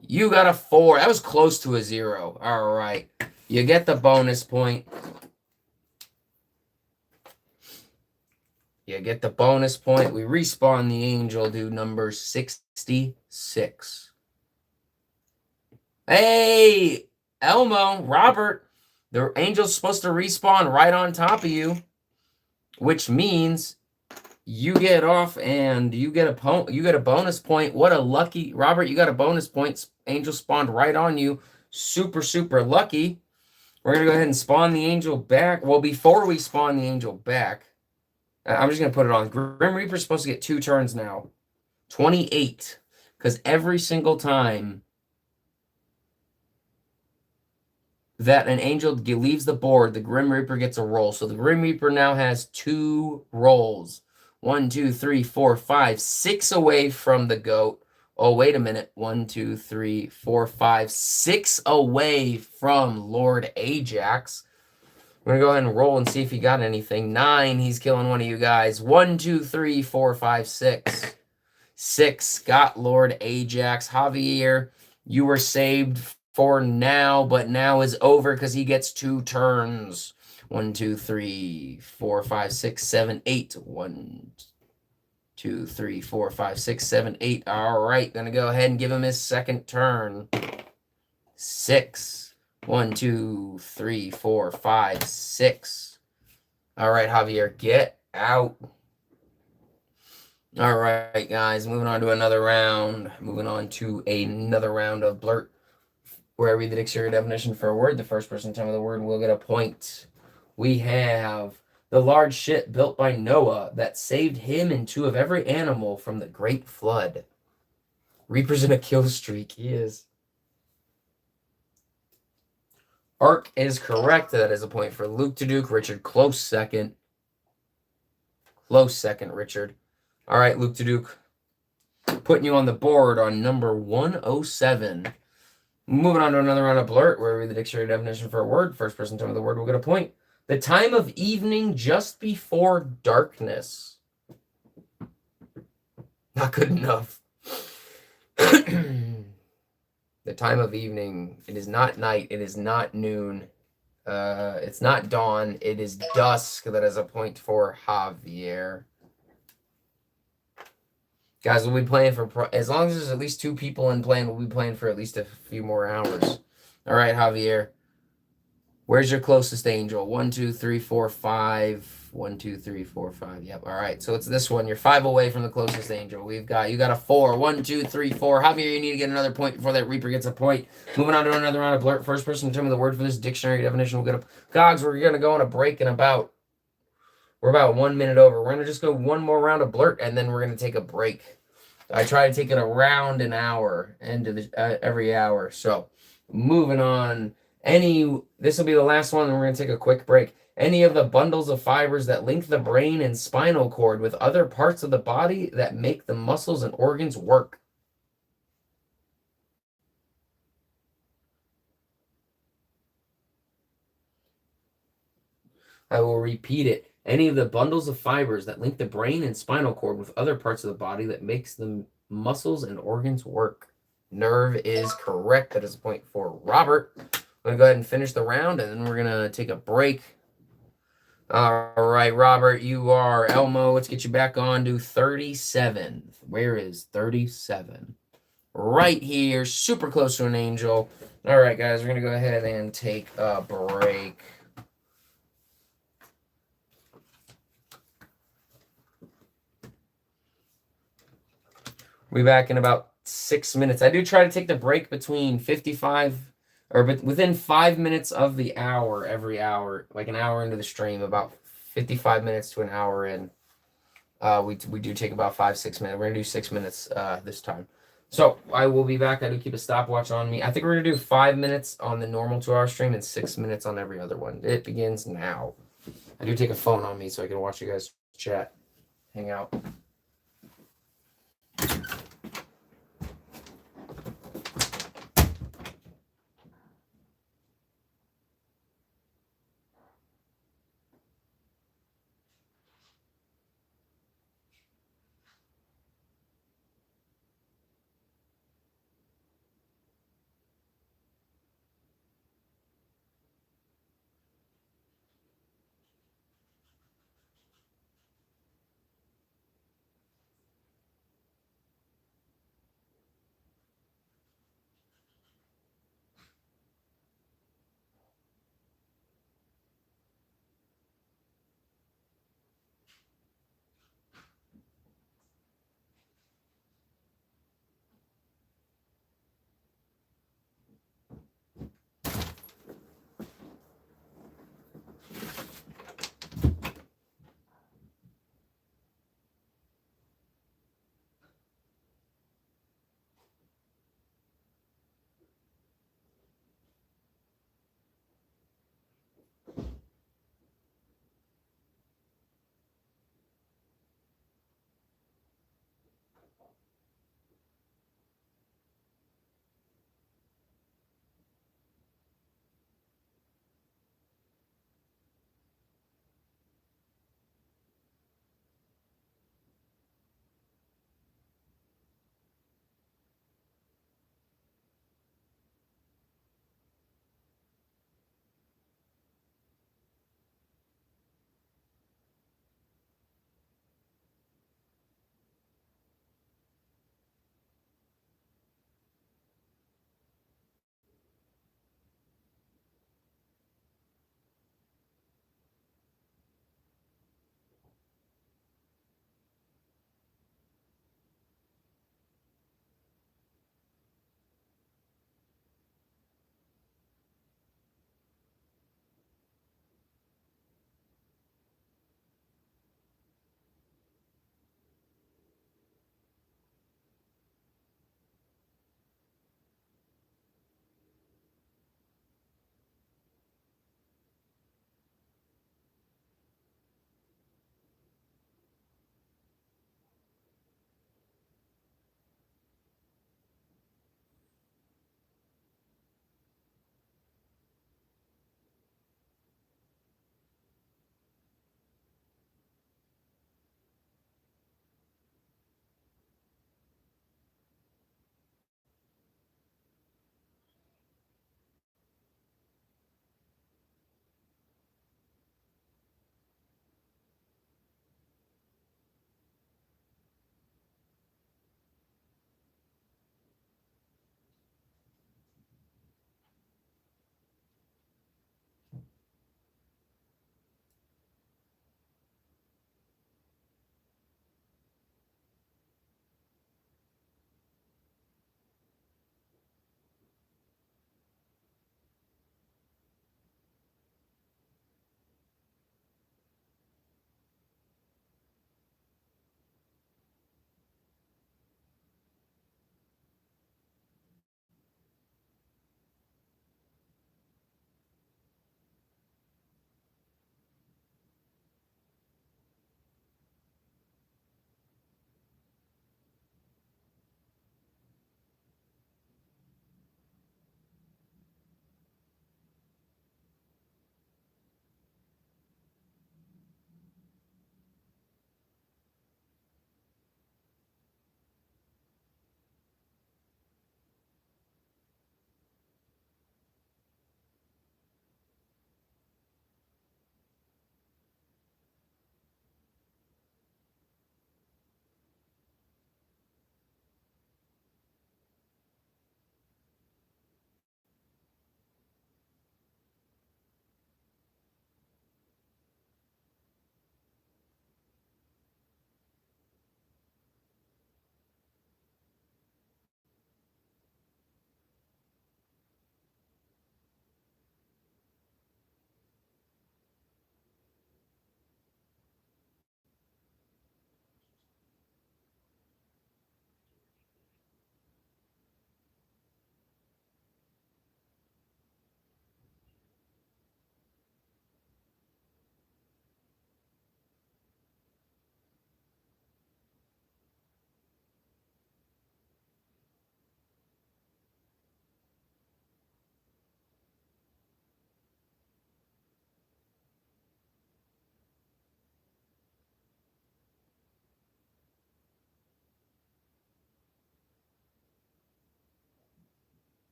S1: You got a 4. That was close to a 0. All right. You get the bonus point. You get the bonus point. We respawn the angel, dude, number 66. Hey, Elmo, Robert, the angel's supposed to respawn right on top of you, which means you get off and you get a bonus point. What a lucky, Robert, you got a bonus point. Angel spawned right on you. Super, super lucky. We're going to go ahead and spawn the angel back. Well, before we spawn the angel back, I'm just going to put it on. Grim Reaper's supposed to get 2 turns now. 28. Because every single time that an angel leaves the board, the Grim Reaper gets a roll. So the Grim Reaper now has 2 rolls. 1, 2, 3, 4, 5, 6 away from the goat. Oh, wait a minute. 1, 2, 3, 4, 5, 6 away from Lord Ajax. We're going to go ahead and roll and see if he got anything. 9, he's killing one of you guys. 1, 2, 3, 4, 5, 6. 6 got Lord Ajax. Javier, you were saved for now, but now is over because he gets 2 turns. 1, 2, 3, 4, 5, 6, 7, 8. 1, 2, 3, 4, 5, 6, 7, 8. All right, going to go ahead and give him his second turn. 6. 1, 2, 3, 4, 5, 6. All right, Javier, get out. All right, guys, moving on to another round. Moving on to another round of Blurt, where I read the dictionary definition for a word. The first person to tell me the word will get a point. We have the large ship built by Noah that saved him and 2 of every animal from the great flood. Reaper's in a kill streak. He is. Ark is correct. That is a point for Luke to Duke. Richard, close second. Close second, Richard. All right, Luke to Duke. Putting you on the board on number 107. Moving on to another round of Blurt, where we read the dictionary definition for a word. First person to tell me the word will get a point. The time of evening just before darkness. Not good enough. The time of evening, it is not night, it is not noon, it's not dawn, it is dusk. That is a point for Javier. Guys, we'll be playing for, as long as there's at least 2 people in playing, we'll be playing for at least a few more hours. All right, Javier. Where's your closest angel? 1, 2, 3, 4, 5. 1, 2, 3, 4, 5. Yep. All right. So it's this one. You're 5 away from the closest angel. You got a 4. 1, 2, 3, 4. Javier, you need to get another point before that Reaper gets a point. Moving on to another round of Blurt. First person to tell me the word for this dictionary definition will get a. Gogs, we're gonna go on a break in about. We're about 1 minute over. We're gonna just go one more round of Blurt and then we're gonna take a break. I try to take it around an hour into the every hour. So moving on. This will be the last one, and we're gonna take a quick break. Any of the bundles of fibers that link the brain and spinal cord with other parts of the body that make the muscles and organs work. I will repeat it. Any of the bundles of fibers that link the brain and spinal cord with other parts of the body that makes the muscles and organs work. Nerve is correct. That is a point for Robert. I'm going to go ahead and finish the round, and then we're going to take a break. All right, Robert, you are Elmo. Let's get you back on to 37. Where is 37? Right here, super close to an angel. All right, guys, we're going to go ahead and take a break. We'll be back in about 6 minutes. I do try to take the break between 55 or within 5 minutes of the hour every hour, like an hour into the stream, about 55 minutes to an hour in. We do take about 5-6 minutes. We're gonna do 6 minutes this time. So I will be back. I do keep a stopwatch on me. I think we're gonna do 5 minutes on the normal 2-hour stream and 6 minutes on every other one. It begins now. I do take a phone on me so I can watch you guys chat, hang out.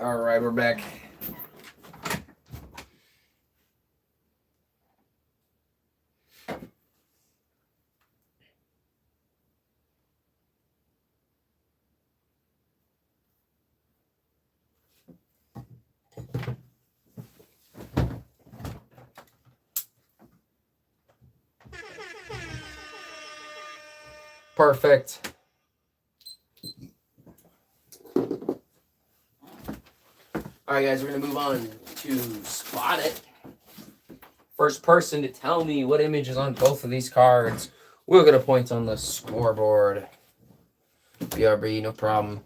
S1: All right, we're back. Perfect. All right, guys, we're going to move on to Spot It. First person to tell me what image is on both of these cards, we'll get a point on the scoreboard. BRB, no problem.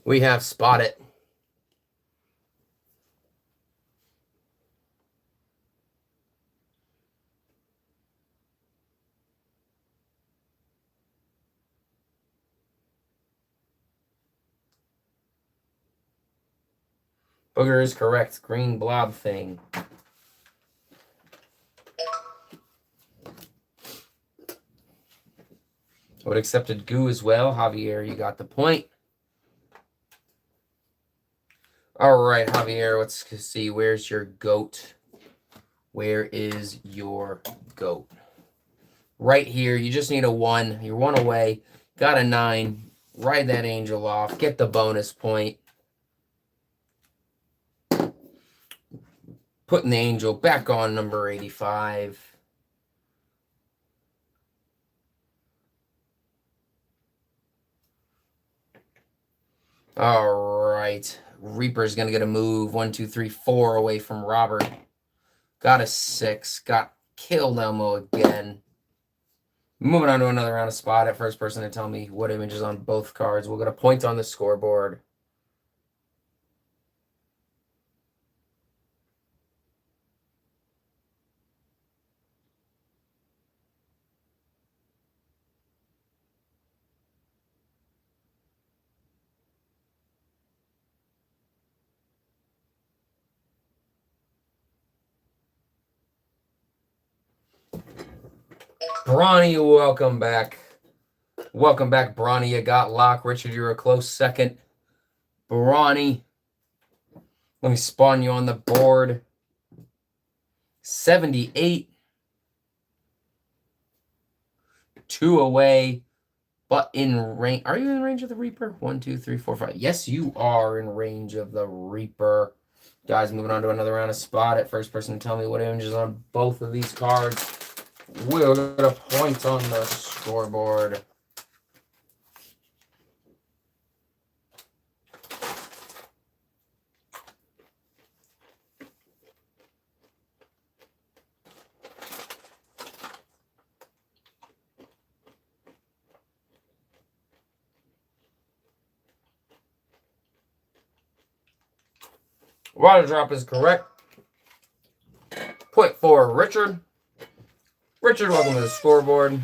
S1: We have Spot It. Booger is correct. Green blob thing. Would accepted goo as well. Javier, you got the point. All right, Javier, let's see. Where's your goat? Where is your goat? Right here. You just need a 1. You're 1 away. Got a 9. Ride that angel off. Get the bonus point. Putting the angel back on number 85. All right. Reaper's going to get a move. 1, 2, 3, 4 away from Robert. Got a 6. Got killed Elmo again. Moving on to another round of Spot It. First person to tell me what image is on both cards. We'll get a point on the scoreboard. Bronny, welcome back. Welcome back, Bronny. You got lock. Richard, you're a close second. Bronny, let me spawn you on the board. 78. 2 away, but in range. Are you in range of the Reaper? 1, 2, 3, 4, 5. Yes, you are in range of the Reaper. Guys, moving on to another round of Spot It. First person to tell me what image is on both of these cards. We'll get a point on the scoreboard. Water drop is correct. Point for Richard. Richard, welcome to the scoreboard.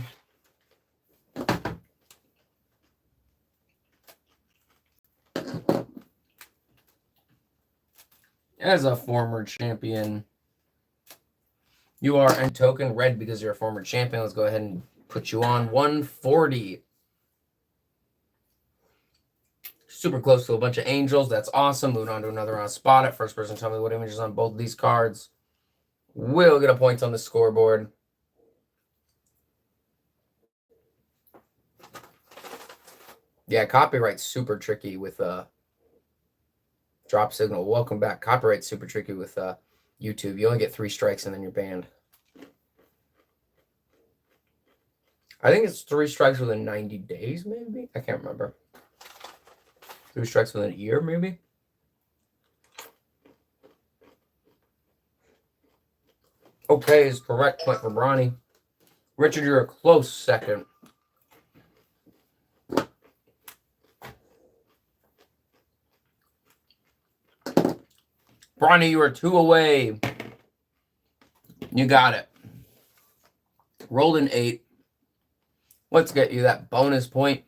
S1: As a former champion, you are in token red because you're a former champion. Let's go ahead and put you on 140. Super close to a bunch of angels. That's awesome. Moving on to another round. Spot It. First person to tell me what image is on both of these cards. We'll get a point on the scoreboard. Yeah, copyright's super tricky with drop signal. Welcome back. Copyright's super tricky with YouTube. You only get 3 strikes and then you're banned. I think it's 3 strikes within 90 days, maybe? I can't remember. 3 strikes within a year, maybe? Okay is correct. Point for Bronny. Richard, you're a close second. Bronny, you are 2 away. You got it. Rolled an 8. Let's get you that bonus point.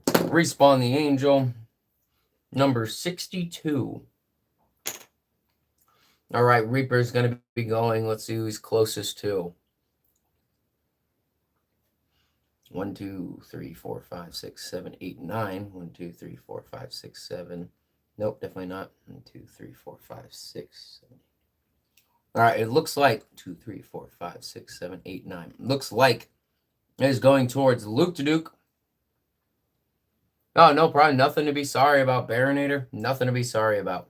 S1: Respawn the angel. Number 62. All right, Reaper's going to be going. Let's see who he's closest to. 1, 2, 3, 4, 5, 6, 7, 8, 9. 1, 2, 3, 4, 5, 6, 7. Nope, definitely not. 1, 2, 3, 4, 5, 6, 7. All right, it looks like 2, 3, 4, 5, 6, 7, 8, 9. Looks like it is going towards Luke to Duke. Oh, no problem. Nothing to be sorry about, Baronator. Nothing to be sorry about.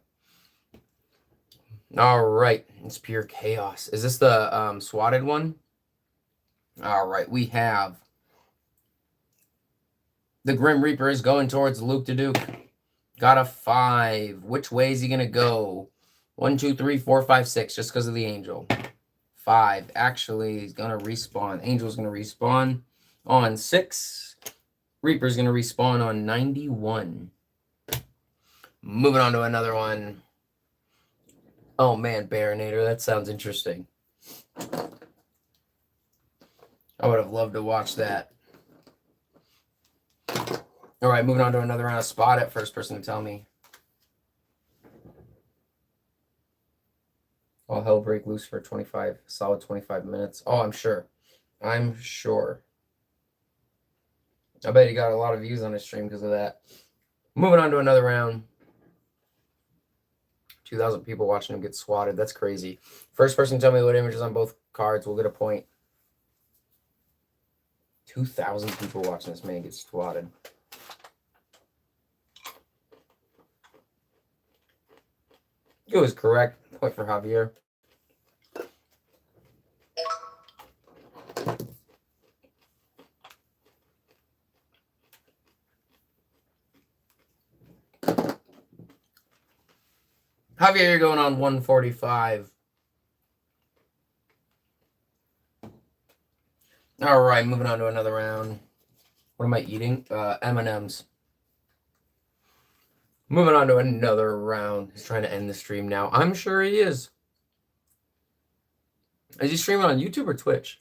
S1: All right, it's pure chaos. Is this the swatted one? All right, we have the Grim Reaper is going towards Luke to Duke. Got a 5. Which way is he going to go? 1, 2, 3, 4, 5, 6, just because of the angel. 5. Actually, he's going to respawn. Angel's going to respawn on 6. Reaper's going to respawn on 91. Moving on to another one. Oh, man, Baronator, that sounds interesting. I would have loved to watch that. All right, moving on to another round of Spot It. First person to tell me. All hell break loose for solid 25 minutes. Oh, I'm sure. I'm sure. I bet he got a lot of views on his stream because of that. Moving on to another round. 2,000 people watching him get swatted. That's crazy. First person to tell me what images on both cards will get a point. 2,000 people watching this man get swatted. It was correct. Point for Javier. Javier, you're going on 145. All right, moving on to another round. What am I eating? M&Ms. Moving on to another round. He's trying to end the stream now. I'm sure he is. Is he streaming on YouTube or Twitch?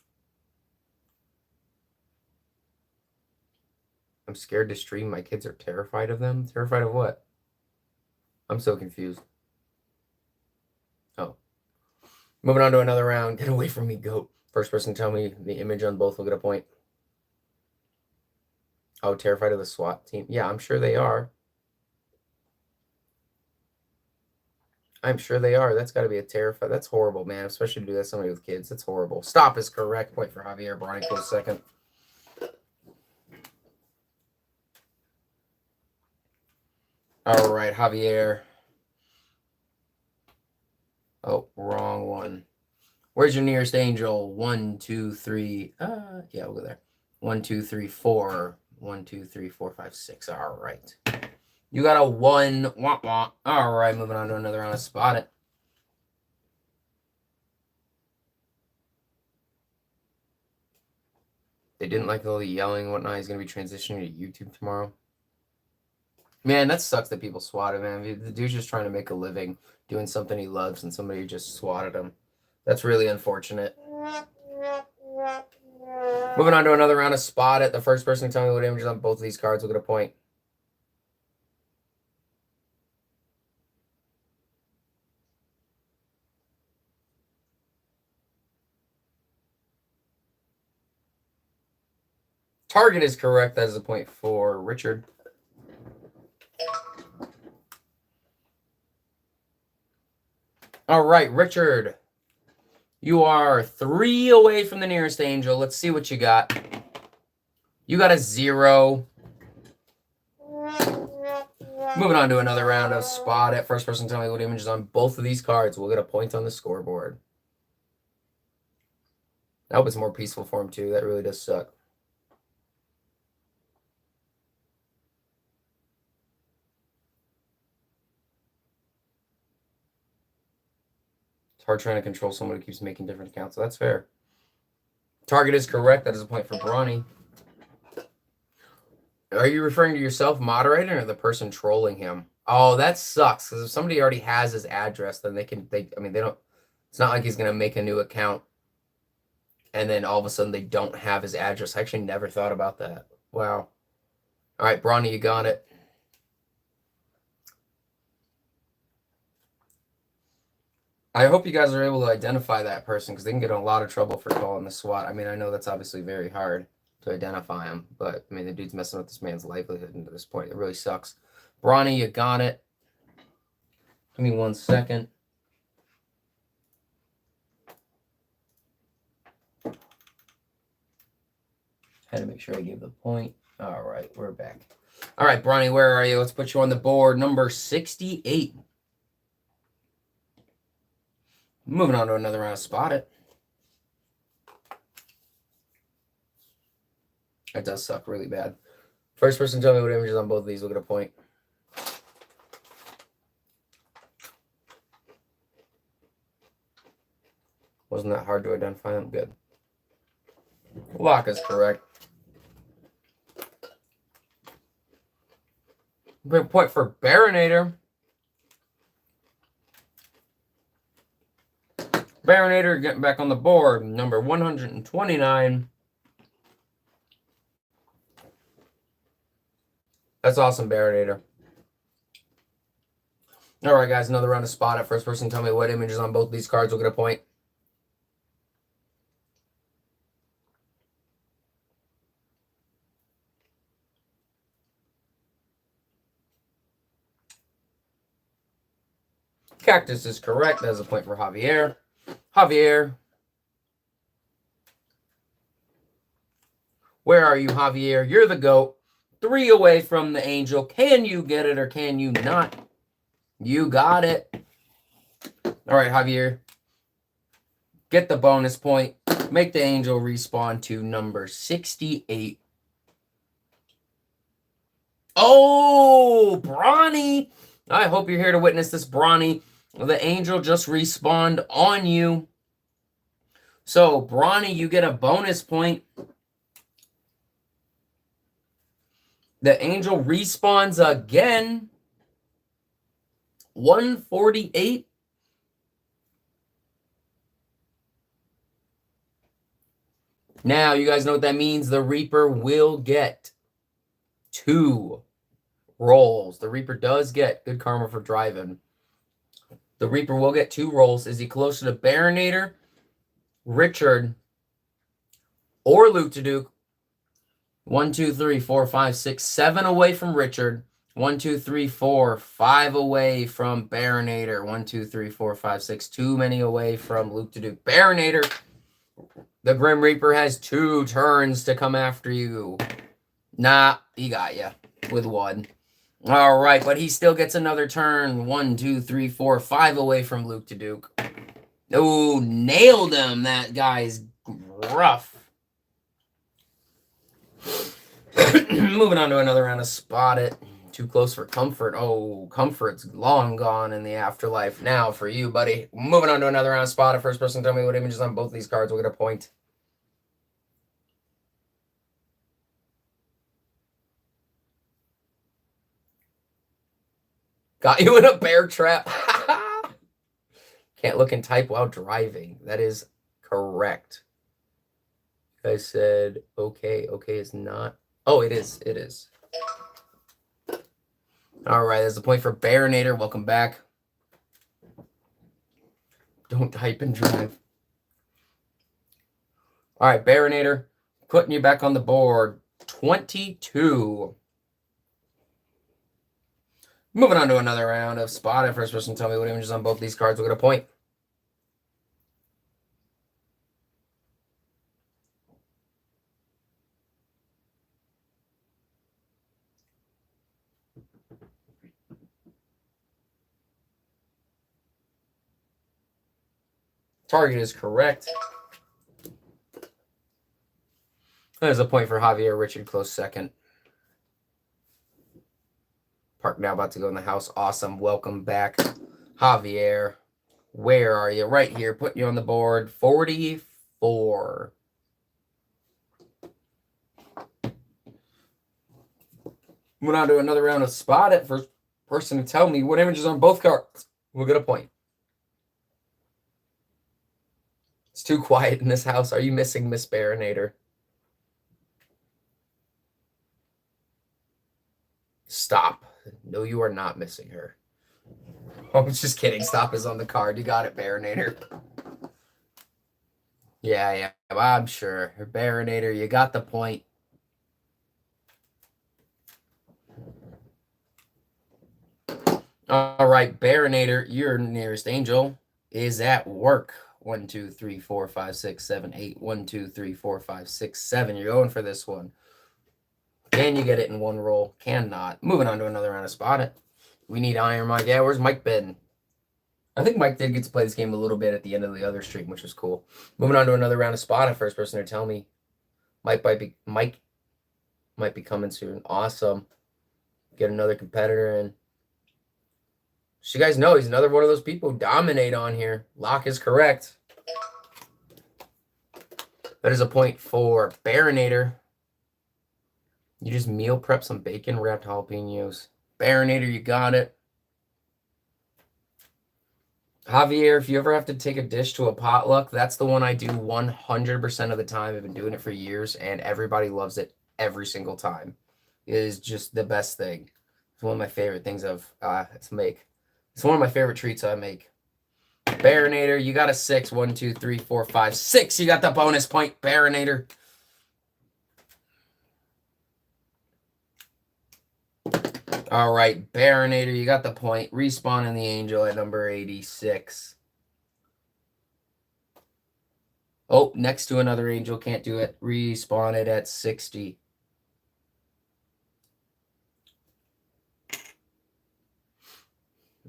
S1: I'm scared to stream. My kids are terrified of them. Terrified of what? I'm so confused. Oh. Moving on to another round. Get away from me, goat. First person to tell me the image on both will get a point. Oh, terrified of the SWAT team. Yeah, I'm sure they are. I'm sure they are. That's got to be a terrifying. That's horrible, man. Especially to do that to somebody with kids. That's horrible. Stop is correct. Point for Javier. Bronny close second. All right, Javier. Oh, wrong one. Where's your nearest angel? 1, 2, 3. Yeah, we'll go there. 1, 2, 3, 4. 1, 2, 3, 4, 5, 6. All right. You got a 1. Wah, wah. All right, moving on to another round of Spot It. They didn't like all the yelling and whatnot. He's going to be transitioning to YouTube tomorrow. Man, that sucks that people swatted him. The dude's just trying to make a living doing something he loves, and somebody just swatted him. That's really unfortunate. Moving on to another round of Spot It. The first person to tell me what images on both of these cards will get a point. Target is correct. That is a point for Richard. All right, Richard. You are 3 away from the nearest angel. Let's see what you got. You got a 0. Moving on to another round of Spot It. First person to tell me what images on both of these cards will get a point on the scoreboard. I hope it's more peaceful for him, too. That really does suck. It's hard trying to control someone who keeps making different accounts, so that's fair. Target is correct. That is a point for Bronny. Are you referring to yourself moderating or the person trolling him? Oh, that sucks. Because if somebody already has his address, then they don't. It's not like he's going to make a new account and then all of a sudden they don't have his address. I actually never thought about that. Wow. All right, Bronny, you got it. I hope you guys are able to identify that person because they can get in a lot of trouble for calling the SWAT. I mean, I know that's obviously very hard to identify him. But, I mean, the dude's messing with this man's livelihood to this point. It really sucks. Brawny, you got it. Give me 1 second. Had to make sure I gave the point. All right, we're back. All right, Bronny, where are you? Let's put you on the board. Number 68. Moving on to another round of Spot It. That does suck really bad. First person to tell me what images on both of these will get a point. Wasn't that hard to identify them? Good. Lock is correct. Big point for Baronator. Baronator getting back on the board. Number 129. That's awesome, Baronator. All right, guys, another round of Spot It. First person tell me what images on both these cards will get a point. Cactus is correct. That's a point for Javier. Javier. Where are you, Javier? You're the GOAT. 3 away from the Angel. Can you get it or can you not? You got it. All right, Javier. Get the bonus point. Make the Angel respawn to number 68. Oh, Brawny. I hope you're here to witness this, Brawny. The Angel just respawned on you. So, Brawny, you get a bonus point. The Angel respawns again. 148. Now, you guys know what that means. The Reaper will get 2 rolls. The Reaper does get good karma for driving. The Reaper will get 2 rolls. Is he closer to Baronator, Richard, or Luke to Duke? 1, 2, 3, 4, 5, 6, 7 away from Richard. 1, 2, 3, 4, 5 away from Baronator. 1, 2, 3, 4, 5, 6. Too many away from Luke to Duke. Baronator, the Grim Reaper has 2 turns to come after you. Nah, he got you with 1. All right, but he still gets another turn. 1, 2, 3, 4, 5 away from Luke to Duke. Oh, nailed him. That guy's rough. Moving on to another round of Spot It. Too close for Comfort. Oh, Comfort's long gone in the afterlife now for you, buddy. Moving on to another round of Spot It. First person tell me what images on both these cards will get a point. Got you in a bear trap. Can't look and type while driving. That is correct. I said, okay. Okay is not. Oh, it is. It is. All right. There's a point for Baronator. Welcome back. Don't type and drive. All right, Baronator. Putting you back on the board. 22. Moving on to another round of Spot It. First person tell me what images on both these cards will get a point. Target is correct. There's a point for Javier. Richard close second. Park now about to go in the house. Awesome. Welcome back, Javier. Where are you? Right here. Putting you on the board. 44. Moving on to another round of Spot It. First person to tell me what images on both cards will get a point. It's too quiet in this house. Are you missing Miss Baronator? Stop. No, you are not missing her. I'm just kidding. Stop is on the card. You got it, Baronator. Yeah, I'm sure. Baronator, you got the point. All right, Baronator, your nearest angel is at work. 1, 2, 3, 4, 5, 6, 7, 8. 1, 2, 3, 4, 5, 6, 7. You're going for this one. Can you get it in one roll? Cannot. Moving on to another round of Spot It. We need Iron Mike. Yeah, where's Mike been? I think Mike did get to play this game a little bit at the end of the other stream, which was cool. Moving on to another round of Spot It. First person to tell me Mike might be coming soon. Awesome. Get another competitor in. So you guys know he's another one of those people who dominate on here. Lock is correct. That is a point for Baronator. You just meal prep some bacon wrapped jalapenos. Baronator, you got it. Javier, if you ever have to take a dish to a potluck, that's the one I do 100% of the time. I've been doing it for years, and everybody loves it every single time. It is just the best thing. It's one of my favorite things to make. It's one of my favorite treats I make. Baronator, you got a 6. 1, 2, 3, 4, 5, 6. You got the bonus point, Baronator. All right, Baronator, you got the point. Respawning the angel at number 86. Oh, next to another angel. Can't do it. Respawn it at 60.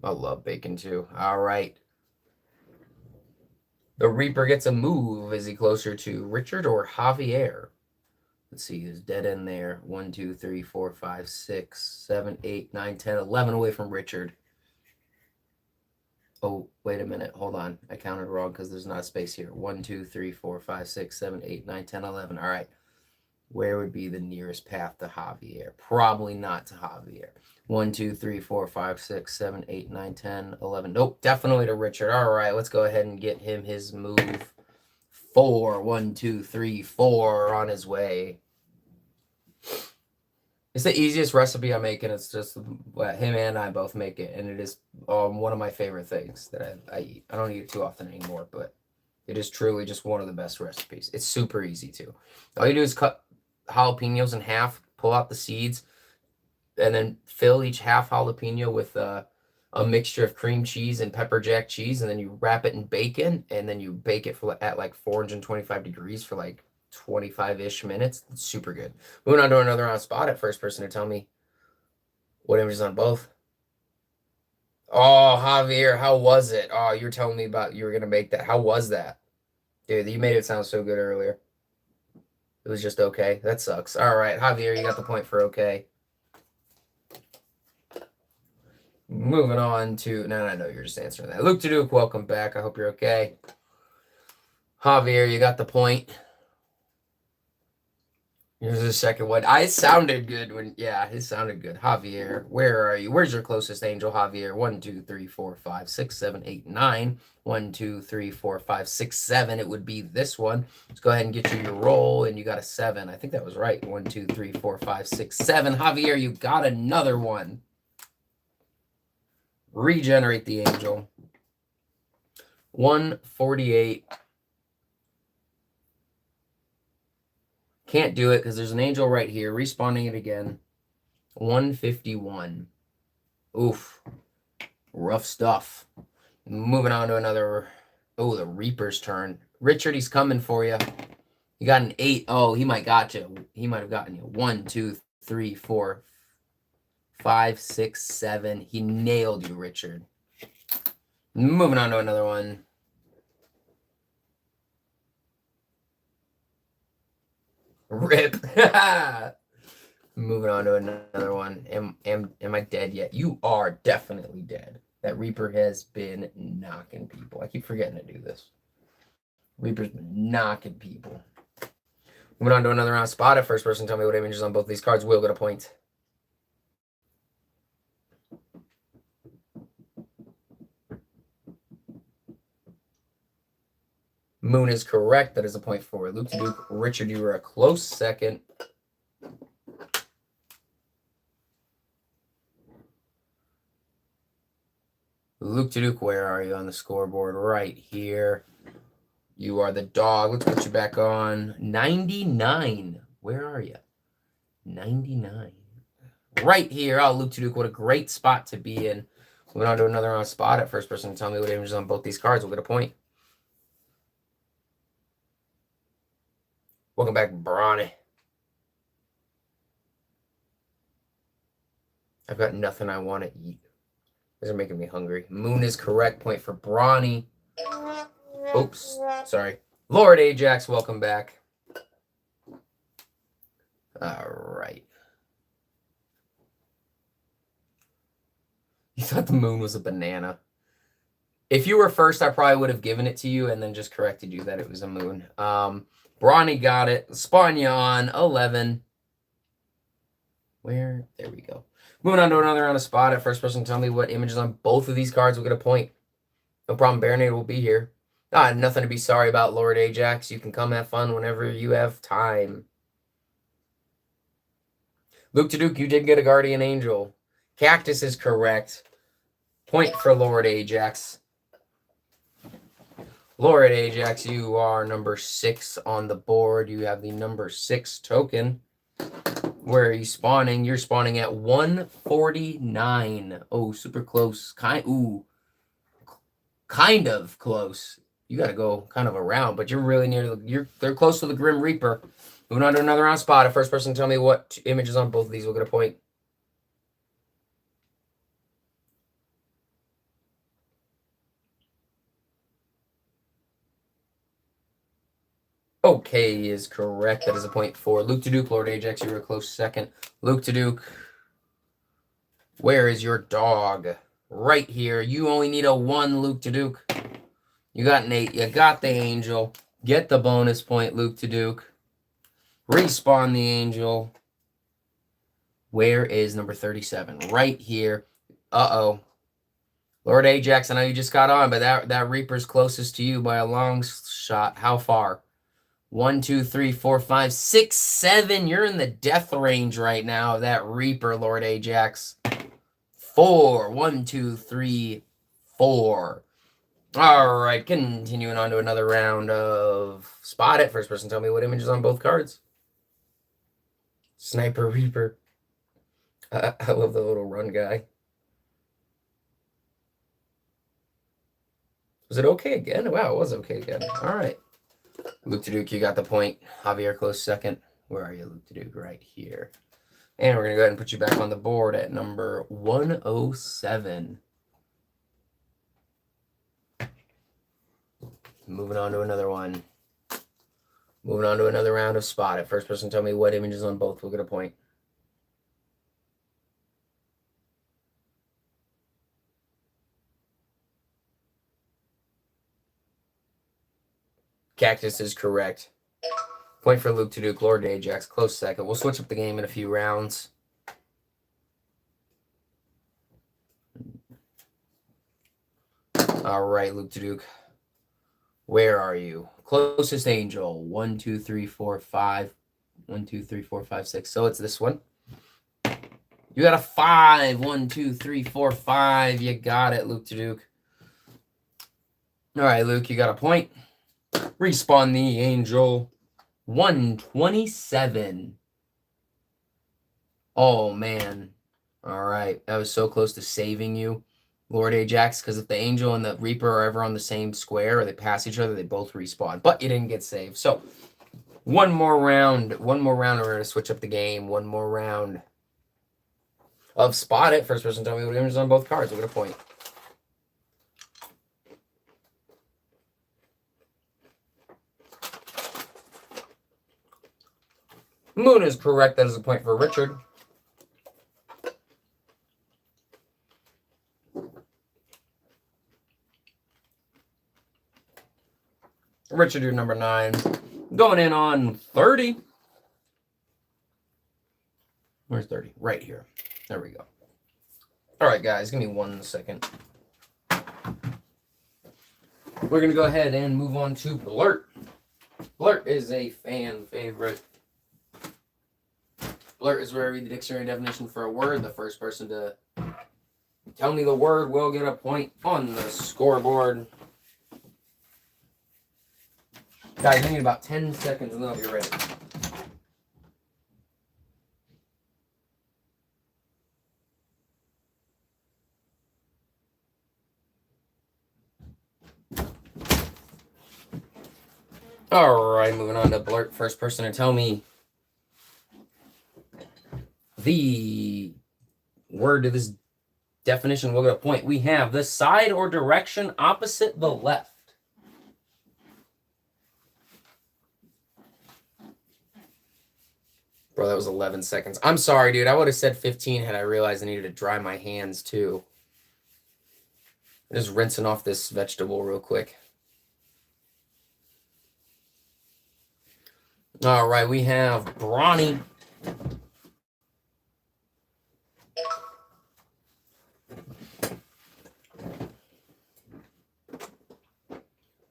S1: I love bacon too. All right. The Reaper gets a move. Is he closer to Richard or Javier? Let's see. There's dead end there. 1, 2, 3, 4, 5, 6, 7, 8, 9, 10, 11 away from Richard. Oh, wait a minute. Hold on. I counted wrong because there's not a space here. 1, 2, 3, 4, 5, 6, 7, 8, 9, 10, 11. All right. Where would be the nearest path to Javier? Probably not to Javier. 1, 2, 3, 4, 5, 6, 7, 8, 9, 10, 11. Nope, definitely to Richard. All right, let's go ahead and get him his move. 4. 1, 2, 3, 4 on his way. It's the easiest recipe I make, and it's just him and I both make it, and it is one of my favorite things that I eat. I don't eat it too often anymore, but it is truly just one of the best recipes. It's super easy too. All you do is cut jalapenos in half, pull out the seeds, and then fill each half jalapeno with a mixture of cream cheese and pepper jack cheese, and then you wrap it in bacon, and then you bake it at like 425 degrees for like 25-ish minutes. It's super good. Moving on to another round Spot It. First person to tell me what image is on both. Oh, Javier, how was it? Oh, you were telling me about you were going to make that. How was that? Dude, you made it sound so good earlier. It was just okay. That sucks. All right, Javier, you got the point for okay. Moving on to... No, you're just answering that. Luke Duke, welcome back. I hope you're okay. Javier, you got the point. Here's the second one. It sounded good when... Yeah, it sounded good. Javier, where are you? Where's your closest angel, Javier? 1, 2, 3, 4, 5, 6, 7, 8, 9. 1, 2, 3, 4, 5, 6, 7. It would be this one. Let's go ahead and get you your roll, and you got a 7. I think that was right. 1, 2, 3, 4, 5, 6, 7. Javier, you got another one. Regenerate the angel. 148. Can't do it because there's an angel right here. Respawning it again. 151. Oof. Rough stuff. Moving on to another. Oh, the Reaper's turn. Richard, he's coming for you. You got an 8. Oh, he might got you. He might have gotten you. 1, 2, 3, 4, 5, 6, 7. He nailed you, Richard. Moving on to another one. Rip. Moving on to another one. Am I dead yet? You are definitely dead. That Reaper has been knocking people. I keep forgetting to do this. Reaper's been knocking people. Moving on to another round. Spot It. First person tell me what images on both these cards will get a point. Moon is correct. That is a point for Luke Duke. Richard, you were a close second. Luke Duke, where are you on the scoreboard? Right here. You are the dog. Let's put you back on. 99. Where are you? 99. Right here. Oh, Luke Duke, what a great spot to be in. Moving on to another round of spot it. First person to tell me what image is on both these cards will get a point. Welcome back, Brawny. I've got nothing I want to eat. These are making me hungry. Moon is correct. Point for Brawny. Oops. Sorry. Lord Ajax, welcome back. All right. You thought the moon was a banana. If you were first, I probably would have given it to you and then just corrected you that it was a moon. Brawny got it. Spawn you on 11. Where? There we go. Moving on to another round of spot it. First person to tell me what images on both of these cards will get a point. No problem. Baronade will be here. Nothing to be sorry about, Lord Ajax. You can come have fun whenever you have time. Luke to Duke, you did get a Guardian Angel. Cactus is correct. Point for Lord Ajax. Lord Ajax, you are number 6 on the board. You have the number 6 token. Where are you spawning? You're spawning at 149. Oh, super close. Kind of close. You got to go kind of around, but you're really near. They're close to the Grim Reaper. Moving on to another round spot. A first person to tell me what images on both of these will get a point. Okay is correct. That is a point for Luke to Duke. Lord Ajax, you were a close second. Luke to Duke. Where is your dog? Right here. You only need a 1, Luke to Duke. You got an 8. You got the angel. Get the bonus point, Luke to Duke. Respawn the angel. Where is number 37? Right here. Uh-oh. Lord Ajax, I know you just got on, but that Reaper's closest to you by a long shot. How far? 1, 2, 3, 4, 5, 6, 7. You're in the death range right now of that Reaper, Lord Ajax. 4. 1, 2, 3, 4. All right, continuing on to another round of Spot It. First person tell me what image is on both cards. Sniper Reaper. I love the little run guy. Was it okay again? Wow, it was okay again. All right. Luke to Duke, you got the point. Javier close second. Where are you, Luke to Duke? Right here. And we're going to go ahead and put you back on the board at number 107. Moving on to another one. Moving on to another round of Spot It. First person tell me what images on both will get a point. Cactus is correct. Point for Luke to Duke. Lord Ajax, close second. We'll switch up the game in a few rounds. All right, Luke to Duke. Where are you? Closest angel. 1, 2, 3, 4, 5. 1, 2, 3, 4, 5, 6. So it's this one. You got a 5. 1, 2, 3, 4, 5. You got it, Luke to Duke. All right, Luke, you got a point. Respawn the angel. 127. Oh, man. All right. That was so close to saving you, Lord Ajax, because if the angel and the Reaper are ever on the same square or they pass each other, they both respawn. But you didn't get saved. So, one more round. One more round. We're going to switch up the game. One more round of Spot It. First person tell me what images on both cards. We'll get a point. Moon is correct. That is a point for Richard. Richard, you're number 9. Going in on 30. Where's 30? Right here. There we go. All right, guys. Give me 1 second. We're going to go ahead and move on to Blurt. Blurt is a fan favorite. Blurt is where I read the dictionary definition for a word. The first person to tell me the word will get a point on the scoreboard. Guys, I need about 10 seconds and then I'll be ready. All right, moving on to Blurt. First person to tell me the word to this definition will get a point. We have the side or direction opposite the left. Bro, that was 11 seconds. I'm sorry, dude. I would have said 15 had I realized I needed to dry my hands, too. I'm just rinsing off this vegetable real quick. All right, we have Brawny.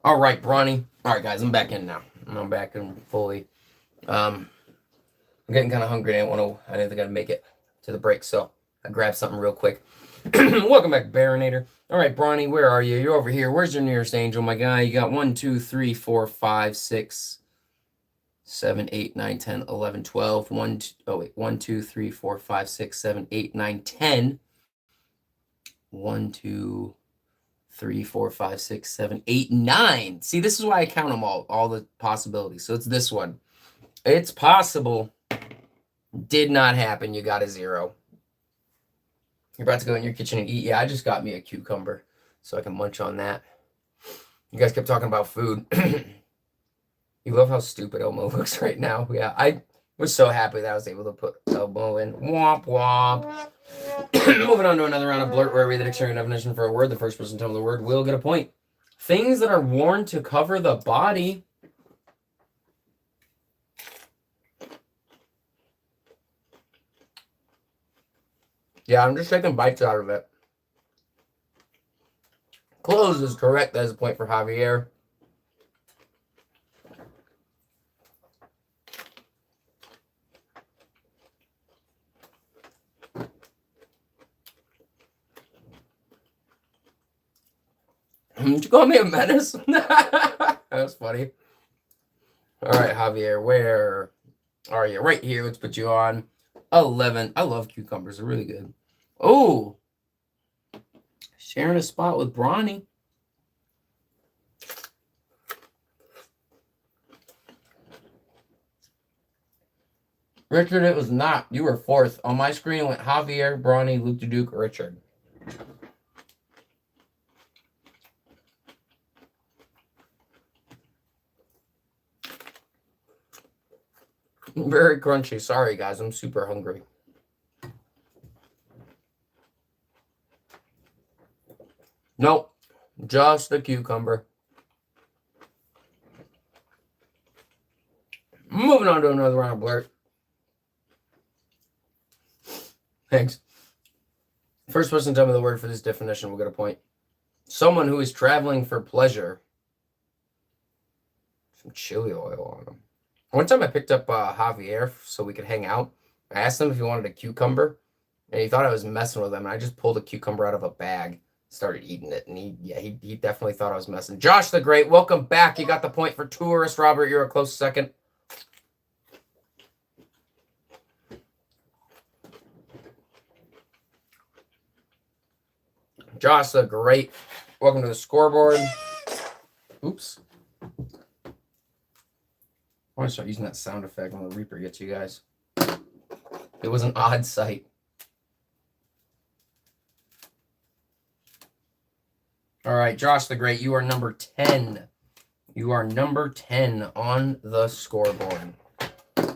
S1: All right, Brawny. All right, guys, I'm back in now. I'm back in fully. I'm getting kind of hungry. I didn't think I'd make it to the break, so I grabbed something real quick. Welcome back, Baronator. All right, Brawny, where are you? You're over here. Where's your nearest angel, my guy? You got 1, 2, 3, 4, 5, 6, 7, 8, 9, 10, 11, 12. 1, 2, 3, 4, 5, 6, 7, 8, 9, 10. 1, 2, 3, 4, 5, 6, 7, 8, 9. See, this is why I count them all the possibilities. So it's this one. It's possible. Did not happen. You got a 0. You're about to go in your kitchen and eat. Yeah, I just got me a cucumber so I can munch on that. You guys kept talking about food. You love how stupid Elmo looks right now. Yeah, I was so happy that I was able to put Elmo in. Womp womp. Moving on to another round of Blurt, where I read the dictionary definition for a word. The first person to tell me the word will get a point. Things that are worn to cover the body. Yeah, I'm just taking bites out of it. Clothes is correct. That is a point for Javier. Did you call me a menace? That was funny. All right, Javier, where are you? Right here. Let's put you on 11. I love cucumbers. They're really good. Oh, sharing a spot with Brawny. Richard, it was not. You were 4th. On my screen, it went Javier, Brawny, Luke the Duke, Richard. Very crunchy. Sorry, guys. I'm super hungry. Nope. Just a cucumber. Moving on to another round of Blurt. Thanks. First person to tell me the word for this definition will get a point. Someone who is traveling for pleasure. Some chili oil on them. One time I picked up Javier so we could hang out. I asked him if he wanted a cucumber, and he thought I was messing with him. And I just pulled a cucumber out of a bag, started eating it, and he definitely thought I was messing. Josh the Great, welcome back. You got the point for tourist. Robert, you're a close second. Josh the Great, welcome to the scoreboard. Oops. I want to start using that sound effect when the Reaper gets you guys. It was an odd sight. All right, Josh the Great, you are number 10. You are number 10 on the scoreboard.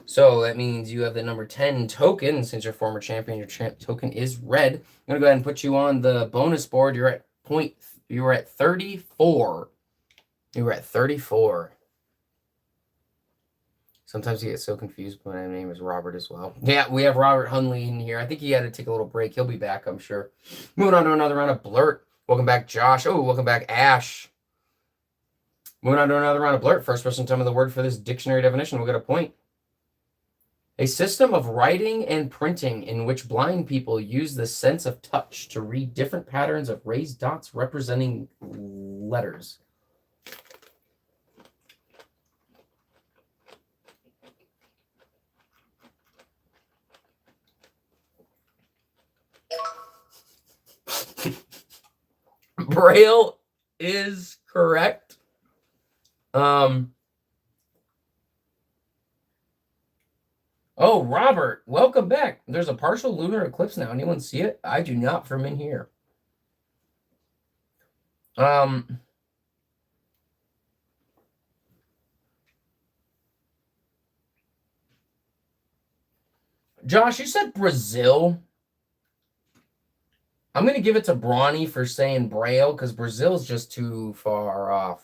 S1: So that means you have the number 10 token. Since you're former champion, your token is red. I'm going to go ahead and put you on the bonus board. You're at 34. You were at 34. Sometimes you get so confused, but my name is Robert as well. Yeah, we have Robert Hunley in here. I think he had to take a little break. He'll be back, I'm sure. Moving on to another round of Blurt. Welcome back, Josh. Oh, welcome back, Ash. Moving on to another round of Blurt. First person to tell me the word for this dictionary definition will get a point. A system of writing and printing in which blind people use the sense of touch to read different patterns of raised dots representing letters. Braille is correct. Oh, Robert, welcome back. There's a partial lunar eclipse now. Anyone see it? I do not from in here. Josh, you said Brazil. I'm going to give it to Brawny for saying Braille because Brazil's just too far off.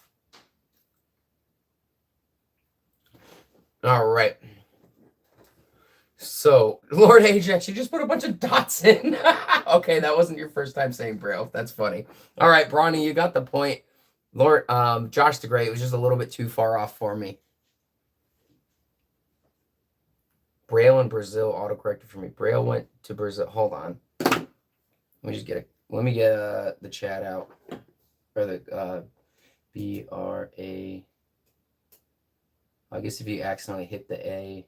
S1: All right. So, Lord Ajax, you just put a bunch of dots in. Okay, that wasn't your first time saying Braille. That's funny. All right, Brawny, you got the point. Lord, Josh the Great was just a little bit too far off for me. Braille and Brazil autocorrected for me. Braille went to Brazil. Hold on. Let me get the chat out. Or the B-R-A. I guess if you accidentally hit the A.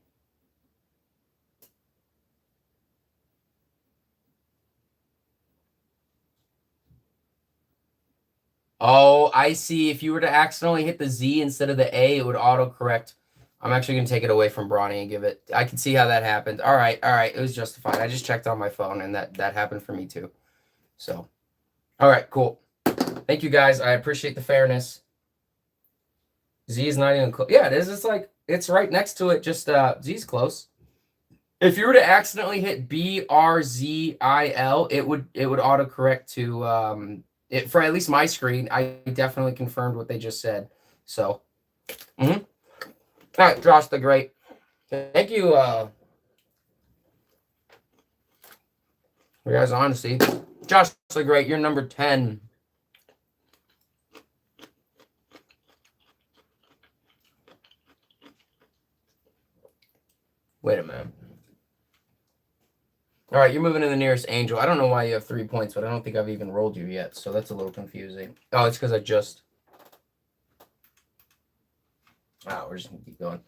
S1: Oh, I see. If you were to accidentally hit the Z instead of the A, it would autocorrect. I'm actually going to take it away from Brawny and give it. I can see how that happened. All right. It was justified. I just checked on my phone, and that happened for me too. So, all right, cool. Thank you, guys. I appreciate the fairness. Z is not even close. Yeah, it is. It's like, it's right next to it. Just Z's close. If you were to accidentally hit BRZIL, it would autocorrect to for at least my screen. I definitely confirmed what they just said. So, all right, Josh the Great. Thank you. For your guys' honesty. Josh the Great, you're number 10. Wait a minute. All right, you're moving to the nearest angel. I don't know why you have 3 points, but I don't think I've even rolled you yet, so that's a little confusing. Oh, it's because I just... Oh, we're just going to keep going.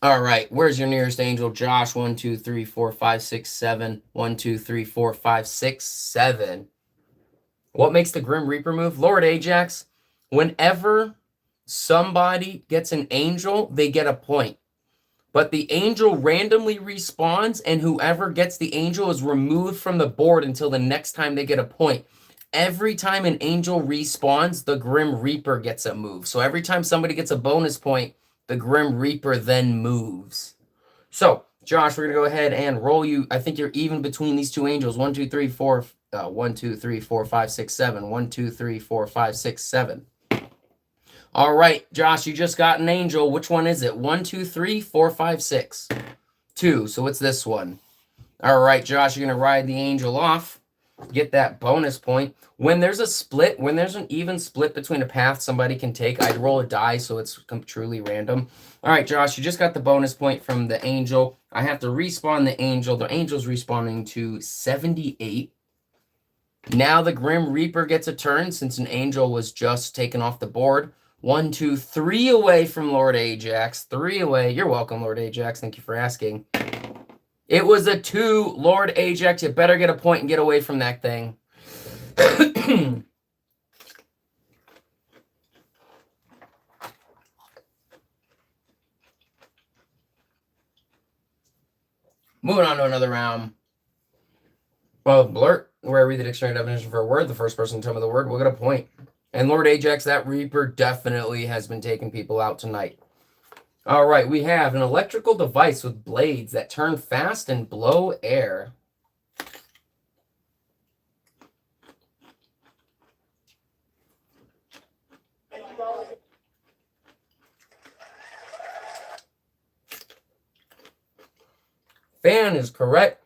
S1: All right, where's your nearest angel? Josh, 1, 2, 3, 4, 5, 6, 7. 1, 2, 3, 4, 5, 6, 7. What makes the Grim Reaper move? Lord Ajax, whenever somebody gets an angel, they get a point. But the angel randomly respawns, and whoever gets the angel is removed from the board until the next time they get a point. Every time an angel respawns, the Grim Reaper gets a move. So every time somebody gets a bonus point, the Grim Reaper then moves. So, Josh, we're going to go ahead and roll you. I think you're even between these two angels. 1, 2, 3, 4. 1, 2, 3, 4, 5, 6, 7. 1, 2, 3, 4, 5, 6, 7. All right, Josh, you just got an angel. Which one is it? 1, 2, 3, 4, 5, 6. 2. So what's this one? All right, Josh, you're going to ride the angel off. Get that bonus point. When there's a split, when there's an even split between a path somebody can take, I'd roll a die so it's truly random. All right, Josh, you just got the bonus point from the angel. I have to respawn the angel. The angel's respawning to 78. Now the Grim Reaper gets a turn since an angel was just taken off the board. 1, 2, 3 away from Lord Ajax. 3 away. You're welcome, Lord Ajax. Thank you for asking. It was a 2. Lord Ajax, you better get a point and get away from that thing. Moving on to another round. Well, blurt, where I read the dictionary definition for a word, the first person to tell me the word will get a point. And Lord Ajax, that Reaper definitely has been taking people out tonight. All right, we have an electrical device with blades that turn fast and blow air. Fan is correct.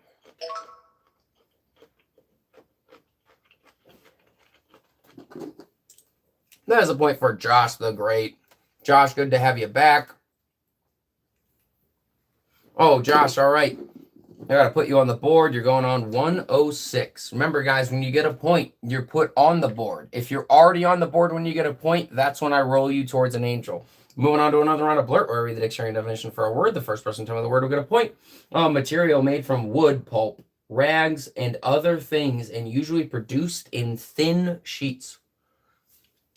S1: That is a point for Josh the Great. Josh, good to have you back. Oh, Josh, all right. I got to put you on the board. You're going on 106. Remember, guys, when you get a point, you're put on the board. If you're already on the board when you get a point, that's when I roll you towards an angel. Moving on to another round of blurt, where I read the dictionary definition for a word. The first person to tell me the word will get a point. Material made from wood, pulp, rags, and other things, and usually produced in thin sheets.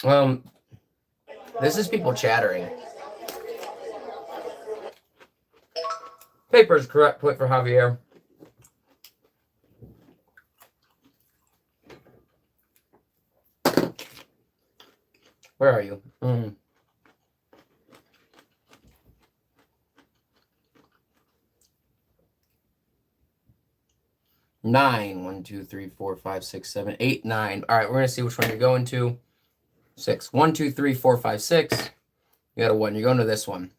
S1: This is people chattering. Paper is correct. Point for Javier. Where are you? 9. 1, 2, 3, 4, 5, 6, 7, 8, 9. All right, we're going to see which one you're going to. 6. 1, 2, 3, 4, 5, 6. You got a 1. You're going to this one.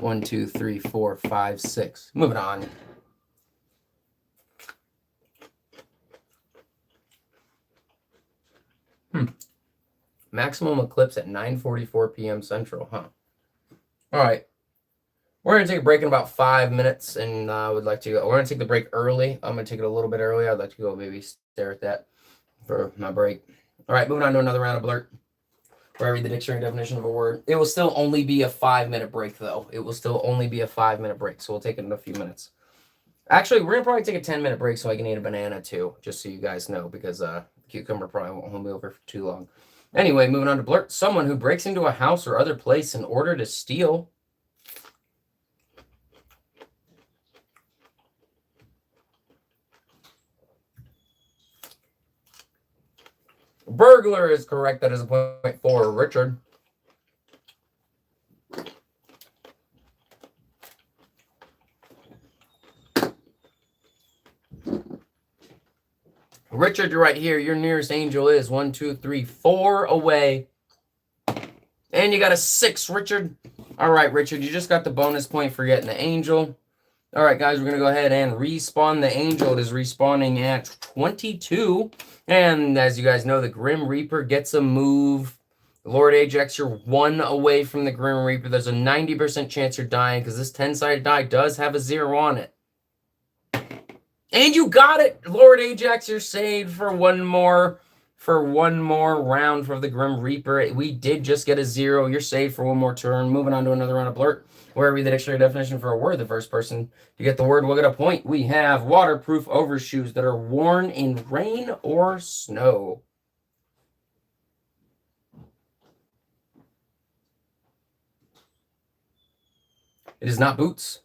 S1: 1, 2, 3, 4, 5, 6. Moving on. Maximum eclipse at 9:44 p.m. Central, huh? All right. We're going to take a break in about 5 minutes, and we're going to take the break early. I'm going to take it a little bit early. I'd like to go maybe stare at that for my break. All right, moving on to another round of Blurt, where I read the dictionary definition of a word. It will still only be a 5-minute break, though. It will still only be a 5-minute break, so we'll take it in a few minutes. Actually, we're going to probably take a 10-minute break so I can eat a banana, too, just so you guys know, because cucumber probably won't hold me over for too long. Anyway, moving on to Blurt. Someone who breaks into a house or other place in order to steal. Burglar is correct. That is a point for Richard. Richard, you're right here. Your nearest angel is 1, 2, 3, 4 away. And you got a 6, Richard. All right, Richard, you just got the bonus point for getting the angel. All right, guys, we're going to go ahead and respawn the angel. It is respawning at 22. And as you guys know, the Grim Reaper gets a move. Lord Ajax, you're 1 away from the Grim Reaper. There's a 90% chance you're dying because this 10-sided die does have a 0 on it. And you got it! Lord Ajax, you're saved for one more round for the Grim Reaper. We did just get a 0. You're saved for one more turn. Moving on to another round of Blurt, where I read the dictionary definition for a word. The first person to get the word will get a point. We have waterproof overshoes that are worn in rain or snow. It is not boots.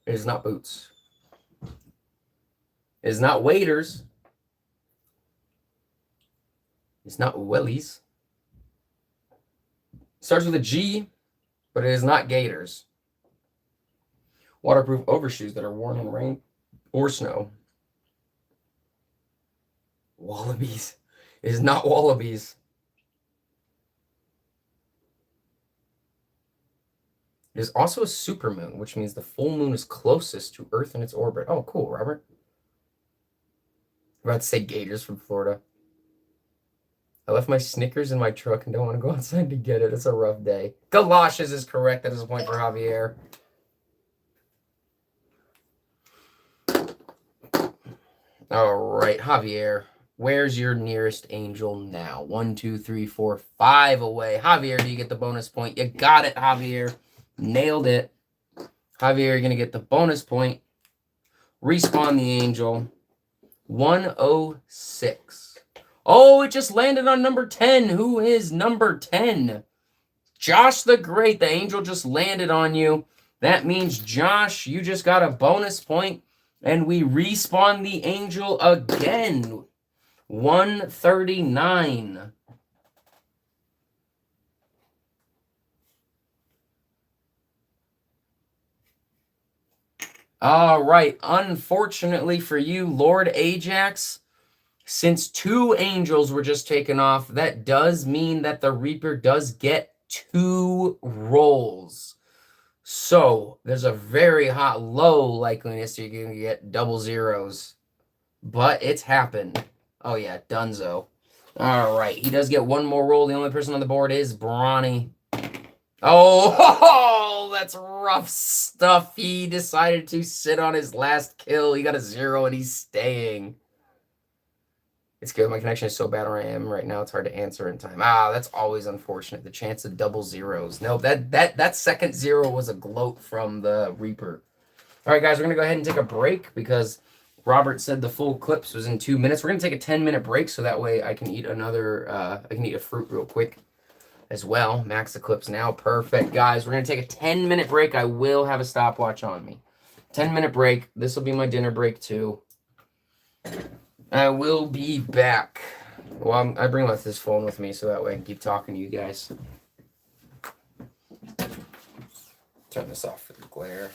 S1: It is not boots. It is not waders. It's not wellies. It starts with a G, but it is not gators. Waterproof overshoes that are worn in rain or snow. Wallabies. It is not wallabies. It is also a supermoon, which means the full moon is closest to Earth in its orbit. Oh, cool, Robert. I'm about to say gators from Florida. I left my Snickers in my truck and don't want to go outside to get it. It's a rough day. Galoshes is correct. That is a point for Javier. All right, Javier. Where's your nearest angel now? 1, 2, 3, 4, 5 away. Javier, do you get the bonus point? You got it, Javier. Nailed it. Javier, you're going to get the bonus point. Respawn the angel. 106. Oh, it just landed on number 10. Who is number 10? Josh the Great. The angel just landed on you. That means, Josh, you just got a bonus point, and we respawn the angel again. 139. All right. Unfortunately for you, Lord Ajax, since 2 angels were just taken off, that does mean that the Reaper does get 2 rolls. So there's a very low likeliness you're going to get double zeros. But it's happened. Oh, yeah, Dunzo. All right, he does get 1 more roll. The only person on the board is Brawny. Oh, that's rough stuff. He decided to sit on his last kill. He got a 0, and he's staying. It's good. My connection is so bad where I am right now. It's hard to answer in time. That's always unfortunate. The chance of double zeros. No, that second 0 was a gloat from the Reaper. All right, guys, we're going to go ahead and take a break because Robert said the full clips was in 2 minutes. We're going to take a 10-minute break so that way I can eat I can eat a fruit real quick as well. Max the clips now. Perfect, guys. We're going to take a 10-minute break. I will have a stopwatch on me. 10-minute break. This will be my dinner break too. I will be back. Well, I bring this phone with me so that way I can keep talking to you guys. Turn this off for the glare.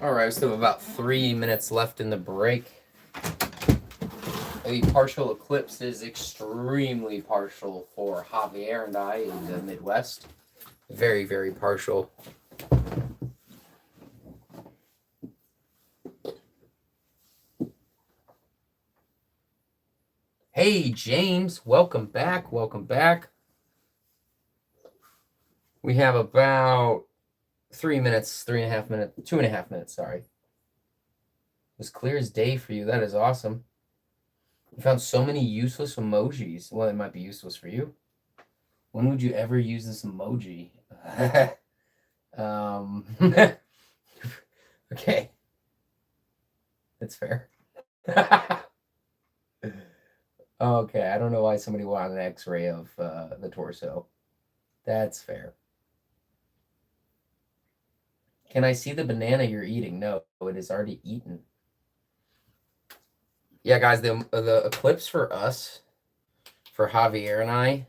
S1: All right, we still have about 3 minutes left in the break. A partial eclipse is extremely partial for Javier and I in the Midwest. Very, very partial. Hey, James, welcome back. Welcome back. We have about 3 minutes, 3.5 minutes, 2.5 minutes, sorry. It was clear as day for you. That is awesome. You found so many useless emojis. Well, it might be useless for you. When would you ever use this emoji? Okay. That's fair. Okay, I don't know why somebody wanted an x-ray of the torso. That's fair. Can I see the banana you're eating? No, it is already eaten. Yeah, guys, the eclipse for us, for Javier and I,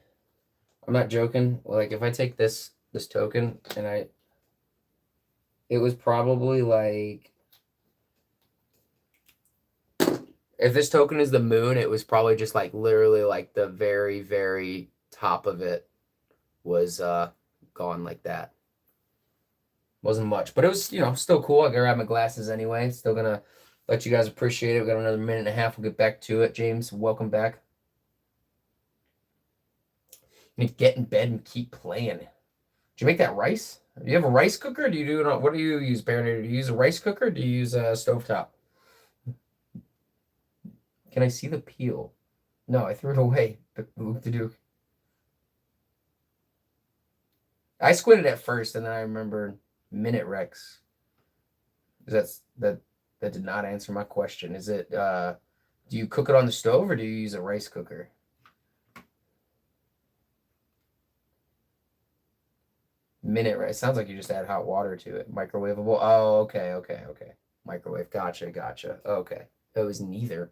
S1: I'm not joking. Like, if I take this token and it was probably like, if this token is the moon, it was probably just like literally like the very, very top of it was gone like that. Wasn't much, but it was, still cool. I gotta grab my glasses anyway. Still gonna let you guys appreciate it. We got another minute and a half. We'll get back to it. James, welcome back. You need to get in bed and keep playing. Did you make that rice? Do you have a rice cooker? Do you do it? What do you use, Baron? Do you use a rice cooker? Or do you use a stovetop? Can I see the peel? No, I threw it away. I squinted at first, and then I remembered Minute Rex. That did not answer my question. Is it? Do you cook it on the stove or do you use a rice cooker? Minute Rex. Sounds like you just add hot water to it. Microwavable. Oh, okay. Microwave. Gotcha. Okay. It was neither.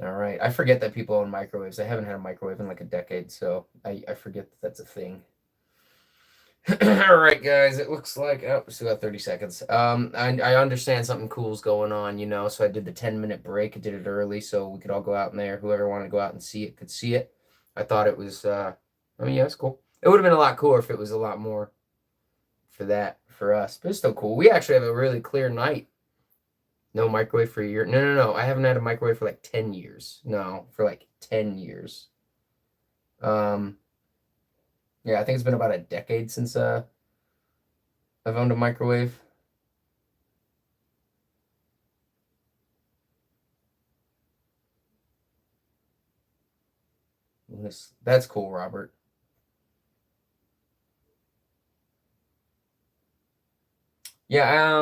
S1: All right. I forget that people own microwaves. I haven't had a microwave in like a decade, so I forget that that's a thing. All right, guys. It looks like we still got 30 seconds. I understand something cool's going on, so I did the 10-minute break. I did it early so we could all go out in there. Whoever wanted to go out and see it could see it. I thought it was yeah, it's cool. It would have been a lot cooler if it was a lot more for us, but it's still cool. We actually have a really clear night. No microwave for a year. No. I haven't had a microwave for like 10 years. No, for like 10 years. Yeah, I think it's been about a decade since I've owned a microwave. That's cool, Robert. Yeah,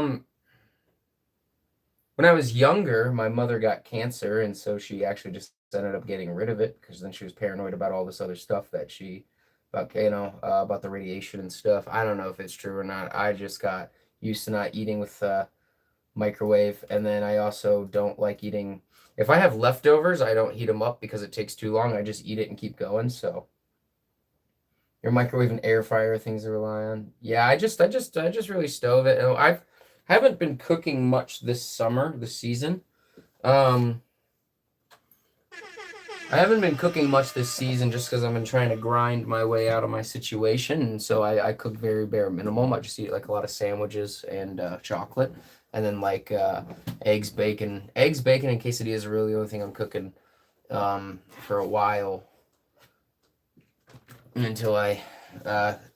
S1: when I was younger, my mother got cancer, and so she actually just ended up getting rid of it because then she was paranoid about all this other stuff about the radiation and stuff. I don't know if it's true or not. I just got used to not eating with microwave, and then I also don't like eating. If I have leftovers, I don't heat them up because it takes too long. I just eat it and keep going. So your microwave and air fryer are things to rely on. Yeah, I just really stove it. And I haven't been cooking much this season. I haven't been cooking much this season just because I've been trying to grind my way out of my situation, and so I cook very bare minimum. I just eat like a lot of sandwiches and chocolate, and then like eggs, bacon, and quesadillas are really the only thing I'm cooking for a while until I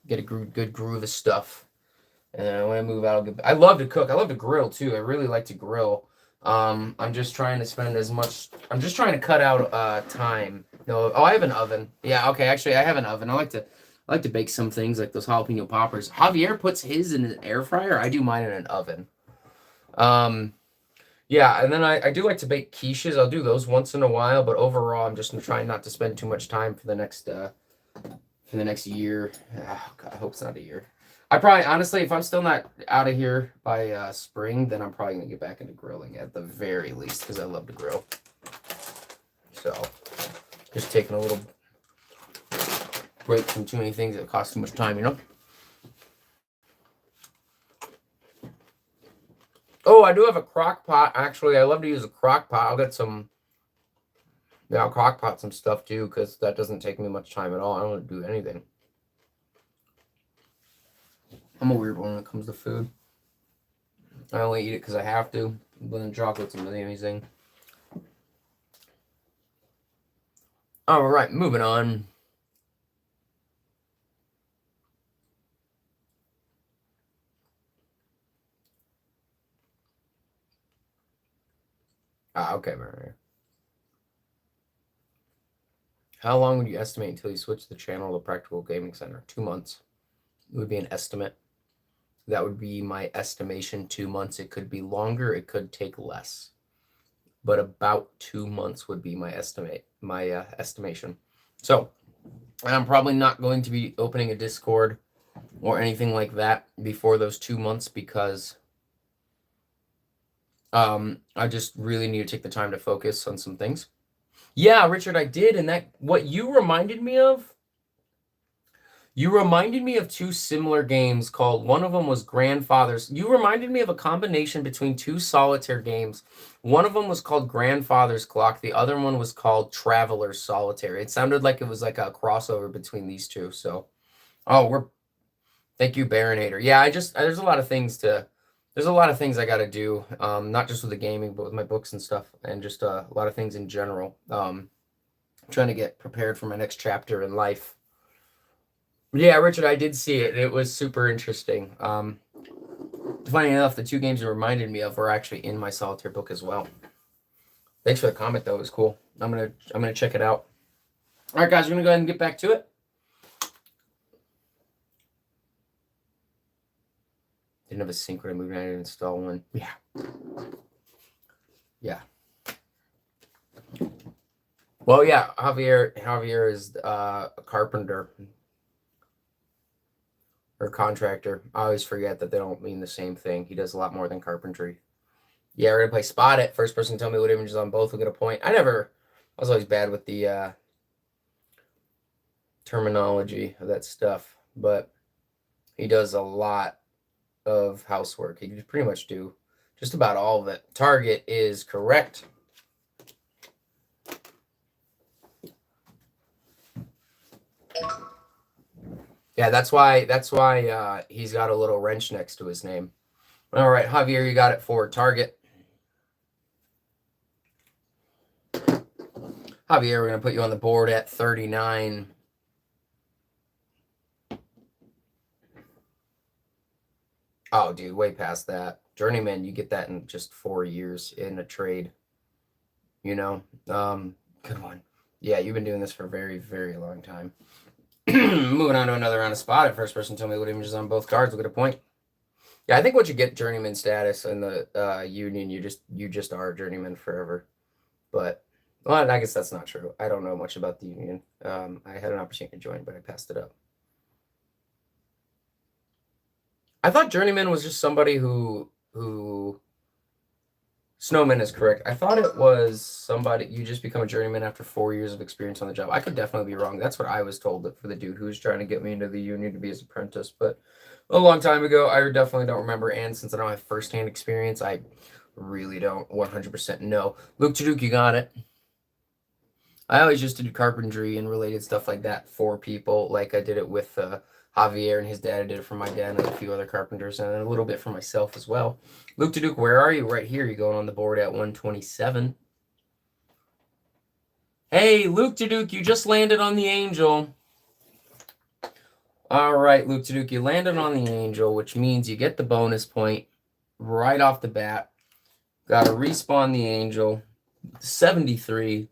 S1: get a good groove of stuff. And when I move out, I love to cook. I love to grill too. I really like to grill. I'm just trying to I'm just trying to cut out time. No, I have an oven. Yeah, okay, actually I have an oven. I like to bake some things like those jalapeno poppers. Javier puts his in an air fryer. I do mine in an oven. Yeah, and then I do like to bake quiches. I'll do those once in a while, but overall I'm just trying not to spend too much time for the next year. Oh, God, I hope it's not a year. I probably, honestly, if I'm still not out of here by spring, then I'm probably going to get back into grilling at the very least because I love to grill. So, just taking a little break from too many things that cost too much time, Oh, I do have a crock pot. Actually, I love to use a crock pot. I'll get some, yeah, I'll crock pot some stuff too, because that doesn't take me much time at all. I don't want to do anything. I'm a weird one when it comes to food. I only eat it because I have to. But then chocolate's amazing. All right, moving on. Okay, Mario. How long would you estimate until you switch the channel to Practical Gaming Center? 2 months. It would be an estimate. That would be my estimation. 2 months. It could be longer. It could take less. But about 2 months would be my estimation. So, I'm probably not going to be opening a Discord or anything like that before those 2 months because I just really need to take the time to focus on some things. Yeah, Richard, I did, and that what you reminded me of. You reminded me of two similar games called. One of them was Grandfathers. You reminded me of a combination between two Solitaire games. One of them was called Grandfather's Clock. The other one was called Traveler's Solitaire. It sounded like it was like a crossover between these two. So, thank you, Baronator. Yeah, there's a lot of things I got to do, not just with the gaming, but with my books and stuff, and just a lot of things in general. Trying to get prepared for my next chapter in life. Yeah, Richard, I did see it. It was super interesting. Funny enough, the two games it reminded me of were actually in my Solitaire book as well. Thanks for the comment, though. It was cool. I'm gonna check it out. All right, guys, we're gonna go ahead and get back to it. Didn't have a sync when I moved. I didn't install one. Yeah. Yeah. Well, yeah, Javier is a carpenter or contractor. I always forget that they don't mean the same thing. He does a lot more than carpentry. Yeah, we're gonna play Spot It. First person to tell me what images on both will get a point. I was always bad with the terminology of that stuff, but he does a lot of housework. He can pretty much do just about all of it. Target is correct. Yeah, that's why he's got a little wrench next to his name. All right, Javier, you got it for target. Javier, we're gonna put you on the board at 39. Oh, dude, way past that. Journeyman, you get that in just 4 years in a trade. You know, good one. Yeah, you've been doing this for a very, very long time. Moving on to another round of Spot It. First person to tell me what images on both cards will get a point. Yeah, I think once you get journeyman status in the union, you just are a journeyman forever. But well, I guess that's not true. I don't know much about the union. I had an opportunity to join, but I passed it up. I thought journeyman was just somebody who Snowman is correct. I thought it was somebody you just become a journeyman after 4 years of experience on the job. I could definitely be wrong. That's what I was told for the dude who was trying to get me into the union to be his apprentice. But a long time ago, I definitely don't remember. And since I don't have firsthand experience, I really don't 100% know. Luke Chaduk, you got it. I always used to do carpentry and related stuff like that for people. Like I did it with Javier and his dad. I did it for my dad and a few other carpenters, and a little bit for myself as well. Luke to Duke, where are you? Right here. You're going on the board at 127. Hey, Luke to Duke, you just landed on the Angel. All right, Luke to Duke, you landed on the Angel, which means you get the bonus point right off the bat. Got to respawn the Angel. 73.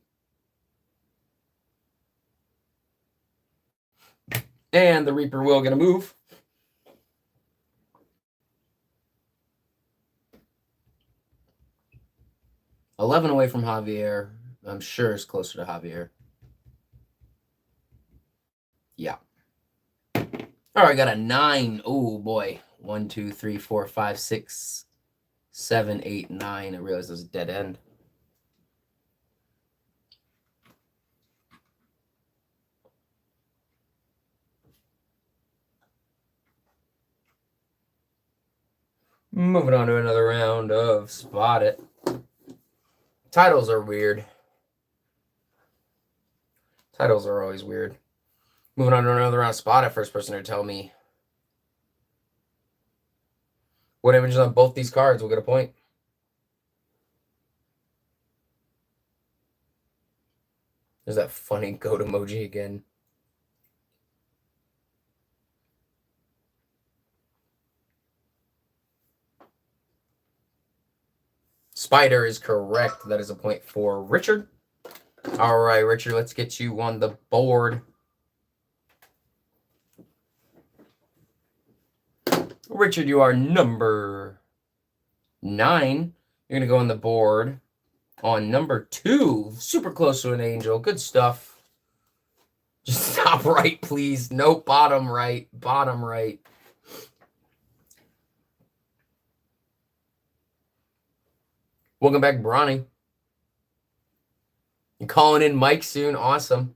S1: And the Reaper will get a move. $11 away from Javier. I'm sure it's closer to Javier. Yeah. All right, got a 9. Oh, boy. 1, 2, 3, 4, 5, 6, 7, 8, 9. I realized it was a dead end. Moving on to another round of Spot It. Titles are weird. Titles are always weird. Moving on to another round of Spot It. First person to tell me what images on both these cards will get a point. There's that funny goat emoji again. Spider is correct. That is a point for Richard. All right, Richard, let's get you on the board. Richard, you are number 9. You're going to go on the board on number 2. Super close to an angel. Good stuff. Just stop right, please. Nope, bottom right. Bottom right. Welcome back, Bronny. You're calling in Mike soon. Awesome.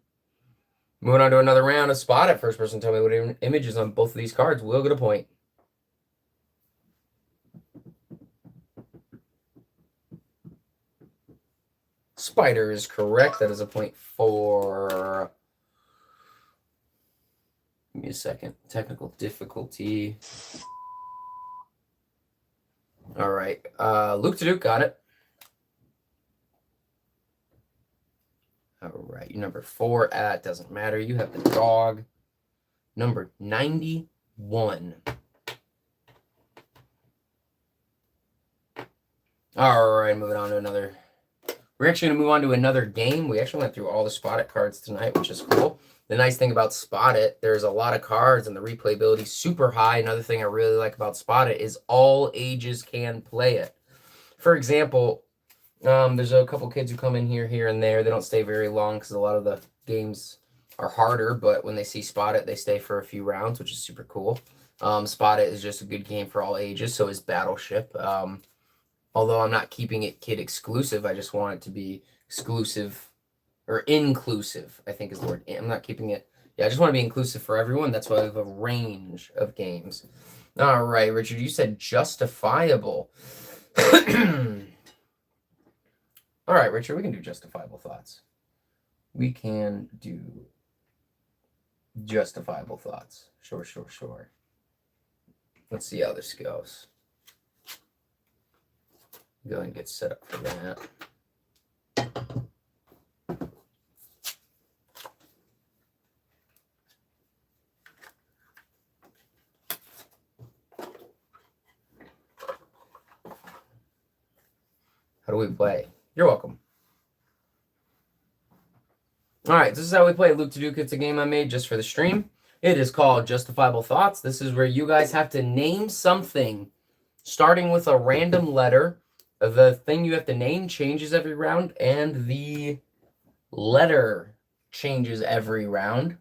S1: Moving on to another round of Spot It. First person to tell me what images on both of these cards will get a point. Spider is correct. That is a point for... Give me a second. Technical difficulty. All right. Luke to Duke got it. All right. You're number 4. It doesn't matter. You have the dog. Number 91. All right. Moving on to another... We're actually going to move on to another game. We actually went through all the Spot It cards tonight, which is cool. The nice thing about Spot It, there's a lot of cards and the replayability is super high. Another thing I really like about Spot It is all ages can play it. For example, there's a couple kids who come in here and there. They don't stay very long because a lot of the games are harder, but when they see Spot It, they stay for a few rounds, which is super cool. Spot It is just a good game for all ages, so is Battleship. Although I'm not keeping it kid exclusive, I just want it to be exclusive or inclusive, I think is the word. I'm not keeping it. Yeah, I just want to be inclusive for everyone. That's why I have a range of games. All right, Richard, you said justifiable. All right, Richard, we can do justifiable thoughts. We can do justifiable thoughts. Sure. Let's see how this goes. Go ahead and get set up for that. How do we play? You're welcome. All right, this is how we play Luke to Duke. It's a game I made just for the stream. It is called Justifiable Thoughts. This is where you guys have to name something, starting with a random letter. The thing you have to name changes every round, and the letter changes every round.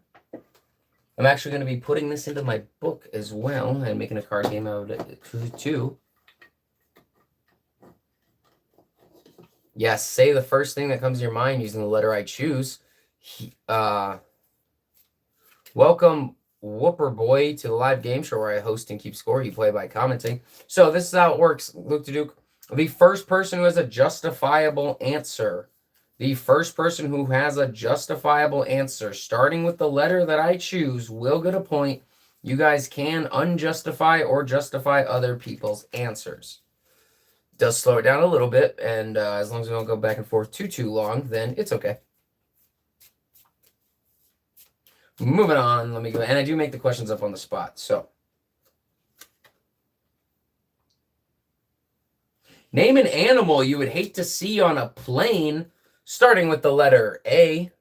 S1: I'm actually going to be putting this into my book as well and making a card game out of it too. Yes, say the first thing that comes to your mind using the letter I choose. Welcome, Whooper Boy, to the live game show where I host and keep score. You play by commenting. So this is how it works, Luke to Duke. The first person who has a justifiable answer. The first person who has a justifiable answer, starting with the letter that I choose, will get a point. You guys can unjustify or justify other people's answers. It does slow it down a little bit, and as long as we don't go back and forth too long, then it's okay. Moving on, let me go. And I do make the questions up on the spot, so. Name an animal you would hate to see on a plane, starting with the letter A.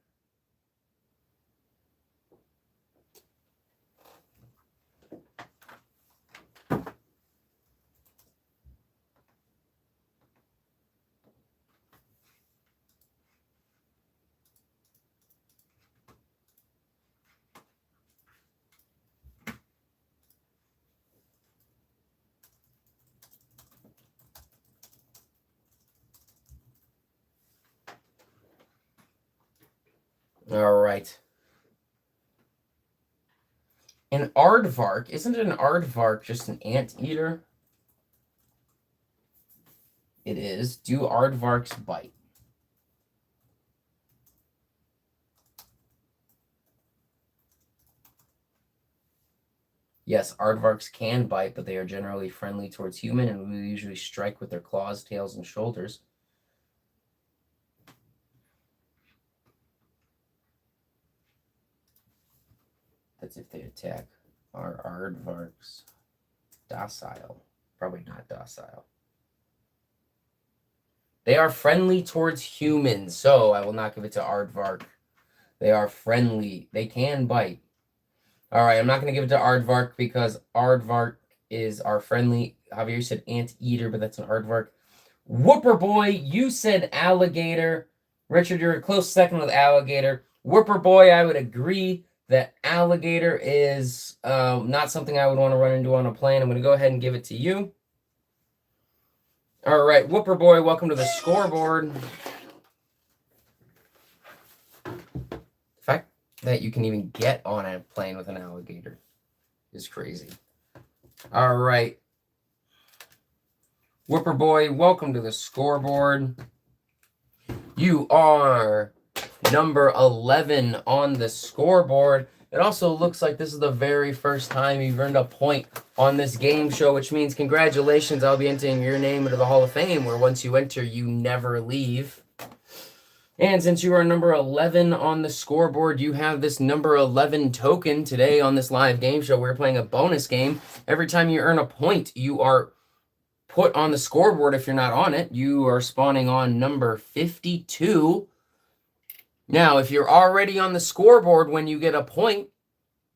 S1: All right. An aardvark. Isn't an aardvark just an anteater? it is, do aardvarks bite? Yes, aardvarks can bite, but they are generally friendly towards human and will usually strike with their claws, tails, and shoulders. That's if they attack. Are aardvarks docile? Probably not docile. They are friendly towards humans, so I will not give it to aardvark. They are friendly. They can bite. All right, I'm not going to give it to aardvark because aardvark is our friendly. Javier said anteater, but that's an aardvark. Whooper boy, you said alligator. Richard, you're a close second with alligator. Whooper boy, I would agree that alligator is not something I would want to run into on a plane. I'm going to go ahead and give it to you. All right, Whooper boy, welcome to the scoreboard. The fact that you can even get on a plane with an alligator is crazy. All right. Whooper boy, welcome to the scoreboard. You are number 11 on the scoreboard. It also looks like this is the very first time you've earned a point on this game show, which means congratulations. I'll be entering your name into the Hall of Fame, where once you enter, you never leave. And since you are number 11 on the scoreboard, you have this number 11 token today on this live game show. We're playing a bonus game. Every time you earn a point, you are put on the scoreboard. If you're not on it, you are spawning on number 52. Now, if you're already on the scoreboard when you get a point,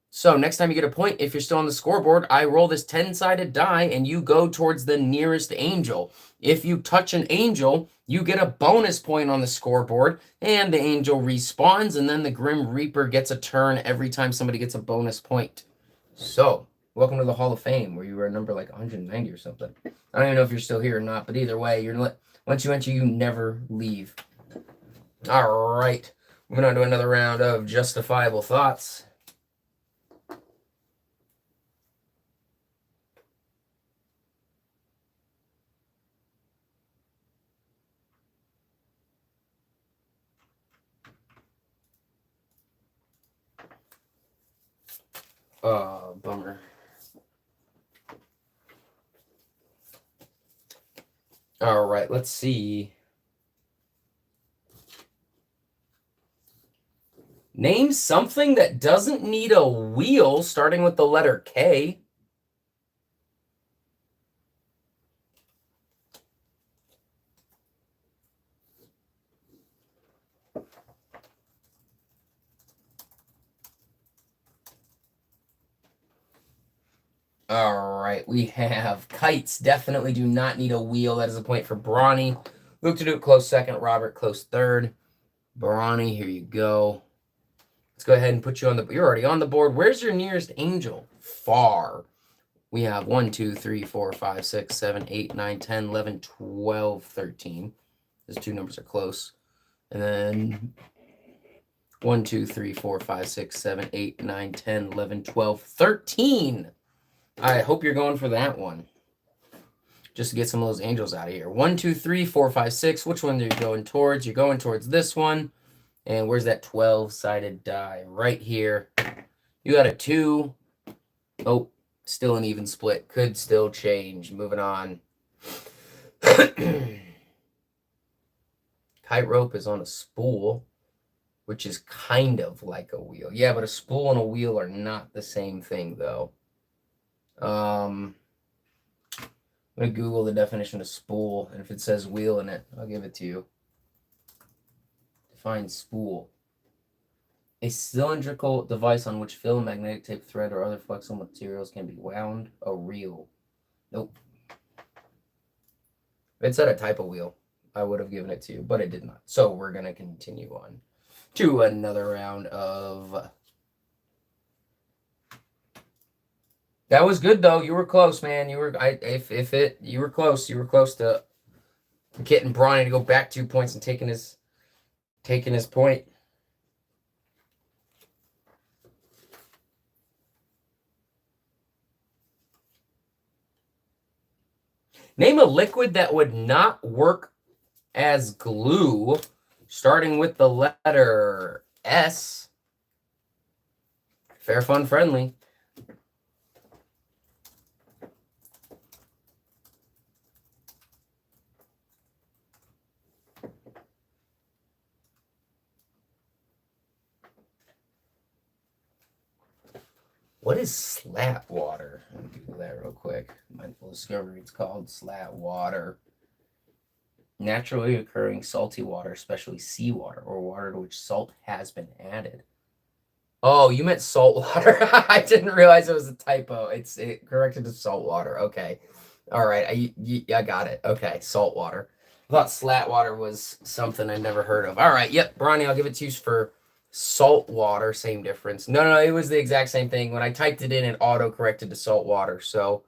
S1: so next time you get a point, if you're still on the scoreboard, I roll this 10-sided die and you go towards the nearest angel. If you touch an angel, you get a bonus point on the scoreboard and the angel respawns, and then the Grim Reaper gets a turn every time somebody gets a bonus point. So, welcome to the Hall of Fame, where you were a number like 190 or something. I don't even know if you're still here or not, but either way, once you enter, you never leave. All right. Moving on to another round of justifiable thoughts. Oh, bummer. All right, let's see. Name something that doesn't need a wheel starting with the letter K. All right, we have kites. Definitely do not need a wheel. That is a point for Brawny. Luke to do it close second. Robert close third. Brawny, here you go. Let's go ahead and put you on the... You're already on the board. Where's your nearest angel? Far. We have 1, 2, 3, 4, 5, 6, 7, 8, 9, 10, 11, 12, 13. Those two numbers are close. And then 1, 2, 3, 4, 5, 6, 7, 8, 9, 10, 11, 12, 13. I hope you're going for that one. Just to get some of those angels out of here. 1, 2, 3, 4, 5, 6. Which one are you going towards? You're going towards this one. And where's that 12-sided die? Right here. You got a 2. Oh, still an even split. Could still change. Moving on. Kite rope is on a spool, which is kind of like a wheel. Yeah, but a spool and a wheel are not the same thing, though. I'm going to Google the definition of spool, and if it says wheel in it, I'll give it to you. Define spool. A cylindrical device on which film, magnetic tape, thread, or other flexible materials can be wound. A reel. Nope. If it said a type of wheel, I would have given it to you, but it did not. So we're going to continue on to another round of... That was good, though. You were close, man. You were you were close. You were close to getting Brawny to go back 2 points and taking his point. Name a liquid that would not work as glue, starting with the letter S. Fair, fun, friendly. What is slat water? Let me Google that real quick. Mindful discovery. It's called slat water. Naturally occurring salty water, especially seawater or water to which salt has been added. Oh, you meant salt water. I didn't realize it was a typo. It corrected to salt water. Okay. All right. I got it. Okay. Salt water. I thought slat water was something I never heard of. All right. Yep. Bronny, I'll give it to you for salt water. Same difference. No. It was the exact same thing. When I typed it in, it auto corrected to salt water. So,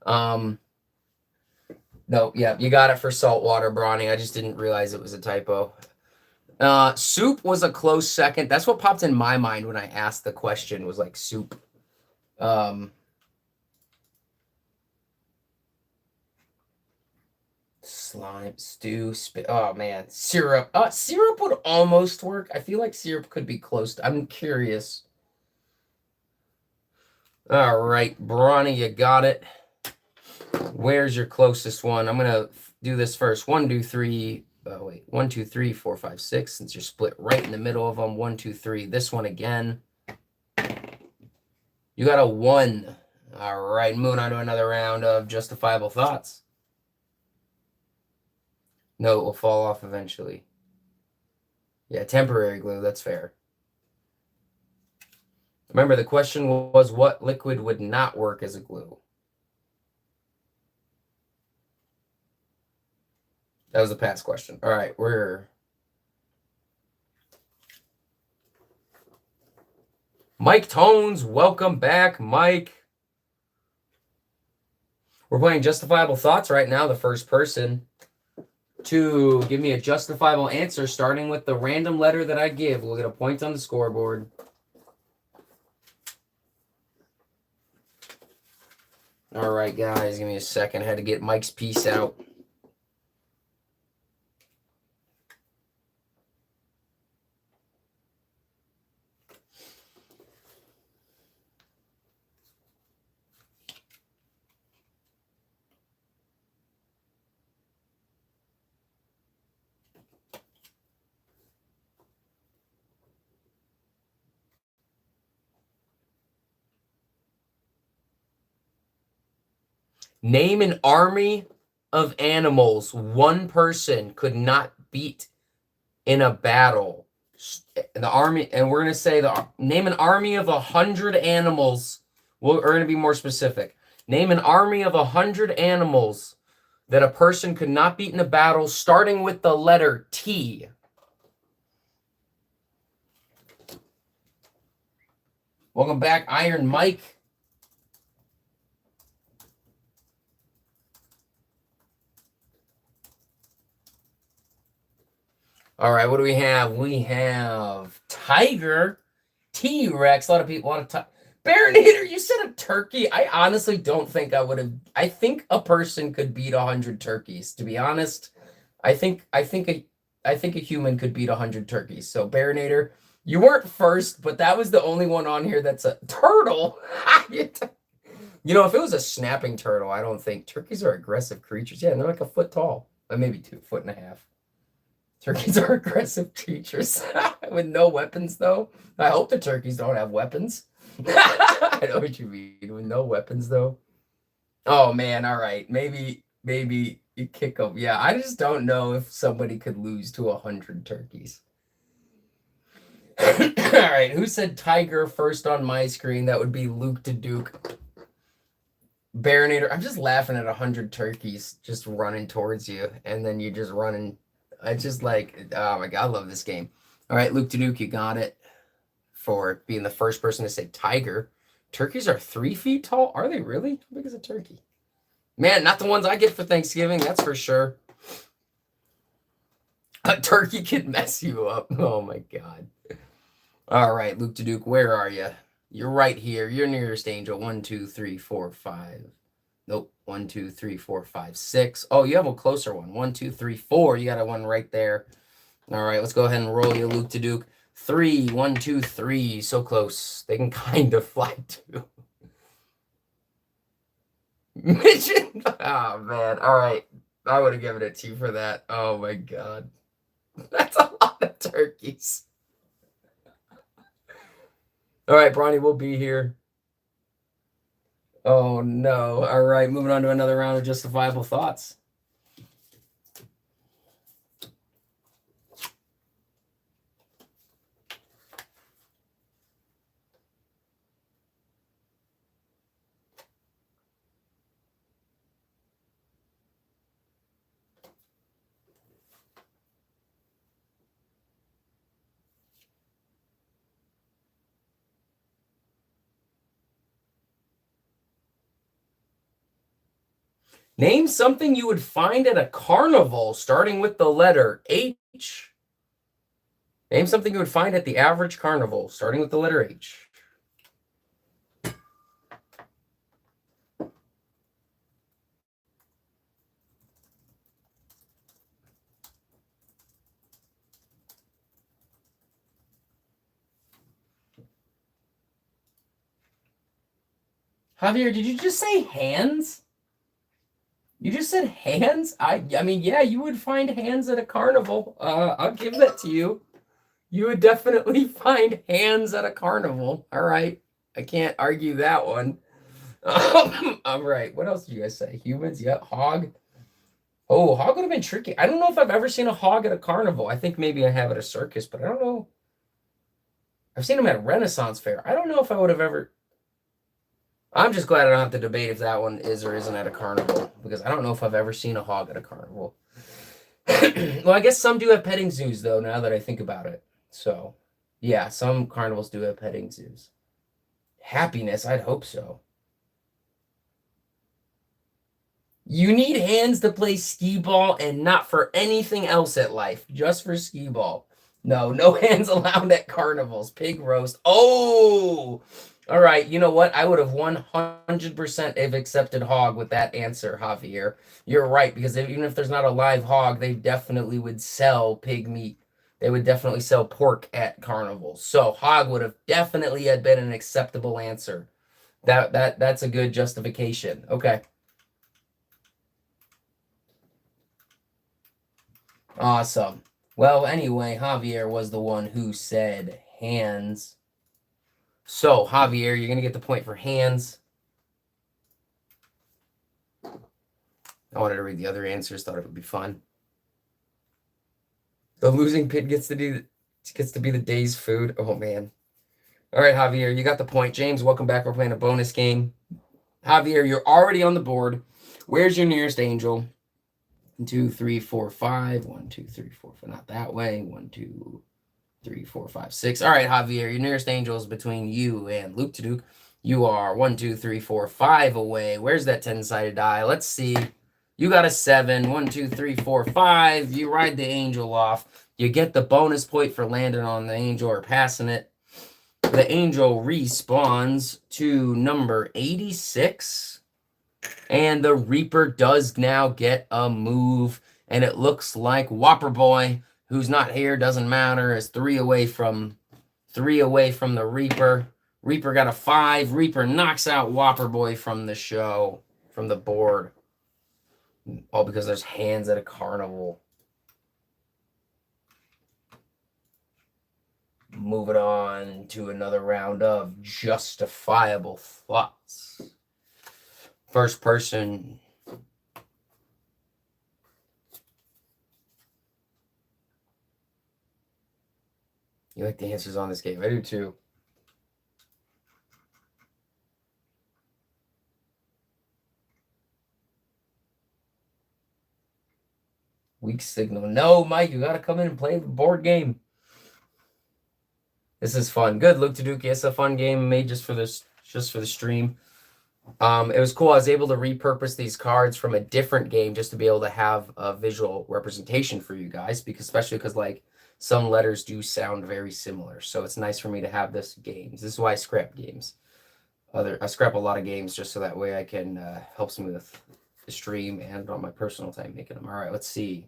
S1: no, yeah, you got it for salt water, Bronny. I just didn't realize it was a typo. Soup was a close second. That's what popped in my mind when I asked the question, was like soup. Slime, stew, oh man, syrup. Syrup would almost work. I feel like syrup could be close I'm curious. All right, Bronny, you got it. Where's your closest one? I'm gonna do this first. 1, 2, 3. Oh wait, 1, 2, 3, 4, 5, 6. Since you're split right in the middle of them. 1, 2, 3. This one again. You got a 1. All right, moving on to another round of justifiable thoughts. No, it will fall off eventually. Yeah, temporary glue. That's fair. Remember, the question was what liquid would not work as a glue? That was a past question. All right, we're Mike Tones. Welcome back, Mike. We're playing justifiable thoughts right now. The first person to give me a justifiable answer, starting with the random letter that I give, will get a point on the scoreboard. All right, guys, give me a second. I had to get Mike's piece out. Name an army of animals one person could not beat in a battle. The army, and we're going to say name an army of 100 animals. We're going to be more specific. Name an army of 100 animals that a person could not beat in a battle, starting with the letter T. Welcome back, Iron Mike. All right, what do we have? We have tiger, T-Rex. A lot of people want to talk. Baronator, you said a turkey. I honestly don't think I would have. I think a person could beat 100 turkeys. To be honest, I think a human could beat 100 turkeys. So Baronator, you weren't first, but that was the only one on here that's a turtle. You know, if it was a snapping turtle, I don't think turkeys are aggressive creatures. Yeah, they're like a foot tall, or maybe 2.5 feet. Turkeys are aggressive creatures with no weapons, though. I hope the turkeys don't have weapons. I know what you mean. With no weapons, though. Oh, man. All right. Maybe you kick them. Yeah, I just don't know if somebody could lose to 100 turkeys. All right. Who said tiger first on my screen? That would be Luke to Duke. Baronator. I'm just laughing at 100 turkeys just running towards you, and then you just running. I just like, oh my God, I love this game. All right, Luke Danuke, you got it for being the first person to say tiger. Turkeys are 3 feet tall? Are they really? How big is a turkey? Man, not the ones I get for Thanksgiving, that's for sure. A turkey can mess you up. Oh my God. All right, Luke Danuke, where are you? You're right here. You're nearest angel. 1, 2, 3, 4, 5. Nope. 1, 2, 3, 4, 5, 6. Oh, you have a closer one. 1, 2, 3, 4. You got a one right there. All right, let's go ahead and roll you Luke to Duke. 3, 1, 2, 3. So close. They can kind of fly too. Mission. Oh man. All right. I would have given it to you for that. Oh my god. That's a lot of turkeys. All right, Bronny, we'll be here. Oh no. All right, moving on to another round of justifiable thoughts. Name something you would find at a carnival starting with the letter H. Name something you would find at the average carnival starting with the letter H. Javier, did you just say hands? You just said hands? I mean, yeah, you would find hands at a carnival. I'll give that to you. You would definitely find hands at a carnival. All right. I can't argue that one. All right. What else did you guys say? Humans? Yeah. Hog. Oh, hog would have been tricky. I don't know if I've ever seen a hog at a carnival. I think maybe I have at a circus, but I don't know. I've seen them at a Renaissance fair. I don't know if I would have ever. I'm just glad I don't have to debate if that one is or isn't at a carnival, because I don't know if I've ever seen a hog at a carnival. Well, I guess some do have petting zoos, though, now that I think about it. So, yeah, some carnivals do have petting zoos. Happiness, I'd hope so. You need hands to play skee ball and not for anything else at life, just for skee ball. No hands allowed at carnivals. Pig roast. Oh! All right, you know what? I would have 100% have accepted hog with that answer, Javier. You're right, because even if there's not a live hog, they definitely would sell pig meat. They would definitely sell pork at carnivals. So hog would have definitely had been an acceptable answer. That's a good justification. Okay. Awesome. Well, anyway, Javier was the one who said hands. So, Javier, you're going to get the point for hands. I wanted to read the other answers, thought it would be fun. The losing pit gets to be the day's food. Oh, man. All right, Javier, you got the point. James, welcome back. We're playing a bonus game. Javier, you're already on the board. Where's your nearest angel? 1, 2, 3, 4, 5. 1, 2, 3, 4, 5. Not that way. 1, 2, 3, 4, 5, 6. All right, Javier, your nearest angel is between you and Luke to Duke. You are 1, 2, 3, 4, 5 away. Where's that 10-sided die? Let's see. You got a 7. 1, 2, 3, 4, 5. You ride the angel off. You get the bonus point for landing on the angel or passing it. The angel respawns to number 86. And the Reaper does now get a move. And it looks like Whopper Boy, who's not here, doesn't matter, is 3 away from the Reaper. Reaper got a 5. Reaper knocks out Whopper Boy from the show, from the board. All because there's hands at a carnival. Moving on to another round of justifiable thoughts. First person. You like the answers on this game. I do too. Weak signal. No, Mike, you got to come in and play the board game. This is fun. Good, Luke Taduki. It's a fun game made just for the stream. It was cool. I was able to repurpose these cards from a different game just to be able to have a visual representation for you guys, especially because like some letters do sound very similar. So it's nice for me to have this games. This is why I scrap games. I scrap a lot of games just so that way I can helps me with the stream and on my personal time making them. All right, let's see.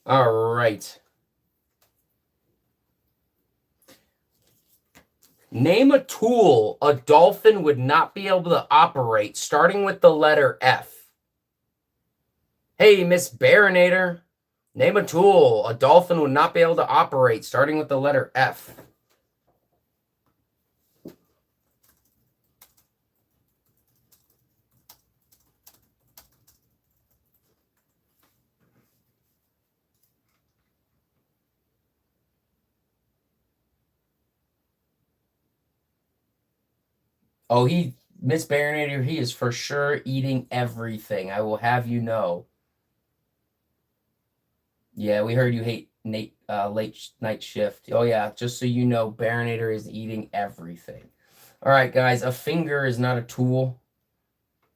S1: All right. Name a tool a dolphin would not be able to operate, starting with the letter F. Hey, Miss Baronator. Name a tool a dolphin would not be able to operate, starting with the letter F. Oh, Miss Baronator, he is for sure eating everything. I will have you know. Yeah, we heard you hate late night shift. Oh yeah, just so you know, Baronator is eating everything. All right, guys, a finger is not a tool.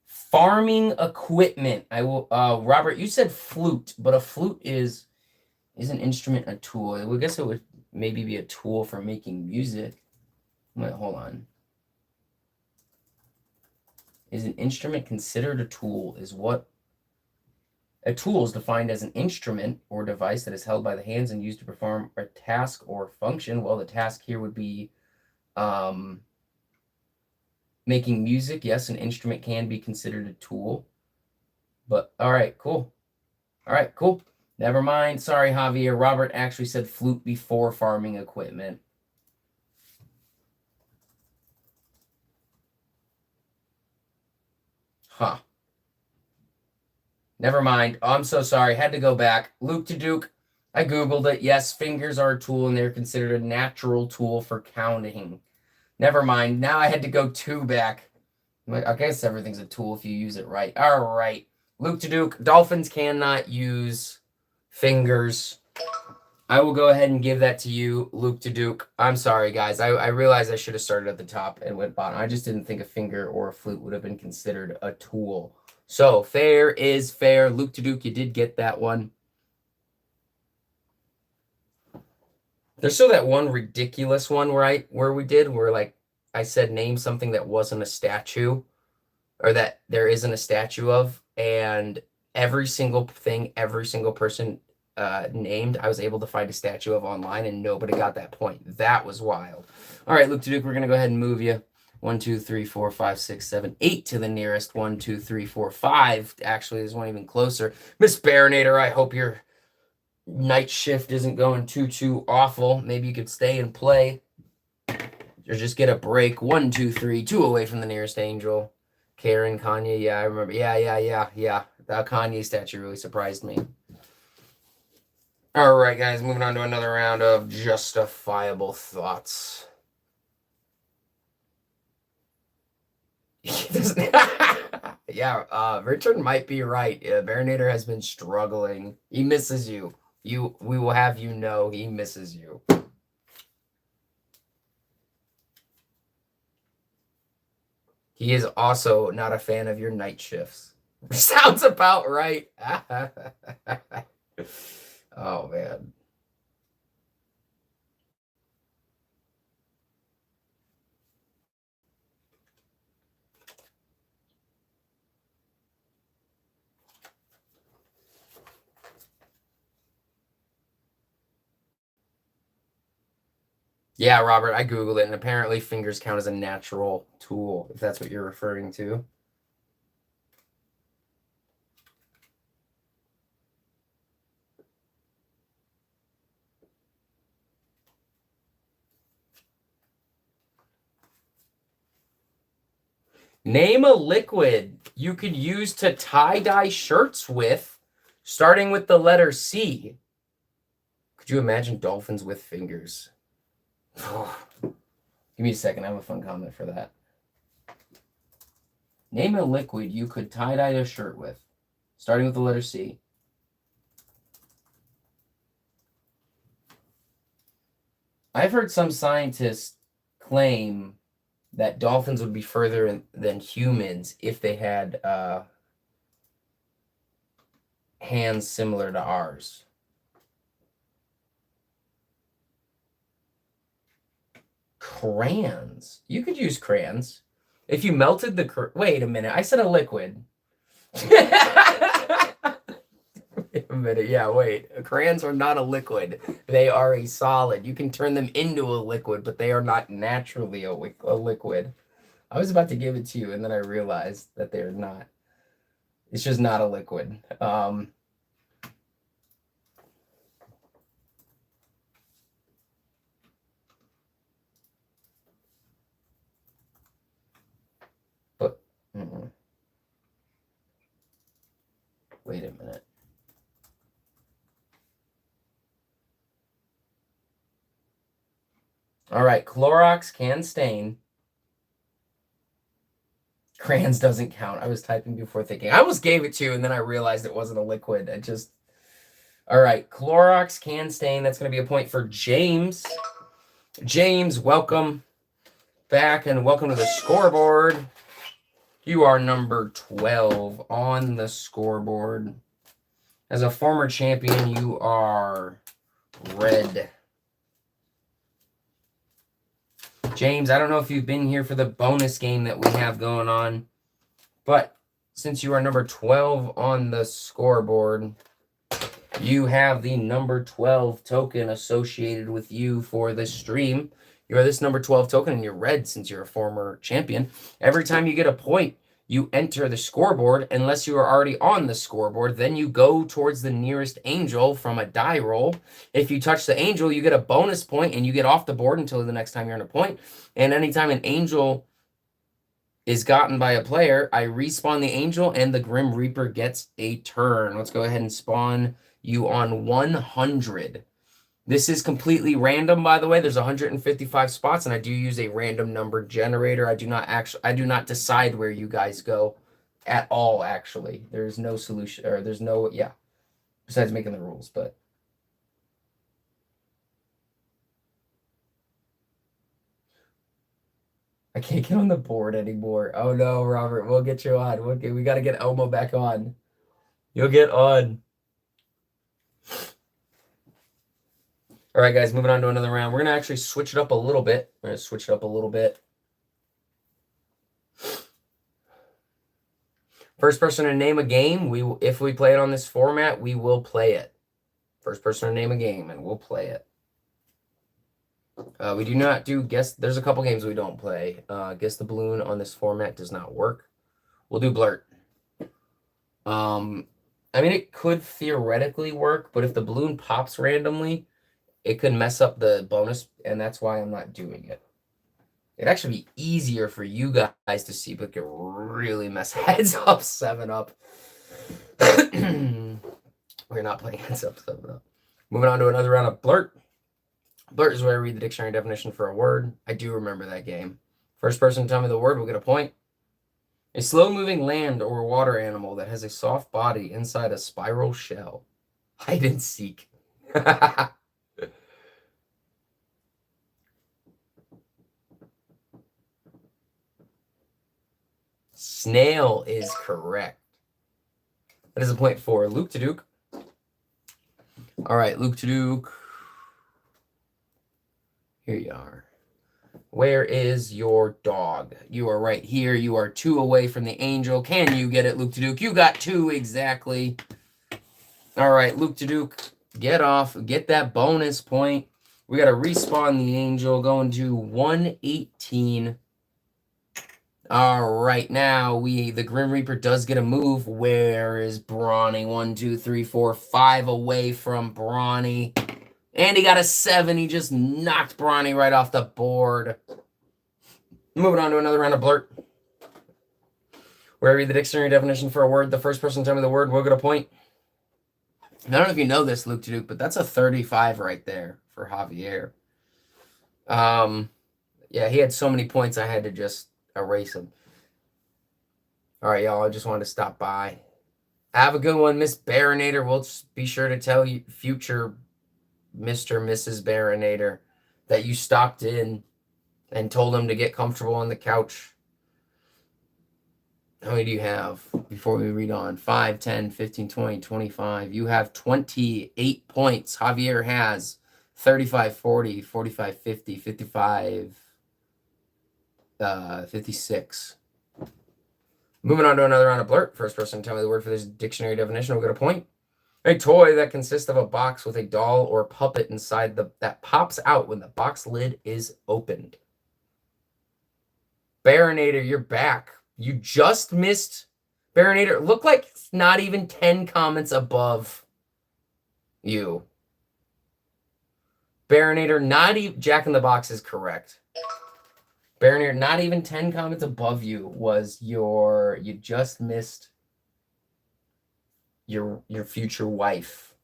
S1: Farming equipment. I will. Robert, you said flute, but a flute is an instrument a tool? I guess it would maybe be a tool for making music. Wait, hold on. Is an instrument considered a tool? Is what a tool is defined as an instrument or device that is held by the hands and used to perform a task or function. Well, the task here would be making music. Yes, an instrument can be considered a tool. But all right, cool. All right, cool. Never mind. Sorry, Javier. Robert actually said flute before farming equipment. Huh. Never mind. Oh, I'm so sorry. Had to go back. Luke to Duke. I Googled it. Yes, fingers are a tool and they're considered a natural tool for counting. Never mind. Now I had to go two back. I guess everything's a tool if you use it right. All right. Luke to Duke. Dolphins cannot use fingers. I will go ahead and give that to you, Luke to Duke. I'm sorry, guys. I realized I should have started at the top and went bottom. I just didn't think a finger or a flute would have been considered a tool. So fair is fair. Luke to Duke, you did get that one. There's still that one ridiculous one where like I said name something that wasn't a statue or that there isn't a statue of, and every single thing every single person named, I was able to find a statue of online, and nobody got that point. That was wild. All right, Luke to Duke, we're gonna go ahead and move you. 1, 2, 3, 4, 5, 6, 7, 8 to the nearest. 1, 2, 3, 4, 5. Actually, there's one even closer. Miss Baronator, I hope your night shift isn't going too awful. Maybe you could stay and play, or just get a break. 1, 2, 3, 2 away from the nearest angel. Karen, Kanye, yeah, I remember. Yeah. That Kanye statue really surprised me. All right, guys, moving on to another round of justifiable thoughts. Yeah, Richard might be right. Baronator has been struggling. He misses you. We will have you know he misses you. He is also not a fan of your night shifts. Sounds about right. Oh, man. Yeah, Robert, I Googled it, and apparently fingers count as a natural tool, if that's what you're referring to. Name a liquid you could use to tie-dye shirts with, starting with the letter C. Could you imagine dolphins with fingers? Give me a second. I have a fun comment for that. Name a liquid you could tie-dye a shirt with, starting with the letter C. I've heard some scientists claim that dolphins would be further than humans if they had hands similar to ours. Crayons. You could use crayons. If you melted the... Wait a minute. I said a liquid. Wait a minute. Yeah, wait. Crayons are not a liquid. They are a solid. You can turn them into a liquid, but they are not naturally a liquid. I was about to give it to you, and then I realized that they're not. It's just not a liquid. But wait a minute. All right, Clorox can stain. Crayons doesn't count. I was typing before thinking. I almost gave it to you, and then I realized it wasn't a liquid. All right, Clorox can stain. That's going to be a point for James. James, welcome back, and welcome to the scoreboard. You are number 12 on the scoreboard. As a former champion, you are red. James, I don't know if you've been here for the bonus game that we have going on, but since you are number 12 on the scoreboard, you have the number 12 token associated with you for this stream. You are this number 12 token, and you're red since you're a former champion. Every time you get a point, you enter the scoreboard. Unless you are already on the scoreboard, then you go towards the nearest angel from a die roll. If you touch the angel, you get a bonus point, and you get off the board until the next time you're on a point. And anytime an angel is gotten by a player, I respawn the angel, and the Grim Reaper gets a turn. Let's go ahead and spawn you on 100. This is completely random, by the way. There's 155 spots, and I do use a random number generator. I do not decide where you guys go at all, actually. There's no solution, or there's no, yeah, besides making the rules, but. I can't get on the board anymore. Oh no, Robert, we'll get you on. We got to get Elmo back on. You'll get on. All right, guys, moving on to another round. We're going to actually switch it up a little bit. First person to name a game, if we play it on this format, we will play it. First person to name a game, and we'll play it. We do not do guess. There's a couple games we don't play. Guess the balloon on this format does not work. We'll do blurt. I mean, it could theoretically work, but if the balloon pops randomly, it could mess up the bonus, and that's why I'm not doing it. It'd actually be easier for you guys to see, but it could really mess heads up 7-up. We're not playing heads up 7-up. Moving on to another round of blurt. Blurt is where I read the dictionary definition for a word. I do remember that game. First person to tell me the word will get a point. A slow-moving land or water animal that has a soft body inside a spiral shell. Hide and seek. Snail is correct. That is a point for Luke to Duke. All right, Luke to Duke. Here you are. Where is your dog? You are right here. You are 2 away from the angel. Can you get it, Luke to Duke? You got 2 exactly. All right, Luke to Duke. Get off. Get that bonus point. We got to respawn the angel. Going to 118. All right, now the Grim Reaper does get a move. Where is Brawny? 1, 2, 3, 4, 5 away from Brawny. And he got a 7. He just knocked Brawny right off the board. Moving on to another round of blurt. Where I read the dictionary definition for a word, the first person to tell me the word will get a point. I don't know if you know this, Luke to Duke, but that's a 35 right there for Javier. Yeah, he had so many points I had to just erase them. All right, y'all, I just wanted to stop by. Have a good one, Miss Baronator. We'll just be sure to tell you, future Mr. Mrs. Baronator, that you stopped in and told him to get comfortable on the couch. How many do you have before we read on? 5, 10, 15, 20, 25. You have 28 points. Javier has 35, 40, 45, 50, 55, 56. Moving on to another round of blurt. First person to tell me the word for this dictionary definition will get a point. A toy that consists of a box with a doll or puppet inside that pops out when the box lid is opened. Baronator, you're back. You just missed Baronator. Look like it's not even 10 comments above you. Baronator, not even Jack in the Box is correct. Baronator, not even 10 comments above you was you just missed your future wife.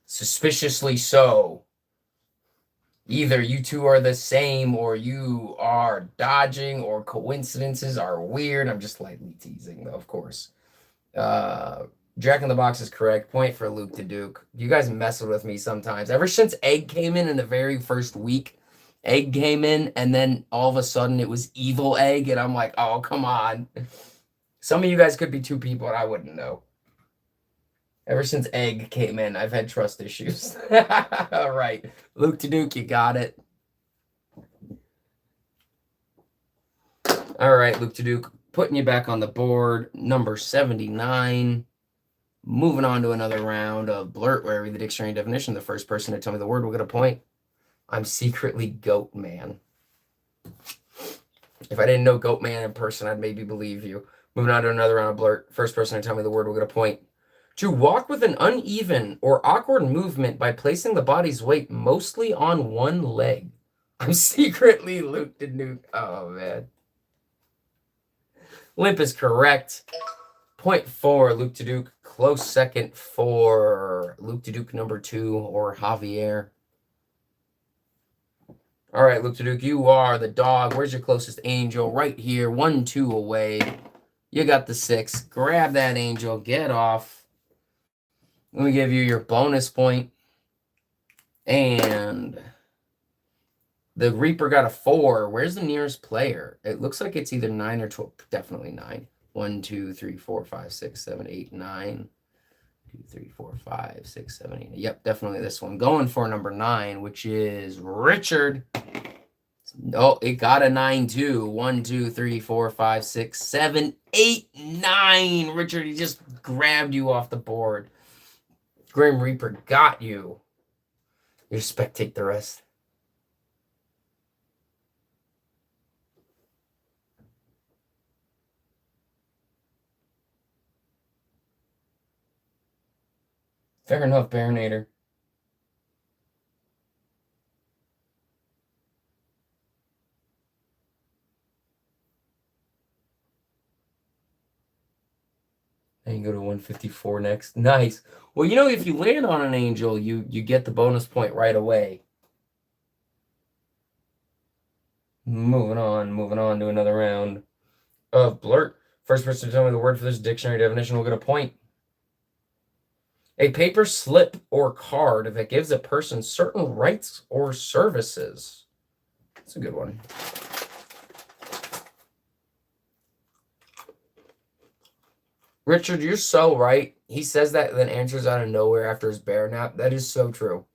S1: Suspiciously so. Either you two are the same, or you are dodging, or coincidences are weird. I'm just lightly teasing, though, of course. Jack in the Box is correct. Point for Luke to Duke. You guys mess with me sometimes. Ever since Egg came in the very first week, Egg came in, and then all of a sudden it was Evil Egg, and I'm like, oh, come on. Some of you guys could be two people, and I wouldn't know. Ever since Egg came in, I've had trust issues. All right. Luke to Duke, you got it. All right, Luke to Duke, putting you back on the board. Number 79. Moving on to another round of blurt, where I read the dictionary definition. The first person to tell me the word will get a point. I'm secretly Goat Man. If I didn't know Goat Man in person, I'd maybe believe you. Moving on to another round of blurt. First person to tell me the word will get a point. To walk with an uneven or awkward movement by placing the body's weight mostly on one leg. I'm secretly Luke to Duke. Oh, man. Limp is correct. Point for Luke to Duke. Close second for Luke to Duke number 2 or Javier. All right, Luke to Duke, you are the dog. Where's your closest angel? Right here. 1, 2 away. You got the 6. Grab that angel. Get off. Let me give you your bonus point. And the Reaper got a 4. Where's the nearest player? It looks like it's either 9 or 12. Definitely 9. 1, 2, 3, 4, 5, 6, 7, 8, 9. 2, 3, 4, 5, 6, 7, 8. Yep, definitely this one. Going for number 9, which is Richard. Oh, it got a 9 too. 1, 2, 3, 4, 5, 6, 7, 8, 9. Richard, he just grabbed you off the board. Grim Reaper got you. You spectate the rest. Fair enough, Baronator. And you go to 154 next. Nice. Well, you know, if you land on an angel, you get the bonus point right away. Moving on to another round of blurt. First person to tell me the word for this dictionary definition will get a point. A paper slip or card that gives a person certain rights or services. That's a good one. Richard, you're so right. He says that and then answers out of nowhere after his bear nap. That is so true.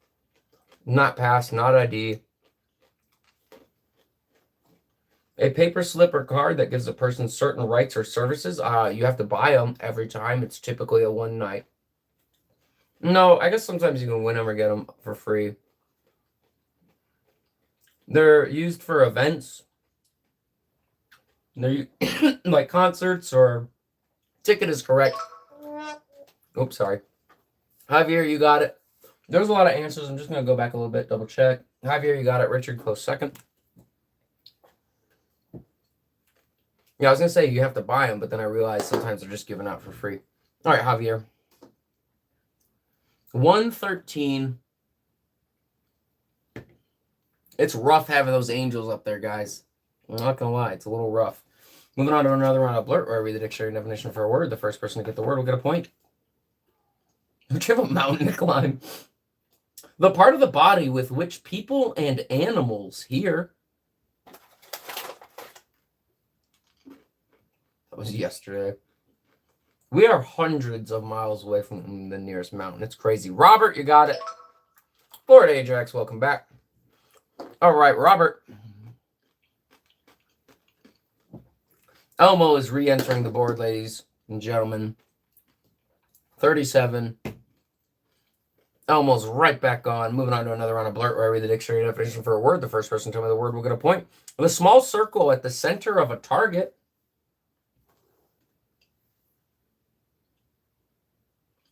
S1: Not pass, not ID. A paper slip or card that gives a person certain rights or services. You have to buy them every time. It's typically a one night. No, I guess sometimes you can win them or get them for free. They're used for events. They're like concerts or ticket is correct. Oops, sorry. Javier, you got it. There's a lot of answers. I'm just going to go back a little bit, double check. Javier, you got it. Richard, close second. Yeah, I was going to say you have to buy them, but then I realized sometimes they're just given out for free. All right, Javier. 113. It's rough having those angels up there, guys. I'm not going to lie. It's a little rough. Moving on to another round of Blurt, where I read the dictionary definition for a word. The first person to get the word will get a point. Would you have a mountain to climb? The part of the body with which people and animals hear. That was yesterday. We are hundreds of miles away from the nearest mountain. It's crazy. Robert, you got it. Florida Ajax, welcome back. All right, Robert. Elmo is re-entering the board, ladies and gentlemen. 37. Elmo's right back on. Moving on to another round of Blurt, where I read the dictionary definition for a word. The first person to tell me the word will get a point. With a small circle at the center of a target.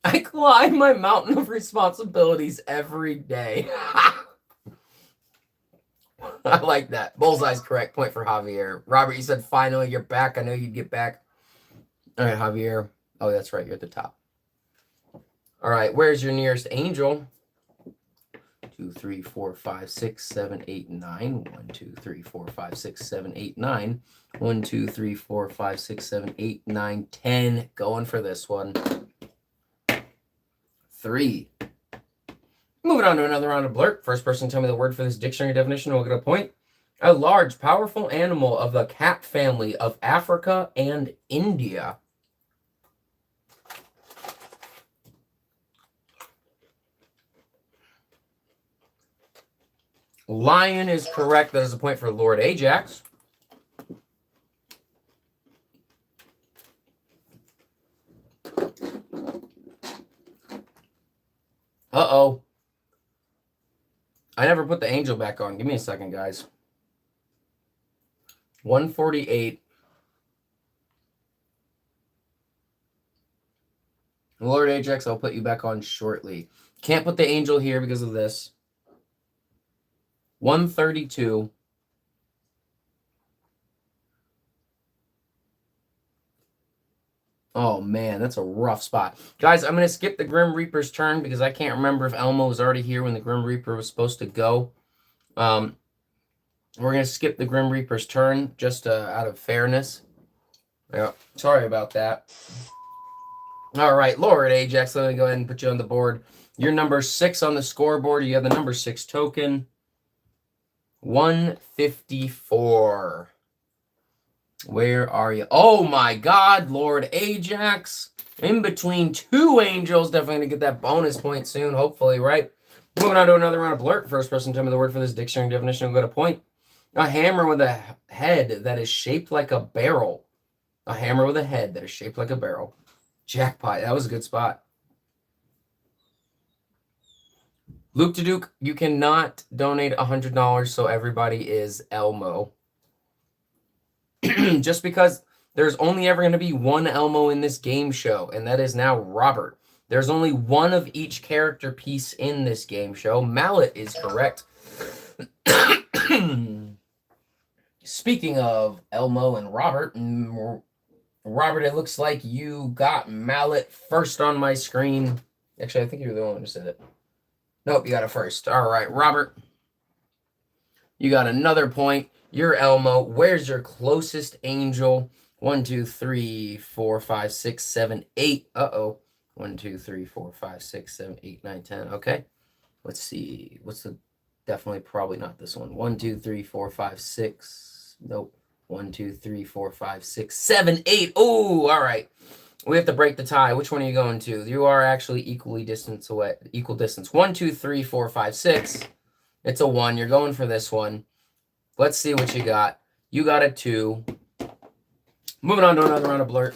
S1: I climb my mountain of responsibilities every day. I like that. Bullseye's correct. Point for Javier. Robert, you said finally you're back. I know you'd get back. All right, Javier. Oh, that's right. You're at the top. All right. Where's your nearest angel? 2, 3, 4, 5, 6, 7, 8, 9. 1, 2, 3, 4, 5, 6, 7, 8, 9. 1, 2, 3, 4, 5, 6, 7, 8, 9, 10. Going for this one. 3. Moving on to another round of Blurt. First person to tell me the word for this dictionary definition will get a point. A large, powerful animal of the cat family of Africa and India. Lion is correct. That is a point for Lord Ajax. Uh-oh. I never put the angel back on. Give me a second, guys. 148. Lord Ajax, I'll put you back on shortly. Can't put the angel here because of this. 132. Oh, man, that's a rough spot. Guys, I'm going to skip the Grim Reaper's turn because I can't remember if Elmo was already here when the Grim Reaper was supposed to go. We're going to skip the Grim Reaper's turn just out of fairness. Yeah, sorry about that. All right, Lord Ajax, let me go ahead and put you on the board. You're number 6 on the scoreboard. You have the number 6 token. 154. Where are you? Oh my God, Lord Ajax. In between 2 angels. Definitely going to get that bonus point soon, hopefully, right? Moving on to another round of Blurt. First person to tell me the word for this dictionary definition will get a point. A hammer with a head that is shaped like a barrel. A hammer with a head that is shaped like a barrel. Jackpot. That was a good spot. Luke to Duke, you cannot donate $100 so everybody is Elmo. Just because there's only ever going to be one Elmo in this game show, and that is now Robert. There's only one of each character piece in this game show. Mallet is correct. Speaking of Elmo and Robert, Robert, it looks like you got Mallet first on my screen. Actually, I think you're the one who said it. Nope, you got it first. All right, Robert. You got another point. You're Elmo. Where's your closest angel? 1, 2, 3, 4, 5, 6, 7, 8. Uh-oh. 1, 2, 3, 4, 5, 6, 7, 8, 9, 10. Okay. Let's see. What's the... Definitely probably not this one. 1, 2, 3, 4, 5, 6. Nope. 1, 2, 3, 4, 5, 6, 7, 8. Oh, all right. We have to break the tie. Which one are you going to? You are actually equal distance away. 1, 2, 3, 4, 5, 6. It's a 1. You're going for this one. Let's see what you got. You got a 2. Moving on to another round of Blurt.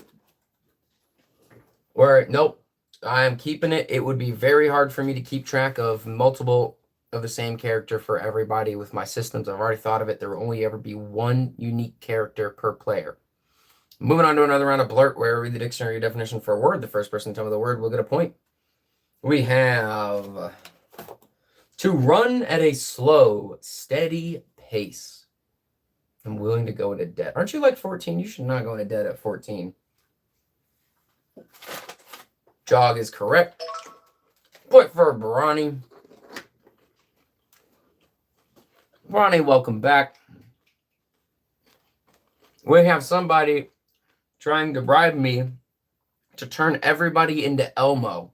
S1: Nope. I'm keeping it. It would be very hard for me to keep track of multiple of the same character for everybody with my systems. I've already thought of it. There will only ever be one unique character per player. Moving on to another round of Blurt, where I read the dictionary definition for a word. The first person to tell me the word will get a point. We have to run at a slow, steady pace. I'm willing to go into debt. Aren't you like 14? You should not go into debt at 14. Jog is correct. Point for Bronny. Bronny, welcome back. We have somebody trying to bribe me to turn everybody into Elmo,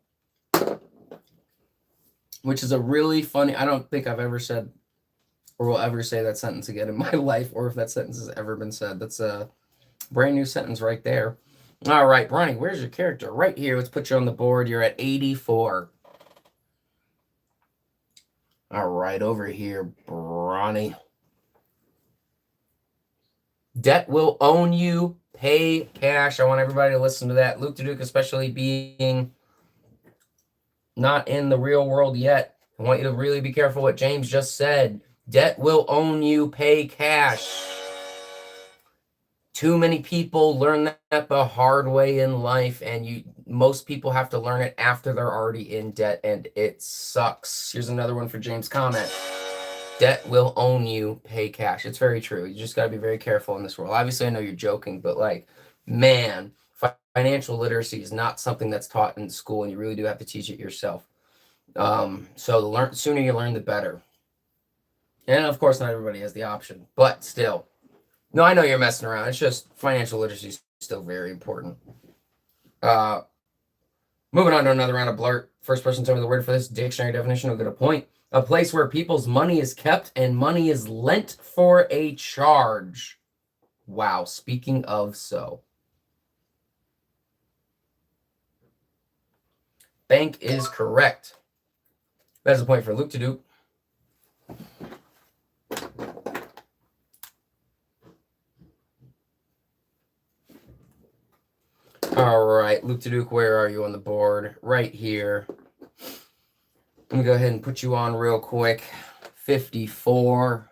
S1: which is a really funny, I don't think I've ever said or will ever say that sentence again in my life, or if that sentence has ever been said. That's a brand new sentence right there. All right, Bronny, where's your character? Right here. Let's put you on the board. You're at 84. All right, over here, Bronny. Debt will own you. Pay cash. I want everybody to listen to that. Luke Duke, especially being not in the real world yet. I want you to really be careful what James just said. Debt will own you. Pay cash. Too many people learn that the hard way in life, and most people have to learn it after they're already in debt, and it sucks. Here's another one for James' comment. Debt will own you. Pay cash. It's very true. You just got to be very careful in this world. Obviously, I know you're joking, but like, man, financial literacy is not something that's taught in school, and you really do have to teach it yourself. So the sooner you learn, the better. And of course, not everybody has the option, but still. No, I know you're messing around. It's just financial literacy is still very important. Moving on to another round of blurt. First person to tell me the word for this dictionary definition will get a point. A place where people's money is kept and money is lent for a charge. Wow, speaking of so. Bank is correct. That's a point for Luke to do. All right, Luke Duke, where are you on the board? Right here. Let me go ahead and put you on real quick. 54.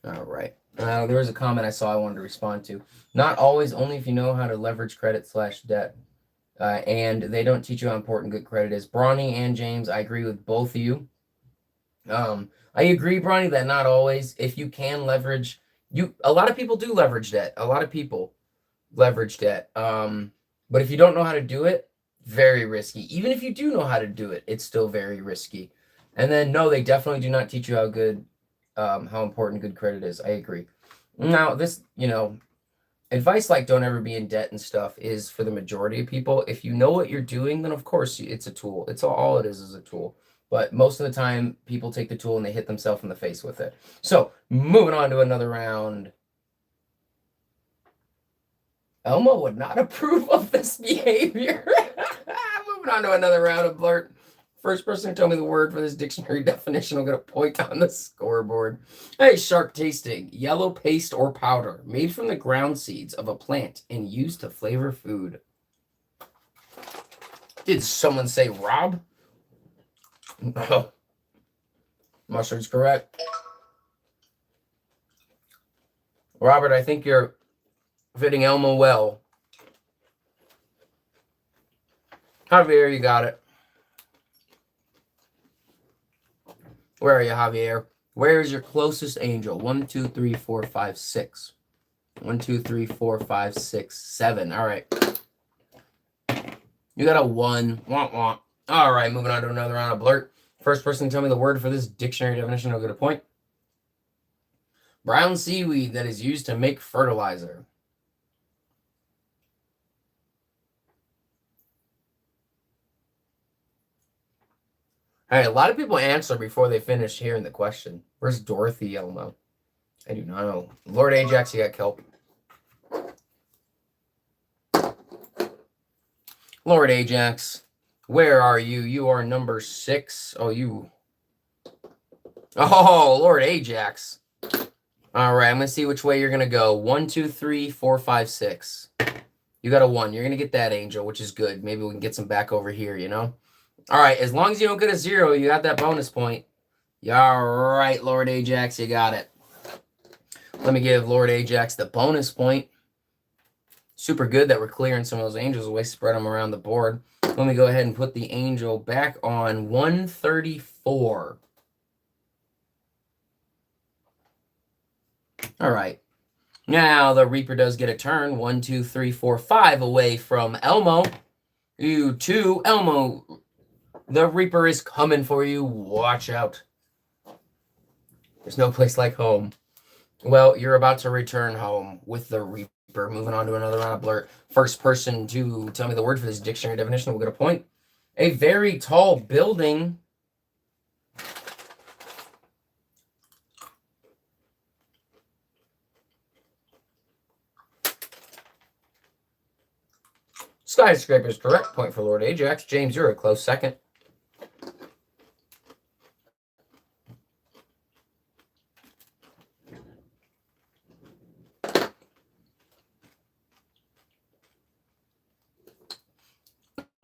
S1: All right. There was a comment I saw I wanted to respond to. Not always, only if you know how to leverage credit/debt. And they don't teach you how important good credit is. Bronny and James, I agree with both of you. I agree, Bronny, that not always. If you can leverage, a lot of people do leverage debt. A lot of people leverage debt. But if you don't know how to do it, very risky. Even if you do know how to do it, it's still very risky. And then, no, they definitely do not teach you how important good credit is. I agree. Now, this, advice like don't ever be in debt and stuff is for the majority of people. If you know what you're doing, then of course it's a tool. It's all it is a tool. But most of the time, people take the tool and they hit themselves in the face with it. So, moving on to another round. Elmo would not approve of this behavior. Moving on to another round of blurt. First person to tell me the word for this dictionary definition will get a point on the scoreboard. Hey, shark tasting. Yellow paste or powder made from the ground seeds of a plant and used to flavor food. Did someone say Rob? No. Mustard's correct. Robert, I think you're fitting Elmo well. Javier, you got it. Where are you, Javier? Where is your closest angel? 1, 2, 3, 4, 5, 6. 1, 2, 3, 4, 5, 6, 7. All right. You got a 1. Womp womp. All right, moving on to another round of blurt. First person to tell me the word for this dictionary definition will get a point. Brown seaweed that is used to make fertilizer. All right, a lot of people answer before they finish hearing the question. Where's Dorothy Elmo? I do not know. Lord Ajax, you got kelp. Lord Ajax, where are you? You are number 6. Oh, Lord Ajax. All right, I'm going to see which way you're going to go. 1, 2, 3, 4, 5, 6. You got a 1. You're going to get that angel, which is good. Maybe we can get some back over here, All right, as long as you don't get a 0, you got that bonus point. All right, Lord Ajax, you got it. Let me give Lord Ajax the bonus point. Super good that we're clearing some of those angels away, spread them around the board. Let me go ahead and put the angel back on 134. All right. Now the Reaper does get a turn. 1, 2, 3, 4, 5 away from Elmo. You 2, Elmo. The Reaper is coming for you. Watch out. There's no place like home. Well, you're about to return home with the Reaper. Moving on to another round of blurt. First person to tell me the word for this dictionary definition will get a point. A very tall building. Skyscraper is correct. Point for Lord Ajax. James, you're a close second.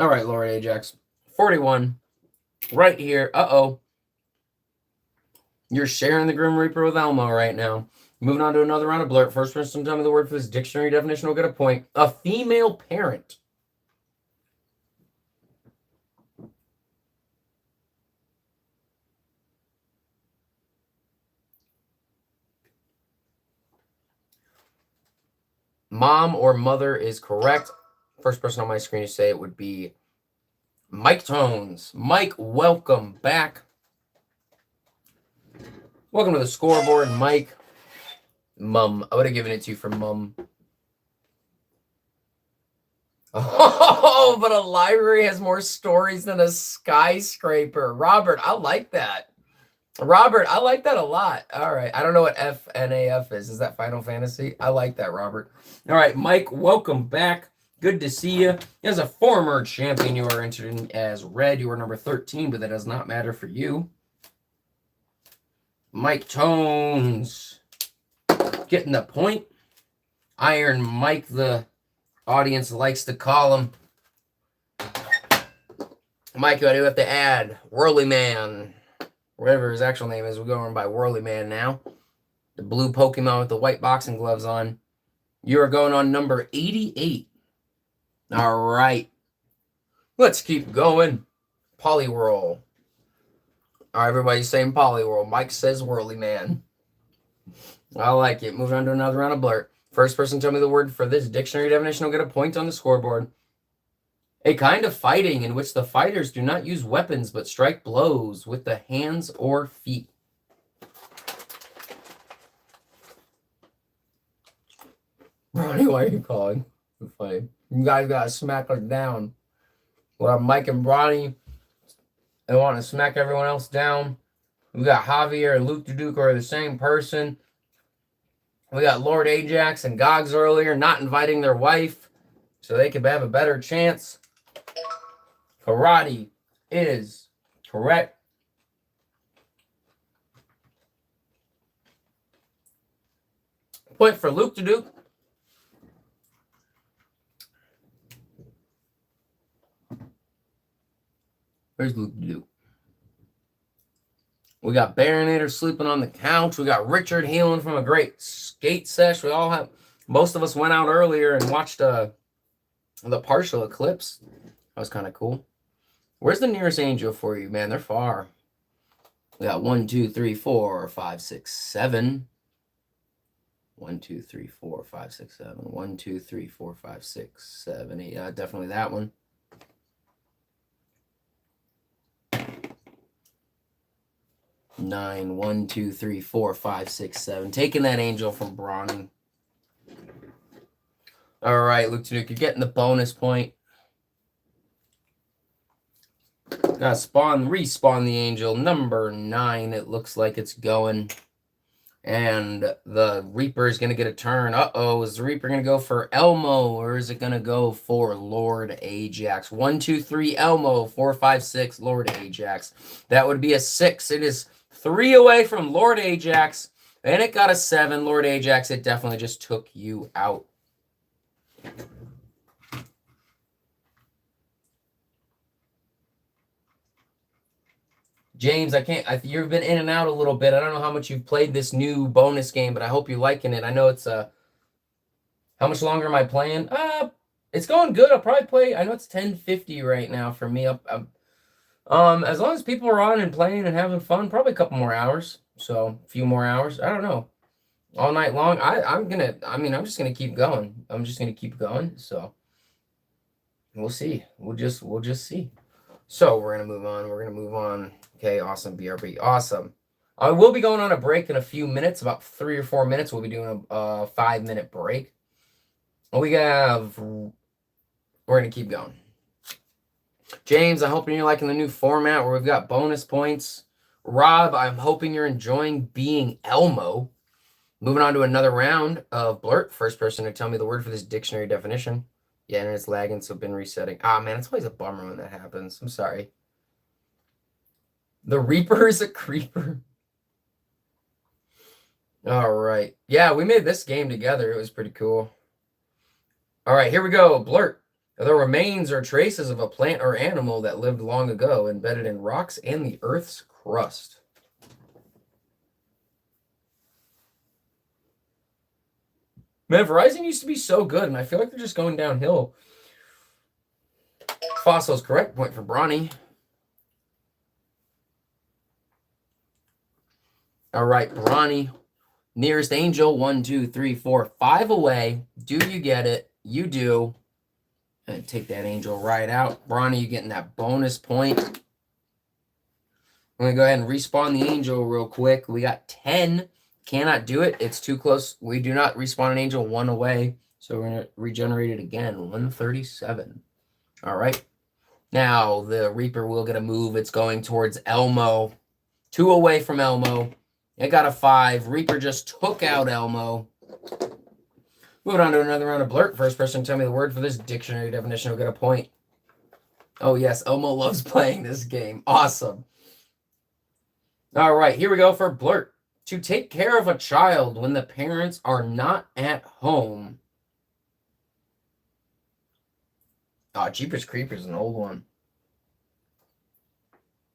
S1: All right, Lord Ajax. 41. Right here. Uh-oh. You're sharing the Grim Reaper with Elmo right now. Moving on to another round of blurt. First person to tell me the word for this dictionary definition will get a point. A female parent. Mom or mother is correct. First person on my screen to say it would be Mike Tones. Mike, welcome back. Welcome to the scoreboard, Mike. Mum. I would have given it to you for Mum. Oh, but a library has more stories than a skyscraper. Robert, I like that. Robert, I like that a lot. All right. I don't know what FNAF is. Is that Final Fantasy? I like that, Robert. All right, Mike, welcome back. Good to see you. As a former champion, you are entered in as red. You are number 13, but that does not matter for you. Mike Tones getting the point. Iron Mike, the audience likes to call him. Mike, what do you have to add? Whirly Man. Whatever his actual name is, we're going by Whirly Man now. The blue Pokemon with the white boxing gloves on. You are going on number 88. All right. Let's keep going. Poliwhirl. All right, everybody's saying Poliwhirl. Mike says Whirly Man. I like it. Moving on to another round of blurt. First person to tell me the word for this dictionary definition will get a point on the scoreboard. A kind of fighting in which the fighters do not use weapons but strike blows with the hands or feet. Ronnie, why are you calling? It's funny. You guys gotta smack us down. Well, Mike and Bronny, they want to smack everyone else down. We got Javier and Luke Duke are the same person. We got Lord Ajax and Gogs earlier not inviting their wife so they could have a better chance. Karate is correct. Point for Luke Duke. Where's Luke Duke? We got Baronator sleeping on the couch. We got Richard healing from a great skate sesh. We all have, most of us went out earlier and watched the partial eclipse. That was kind of cool. Where's the nearest angel for you, man? They're far. We got 1, 2, 3, 4, 5, 6, 7. 1, 2, 3, 4, 5, 6, 7. 1, 2, 3, 4, 5, 6, 7, 8. Yeah, definitely that one. Nine, 1, 2, 3, 4, 5, 6, 7. Taking that angel from Bronny. All right, Luke Tanuka, you're getting the bonus point. Gotta respawn the angel. Number 9, it looks like it's going. And the Reaper is going to get a turn. Uh-oh, is the Reaper going to go for Elmo, or is it going to go for Lord Ajax? 1, 2, 3, Elmo. 4, 5, 6, Lord Ajax. That would be a 6. It is 3 away from Lord Ajax, and it got a 7. Lord Ajax, it definitely just took you out. James, you've been in and out a little bit. I don't know how much you've played this new bonus game, but I hope you're liking it. I know it's how much longer am I playing? It's going good. I'll probably play, I know it's 10:50 right now for me. As long as people are on and playing and having fun, probably a couple more hours. So, a few more hours. I don't know. all night long. I'm just gonna keep going. I'm just gonna keep going. So we'll see. We'll just see. So we're gonna move on. We're gonna move on. Okay, awesome. BRB, awesome. I will be going on a break in a few minutes, about 3 or 4 minutes. We'll be doing a 5-minute break. We're gonna keep going. James, I'm hoping you're liking the new format where we've got bonus points. Rob, I'm hoping you're enjoying being Elmo. Moving on to another round of Blurt. First person to tell me the word for this dictionary definition. Yeah, and it's lagging, so been resetting. Ah, man, it's always a bummer when that happens. I'm sorry. The Reaper is a creeper. All right. Yeah, we made this game together. It was pretty cool. All right, here we go. Blurt. The remains or traces of a plant or animal that lived long ago, embedded in rocks and the Earth's crust. Man, Verizon used to be so good, and I feel like they're just going downhill. Fossil's correct. Point for Bronny. All right, Bronny. Nearest angel, 1, 2, 3, 4, 5 away. Do you get it? You do. And take that angel right out. Bronny, you getting that bonus point. I'm going to go ahead and respawn the angel real quick. We got 10. Cannot do it. It's too close. We do not respawn an angel 1 away. So we're going to regenerate it again. 137. All right. Now the Reaper will get a move. It's going towards Elmo. 2 away from Elmo. It got a 5. Reaper just took out Elmo. Moving on to another round of Blurt. First person to tell me the word for this dictionary definition will get a point. Oh, yes. Elmo loves playing this game. Awesome. All right. Here we go for Blurt. To take care of a child when the parents are not at home. Oh, Jeepers Creepers is an old one.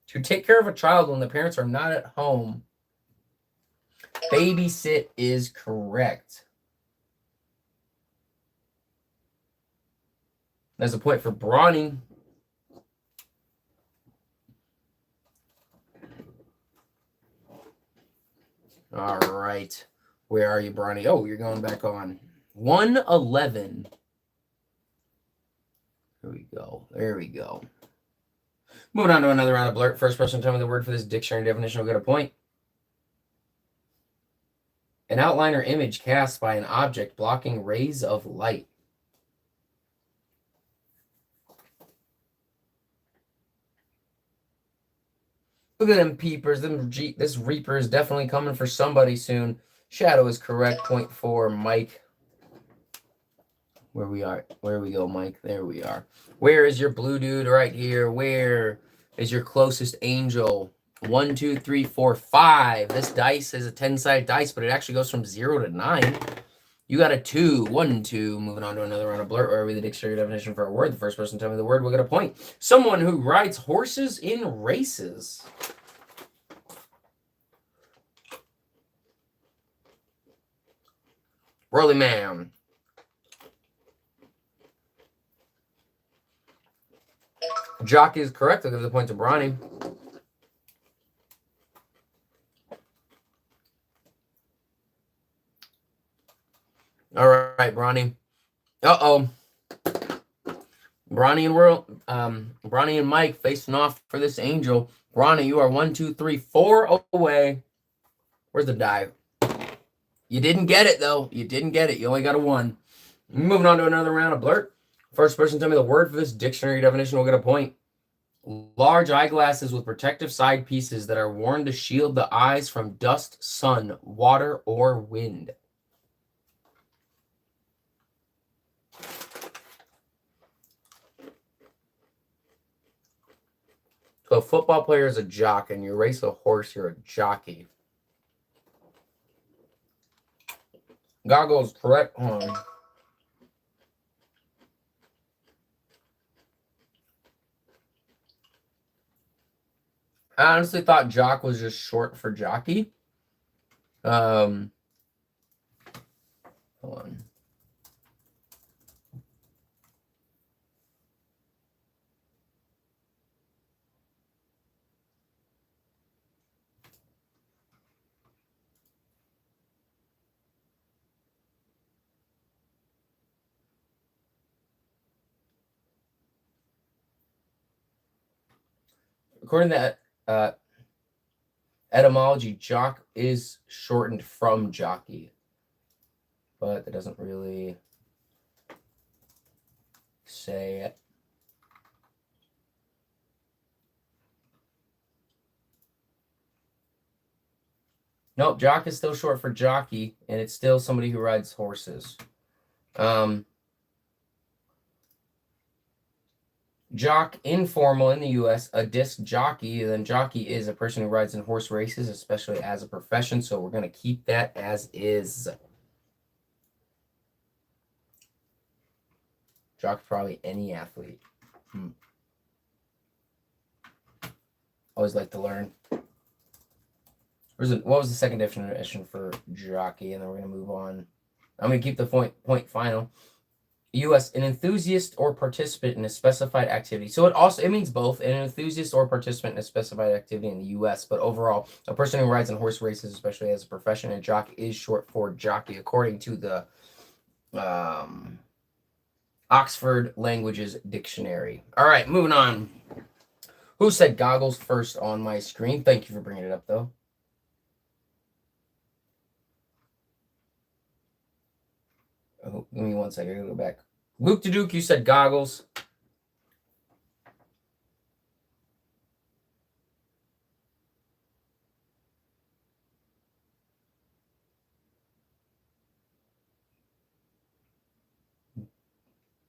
S1: To take care of a child when the parents are not at home. Babysit is correct. There's a point for Bronny. All right. Where are you, Bronny? Oh, you're going back on. 111. There we go. There we go. Moving on to another round of Blurt. First person to tell me the word for this dictionary definition will get a point. An outline or image cast by an object blocking rays of light. Look at them peepers. This Reaper is definitely coming for somebody soon. Shadow is correct. Point for Mike. Where we go, Mike? There we are. Where is your blue dude? Right here. Where is your closest angel? 1, 2, 3, 4, 5. This dice is a 10-sided dice, but it actually goes from 0 to 9. You got a 2. 1, 2. Moving on to another round of Blurt. Where are we the dictionary definition for a word? The first person to tell me the word will get a point. Someone who rides horses in races. Rolly Man. Jock is correct. I'll give the point to Bronny. All right, Bronny. Uh-oh. Bronny and Mike facing off for this angel. Bronny, you are 1, 2, 3, 4 away. Where's the die? You didn't get it, though. You didn't get it. You only got a 1. Moving on to another round of Blurt. First person to tell me the word for this dictionary definition will get a point. Large eyeglasses with protective side pieces that are worn to shield the eyes from dust, sun, water, or wind. So a football player is a jock, and you race a horse, you're a jockey. Goggles, correct. I honestly thought jock was just short for jockey. Hold on. according to etymology, jock is shortened from jockey, but it doesn't really say it. Nope, jock is still short for jockey, and it's still somebody who rides horses. Jock, informal in the U.S., a disc jockey. Then jockey is a person who rides in horse races, especially as a profession. So we're going to keep that as is. Jock, probably any athlete. Always like to learn. What was the second definition for jockey? And then we're going to move on. I'm going to keep the point final. U.S. an enthusiast or participant in a specified activity. So it means both, an enthusiast or participant in a specified activity in the U.S. But overall, a person who rides in horse races, especially as a profession, and jock is short for jockey, according to the Oxford Languages Dictionary. All right, moving on. Who said goggles first on my screen? Thank you for bringing it up, though. Oh, give me 1 second. I gotta go back. Luke to Duke, you said goggles.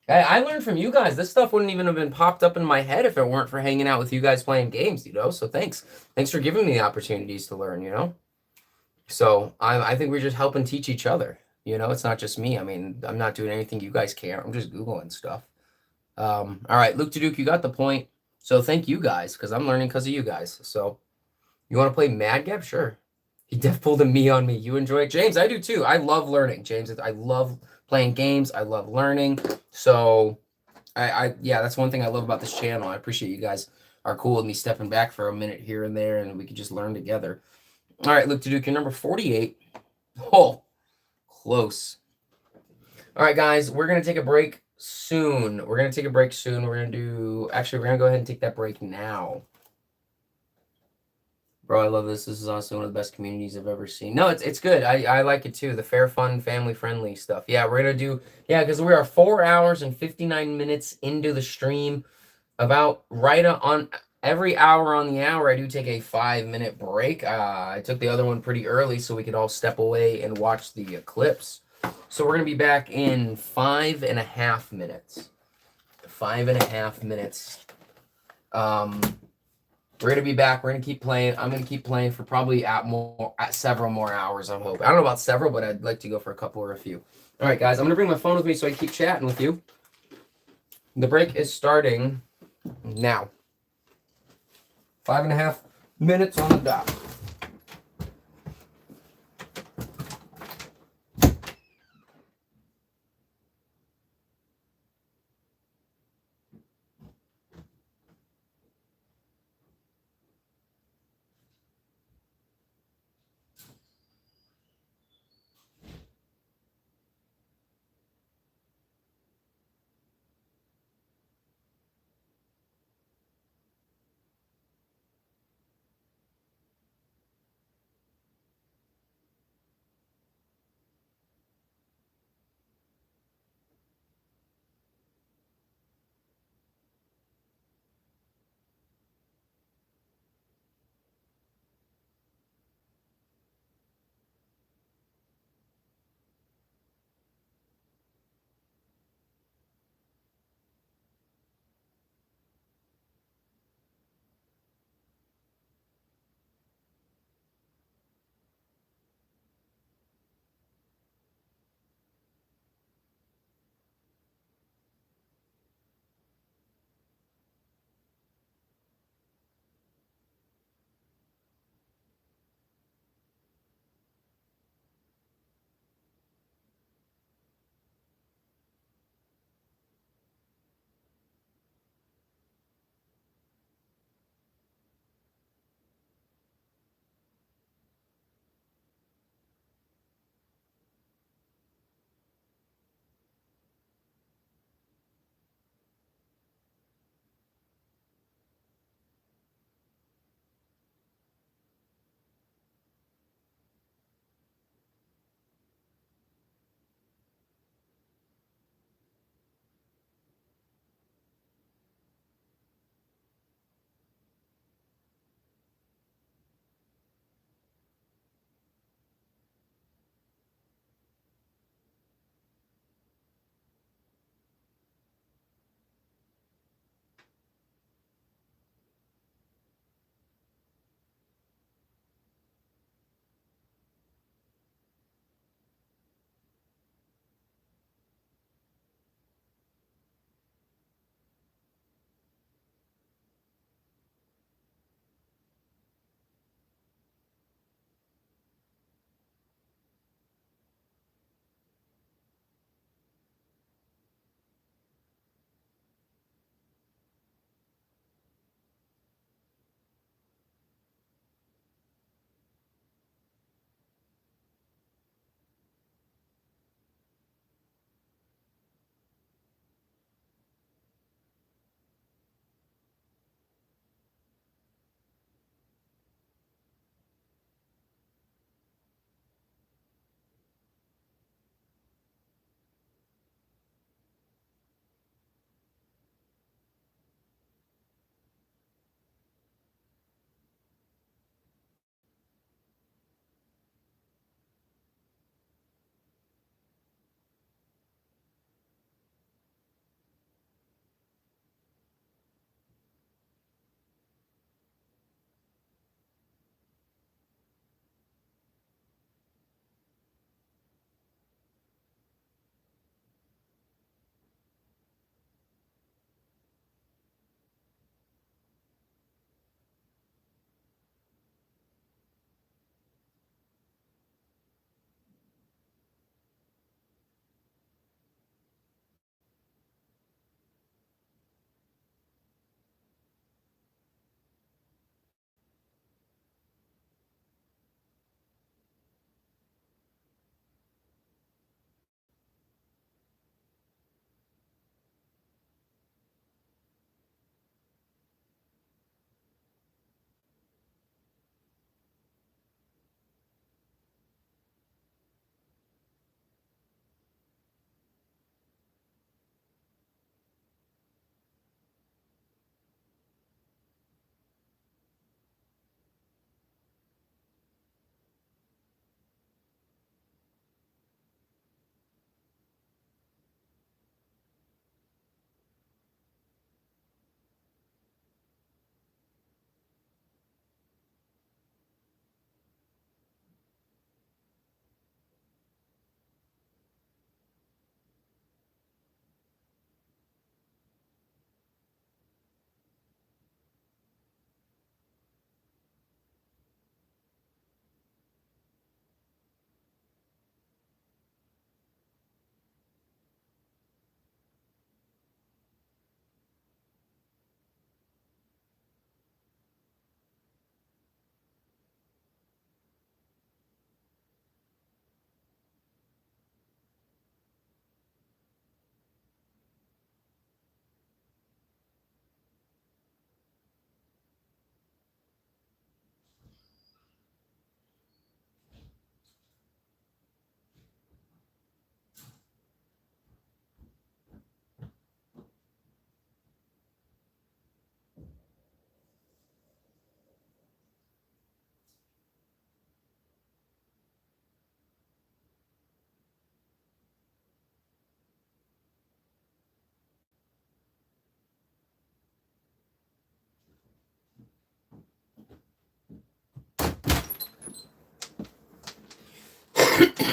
S1: I learned from you guys. This stuff wouldn't even have been popped up in my head if it weren't for hanging out with you guys playing games, So thanks. Thanks for giving me the opportunities to learn, So I think we're just helping teach each other. It's not just me. I mean, I'm not doing anything you guys can't. I'm just Googling stuff. All right, Luke to Duke, you got the point. So thank you guys, because I'm learning because of you guys. So you want to play Mad Gap? Sure. He def pulled a me on me. You enjoy it? James, I do too. I love learning, James. I love playing games. I love learning. So yeah, that's one thing I love about this channel. I appreciate you guys are cool with me stepping back for a minute here and there, and we can just learn together. All right, Luke to Duke, you're number 48. Oh, close. All right, guys, we're going to take a break soon. We're going to take a break soon. We're going to go ahead and take that break now. Bro, I love this. This is honestly one of the best communities I've ever seen. No, it's good. I like it too. The fair, fun, family-friendly stuff. Yeah, we're going to do... Yeah, because we are 4 hours and 59 minutes into the stream. About right on every hour on the hour, I do take a 5-minute break. I took the other one pretty early so we could all step away and watch the eclipse. So we're going to be back in 5.5 minutes. 5.5 minutes. We're going to be back. We're going to keep playing. I'm going to keep playing for probably several more hours, I'm hoping. I don't know about several, but I'd like to go for a couple or a few. All right, guys, I'm going to bring my phone with me so I can keep chatting with you. The break is starting now. 5.5 minutes on the dot.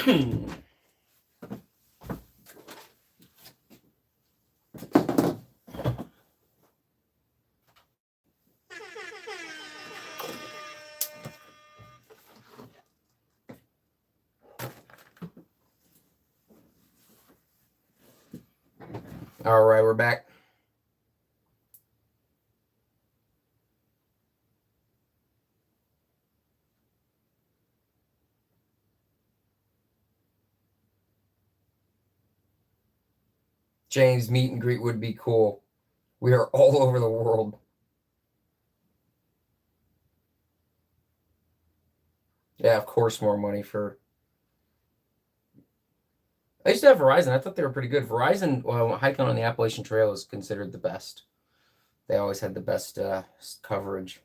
S1: All right, we're back. James, meet and greet would be cool. We are all over the world. Yeah, of course, more money for. I used to have Verizon. I thought they were pretty good. Verizon, well, hiking on the Appalachian Trail is considered the best. They always had the best coverage.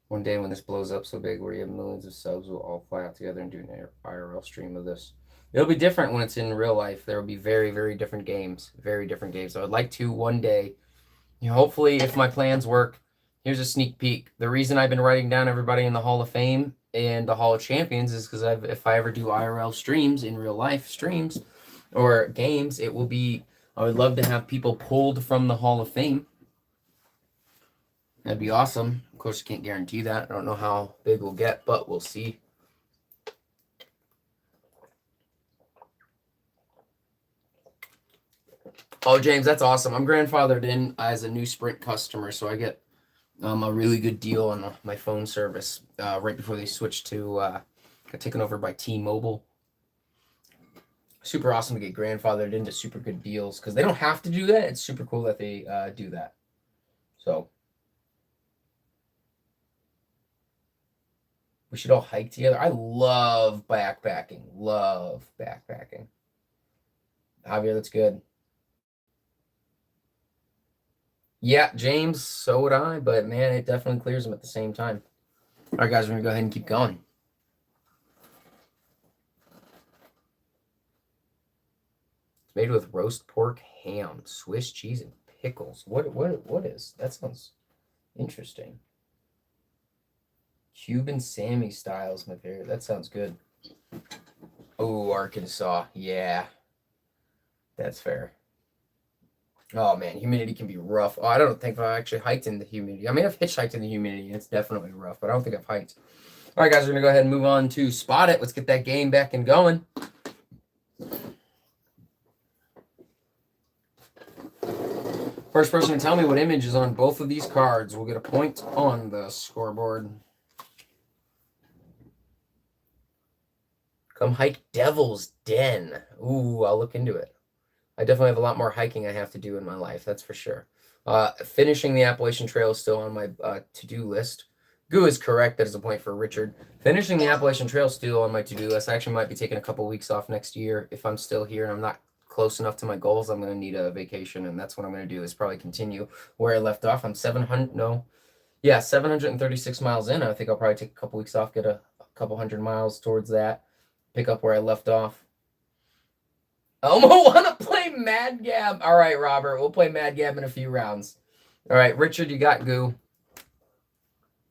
S1: One day when this blows up so big where you have millions of subs, we'll all fly out together and do an IRL stream of this. It'll be different when it's in real life. There will be very, very different games. Very different games. So I'd like to one day, hopefully, if my plans work, here's a sneak peek. The reason I've been writing down everybody in the Hall of Fame and the Hall of Champions is because if I ever do IRL streams, in real life streams, or games, it will be, I would love to have people pulled from the Hall of Fame. That'd be awesome. Of course, I can't guarantee that. I don't know how big we'll get, but we'll see. Oh, James, that's awesome. I'm grandfathered in as a new Sprint customer, so I get a really good deal on my phone service right before they switched to got taken over by T-Mobile. Super awesome to get grandfathered into super good deals because they don't have to do that. It's super cool that they do that. So we should all hike together. I love backpacking. Love backpacking. Javier, that's good. Yeah, James, so would I, but man, it definitely clears them at the same time. All right, guys, we're going to go ahead and keep going. It's made with roast pork, ham, Swiss cheese, and pickles. What is? That sounds interesting. Cuban Sammy style is my favorite. That sounds good. Oh, Arkansas. Yeah. That's fair. Oh, man. Humidity can be rough. Oh, I don't think I've actually hiked in the humidity. I mean, I've hitchhiked in the humidity. It's definitely rough, but I don't think I've hiked. All right, guys, we're going to go ahead and move on to Spot It. Let's get that game back and going. First person to tell me what image is on both of these cards will get a point on the scoreboard. Come hike Devil's Den. Ooh, I'll look into it. I definitely have a lot more hiking I have to do in my life, that's for sure. Finishing the Appalachian Trail is still on my to-do list. Goo is correct. That is a point for Richard. Finishing the Appalachian Trail is still on my to-do list. I actually might be taking a couple weeks off next year. If I'm still here and I'm not close enough to my goals, I'm going to need a vacation, and that's what I'm going to do is probably continue where I left off. I'm 736 miles in. I think I'll probably take a couple weeks off, get a couple hundred miles towards that, pick up where I left off. Elmo want to play Mad Gab. All right, Robert, we'll play Mad Gab in a few rounds. All right, Richard, you got Goo.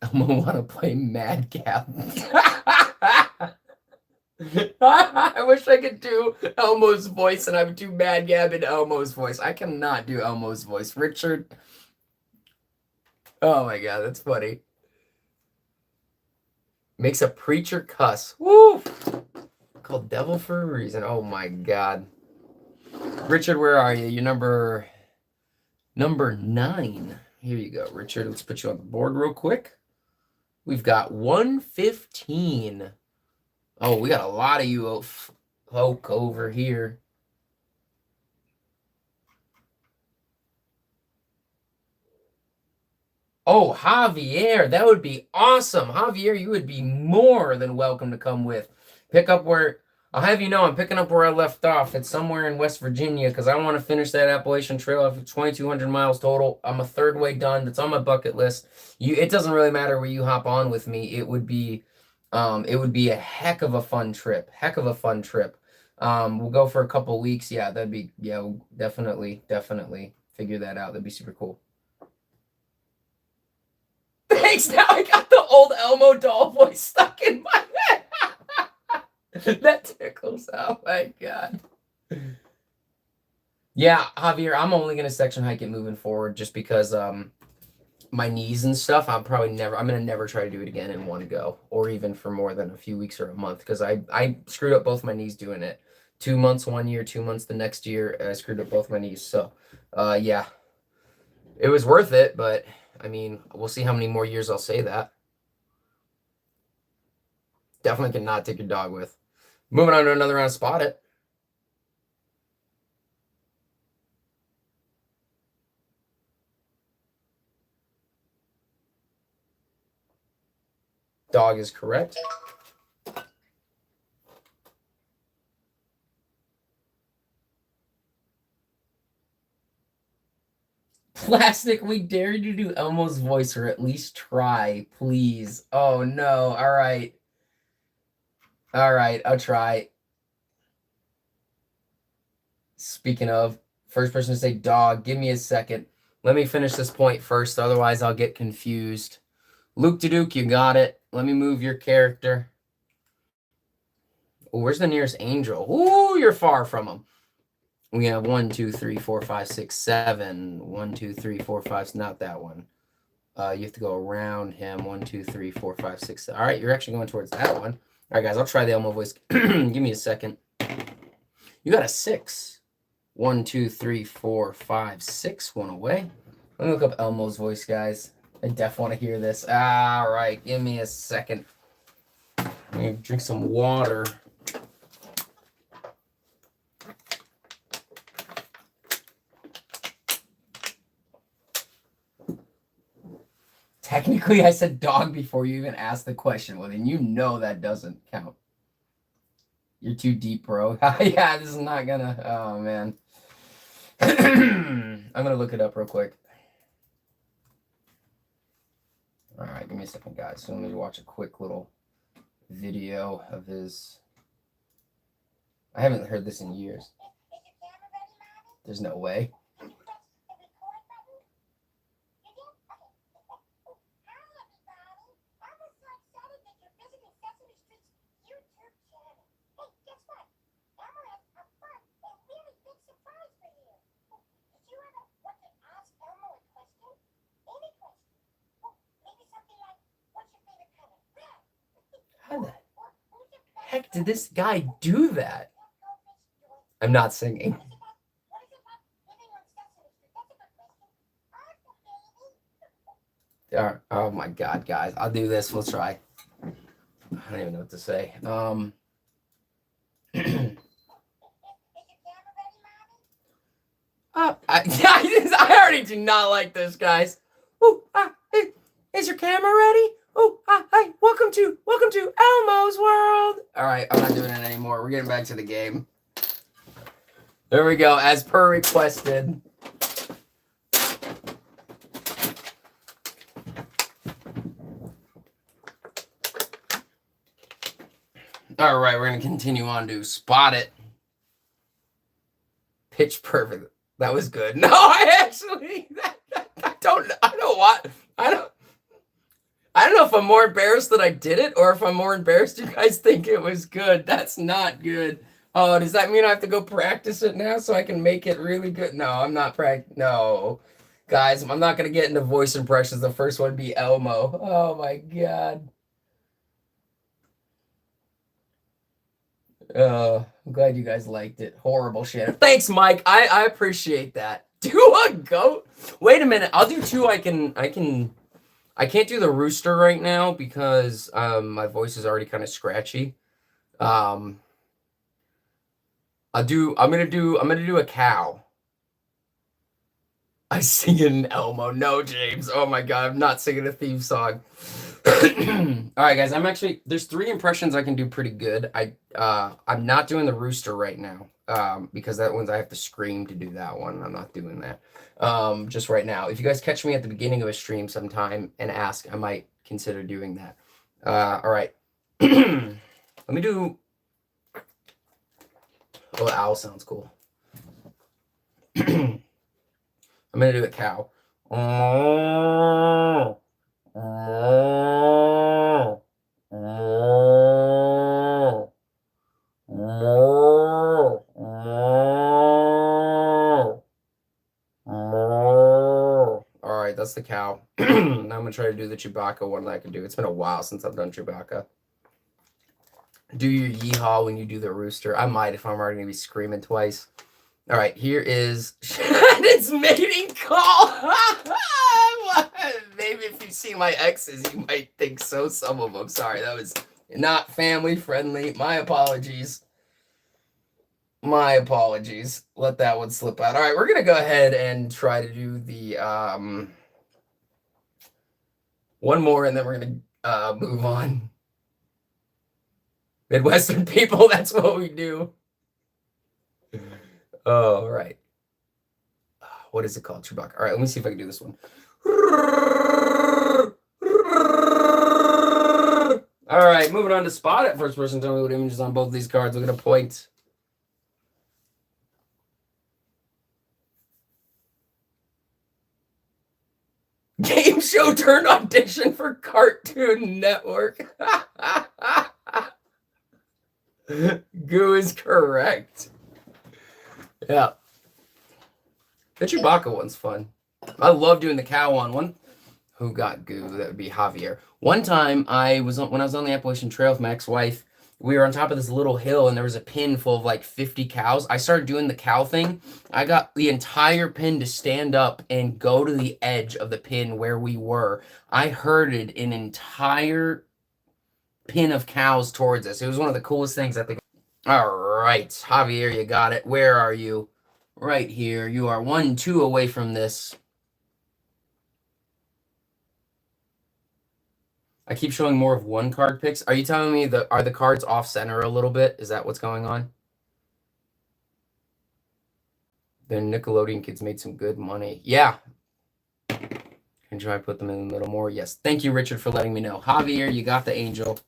S1: Elmo want to play Mad Gab. I wish I could do Elmo's voice, and I would do Mad Gab in Elmo's voice. I cannot do Elmo's voice. Richard. Oh my God, that's funny. Makes a preacher cuss. Woo! Called Devil for a reason. Oh my God. Richard, where are you? You're number 9. Here you go, Richard. Let's put you on the board real quick. We've got 115. Oh, we got a lot of you folk over here. Oh, Javier, that would be awesome. Javier, you would be more than welcome to come with. Pick up where, I'll have you know, I'm picking up where I left off. It's somewhere in West Virginia because I want to finish that Appalachian Trail. I have 2,200 miles total. I'm a third way done. That's on my bucket list. It doesn't really matter where you hop on with me. It would be a heck of a fun trip. Heck of a fun trip. We'll go for a couple weeks. Yeah, we'll definitely figure that out. That'd be super cool. Thanks. Now I got the old Elmo doll voice stuck in my head. That tickles. Oh my god. Yeah, Javier, I'm only gonna section hike it moving forward just because my knees and stuff. I'm gonna never try to do it again in one go, or even for more than a few weeks or a month, because I screwed up both my knees doing it. 2 months one year, 2 months the next year. I screwed up both my knees. So, yeah, it was worth it, but I mean, we'll see how many more years I'll say that. Definitely cannot take your dog with. Moving on to another round of Spot It. Dog is correct. Plastic, we dare you to do Elmo's voice, or at least try, please. Oh no. All right. All right, I'll try. Speaking of, first person to say dog, give me a second. Let me finish this point first, otherwise I'll get confused. Luke to Duke, you got it. Let me move your character. Oh, where's the nearest angel? Ooh, you're far from him. We have 1, 2, 3, 4, 5, 6, 7. 1, 2, 3, 4, 5. Not that one. You have to go around him. 1, 2, 3, 4, 5, 6. All right, you're actually going towards that one. All right, guys, I'll try the Elmo voice. Give me a second. You got a 6. 1, 2, 3, 4, 5, 6. One away. Let me look up Elmo's voice, guys. I definitely want to hear this. All right, give me a second. I'm going to drink some water. Technically, I said dog before you even asked the question. Well, then you know that doesn't count. You're too deep, bro. Yeah, this is not gonna... Oh, man. I'm gonna look it up real quick. All right, give me a second, guys. So let me watch a quick little video of his... I haven't heard this in years. There's no way. How the heck did this guy do that? I'm not singing. Oh my god, guys. I'll do this. We'll try. I don't even know what to say. I already do not like this, guys. Oh, hey, is your camera ready? Oh, hi, welcome to Elmo's World. All right, I'm not doing it anymore. We're getting back to the game. There we go, as per requested. All right, we're gonna continue on to Spot It. Pitch Perfect. That was good. No, I actually, I don't know if I'm more embarrassed that I did it, or if I'm more embarrassed you guys think it was good. That's not good. Oh, does that mean I have to go practice it now so I can make it really good? No, I'm not No. Guys, I'm not going to get into voice impressions. The first one would be Elmo. Oh, my God. I'm glad you guys liked it. Horrible shit. Thanks, Mike. I appreciate that. Do a goat? Wait a minute. I'll do two. I can't do the rooster right now because my voice is already kind of scratchy. I'm gonna do a cow. I sing an Elmo. No, James. Oh my god, I'm not singing a theme song. All right, guys. There's 3 impressions I can do pretty good. I'm not doing the rooster right now because that one's I have to scream to do that one. I'm not doing that just right now. If you guys catch me at the beginning of a stream sometime and ask, I might consider doing that. All right. Let me do... Oh, the owl sounds cool. I'm going to do a cow. All right, that's the cow. Now I'm gonna try to do the Chewbacca one that I can do. It's been a while since I've done Chewbacca. Do your yeehaw when you do the rooster. I might if I'm already gonna be screaming twice. All right, here is Shannon's mating call. Maybe if you've seen my exes, you might think so. Some of them. Sorry, that was not family friendly. My apologies. My apologies. Let that one slip out. All right, we're gonna go ahead and try to do the one more, and then we're gonna move on. Midwestern people, that's what we do. Oh, all right. What is it called? Chewbacca. All right, let me see if I can do this one. All right, moving on to Spot It. First person, tell me what images on both these cards. We're going to point. Game show turned audition for Cartoon Network. Goo is correct. Yeah. The Chewbacca one's fun. I love doing the cow one. Who got goo? That would be Javier. One time, when I was on the Appalachian Trail with my ex-wife, we were on top of this little hill, and there was a pin full of like 50 cows. I started doing the cow thing. I got the entire pin to stand up and go to the edge of the pin where we were. I herded an entire pin of cows towards us. It was one of the coolest things I think. All right, Javier, you got it. Where are you? Right here. You are 1-2 away from this. I keep showing more of one card picks. Are you telling me are the cards off center a little bit? Is that what's going on? The Nickelodeon kids made some good money. Yeah. Can try to put them in the middle more. Yes. Thank you, Richard, for letting me know. Javier, you got the angel.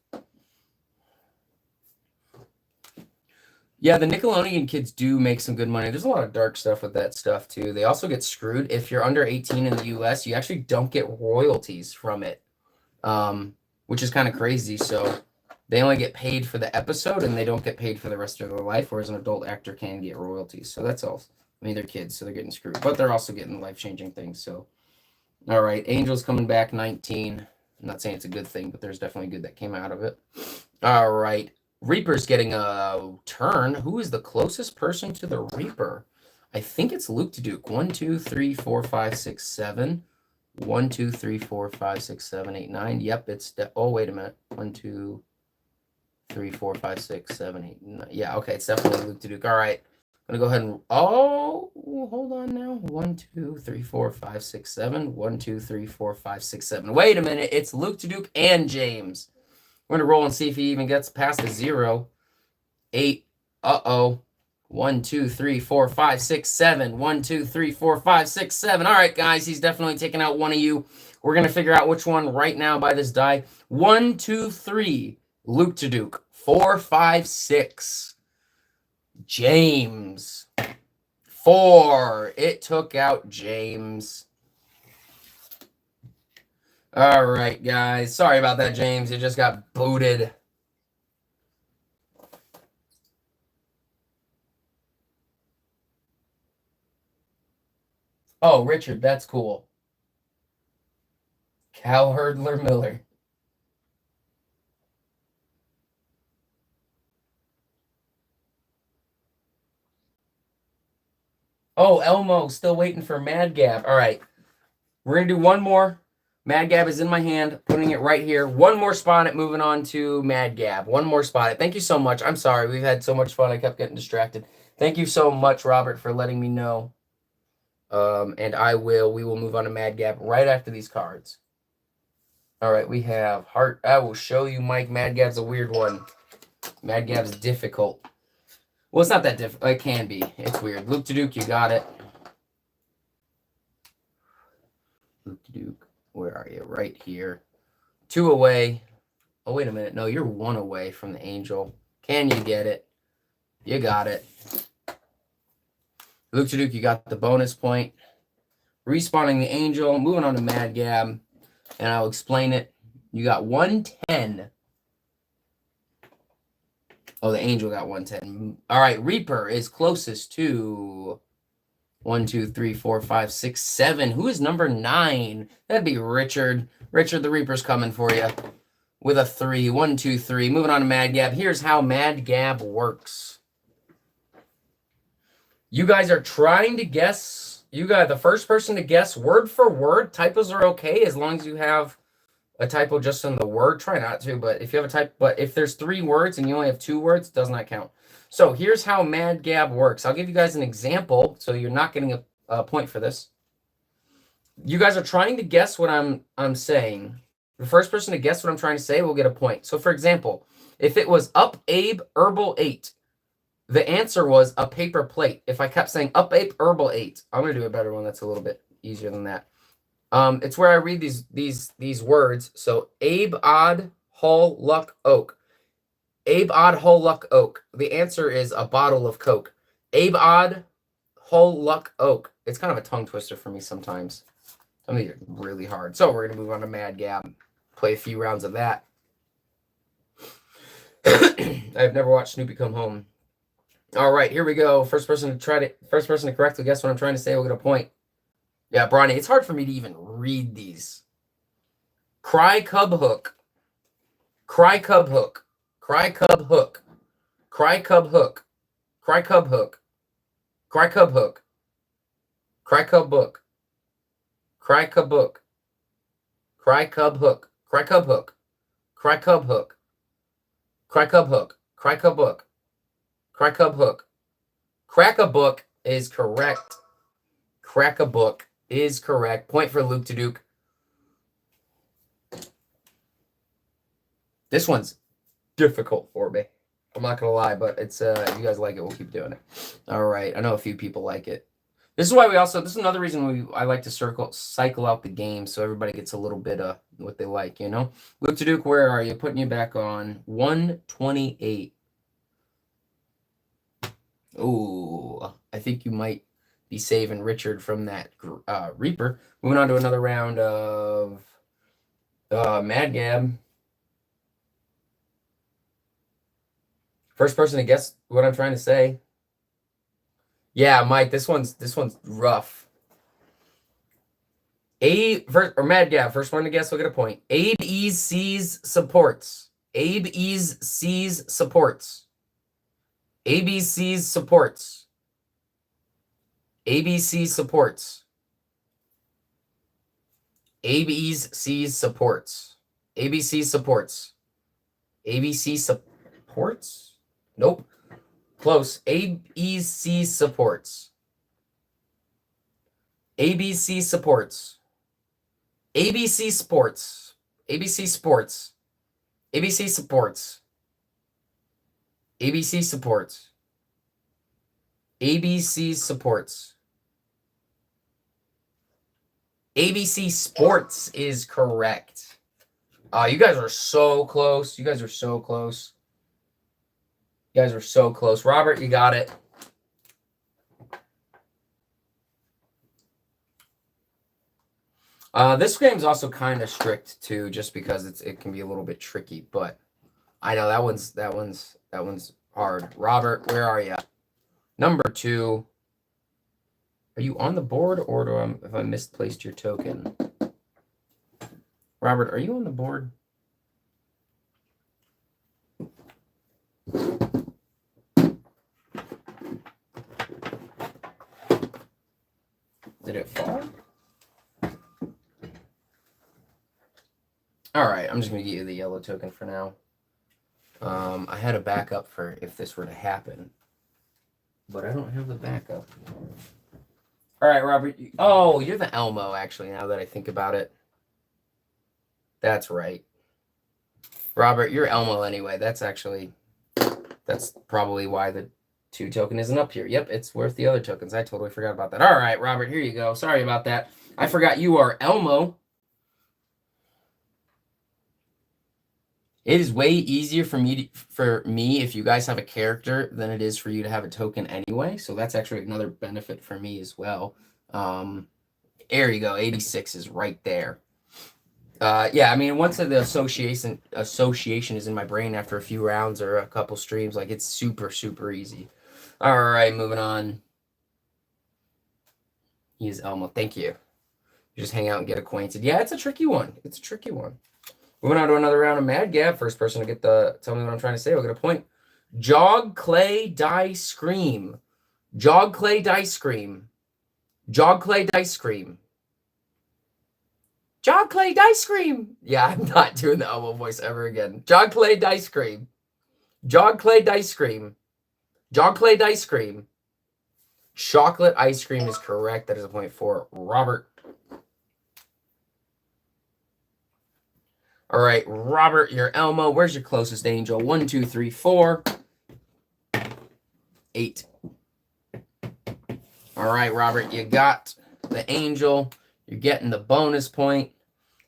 S1: Yeah, the Nickelodeon kids do make some good money. There's a lot of dark stuff with that stuff, too. They also get screwed. If you're under 18 in the U.S., you actually don't get royalties from it. Which is kind of crazy. So they only get paid for the episode and they don't get paid for the rest of their life, whereas an adult actor can get royalties. So that's all. I mean, they're kids, so they're getting screwed, but they're also getting life-changing things. So, all right, Angel's coming back 19. I'm not saying it's a good thing, but there's definitely good that came out of it. All right, Reaper's getting a turn. Who is the closest person to the Reaper? I think it's Luke to Duke. 1, 2, 3, 4, 5, 6, 7. 1, 2, 3, 4, 5, 6, 7, 8, 9. Yep, it's oh, wait a minute. 1, 2, 3, 4, 5, 6, 7, 8, 9. Yeah, okay, it's definitely Luke to Duke. All right. I'm gonna go ahead and hold on now. 1, 2, 3, 4, 5, 6, 7. 1, 2, 3, 4, 5, 6, 7. Wait a minute, it's Luke to Duke and James. We're gonna roll and see if he even gets past the 0. 8. Uh-oh. 1, 2, 3, 4, 5, 6, 7. 1, 2, 3, 4, 5, 6, 7. All right, guys, he's definitely taking out one of you. We're going to figure out which one right now by this die. 1, 2, 3. Luke to Duke. 4, 5, 6. James. 4. It took out James. All right, guys. Sorry about that, James. You just got booted. Oh, Richard, that's cool. Cal Hurdler Miller. Oh, Elmo, still waiting for Mad Gab. All right. We're going to do one more. Mad Gab is in my hand, putting it right here. One more spot it, moving on to Mad Gab. One more spot it. Thank you so much. I'm sorry. We've had so much fun. I kept getting distracted. Thank you so much, Robert, for letting me know. And we will move on to Mad Gab right after these cards. All right, we have Heart. I will show you, Mike. Mad Gab's a weird one. Mad Gab's difficult. Well, it's not that difficult. It can be. It's weird. Luke to Duke, you got it. Luke to Duke, where are you? Right here. 2 away. Oh, wait a minute. No, you're 1 away from the Angel. Can you get it? You got it. Luke to Duke, you got the bonus point. Respawning the Angel. Moving on to Mad Gab. and I'll explain it. You got 110. Oh, the Angel got 110. All right, Reaper is closest to 1, 2, 3, 4, 5, 6, 7. Who is number 9? That'd be Richard. Richard the Reaper's coming for you with a 3. 1, 2, 3. Moving on to Mad Gab. Here's how Mad Gab works. You guys are trying to guess. You got the first person to guess word for word. Typos are okay as long as you have a typo just in the word. Try not to, but if you have a type, but if there's 3 words and you only have 2 words, it does not count. So here's how Mad Gab works. I'll give you guys an example, so you're not getting a point for this. You guys are trying to guess what I'm saying. The first person to guess what I'm trying to say will get a point. So for example, if it was Up Abe Herbal 8, the answer was a paper plate. If I kept saying Up Abe Herbal 8, I'm gonna do a better one that's a little bit easier than that. It's where I read these words. So Abe Odd Hull Luck Oak. Abe Odd Hull Luck Oak. The answer is a bottle of Coke. Abe Odd Hull Luck Oak. It's kind of a tongue twister for me sometimes. Some of these are really hard. So we're gonna move on to Mad Gab. Play a few rounds of that. I've never watched Snoopy Come Home. All right, here we go. First person to correctly guess what I'm trying to say will get a point. Yeah, Bronny, it's hard for me to even read these. Cry Cub Hook. Cry Cub Hook. Cry Cub Hook. Cry Cub Hook. Cry Cub Hook. Cry Cub Hook. Cry Cub Book. Cry Cub Book. Cry Cub Hook. Cry Cub Hook. Cry Cub Hook. Cry Cub Hook. Cry Cub Book. Cry Cub Hook. Crack a Book is correct. Crack a Book is correct. Point for Luke to Duke. This one's difficult for me. I'm not gonna lie, but it's if you guys like it, we'll keep doing it. All right. I know a few people like it. This is why this is another reason I like to cycle out the game so everybody gets a little bit of what they like, you know? Luke to Duke, where are you? Putting you back on 128. Ooh, I think you might be saving Richard from that Reaper. Moving on to another round of Mad Gab. First person to guess what I'm trying to say. Yeah, Mike, this one's rough. Mad Gab, first one to guess will get a point. Abe Ease Sees Supports. Abe Ease Sees Supports. ABC's supports. ABC supports. ABC's supports. ABC supports. ABC supports? Nope. Close. ABC supports. ABC supports. ABC sports. ABC sports. ABC supports. ABC supports. ABC supports. ABC Sports is correct. You guys are so close. You guys are so close. You guys are so close. Robert, you got it. This game's also kind of strict too, just because it can be a little bit tricky, but I know that one's hard. Robert, where are you? Number 2. Are you on the board, or have I misplaced your token? Robert, are you on the board? Did it fall? All right, I'm just going to give you the yellow token for now. I had a backup for if this were to happen, but I don't have the backup. All right, Robert. You're the Elmo, actually, now that I think about it. That's right. Robert, you're Elmo anyway. That's probably why the 2 token isn't up here. Yep, it's worth the other tokens. I totally forgot about that. All right, Robert, here you go. Sorry about that. I forgot you are Elmo. It is way easier for me if you guys have a character than it is for you to have a token anyway. So that's actually another benefit for me as well. There you go. 86 is right there. Yeah, I mean, once the association is in my brain after a few rounds or a couple streams, like it's super, super easy. All right, moving on. He's Elmo. Thank you. You just hang out and get acquainted. Yeah, it's a tricky one. It's a tricky one. Moving on to another round of Mad Gab. First person to get tell me what I'm trying to say, we'll get a point. Jog, clay, die, scream. Jog, clay, die, scream. Jog, clay, die, scream. Jog, clay, die, scream. Yeah, I'm not doing the Elmo voice ever again. Jog, clay, die, scream. Jog, clay, dice cream. Jog, clay, dice cream. Chocolate ice cream is correct. That is a point for Robert. All right, Robert, you're Elmo. Where's your closest angel? 1, 2, 3, 4. 8. All right, Robert, you got the angel. You're getting the bonus point.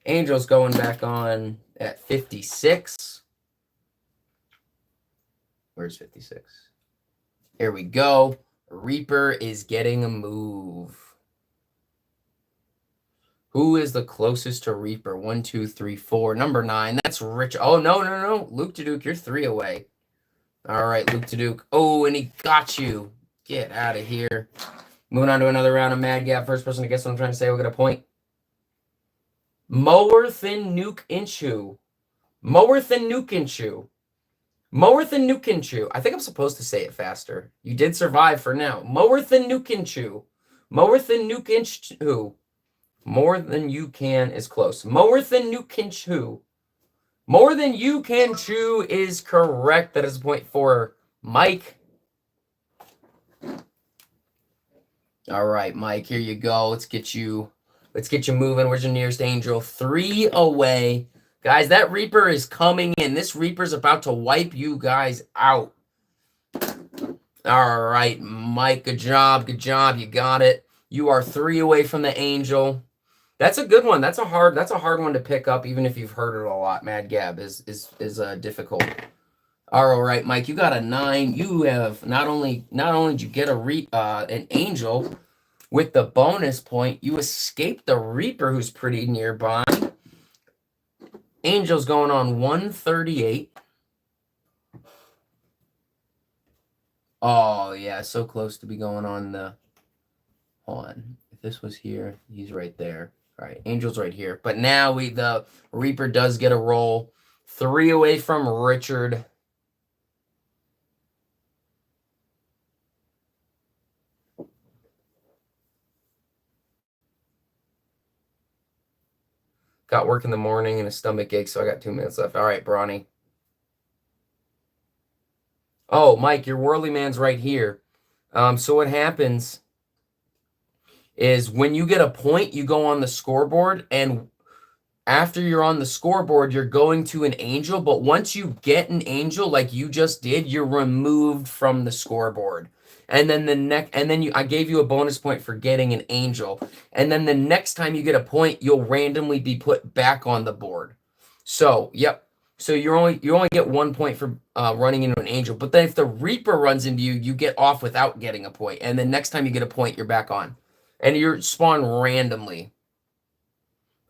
S1: Angel's going back on at 56. Where's 56? Here we go. Reaper is getting a move. Who is the closest to Reaper? 1, 2, 3, 4. Number 9. That's Rich. Oh, no. Luke Duke, you're 3 away. All right, Luke Duke. Oh, and he got you. Get out of here. Moving on to another round of Mad Gab. First person to guess what I'm trying to say will get a point. Mower Thin Nuke Inchu. Mower Thin Nuke Inchu. Mower Thin Nuke Inchu. I think I'm supposed to say it faster. You did survive for now. Mower Thin Nuke Inchu. Mower Thin Nuke Inchu. More than you can is close. More than you can chew. More than you can chew is correct. That is a point for Mike. All right, Mike, here you go. Let's get you moving. Where's your nearest angel? 3 away. Guys, that Reaper is coming in. This Reaper's about to wipe you guys out. All right, Mike, good job. Good job. You got it. You are 3 away from the angel. That's a good one. That's a hard one to pick up, even if you've heard it a lot. Mad Gab is difficult. All right, Mike, you got a 9. You have not only did you get an angel with the bonus point, you escaped the Reaper, who's pretty nearby. Angel's going on 138. Oh yeah, so close to be going on the. Hold on. If this was here, he's right there. All right, Angel's right here. But now the Reaper does get a roll. 3 away from Richard. Got work in the morning and a stomach ache, so I got 2 minutes left. All right, Brawny. Oh, Mike, your Whirly Man's right here. So what happens is when you get a point, you go on the scoreboard, and after you're on the scoreboard, you're going to an angel, but once you get an angel like you just did, you're removed from the scoreboard. And then I gave you a bonus point for getting an angel. And then the next time you get a point, you'll randomly be put back on the board. So, yep. So you only get 1 point for running into an angel. But then if the Reaper runs into you, you get off without getting a point. And then next time you get a point, you're back on. And you're spawned randomly.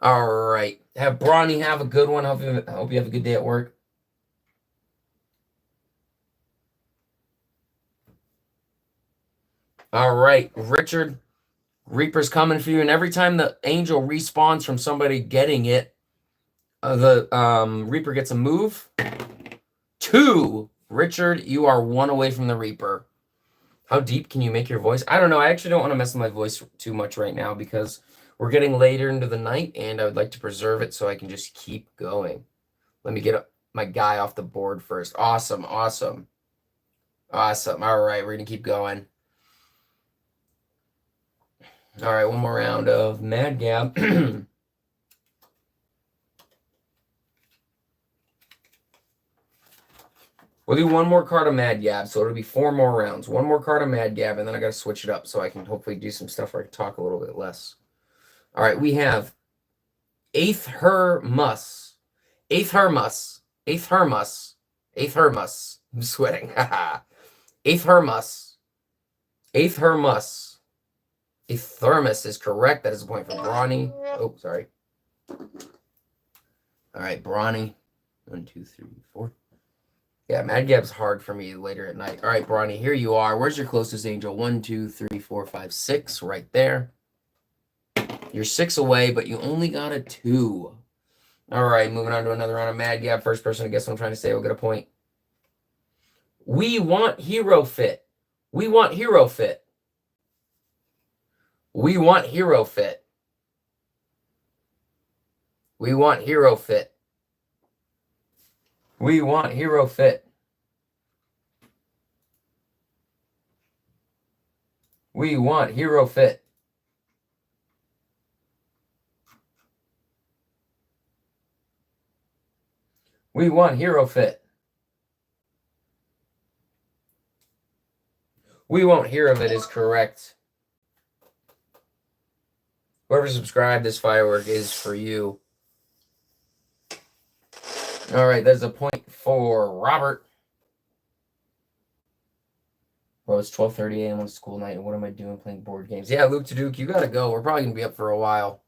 S1: All right. Have Brawny have a good one. Hope you have a good day at work. All right, Richard. Reaper's coming for you, and every time the angel respawns from somebody getting it, the Reaper gets a move. 2. Richard, you are 1 away from the Reaper. How deep can you make your voice? I don't know. I actually don't want to mess with my voice too much right now because we're getting later into the night, and I would like to preserve it so I can just keep going. Let me get my guy off the board first. Awesome. All right, we're going to keep going. All right, one more round of Mad Gab. We'll do one more card of Mad Gab, so it'll be 4 more rounds. 1 more card of Mad Gab, and then I got to switch it up so I can hopefully do some stuff where I can talk a little bit less. All right, we have Aethermus. I'm sweating. Aethermus. Aethermus is correct. That is a point for Brawny. Oh, sorry. All right, Bronny. 1, 2, 3, 4. Yeah, Mad Gab's hard for me later at night. All right, Bronny, here you are. Where's your closest angel? 1, 2, 3, 4, 5, 6. Right there. You're 6 away, but you only got a 2. All right, moving on to another round of Mad Gab. First person to guess what I'm trying to say will get a point. We want Hero Fit. We want Hero Fit. We want Hero Fit. We want Hero Fit. We want Hero Fit. We want Hero Fit. We want Hero Fit. We won't hear of it is correct. Whoever subscribed, this firework is for you. All right, there's a point for Robert. Well, it's 12:30 a.m. on school night, and what am I doing playing board games? Yeah, Luke to Duke, you got to go. We're probably going to be up for a while.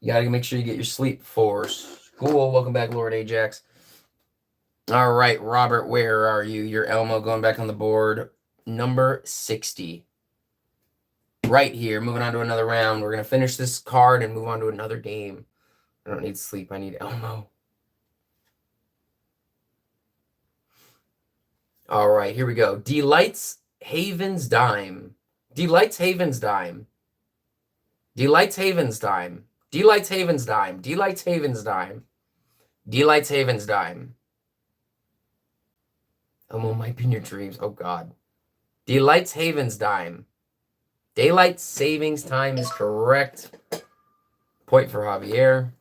S1: You got to make sure you get your sleep for school. Welcome back, Lord Ajax. All right, Robert, where are you? Your Elmo going back on the board. Number 60. Right here. Moving on to another round. We're going to finish this card and move on to another game. I don't need sleep. I need Elmo. All right, here we go. Delights Haven's Dime. Delights Haven's Dime. Delights Haven's Dime. Delights Haven's Dime. Delights Haven's Dime. Delights Haven's Dime. Elmo might be in your dreams. Oh, God. Delights Haven's Dime. Daylight savings time is correct. Point for Javier.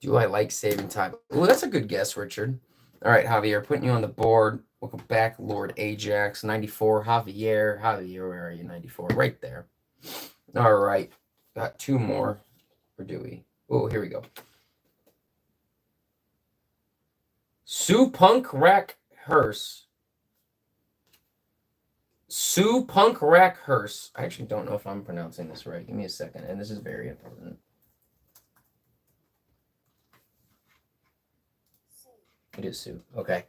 S1: Do I like saving time? Oh, that's a good guess, Richard. All right, Javier, putting you on the board. Welcome back, Lord Ajax. 94, Javier. Javier, where are you? 94, right there. All right, got 2 more. Or do we? Oh, here we go. Sue Punk Rack Hearse. Sue Punk Rack Hearse. I actually don't know if I'm pronouncing this right. Give me a second, and this is very important. It is Sue. Okay.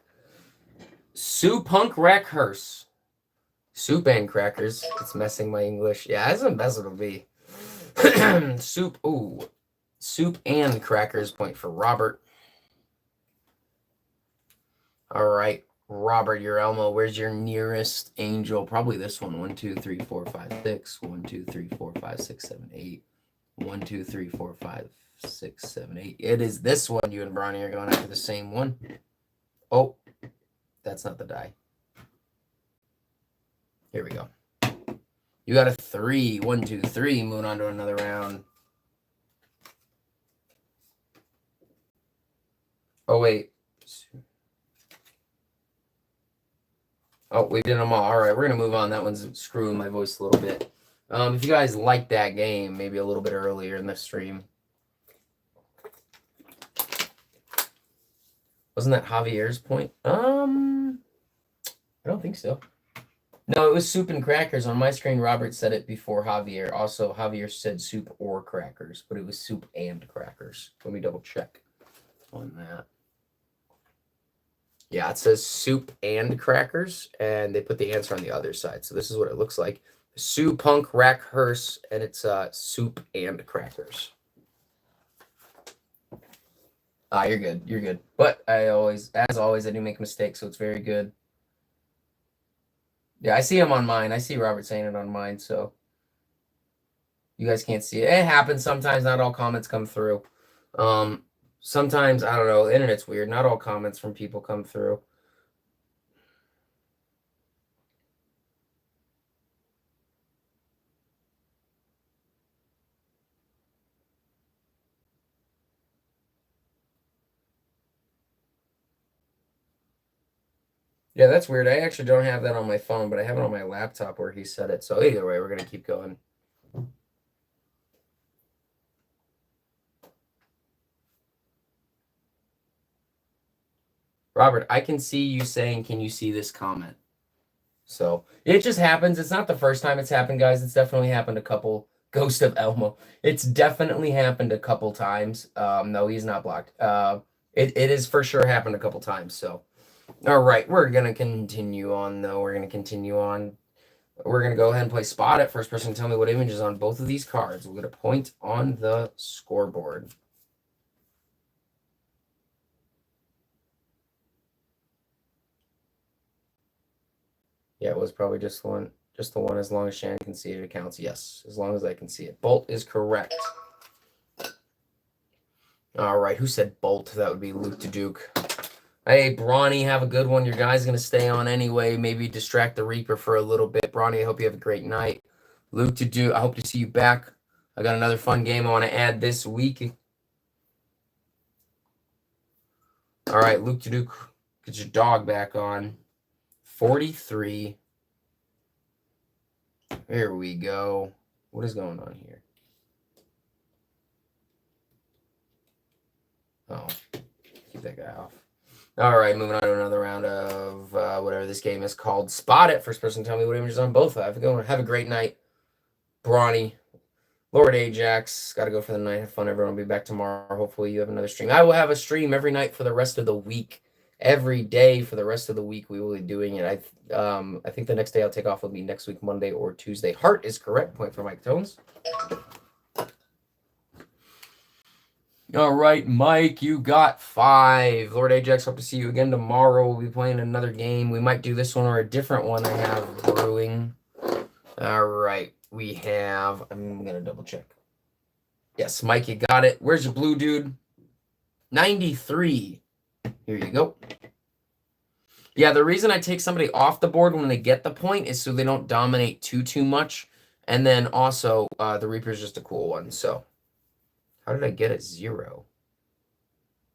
S1: Sue Punk Rack Hearse. Soup and crackers. It's messing my English. Yeah, that's a mess it'll be. Soup. Ooh. Soup and crackers. Point for Robert. All right. Robert, your Elmo. Where's your nearest angel? Probably this one. 1, 2, 3, 4, 5, 6. 1, 2, 3, 4, 5, 6, 7, 8. 1, 2, 3, 4, 5, 6, 7, 8. It is this one. You and Bronny are going after the same one. Oh, that's not the die. Here we go. You got a 3. 1, 2, 3. Moving on to another round. Oh, wait. Oh, we did them all. All right, we're going to move on. That one's screwing my voice a little bit. If you guys like that game, maybe a little bit earlier in the stream. Wasn't that Javier's point? I don't think so. No, it was soup and crackers. On my screen, Robert said it before Javier. Also, Javier said soup or crackers, but it was soup and crackers. Let me double check on that. Yeah, it says soup and crackers, and they put the answer on the other side. So this is what it looks like. Sue Punk Rack Hearse, and it's soup and crackers. You're good. You're good. But as always, I do make mistakes, so it's very good. Yeah, I see him on mine. I see Robert saying it on mine, so you guys can't see it. It happens sometimes. Not all comments come through. Sometimes, I don't know, the internet's weird. Not all comments from people come through. Yeah, that's weird. I actually don't have that on my phone, but I have it on my laptop where he said it. So either way, we're going to keep going. Robert, I can see you saying, can you see this comment? So it just happens. It's not the first time it's happened, guys. It's definitely happened a couple. Ghost of Elmo. It's definitely happened a couple times. No, he's not blocked. It is for sure happened a couple times. So, all right, we're gonna continue on though. We're gonna continue on. We're gonna go ahead and play Spot It. First person to tell me what image is on both of these cards. We'll get a point on the scoreboard. Yeah, it was probably just one. Just the one, as long as Shannon can see it, it counts. Yes, as long as I can see it. Bolt is correct. All right, who said Bolt? That would be Luke to Duke. Hey, Brawny, have a good one. Your guy's going to stay on anyway. Maybe distract the Reaper for a little bit. Brawny, I hope you have a great night. Luke to Duke, I hope to see you back. I got another fun game I want to add this week. All right, Luke to Duke, get your dog back on. 43. Here we go. What is going on here? Oh, keep that guy off. All right, moving on to another round of whatever this game is called. Spot It. First person to tell me what images on both. Have a great night. Brawny. Lord Ajax. Got to go for the night. Have fun, everyone. I'll be back tomorrow. Hopefully you have another stream. I will have a stream every night for the rest of the week. Every day for the rest of the week we will be doing it. I think the next day I'll take off will be next week, Monday or Tuesday. Heart is correct. Point for Mike Tones. All right, Mike, you got 5. Lord Ajax, hope to see you again tomorrow. We'll be playing another game. We might do this one or a different one I have brewing. All right, we have... I'm going to double check. Yes, Mike, you got it. Where's your blue dude? 93. Here you go. Yeah, the reason I take somebody off the board when they get the point is so they don't dominate too much. And then also, the Reaper's just a cool one, so... How did I get a 0?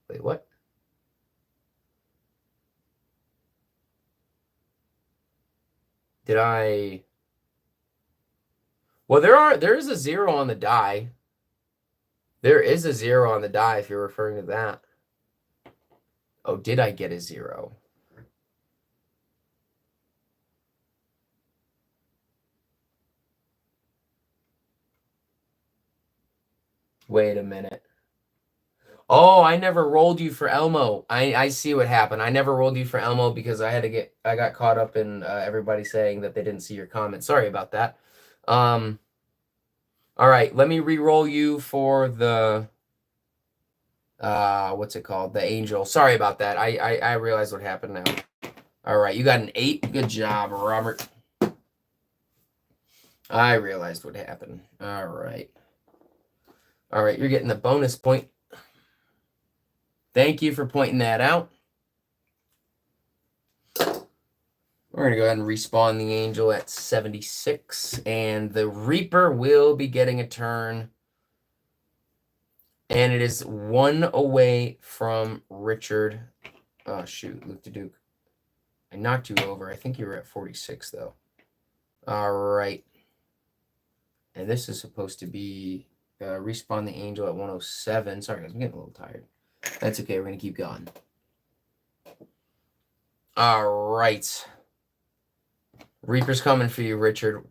S1: Wait, what? Did I... Well, there is a 0 on the die. There is a 0 on the die if you're referring to that. Oh, did I get a 0? Wait a minute. Oh, I never rolled you for Elmo. I see what happened. I never rolled you for Elmo because I got caught up in everybody saying that they didn't see your comment. Sorry about that. All right, let me re-roll you for the what's it called? The Angel. Sorry about that. I realized what happened now. All right, you got an 8. Good job, Robert. I realized what happened. All right. All right, you're getting the bonus point. Thank you for pointing that out. We're going to go ahead and respawn the Angel at 76. And the Reaper will be getting a turn. And it is 1 away from Richard. Oh, shoot. Luke to Duke. I knocked you over. I think you were at 46, though. All right. And this is supposed to be respawn the Angel at 107. Sorry, guys. I'm getting a little tired. That's okay. We're going to keep going. All right. Reaper's coming for you, Richard.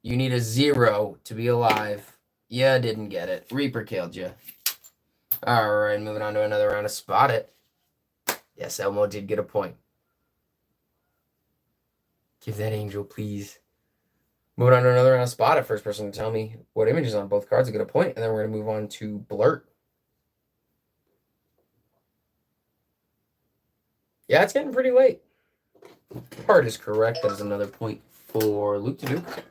S1: You need a 0 to be alive. Yeah, didn't get it. Reaper killed you. All right, moving on to another round of Spot It. Yes, Elmo did get a point. Give that Angel, please. Moving on to another round of Spot It. First person to tell me what image is on both cards will get a point, and then we're going to move on to Blurt. Yeah, it's getting pretty late. Heart is correct. That is another point for Luke to Duke.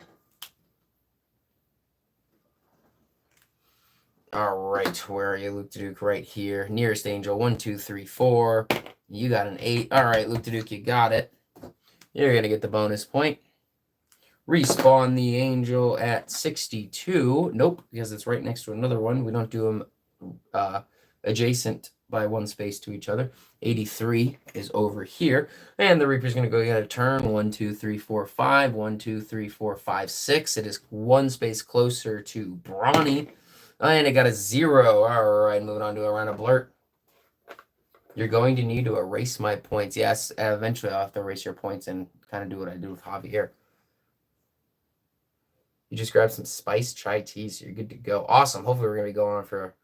S1: All right, where are you, Luke to Duke? Right here. Nearest Angel, 1, 2, 3, 4. You got an 8. All right, Luke to Duke, you got it. You're going to get the bonus point. Respawn the Angel at 62. Nope, because it's right next to another one. We don't do them adjacent by 1 space to each other. 83 is over here. And the Reaper's going to go get a turn. 1, 2, 3, 4, 5. 1, 2, 3, 4, 5, 6. It is 1 space closer to Brawny. And it got a 0. All right, moving on to a round of Blurt. You're going to need to erase my points. Yes, eventually I'll have to erase your points and kind of do what I do with Javier. You just grab some spiced chai tea, so you're good to go. Awesome. Hopefully we're going to be going on for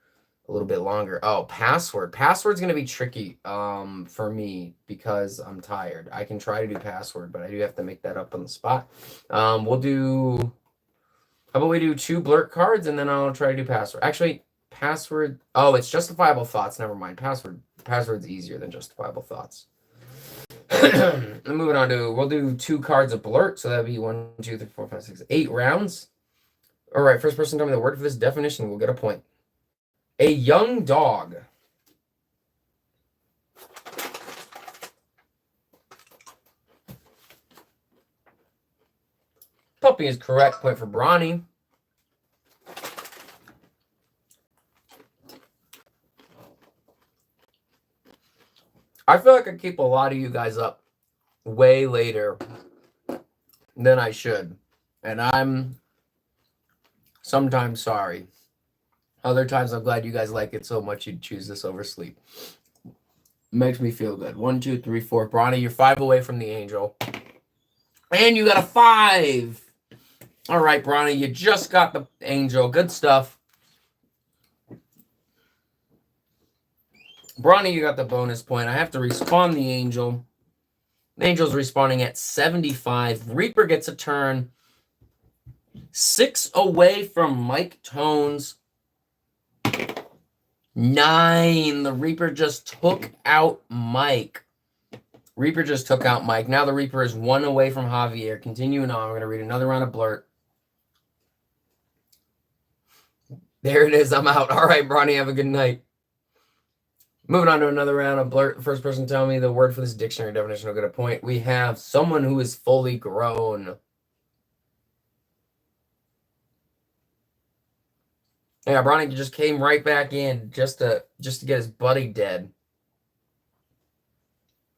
S1: a little bit longer. Oh, password. Password's going to be tricky for me because I'm tired. I can try to do password, but I do have to make that up on the spot. We'll do... How about we do 2 blurt cards, and then I'll try to do password. Actually, password... Oh, it's justifiable thoughts. Never mind. Password's easier than justifiable thoughts. Moving on to... We'll do 2 cards of blurt, so that'll be 1, 2, 3, 4, 5, 6, 8 rounds. All right, first person to tell me the word for this definition will get a point. A young dog. Puppy is correct. Point for Bronny. I feel like I keep a lot of you guys up way later than I should. And I'm sometimes sorry. Other times I'm glad you guys like it so much you'd choose this over sleep. Makes me feel good. 1, 2, 3, 4. Bronny, you're 5 away from the angel. And you got a 5. All right, Bronny, you just got the angel. Good stuff. Bronny, you got the bonus point. I have to respawn the angel. The angel's respawning at 75. Reaper gets a turn. 6 away from Mike Tones. 9. The Reaper just took out Mike. Reaper just took out Mike. Now the Reaper is 1 away from Javier. Continuing on, we're going to read another round of blurt. There it is. I'm out. All right, Bronny, have a good night. Moving on to another round of blurt. The first person to tell me the word for this dictionary definition will get a point. We have someone who is fully grown. Yeah, Bronny just came right back in just to get his buddy dead.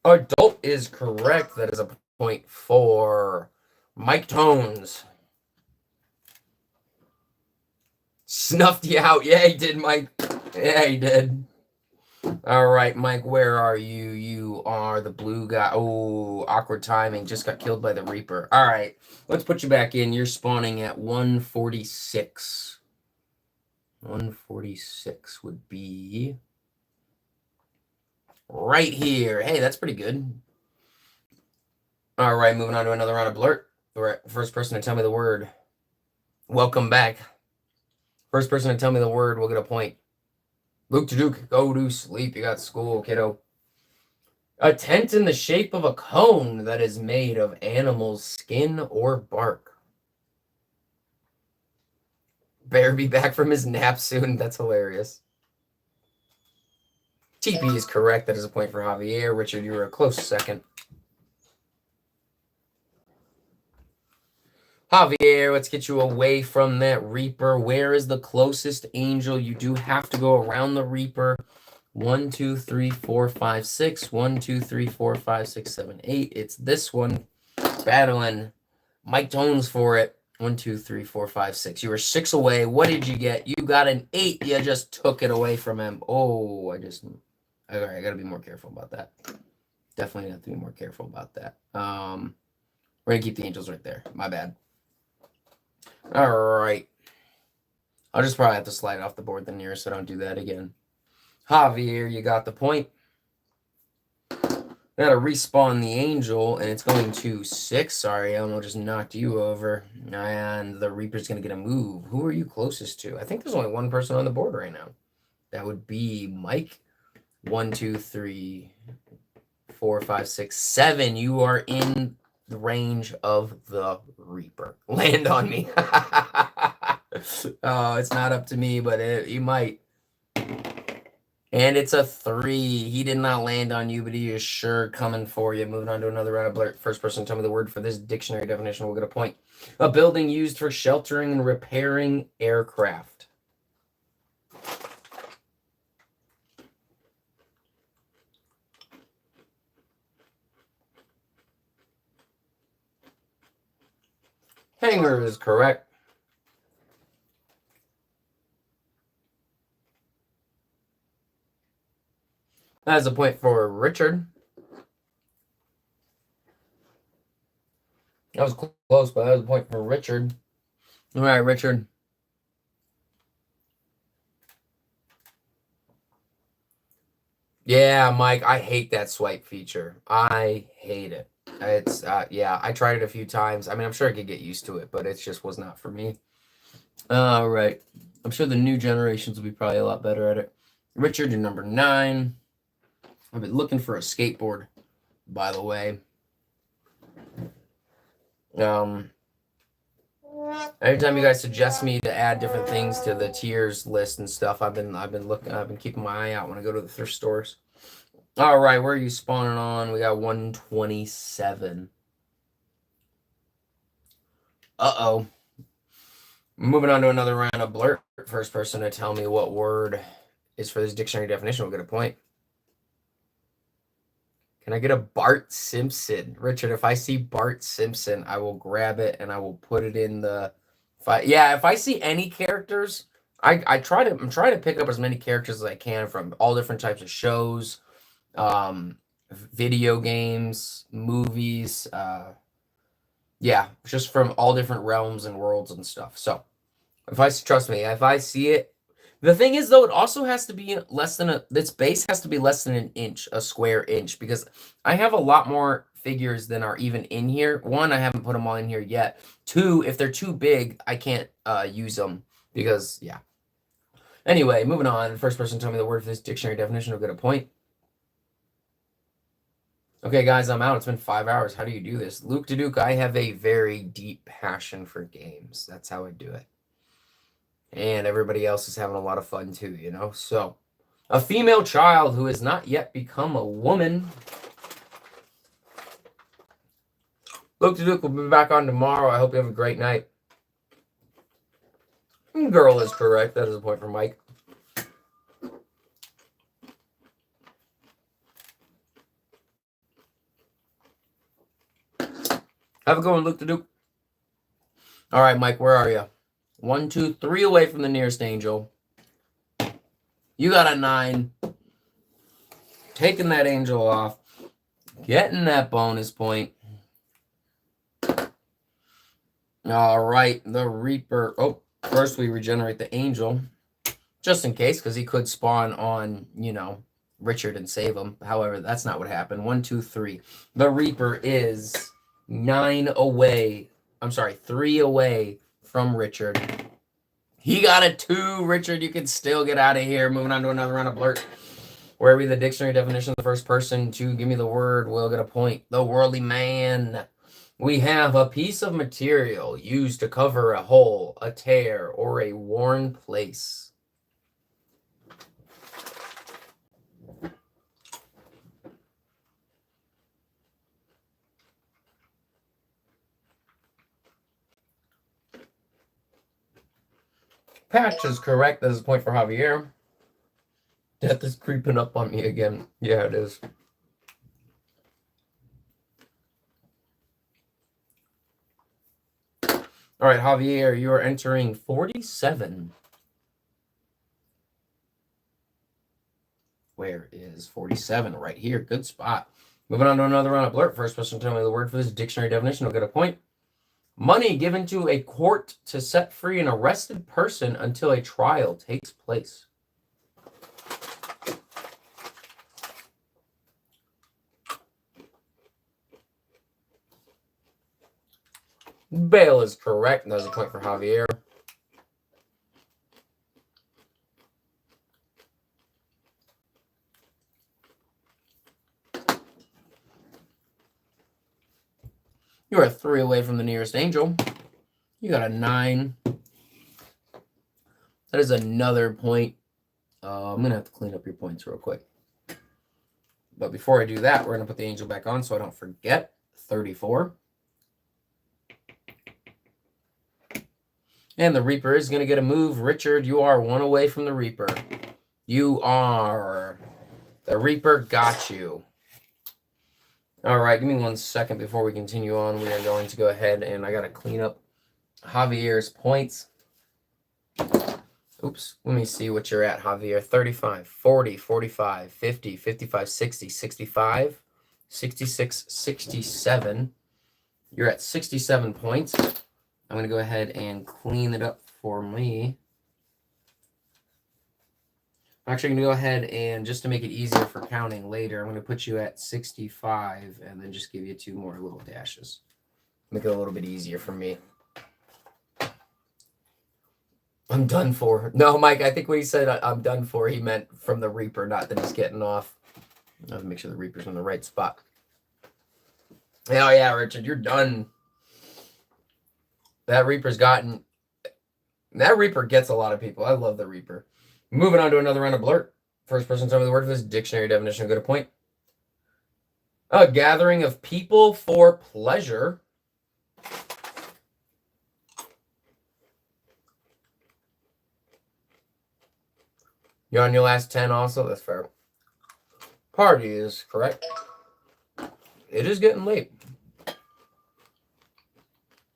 S1: Adult is correct. That is a point for Mike Tones. Snuffed you out. Yeah, he did, Mike. Yeah, he did. All right, Mike, where are you? You are the blue guy. Oh, awkward timing. Just got killed by the Reaper. All right, let's put you back in. You're spawning at 146. 146 would be right here. Hey, that's pretty good. All right, moving on to another round of blurt. All right, first person to tell me the word. Welcome back. First person to tell me the word will get a point. Luke to Duke, go to sleep. You got school, kiddo. A tent in the shape of a cone that is made of animal's skin or bark. Better be back from his nap soon. That's hilarious. TP is correct. That is a point for Javier. Richard, you were a close second. Javier, let's get you away from that Reaper. Where is the closest angel? You do have to go around the Reaper. 1, 2, 3, 4, 5, 6. 1, 2, 3, 4, 5, 6, 7, 8. It's this one. Battling Mike Tones for it. 1, 2, 3, 4, 5, 6. You were 6 away. What did you get? You got an 8. You just took it away from him. Oh, I gotta be more careful about that. Definitely have to be more careful about that. We're gonna keep the angels right there. My bad. All right. I'll just probably have to slide off the board the nearest, so don't do that again. Javier, you got the point. Gotta respawn the angel, and it's going to 6. Sorry, Elmo just knocked you over. And the Reaper's gonna get a move. Who are you closest to? I think there's only one person on the board right now. That would be Mike. 1, 2, 3, 4, 5, 6, 7. You are in the range of the Reaper. Land on me. Oh, it's not up to me, but he might. And it's a 3. He did not land on you, but he is sure coming for you. Moving on to another round of blurt. First person to tell me the word for this dictionary definition will get a point. A building used for sheltering and repairing aircraft. Hangar is correct. That's a point for Richard. That was close, but that was a point for Richard. All right, Richard. Yeah, Mike, I hate that swipe feature. I hate it. It's, yeah, I tried it a few times. I mean, I'm sure I could get used to it, but it just was not for me. All right. I'm sure the new generations will be probably a lot better at it. Richard, you're number 9. I've been looking for a skateboard, by the way. Every time you guys suggest me to add different things to the tiers list and stuff, I've been keeping my eye out when I go to the thrift stores. All right, where are you spawning on? We got 127. Uh-oh. Moving on to another round of blurt. First person to tell me what word is for this dictionary definition will get a point. Can I get a Bart Simpson? Richard, if I see Bart Simpson, I will grab it and I will put it in the... If I see any characters, I'm trying to pick up as many characters as I can from all different types of shows, video games, movies, just from all different realms and worlds and stuff. So, trust me, if I see it, the thing is though, it also has to be less than its base has to be less than an inch, a square inch, because I have a lot more figures than are even in here. 1, I haven't put them all in here yet. 2, if they're too big, I can't use them because, yeah. Anyway, moving on. First person to tell me the word for this dictionary definition will get a point. Okay, guys, I'm out. It's been 5 hours. How do you do this? Luke to Duke, I have a very deep passion for games. That's how I do it. And everybody else is having a lot of fun too, you know? So, a female child who has not yet become a woman. Luke to Duke will be back on tomorrow. I hope you have a great night. Girl is correct. That is a point for Mike. Have a good one, Luke to Duke. All right, Mike, where are you? 1, 2, 3 away from the nearest angel. You got a 9. Taking that angel off. Getting that bonus point. All right, the Reaper. Oh, first we regenerate the angel. Just in case, because he could spawn on, Richard and save him. However, that's not what happened. 1, 2, 3. The Reaper is 9 away. I'm sorry, 3 away from Richard. He got a 2. Richard, you can still get out of here. Moving on to another round of blurt. Where we the dictionary definition of the first person to give me the word will get a point. The worldly man. We have a piece of material used to cover a hole, a tear, or a worn place. Patch is correct. That is a point for Javier. Death is creeping up on me again. Yeah, it is. All right, Javier, you are entering 47. Where is 47? Right here. Good spot. Moving on to another round of blurt. First person to tell me the word for this dictionary definition will get a point. Money given to a court to set free an arrested person until a trial takes place. Bail is correct. And that's a point for Javier. You are 3 away from the nearest angel. You got a 9. That is another point. I'm going to have to clean up your points real quick. But before I do that, we're going to put the angel back on so I don't forget. 34. And the Reaper is going to get a move. Richard, you are 1 away from the Reaper. You are. The Reaper got you. All right, give me 1 second before we continue on. We are going to go ahead and I got to clean up Javier's points. Oops, let me see what you're at, Javier. 35, 40, 45, 50, 55, 60, 65, 66, 67, You're at 67 points. I'm going to go ahead and clean it up for me. I'm actually going to go ahead and, just to make it easier for counting later, I'm going to put you at 65 and then just give you 2 more little dashes. Make it a little bit easier for me. I'm done for. No, Mike, I think when he said I'm done for, he meant from the Reaper, not that he's getting off. I have to make sure the Reaper's in the right spot. Oh, yeah, Richard, you're done. That Reaper gets a lot of people. I love the Reaper. Moving on to another round of Blurt. First person to tell me the word for this dictionary definition. Go to point. A gathering of people for pleasure. You're on your last 10 also? That's fair. Party is correct. It is getting late.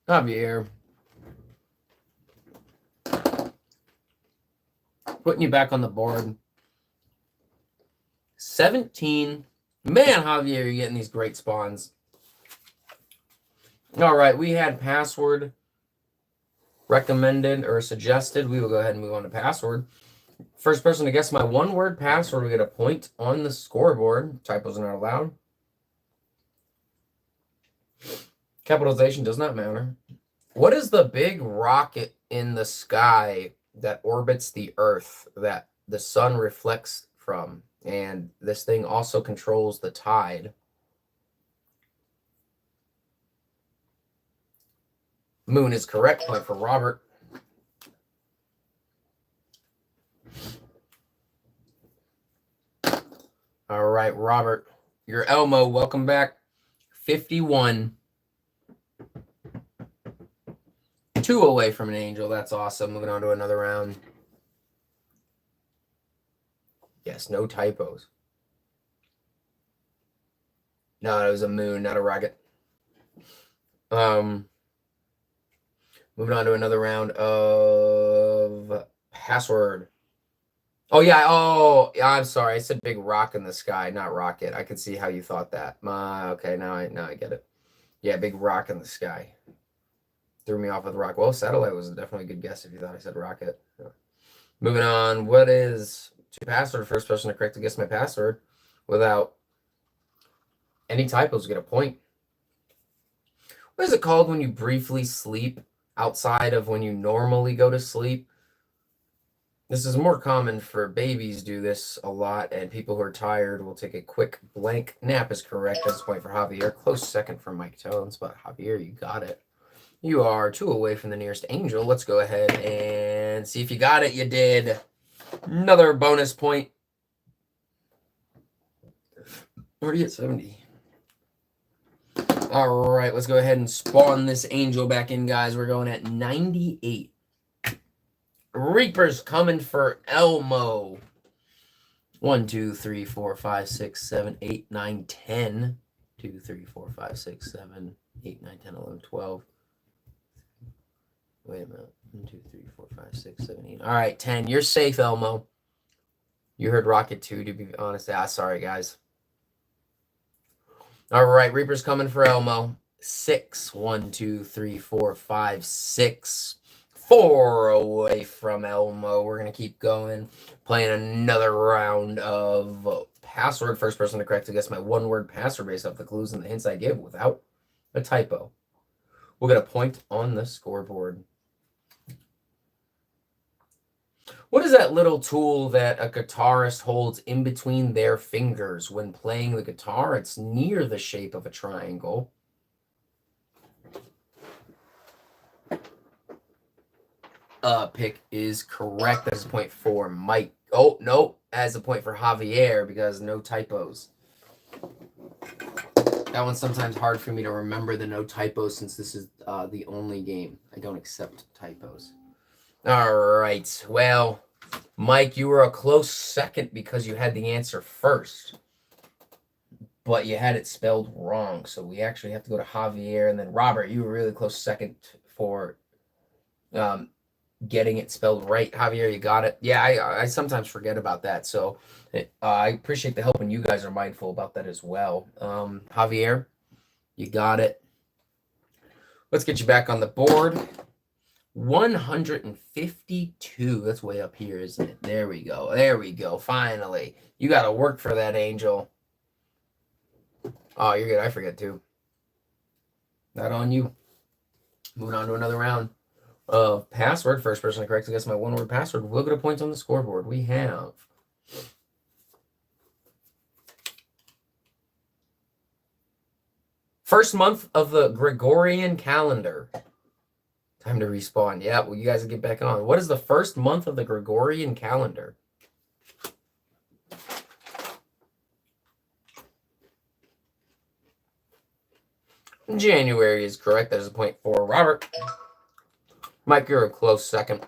S1: Javier. Putting you back on the board. 17. Man, Javier, you're getting these great spawns. All right, we had password recommended or suggested. We will go ahead and move on to password. First person to guess my one-word password will get a point on the scoreboard. Typos are not allowed. Capitalization does not matter. What is the big rocket in the sky that orbits the Earth that the sun reflects from? And this thing also controls the tide. Moon is correct. Point for Robert. All right, Robert. You're Elmo. Welcome back. 51. 2 away from an angel. That's awesome. Moving on to another round. Yes, no typos. No, it was a moon, not a rocket. Moving on to another round of password. Oh, yeah. Oh, yeah, I'm sorry. I said big rock in the sky, not rocket. I could see how you thought that. Okay, now I get it. Yeah, big rock in the sky. Threw me off with rock. Well, satellite was definitely a good guess if you thought I said rocket. Yeah. Moving on. What is password? First person to correctly guess my password without any typos get a point. What is it called when you briefly sleep outside of when you normally go to sleep? This is more common for babies do this a lot, and people who are tired will take a quick blank nap is correct. That's a point for Javier. Close second for Mike Tones, but Javier, you got it. You are 2 away from the nearest angel. Let's go ahead and see if you got it. You did. Another bonus point. Already at 70. All right, let's go ahead and spawn this angel back in, guys. We're going at 98. Reaper's coming for Elmo. 1, 2, 3, 4, 5, 6, 7, 8, 9, 10. 2, 3, 4, 5, 6, 7, 8, 9, 10, 11, 12. Wait a minute. 1, 2, 3, 4, 5, 6, 7, 8. All right, 10. You're safe, Elmo. You heard Rocket 2, to be honest. Sorry, guys. All right, Reaper's coming for Elmo. 6. 1, 2, 3, 4, 5, 6. 4 away from Elmo. We're going to keep going. Playing another round of password. First person to correctly guess my one-word password based off the clues and the hints I give without a typo. We'll get a point on the scoreboard. What is that little tool that a guitarist holds in between their fingers when playing the guitar? It's near the shape of a triangle. Pick is correct. That's a point for Mike. Oh, no. As a point for Javier because no typos. That one's sometimes hard for me to remember the no typos since this is the only game. I don't accept typos. All right. Well, Mike, you were a close second because you had the answer first. But you had it spelled wrong. So we actually have to go to Javier. And then Robert, you were really close second for getting it spelled right. Javier, you got it. Yeah, I sometimes forget about that. So I appreciate the help, and you guys are mindful about that as well. Javier, you got it. Let's get you back on the board. 152. That's way up here, isn't it? There we go. There we go. Finally. You got to work for that, Angel. Oh, you're good. I forget too. Not on you. Moving on to another round of password. First person to correctly guess my one-word password will get a point on the scoreboard. We have first month of the Gregorian calendar. Time to respawn. Yeah, well, you guys will get back on. What is the first month of the Gregorian calendar? January is correct. That is a point for Robert. Mike, you're a close second.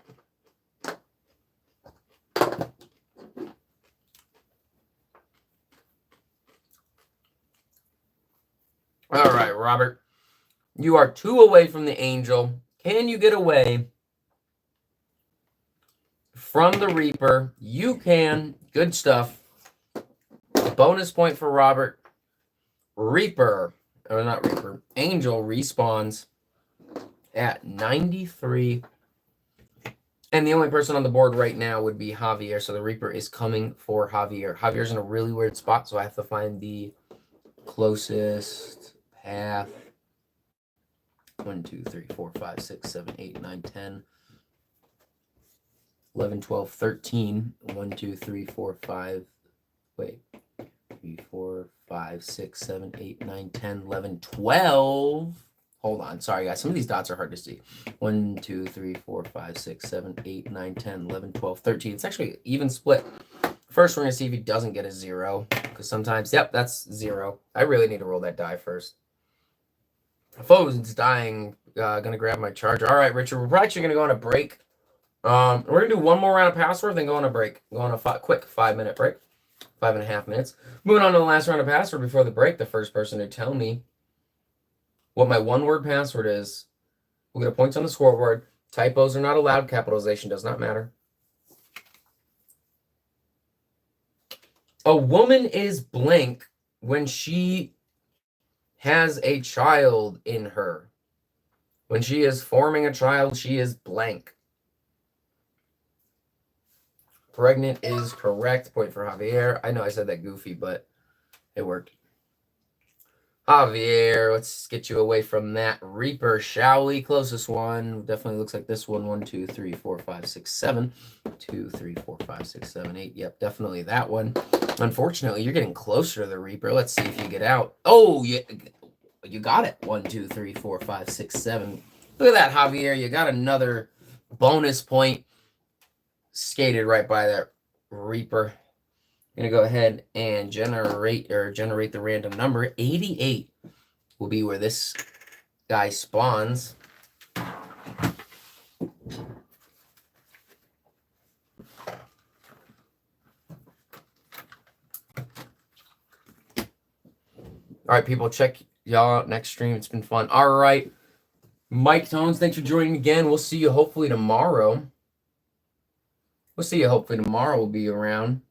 S1: All right, Robert. You are 2 away from the Angel. Can you get away from the Reaper? You can. Good stuff. Bonus point for Robert. Reaper, or not Reaper, Angel respawns at 93. And the only person on the board right now would be Javier. So the Reaper is coming for Javier. Javier's in a really weird spot, so I have to find the closest path. 1, 2, 3, 4, 5, 6, 7, 8, 9, 10, 11, 12, 13. 1, 2, 3, 4, 5. Wait. 3, 4, 5, 6, 7, 8, 9, 10, 11, 12. Hold on. Sorry, guys. Some of these dots are hard to see. 1, 2, 3, 4, 5, 6, 7, 8, 9, 10, 11, 12, 13. It's actually even split. First, we're going to see if he doesn't get a 0. Because sometimes, yep, that's 0. I really need to roll that die first. Phone's dying. Gonna grab my charger. All right, Richard, we're actually gonna go on a break. We're gonna do one more round of password, then go on a break. Go on a quick 5-minute break. 5.5 minutes. Moving on to the last round of password before the break. The first person to tell me what my one-word password is will get a point on the scoreboard. Typos are not allowed. Capitalization does not matter. A woman is blank when she has a child in her. When she is forming a child, she is blank. Pregnant is correct. Point for Javier. I know I said that goofy, but it worked. Javier, let's get you away from that Reaper, shall we? Closest one. Definitely looks like this one. 1, 2, 3, 4, 5, 6, 7. 2, 3, 4, 5, 6, 7, 8. Yep, definitely that one. Unfortunately, you're getting closer to the Reaper. Let's see if you get out. Oh, you got it. 1, 2, 3, 4, 5, 6, 7. Look at that, Javier. You got another bonus point. Skated right by that Reaper. I'm going to go ahead and generate the random number. 88 will be where this guy spawns. All right, people, check y'all out next stream. It's been fun. All right. Mike Tones, thanks for joining again. We'll see you hopefully tomorrow. We'll be around.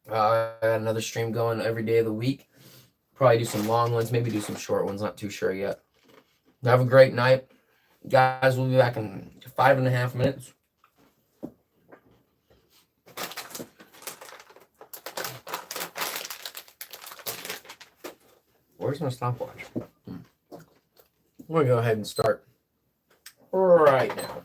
S1: I got another stream going every day of the week. Probably do some long ones, maybe do some short ones. Not too sure yet. Have a great night. Guys, we'll be back in 5.5 minutes. Where's my stopwatch? I'm going to go ahead and start right now.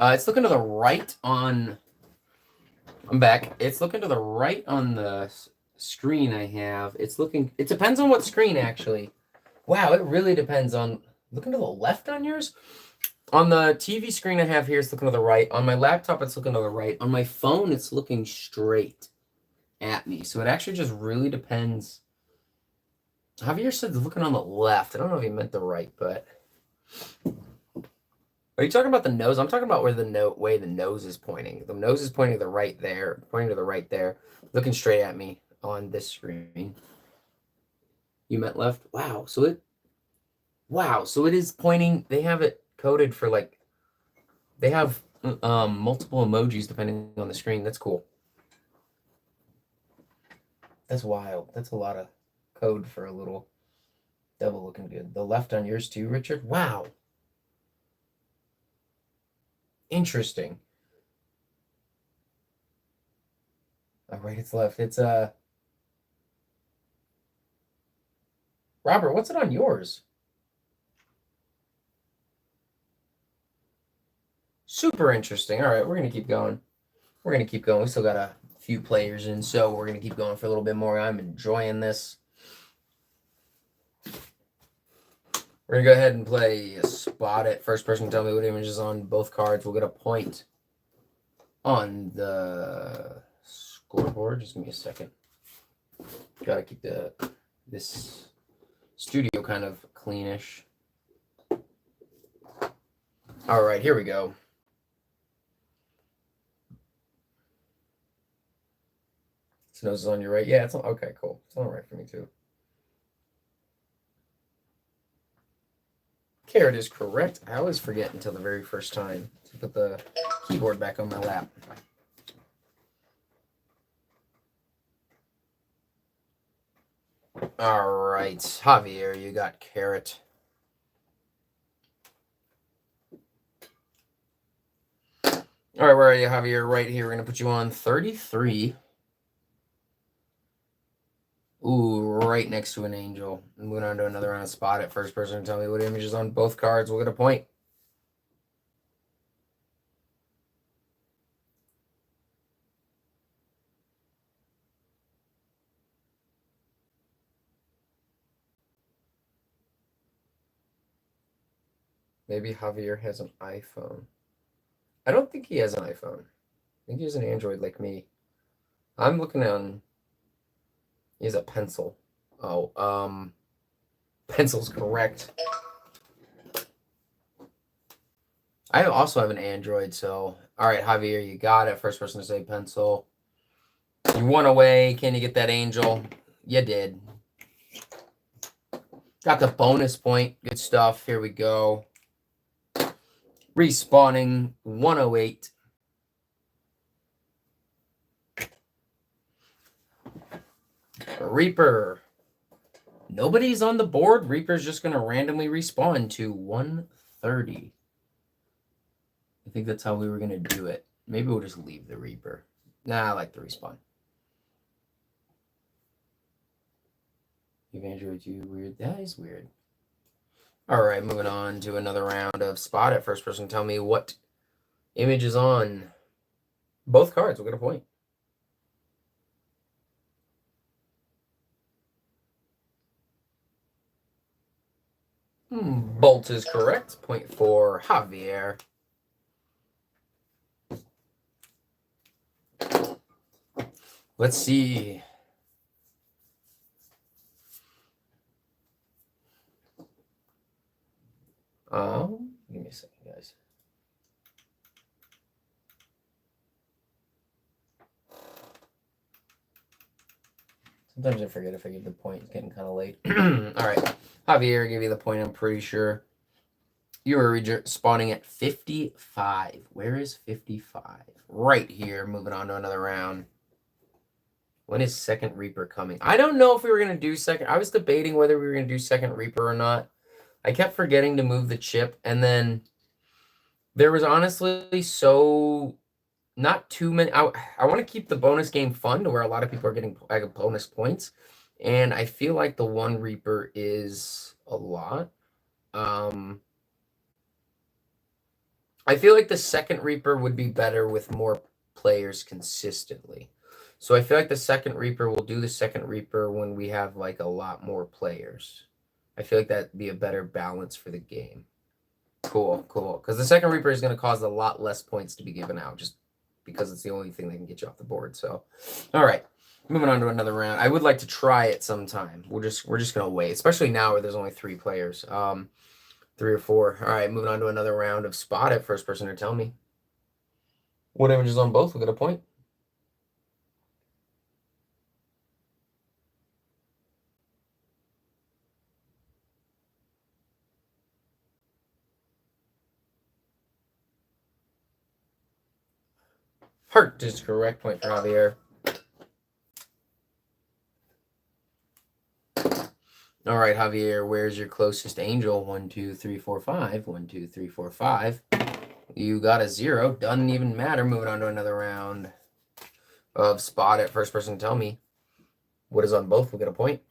S1: It's looking to the right on... I'm back. It's looking to the right on the screen I have. It's looking... It depends on what screen, actually. Wow, it really depends on... Looking to the left on yours? On the TV screen I have here, it's looking to the right. On my laptop, it's looking to the right. On my phone, it's looking straight at me. So it actually just really depends. Javier said looking on the left. I don't know if he meant the right, but... Are you talking about the nose? I'm talking about where the way the nose is pointing. The nose is pointing to the right there, pointing to the right there, looking straight at me on this screen. You meant left? Wow. So it is pointing. They have it coded for like, they have multiple emojis depending on the screen. That's cool. That's wild. That's a lot of code for a little devil looking good. The left on yours too, Richard? Wow. Interesting. All right, it's left. It's Robert, what's it on yours? Super interesting. All right, we're gonna keep going. We're gonna keep going. We still got a few players in, so we're gonna keep going for a little bit more. I'm enjoying this. We're gonna go ahead and play Spot It. First person to tell me what image is on both cards will get a point on the scoreboard. Just give me a second. Gotta keep this studio kind of cleanish. All right, here we go. This nose is on your right. Yeah, it's on, okay, cool. It's on the right for me too. Carrot is correct. I always forget until the very first time to put the keyboard back on my lap. All right, Javier, you got carrot. All right, where are you, Javier? Right here. We're going to put you on 33. Ooh, right next to an angel. Moving on to another round of Spot It. First person to tell me what image is on both cards will get a point. Maybe Javier has an iPhone. I don't think he has an iPhone. I think he has an Android like me. I'm looking on... He has a pencil. Oh, pencil's correct. I also have an Android, so... All right, Javier, you got it. First person to say pencil. You won away. Can you get that angel? You did. Got the bonus point. Good stuff. Here we go. Respawning 108. Reaper. Nobody's on the board. Reaper's just going to randomly respawn to 130. I think that's how we were going to do it. Maybe we'll just leave the Reaper. Nah, I like the respawn. You've Android, you weird. That is weird. All right, moving on to another round of Spot It. First person tell me what image is on both cards. We'll get a point. Bolt is correct. Point for Javier. Let's see. Give me a second, guys. Sometimes I forget if I give the point. It's getting kind of late. All right. Javier gave you the point, I'm pretty sure. You were spawning at 55. Where is 55? Right here. Moving on to another round. When is second Reaper coming? I don't know if we were going to do second. I was debating whether we were going to do second Reaper or not. I kept forgetting to move the chip. And then there was honestly not too many. I want to keep the bonus game fun to where a lot of people are getting bonus points. And I feel like the one Reaper is a lot. I feel like the second Reaper would be better with more players consistently. So I feel like the second Reaper will do the second Reaper when we have like a lot more players. I feel like that'd be a better balance for the game. Cool, cool. Because the second Reaper is going to cause a lot less points to be given out, just because it's the only thing that can get you off the board. So, all right, moving on to another round. I would like to try it sometime. We're just gonna wait, especially now where there's only 3 players, 3 or 4. All right, moving on to another round of Spot It. First person to tell me what image is on both will get a point. Heart is correct. Point for Javier. All right, Javier, where's your closest angel? 1, 2, 3, 4, 5. 1, 2, 3, 4, 5. You got a 0. Doesn't even matter. Moving on to another round of Spot It. First person to tell me what is on both will get a point.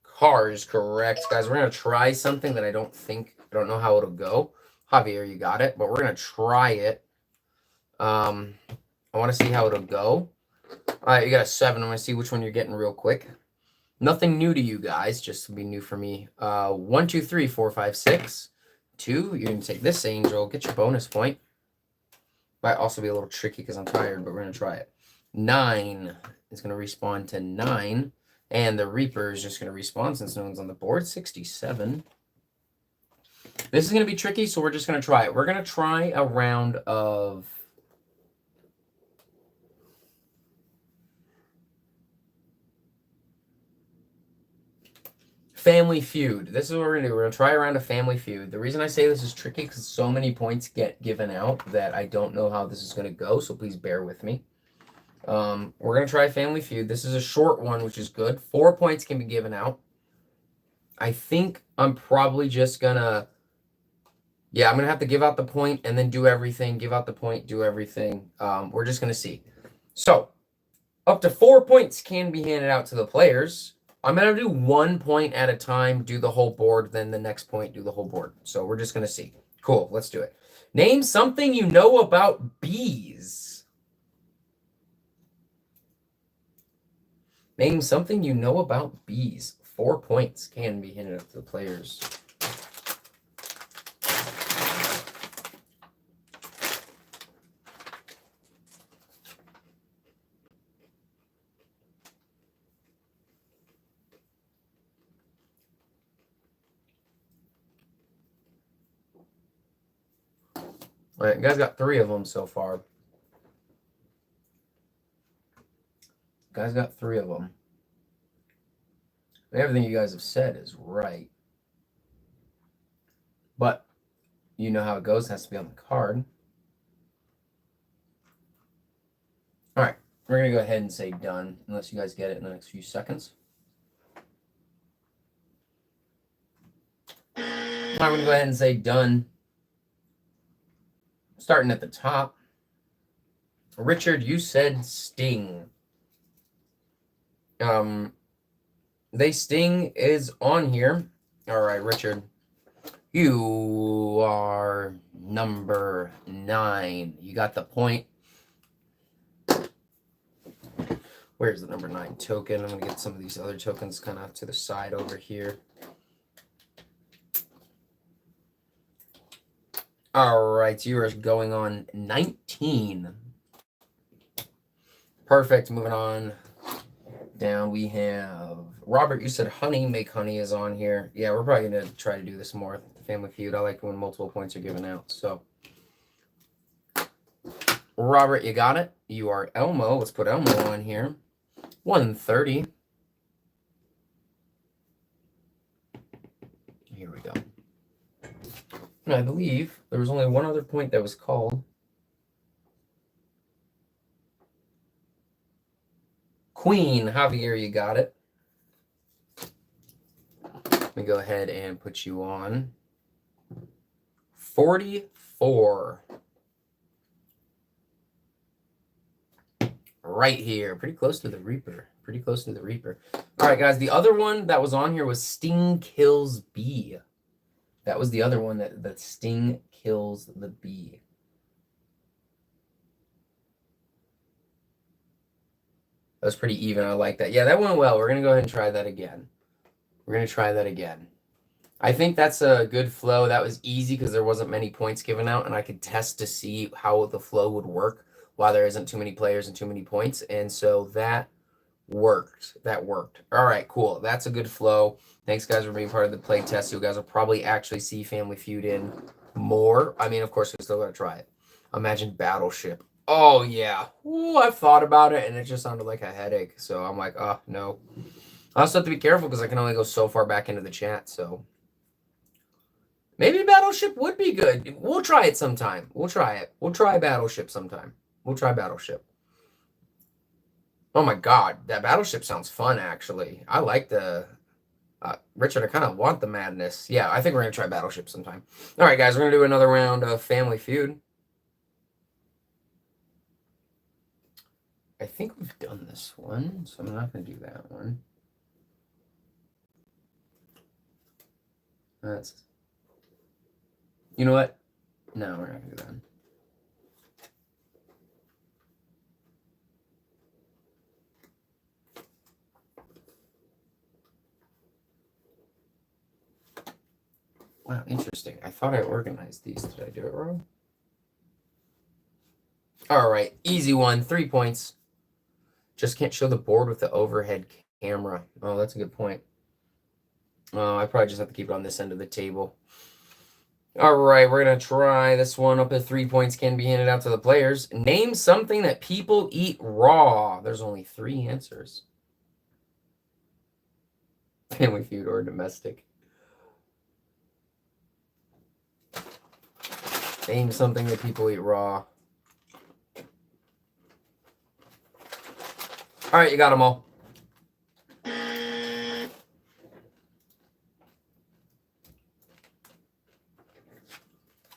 S1: Car is correct. Guys, we're going to try something that I don't know how it'll go. Javier, you got it, but we're going to try it. I want to see how it'll go. All right, you got a 7. I'm going to see which one you're getting real quick. Nothing new to you guys, just to be new for me. 1, 2, 3, 4, 5, 6. 2, you're going to take this angel, get your bonus point. Might also be a little tricky because I'm tired, but we're going to try it. 9 is going to respawn to 9. And the Reaper is just going to respawn since no one's on the board. 67. This is going to be tricky, so we're just going to try it. We're going to try a round of... Family Feud. This is what we're going to do. We're going to try a round of Family Feud. The reason I say this is tricky because so many points get given out that I don't know how this is going to go, so please bear with me. We're going to try Family Feud. This is a short one, which is good. 4 points can be given out. I think I'm probably just going to... Yeah, I'm going to have to give out the point and then do everything. Give out the point, do everything. We're just going to see. So, up to 4 points can be handed out to the players. I'm going to do 1 point at a time, do the whole board, then the next point, do the whole board. So we're just going to see. Cool, let's do it. Name something you know about bees. Name something you know about bees. 4 points can be handed out to the players. All right, you guys got 3 of them so far. You guys got 3 of them. Everything you guys have said is right. But you know how it goes. It has to be on the card. All right, we're going to go ahead and say done, unless you guys get it in the next few seconds. All right, we're going to go ahead and say done. Starting at the top. Richard, you said Sting. They Sting is on here. All right, Richard. You are number 9. You got the point. Where's the number 9 token? I'm going to get some of these other tokens kind of to the side over here. All right, you are going on 19. Perfect. Moving on down, we have Robert. You said honey. Make honey is on here. Yeah, we're probably going to try to do this more. Family Feud. I like when multiple points are given out. So, Robert, you got it. You are Elmo. Let's put Elmo on here. 130. Here we go. And I believe there was only one other point that was called. Queen. Javier, you got it. Let me go ahead and put you on 44. right here. Pretty close to the Reaper. Pretty close to the Reaper. All right, guys. The other one that was on here was Sting Kills Bee. That was the other one that Sting Kills the Bee. That was pretty even. I like that. Yeah, that went well. We're going to go ahead and try that again. We're going to try that again. I think that's a good flow. That was easy because there wasn't many points given out, and I could test to see how the flow would work while there isn't too many players and too many points. And so that worked. That worked. All right, cool. That's a good flow. Thanks, guys, for being part of the play test. You guys will probably actually see Family Feud in more. I mean, of course, we're still going to try it. Imagine Battleship. Oh, yeah. Ooh, I've thought about it, and it just sounded like a headache. So I'm like, oh, no. I also have to be careful because I can only go so far back into the chat, so... Maybe Battleship would be good. We'll try it sometime. We'll try it. We'll try Battleship sometime. We'll try Battleship. Oh my god, that Battleship sounds fun, actually. I like the... Richard, I kind of want the madness. Yeah, I think we're going to try Battleship sometime. All right, guys, we're going to do another round of Family Feud. I think we've done this one, so I'm not going to do that one. That's... You know what? No, we're not going to do that. Wow, interesting. I thought I organized these. Did I do it wrong? All right, easy one. 3 points. Just can't show the board with the overhead camera. Oh, that's a good point. Oh, I probably just have to keep it on this end of the table. All right, we're going to try this one. Up to 3 points can be handed out to the players. Name something that people eat raw. There's only 3 answers. Family Feud or domestic. Name something that people eat raw. All right, you got them all.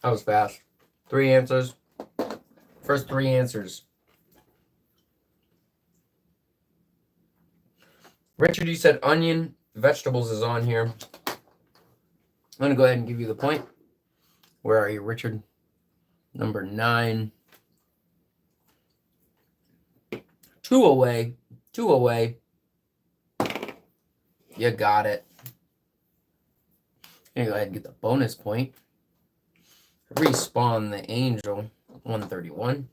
S1: That was fast. 3 answers. First 3 answers. Richard, you said onion. Vegetables is on here. I'm going to go ahead and give you the point. Where are you, Richard? Number 9. 2 away. 2 away. You got it. I'm going to go ahead and get the bonus point. Respawn the Angel. 131.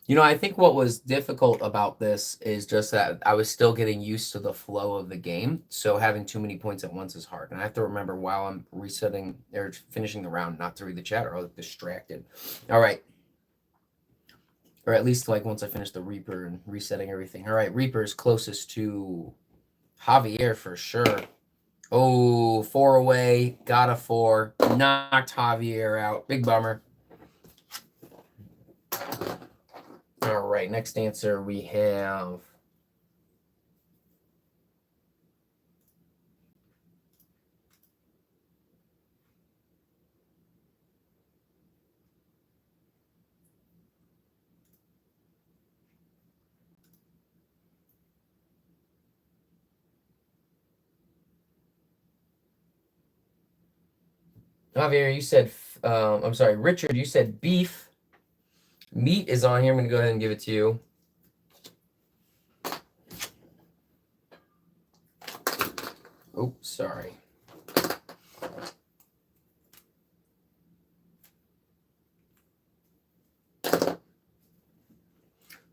S1: You know, I think what was difficult about this is just that I was still getting used to the flow of the game. So having too many points at once is hard. And I have to remember while I'm resetting or finishing the round not to read the chat or I'll get distracted. All right. Or at least like once I finish the Reaper and resetting everything. All right, Reaper is closest to Javier for sure. Oh, 4 away. Got a 4. Knocked Javier out. Big bummer. All right, next answer we have... Javier, you said, I'm sorry, Richard, you said beef. Meat is on here. I'm going to go ahead and give it to you. Oh, sorry.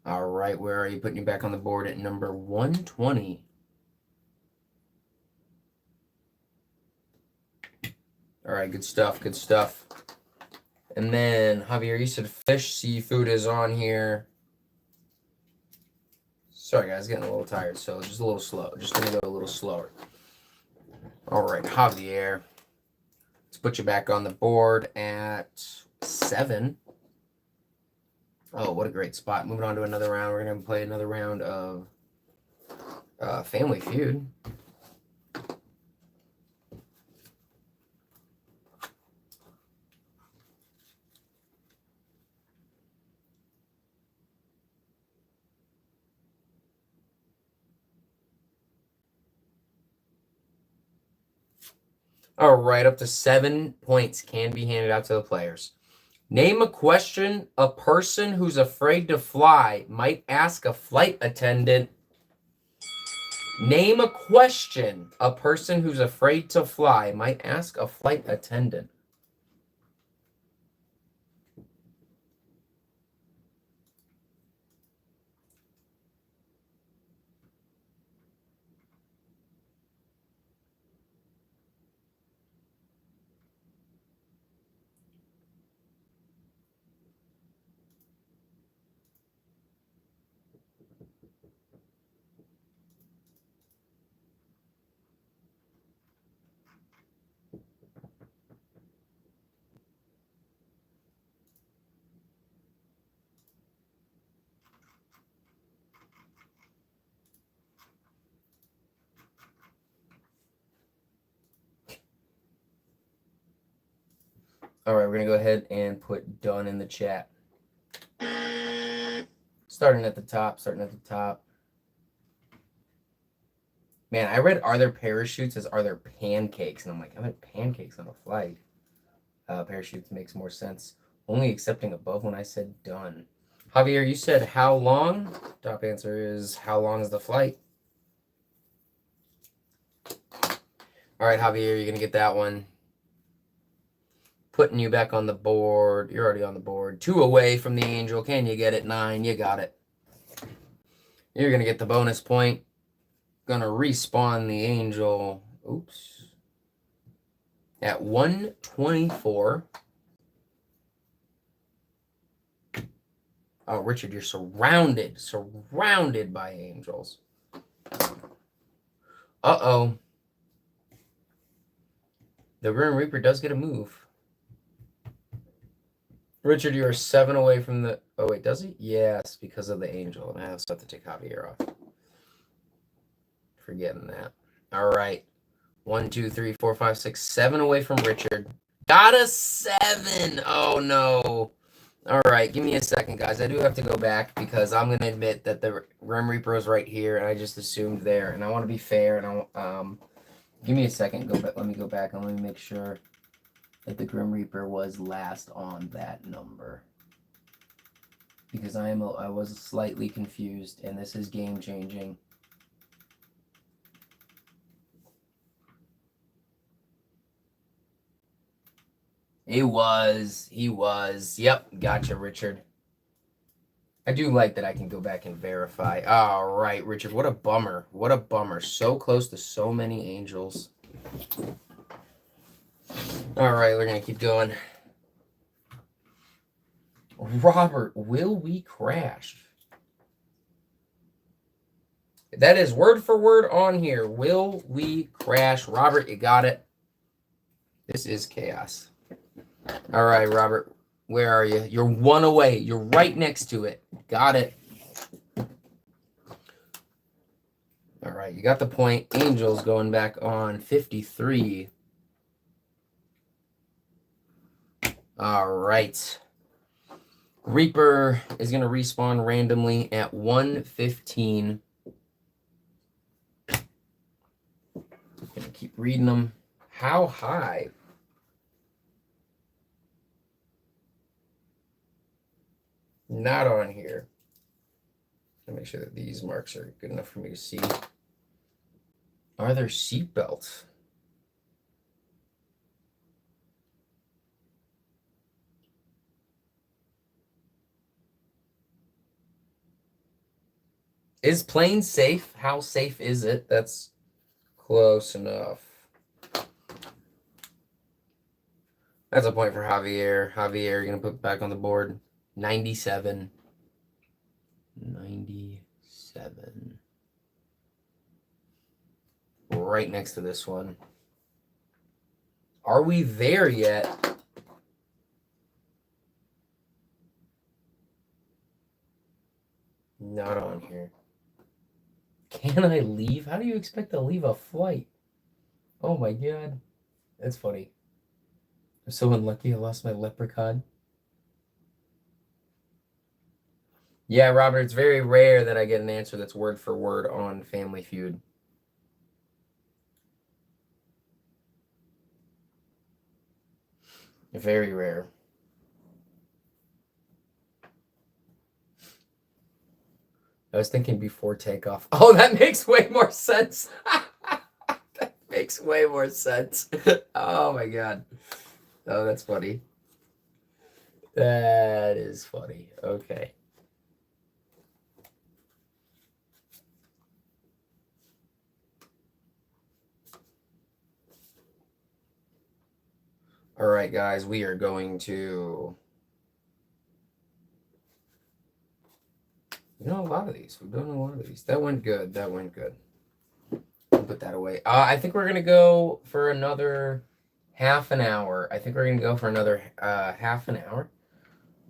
S1: All right, where are you? Putting you back on the board at number 120. All right, good stuff, good stuff. And then, Javier, you said fish seafood is on here. Sorry, guys, getting a little tired, so just a little slow. Just going to go a little slower. All right, Javier. Let's put you back on the board at 7. Oh, what a great spot. Moving on to another round. We're going to play another round of Family Feud. All right, up to 7 points can be handed out to the players. Name a question a person who's afraid to fly might ask a flight attendant. Name a question a person who's afraid to fly might ask a flight attendant. All right, we're going to go ahead and put done in the chat. Starting at the top. Man, I read are there parachutes as are there pancakes? And I'm like, are there pancakes on a flight? Parachutes makes more sense. Only accepting above when I said done. Javier, you said how long? Top answer is how long is the flight? All right, Javier, you're going to get that one. Putting you back on the board. You're already on the board. 2 away from the angel. Can you get it? 9. You got it. You're going to get the bonus point. Going to respawn the angel. Oops. At 124. Oh, Richard, you're surrounded by angels. Uh-oh. The Grim Reaper does get a move. Richard, you are 7 away from the... Oh, wait, does he? Yes, because of the angel. And I also have to take Javier off. Forgetting that. All right. 1, 2, 3, 4, 5, 6, 7 away from Richard. Got a 7. Oh, no. All right, give me a second, guys. I do have to go back because I'm going to admit that the Grim Reaper is right here, and I just assumed there. And I want to be fair, and give me a second. Let me go back and let me make sure that the Grim Reaper was last on that number. Because I was slightly confused, and this is game-changing. He was. Yep, gotcha, Richard. I do like that I can go back and verify. All right, Richard, what a bummer. What a bummer. So close to so many angels. All right, we're going to keep going. Robert, will we crash? That is word for word on here. Will we crash? Robert, you got it. This is chaos. All right, Robert, where are you? You're 1 away. You're right next to it. Got it. All right, you got the point. Angels going back on 53. All right. Reaper is going to respawn randomly at 1:15. Gonna keep reading them. How high? Not on here. Let me make sure that these marks are good enough for me to see. Are there seatbelts? Is plane safe? How safe is it? That's close enough. That's a point for Javier. Javier, you're going to put back on the board. 97. 97. Right next to this one. Are we there yet? Not on here. Can I leave? How do you expect to leave a flight? Oh my god. That's funny. I'm so unlucky I lost my leprechaun. Yeah, Robert, it's very rare that I get an answer that's word for word on Family Feud. Very rare. I was thinking before takeoff. Oh, that makes way more sense. That makes way more sense. Oh my god. Oh, that's funny. That is funny. Okay. All right, guys, we are going to. You know, a lot of these. We've done a lot of these. That went good. That went good. I'll put that away. I think we're gonna go for another half an hour. I think we're gonna go for another half an hour,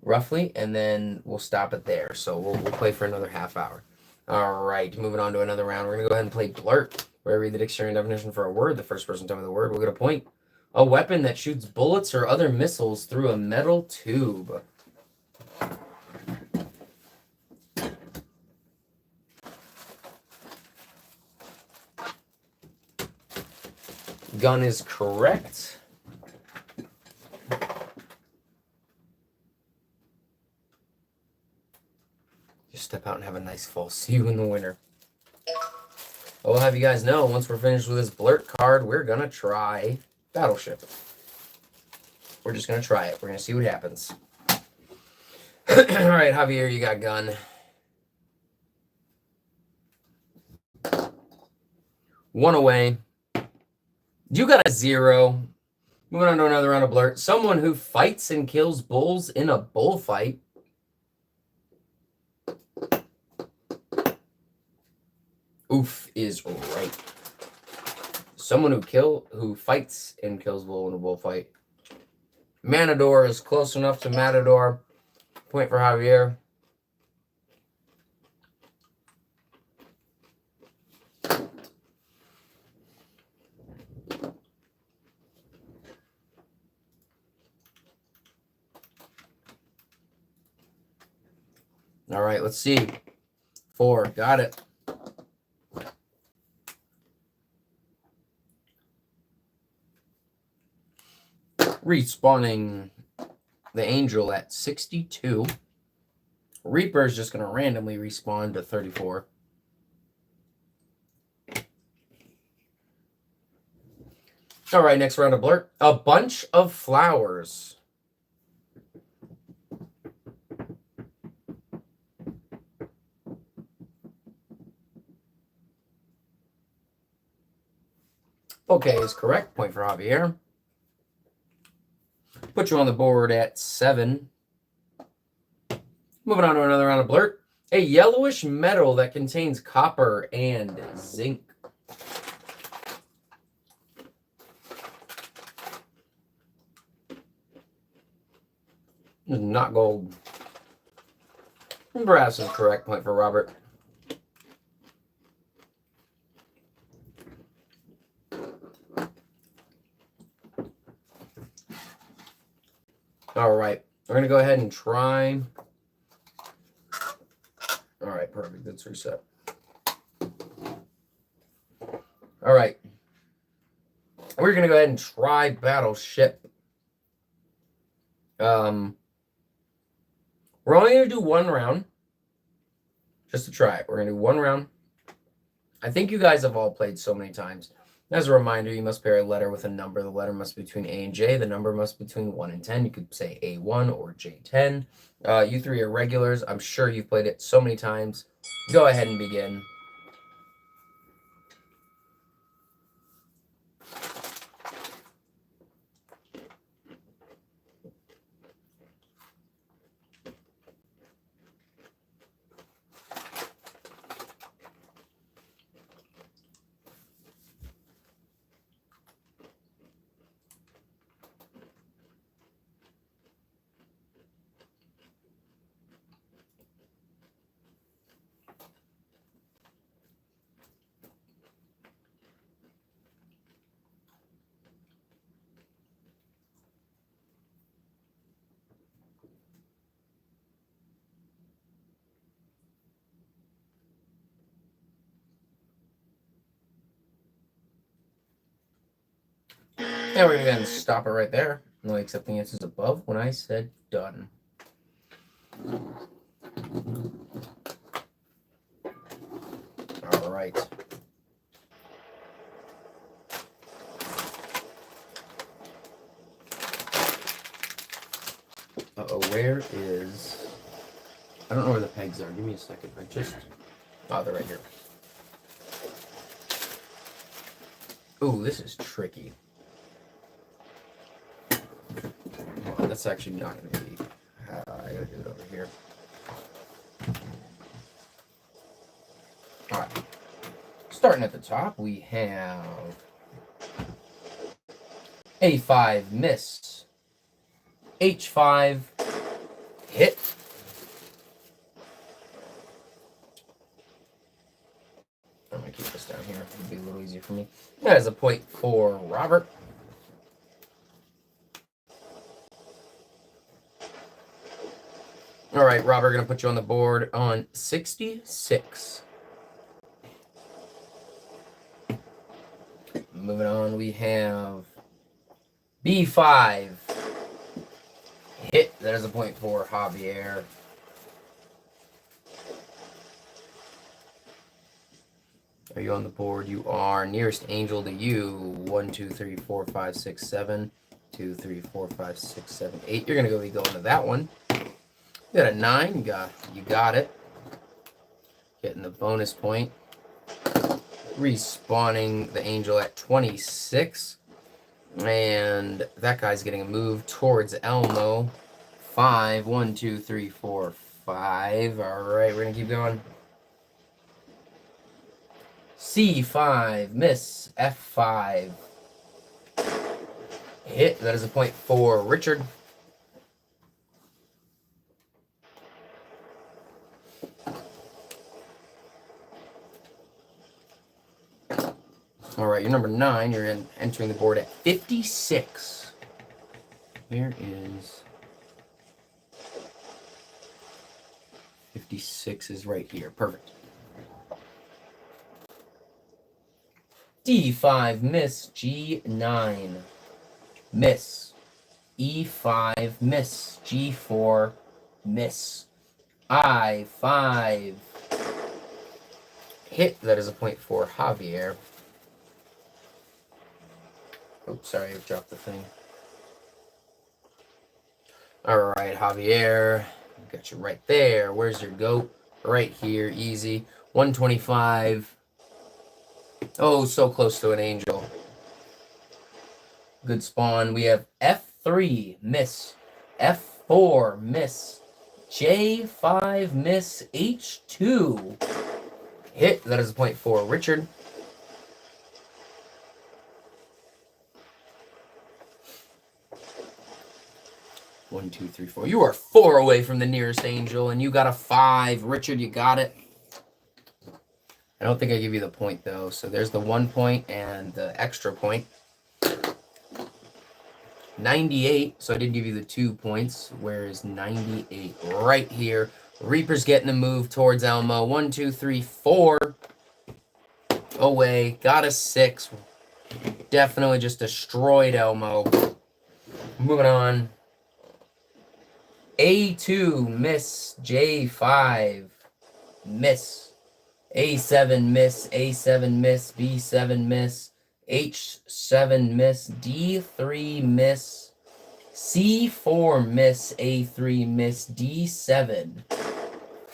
S1: roughly, and then we'll stop it there. So we'll play for another half hour. All right, moving on to another round. We're gonna go ahead and play Blurt, where I read the dictionary definition for a word. The first person to tell me the word will get a point. A weapon that shoots bullets or other missiles through a metal tube. Gun is correct. Just step out and have a nice fall. See you in the winter. I will have you guys know, once we're finished with this Blurt card, we're going to try Battleship. We're just going to try it. We're going to see what happens. All right, Javier, you got gun. One away. You got a 0. Moving on to another round of Blurt. Someone who fights and kills bulls in a bullfight. Oof is right. Someone who fights and kills bull in a bullfight. Matador is close enough to Matador. Point for Javier. All right, let's see. 4. Got it. Respawning the Angel at 62. Reaper is just going to randomly respawn to 34. All right, next round of Blurt. A bunch of flowers. Okay is correct. Point for Javier. Put you on the board at 7. Moving on to another round of Blurt. A yellowish metal that contains copper and zinc. Not gold. Brass is correct. Point for Robert. All right. We're going to go ahead and try. All right. Perfect. Let's reset. All right. We're going to go ahead and try Battleship. We're only going to do one round. Just to try it. We're going to do one round. I think you guys have all played so many times. As a reminder, you must pair a letter with a number. The letter must be between A and J. The number must be between 1 and 10. You could say A1 or J10. You 3 are regulars. I'm sure you've played it so many times. Go ahead and begin. And we're going to stop it right there. No accepting answers above when I said done. All right. Uh-oh, where is... I don't know where the pegs are. Give me a second. Oh, they're right here. Ooh, this is tricky. Well, that's actually not going to be... I gotta do it over here. Alright. Starting at the top, we have... A5, miss. H5, hit. I'm going to keep this down here. It'll be a little easier for me. That is a point for Robert. All right, Robert, going to put you on the board on 66. Moving on, we have B5. Hit. That is a point for Javier. Are you on the board? You are. Nearest angel to you. 1, 2, 3, 4, 5, 6, 7. 2, 3, 4, 5, 6, 7, 8. You're going to be going to that one. You got a 9. You got it. Getting the bonus point. Respawning the angel at 26. And that guy's getting a move towards Elmo. 5. 1, 2, 3, 4, 5. All right, we're going to keep going. C5, miss. F5, hit. That is a point for Richard. All right, you're number 9. You're entering the board at 56. Where is 56? Is right here. Perfect. D5, miss. G9, miss. E5, miss. G4, miss. I5, hit. That is a point for Javier. Oops, sorry, I dropped the thing. All right, Javier, got you right there. Where's your goat? Right here, easy. 125. Oh, so close to an angel. Good spawn. We have F3, miss. F4, miss. J5, miss. H2, hit. That is a point for Richard. One, two, three, 4. You are 4 away from the nearest angel, and you got a 5. Richard, you got it. I don't think I give you the point, though. So there's the 1 point and the extra point. 98. So I did give you the 2 points. Where is 98? Right here. Reaper's getting a move towards Elmo. 1, 2, 3, 4. Away. Got a 6. Definitely just destroyed Elmo. Moving on. A2, miss. J5, miss. A7, miss. A7, miss. B7, miss. H7, miss. D3, miss. C4, miss. A3, miss. D7,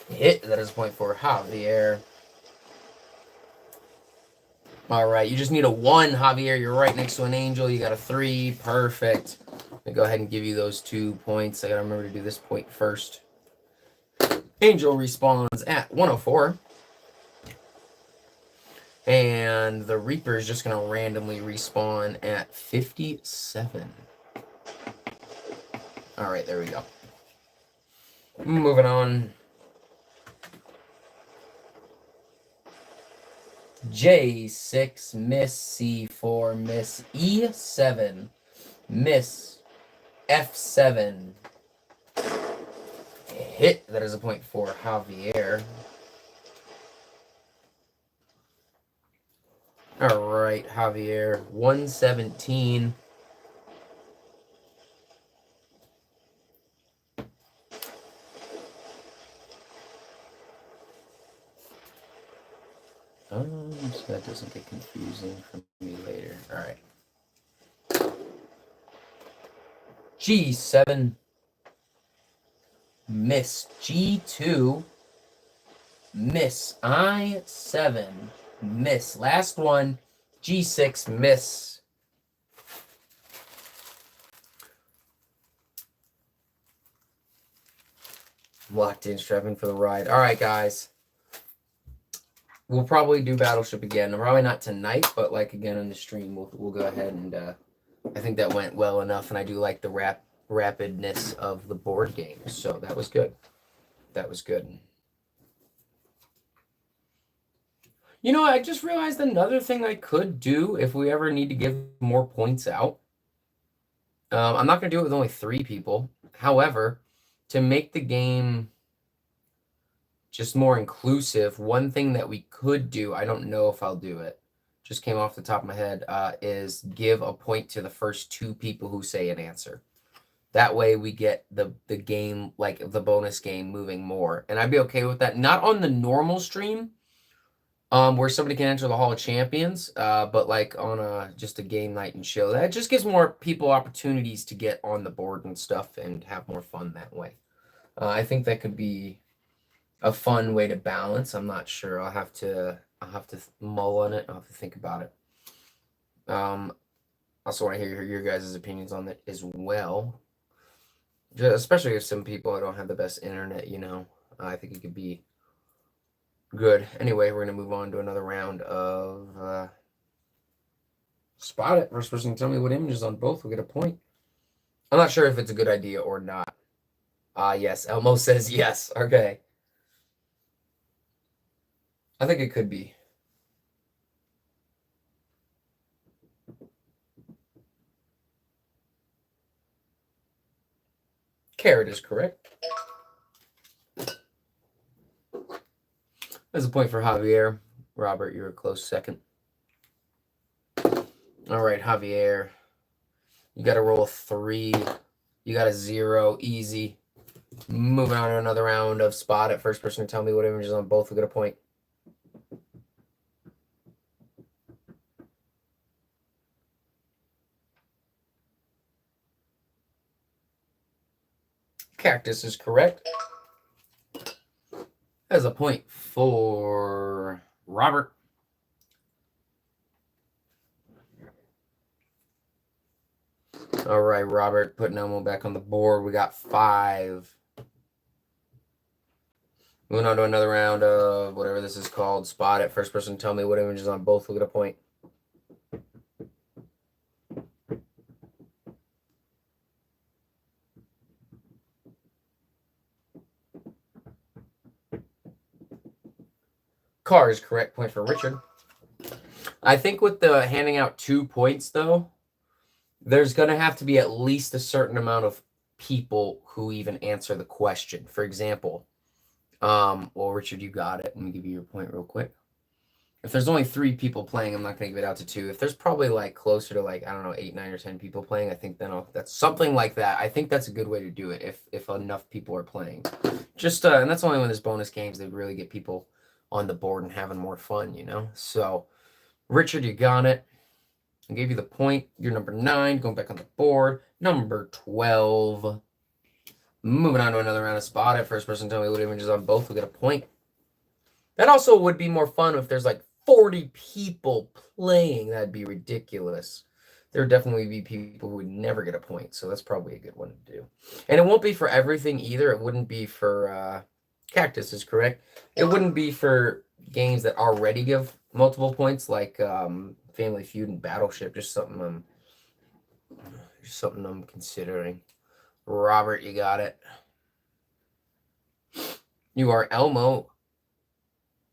S1: hit. That is a point for Javier. All right, you just need a 1, Javier. You're right next to an angel. You got a 3. Perfect. I'm going to go ahead and give you those 2 points. I got to remember to do this point first. Angel respawns at 104. And the Reaper is just going to randomly respawn at 57. All right, there we go. Moving on. J6, miss. C4, miss. E7, miss. F7, hit. That is a point for Javier. All right, Javier. 117. So that doesn't get confusing for me later. All right. G7, miss. G2, miss. I7, miss. Last one, G6, miss. Locked in, strapping for the ride. All right, guys. We'll probably do Battleship again. Probably not tonight, but like again on the stream, we'll go ahead and I think that went well enough, and I do like the rapidness of the board game. So that was good. That was good. You know, I just realized another thing I could do if we ever need to give more points out. I'm not going to do it with only 3 people. However, to make the game just more inclusive, one thing that we could do, I don't know if I'll do it, just came off the top of my head, is give a point to the first 2 people who say an answer. That way we get the game, like the bonus game, moving more. And I'd be okay with that. Not on the normal stream, where somebody can enter the Hall of Champions, but like on just a game night and show. That just gives more people opportunities to get on the board and stuff and have more fun that way. I think that could be a fun way to balance. I'm not sure. I'll have to mull on it. I'll have to think about it. Also want to hear your guys' opinions on that as well. Especially if some people don't have the best internet, you know. I think it could be good. Anyway, we're going to move on to another round of Spot It. First person to tell me what image is on both will get a point. I'm not sure if it's a good idea or not. Yes. Elmo says yes. Okay. I think it could be. Carrot is correct. There's a point for Javier. Robert, you're a close second. All right, Javier. You got to roll a 3. You got a 0. Easy. Moving on to another round of Spot It. First person to tell me what image is on both will get a point. Cactus is correct. That's a point for Robert. All right, Robert, putting Elmo back on the board. We got 5. Moving on to another round of whatever this is called. Spot It. First person to tell me what image is on both will get a point. Car is correct. Point for Richard. I think with the handing out 2 points, though, there's going to have to be at least a certain amount of people who even answer the question. For example, well, Richard, you got it. Let me give you your point real quick. If there's only 3 people playing, I'm not going to give it out to 2. If there's probably like closer to like, I don't know, 8, 9, or 10 people playing, I think then that's something like that. I think that's a good way to do it if enough people are playing. Just and that's only when there's bonus games that really get people on the board and having more fun, you know? So, Richard, you got it. I gave you the point. You're number 9, going back on the board. Number 12. Moving on to another round of Spot It. First person to tell me what images on both will get a point. That also would be more fun if there's like 40 people playing. That'd be ridiculous. There would definitely be people who would never get a point, so that's probably a good one to do. And it won't be for everything either. It wouldn't be for Cactus is correct. It wouldn't be for games that already give multiple points, like Family Feud and Battleship. Just something I'm considering. Robert, you got it. You are Elmo.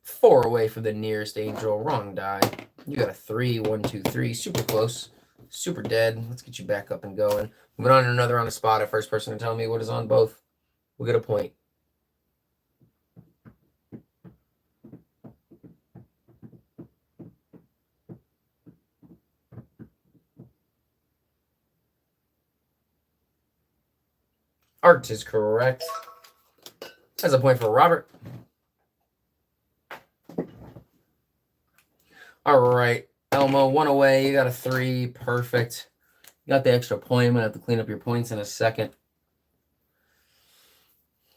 S1: 4 away from the nearest angel. Wrong die. You got a 3. 1, 2, 3. Super close. Super dead. Let's get you back up and going. Moving on to another on the Spot It. First person to tell me what is on both will get a point. Art is correct. That's a point for Robert. All right, Elmo, 1 away. You got a 3. Perfect. You got the extra point. I'm going to have to clean up your points in a second.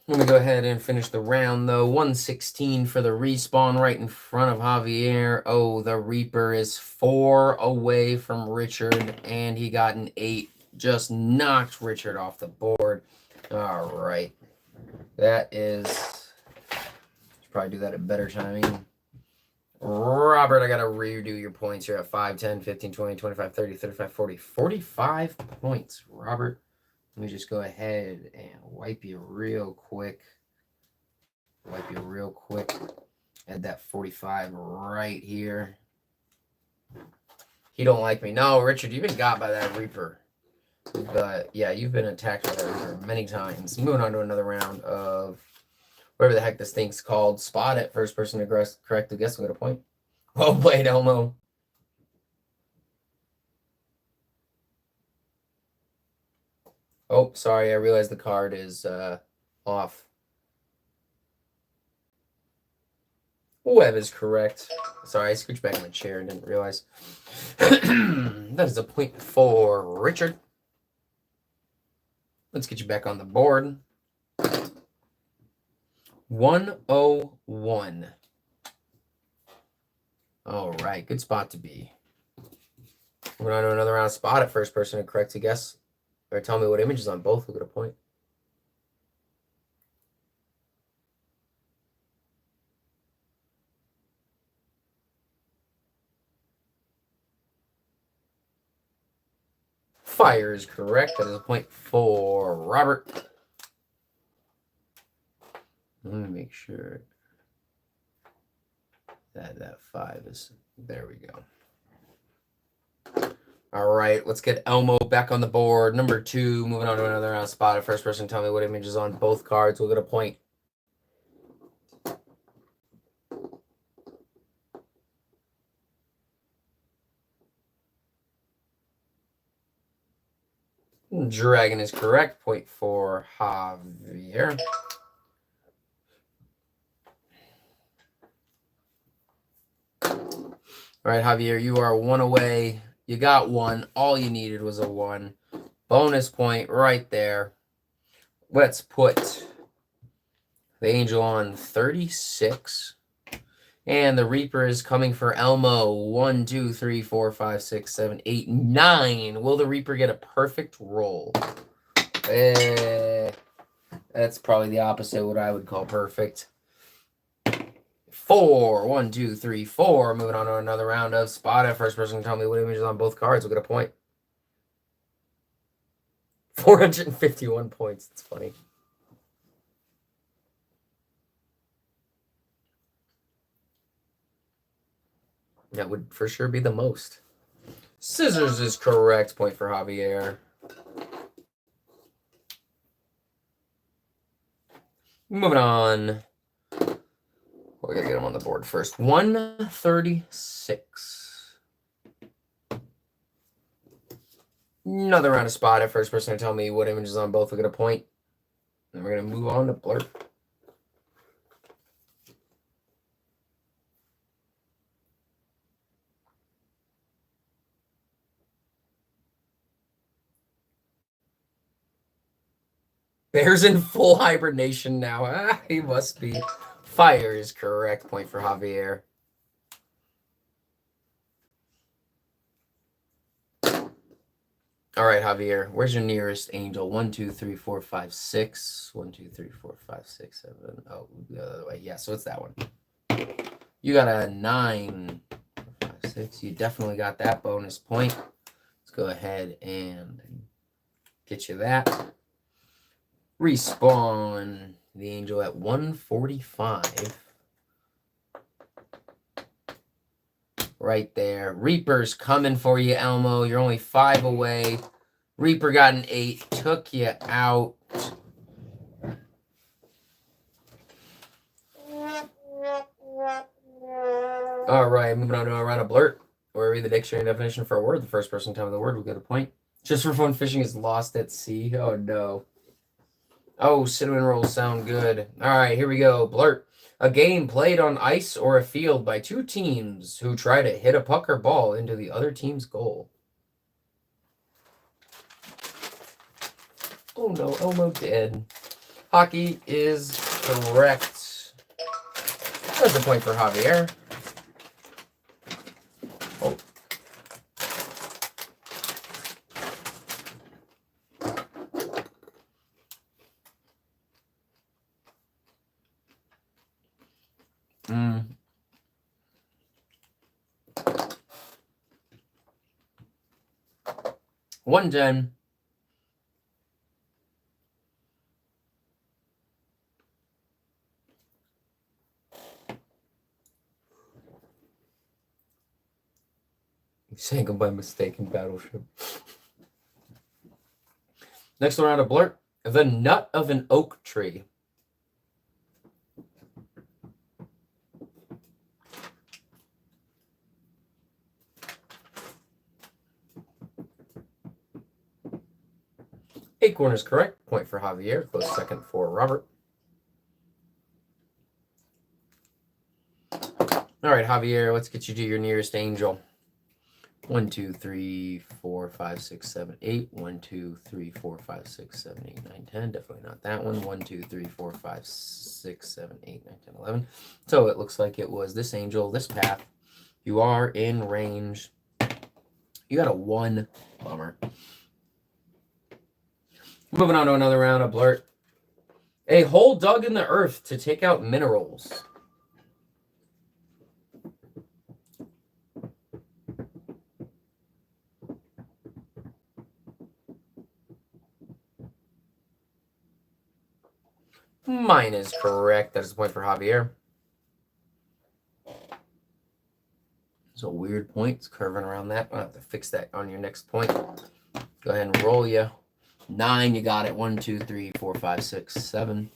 S1: Let me go ahead and finish the round, though. 116 for the respawn right in front of Javier. Oh, the Reaper is 4 away from Richard, and he got an 8. Just knocked Richard off the board. All right. That is... Should probably do that at better timing. Robert, I got to redo your points. You're at 5, 10, 15, 20, 25, 30, 35, 40. 45 points, Robert. Let me just go ahead and wipe you real quick. Add that 45 right here. He don't like me. No, Richard, you've been got by that Reaper. But, yeah, you've been attacked by that Reaper many times. Moving on to another round of whatever the heck this thing's called. Spot it. First person to correct the guess will get a point. Well played, Elmo. Oh, sorry. I realized the card is off. Webb is correct. Sorry, I scooched back in the chair and didn't realize. That is a point for Richard. Let's get you back on the board. 101. All right, good spot to be. We're on to another round. Spot it. First person to correct a guess. Or tell me what image is on both. We'll get a point. Fire is correct. That is a point for Robert. Let me make sure that 5 is... There we go. All right, let's get Elmo back on the board. Number 2, moving on to another round. Spot it. First person, tell me what image is on both cards. We'll get a point. Dragon is correct. Point for Javier. All right, Javier, you are 1 away. You got 1. All you needed was a 1. Bonus point right there. Let's put the Angel on 36. And the Reaper is coming for Elmo. 1, 2, 3, 4, 5, 6, 7, 8, 9. Will the Reaper get a perfect roll? That's probably the opposite of what I would call perfect. 4. 1, 2, 3, 4. Moving on to another round of Spot It. First person to tell me what image is on both cards will get a point. 451 points. It's funny. That would for sure be the most. Scissors is correct. Point for Javier. Moving on. We gotta get him on the board first. 136. Another round of Spot It. First person to tell me what image is on both will get a point. Then we're gonna move on to Blurp. Bear's in full hibernation now. Ah, he must be. Fire is correct. Point for Javier. All right, Javier. Where's your nearest angel? 1, 2, 3, 4, 5, 6. 1, 2, 3, 4, 5, 6, 7. Oh, the other way. Yeah, so it's that one. You got a 9, 5, 6. You definitely got that bonus point. Let's go ahead and get you that. Respawn the angel at 145. Right there. Reaper's coming for you, Elmo. You're only 5 away. Reaper got an 8. Took you out. All right, moving on to a round of Blurt. Where read the dictionary definition for a word. The first person to tell me the word will get a point. Just for fun, fishing is lost at sea. Oh, no. Oh, cinnamon rolls sound good. All right, here we go. Blurt. A game played on ice or a field by two teams who try to hit a puck or ball into the other team's goal. Oh no, Elmo dead. Hockey is correct. That's a point for Javier. Oh. Mm. $110. Sank him by mistake in Battleship. Next round of blurt. The nut of an oak tree. Acorn is correct. Point for Javier. Close second for Robert. All right, Javier, let's get you to your nearest angel. 1, 2, 3, 4, 5, 6, 7, 8. 1, 2, 3, 4, 5, 6, 7, 8, 9, 10. Definitely not that one. 1, 2, 3, 4, 5, 6, 7, 8, 9, 10, 11. So it looks like it was this angel, this path. You are in range. You got a 1. Bummer. Moving on to another round of blurt. A hole dug in the earth to take out minerals. Mine is correct. That is a point for Javier. It's a weird point. It's curving around that. I'll have to fix that on your next point. Go ahead and roll you. 9, you got it. 1, 2, 3, 4, 5, 6, 7.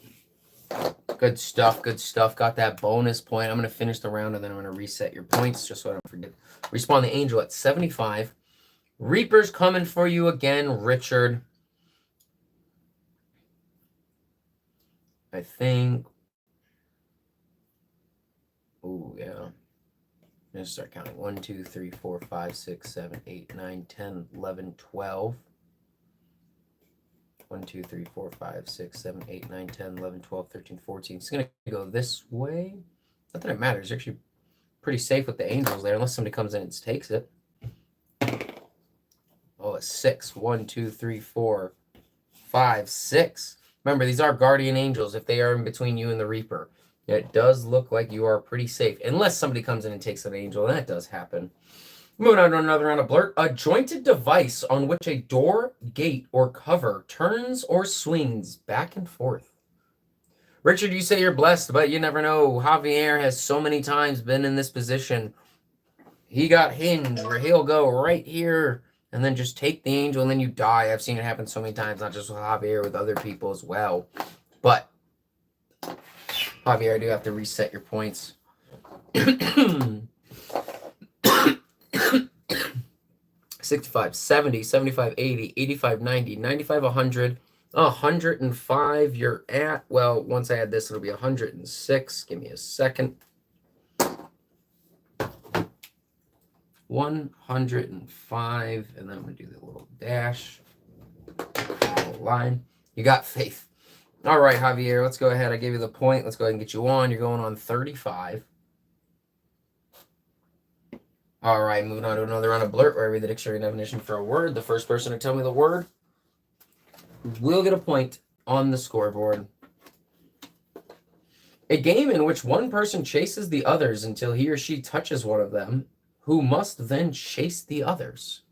S1: Good stuff. Good stuff. Got that bonus point. I'm going to finish the round and then I'm going to reset your points just so I don't forget. Respawn the angel at 75. Reaper's coming for you again, Richard. I think. Oh, yeah. I'm going to start counting. 1, 2, 3, 4, 5, 6, 7, 8, 9, 10, 11, 12. 1, 2, 3, 4, 5, 6, 7, 8, 9, 10, 11, 12, 13, 14. It's going to go this way. Not that it matters. You're actually pretty safe with the angels there, unless somebody comes in and takes it. Oh, a 6. 1, 2, 3, 4, 5, 6. Remember, these are guardian angels if they are in between you and the Reaper. It does look like you are pretty safe, unless somebody comes in and takes an angel, and that does happen. Moving on to another round of blurt. A jointed device on which a door, gate, or cover turns or swings back and forth. Richard, you say you're blessed, but you never know. Javier has so many times been in this position. He got hinged where he'll go right here and then just take the angel and then you die. I've seen it happen so many times, not just with Javier, with other people as well. But, Javier, I do have to reset your points. 65, 70, 75, 80, 85, 90, 95, 100, 105. You're at, well, once I add this, it'll be 106. Give me a second. 105, and then I'm going to do the little dash, little line. You got faith. All right, Javier, let's go ahead. I gave you the point. Let's go ahead and get you on. You're going on 35. All right, moving on to another round of blurt where I read the dictionary definition for a word. The first person to tell me the word will get a point on the scoreboard. A game in which one person chases the others until he or she touches one of them, who must then chase the others.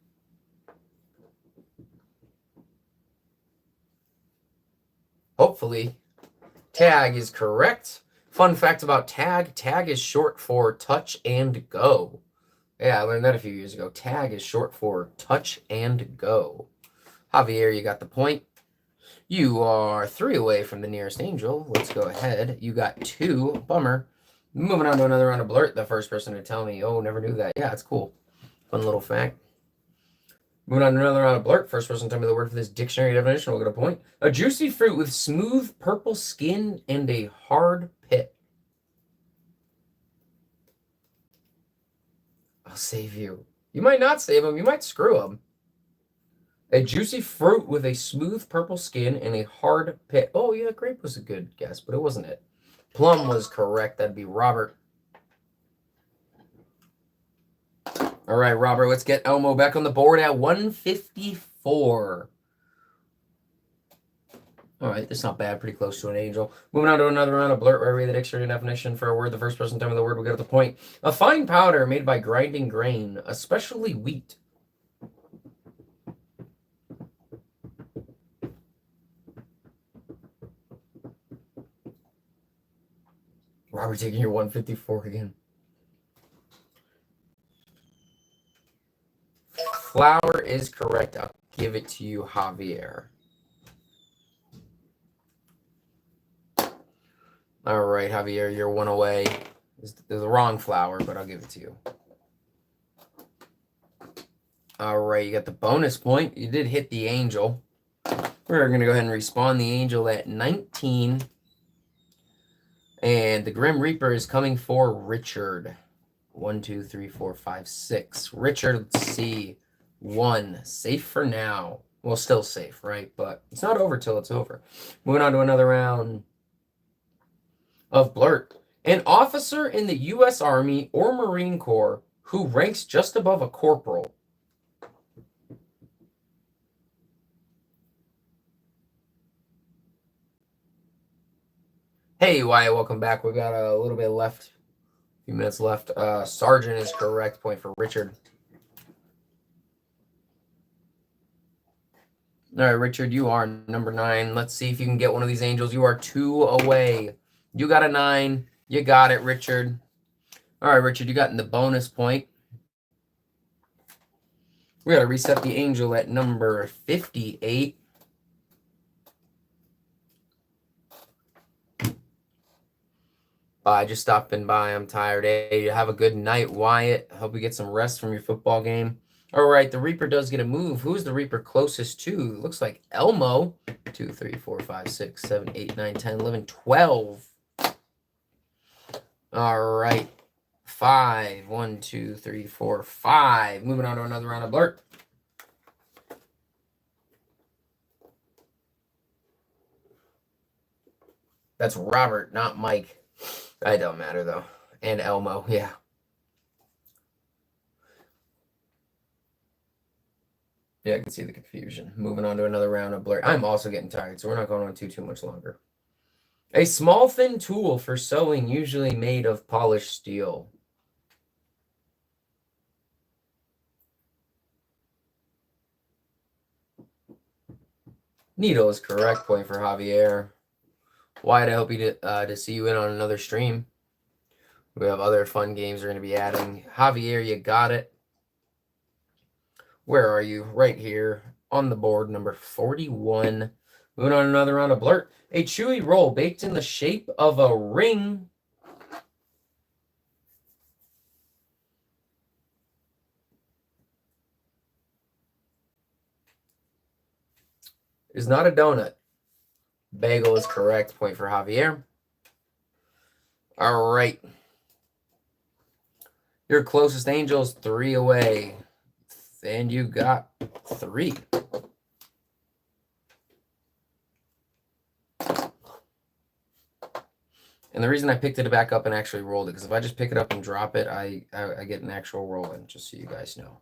S1: Hopefully, tag is correct. Fun fact about tag. Tag is short for touch and go. Yeah, I learned that a few years ago. Tag is short for touch and go. Javier, you got the point. You are 3 away from the nearest angel. Let's go ahead. You got 2. Bummer. Moving on to another round of blurt. The first person to tell me, oh, never knew that. Yeah, it's cool. Fun little fact. Moving on to another round of blurt. First person to tell me the word for this dictionary definition will get a point. A juicy fruit with smooth purple skin and a hard pit. I'll save you. You might not save him. You might screw him. A juicy fruit with a smooth purple skin and a hard pit. Oh, yeah, grape was a good guess, but it wasn't it. Plum was correct. That'd be Robert. All right, Robert, let's get Elmo back on the board at 154. All right, that's not bad. Pretty close to an angel. Moving on to another round of blurt where I read the dictionary definition for a word. The first person to tell me the word will get the point. A fine powder made by grinding grain, especially wheat. Robert taking your 154 again. Flour is correct. I'll give it to you, Javier. All right, Javier, you're one away. It's the wrong flower, but I'll give it to you. All right, you got the bonus point. You did hit the angel. We're going to go ahead and respawn the angel at 19. And the Grim Reaper is coming for Richard. 1, 2, 3, 4, 5, 6. Richard, let's see. 1. Safe for now. Well, still safe, right? But it's not over till it's over. Moving on to another round of blurt. An officer in the U.S. Army or Marine Corps who ranks just above a corporal. Hey, Wyatt, welcome back. We got a little bit left. A few minutes left. Sergeant is correct. Point for Richard. All right, Richard, you are number 9. Let's see if you can get one of these angels. You are 2 away. You got a 9. You got it, Richard. All right, Richard, you got in the bonus point. We got to reset the angel at number 58. Bye, just stopping by. I'm tired. Hey, have a good night, Wyatt. Hope you get some rest from your football game. All right, the Reaper does get a move. Who's the Reaper closest to? Looks like Elmo. 2, 3, 4, 5, 6, 7, 8, 9, 10, 11, 12. All right. 5. 1, 2, 3, 4, 5. Moving on to another round of blurt. That's Robert, not Mike. It don't matter, though. And Elmo, yeah. Yeah, I can see the confusion. Moving on to another round of blurt. I'm also getting tired, so we're not going on too much longer. A small, thin tool for sewing, usually made of polished steel. Needle is correct. Point for Javier. Wyatt, I hope to see you in on another stream. We have other fun games we're going to be adding. Javier, you got it. Where are you? Right here on the board, number 41. Moving on another round of blurt. A chewy roll baked in the shape of a ring. Is not a donut. Bagel is correct. Point for Javier. All right. Your closest angel is 3 away. And you got 3. And the reason I picked it back up and actually rolled it, because if I just pick it up and drop it, I get an actual roll in, just so you guys know.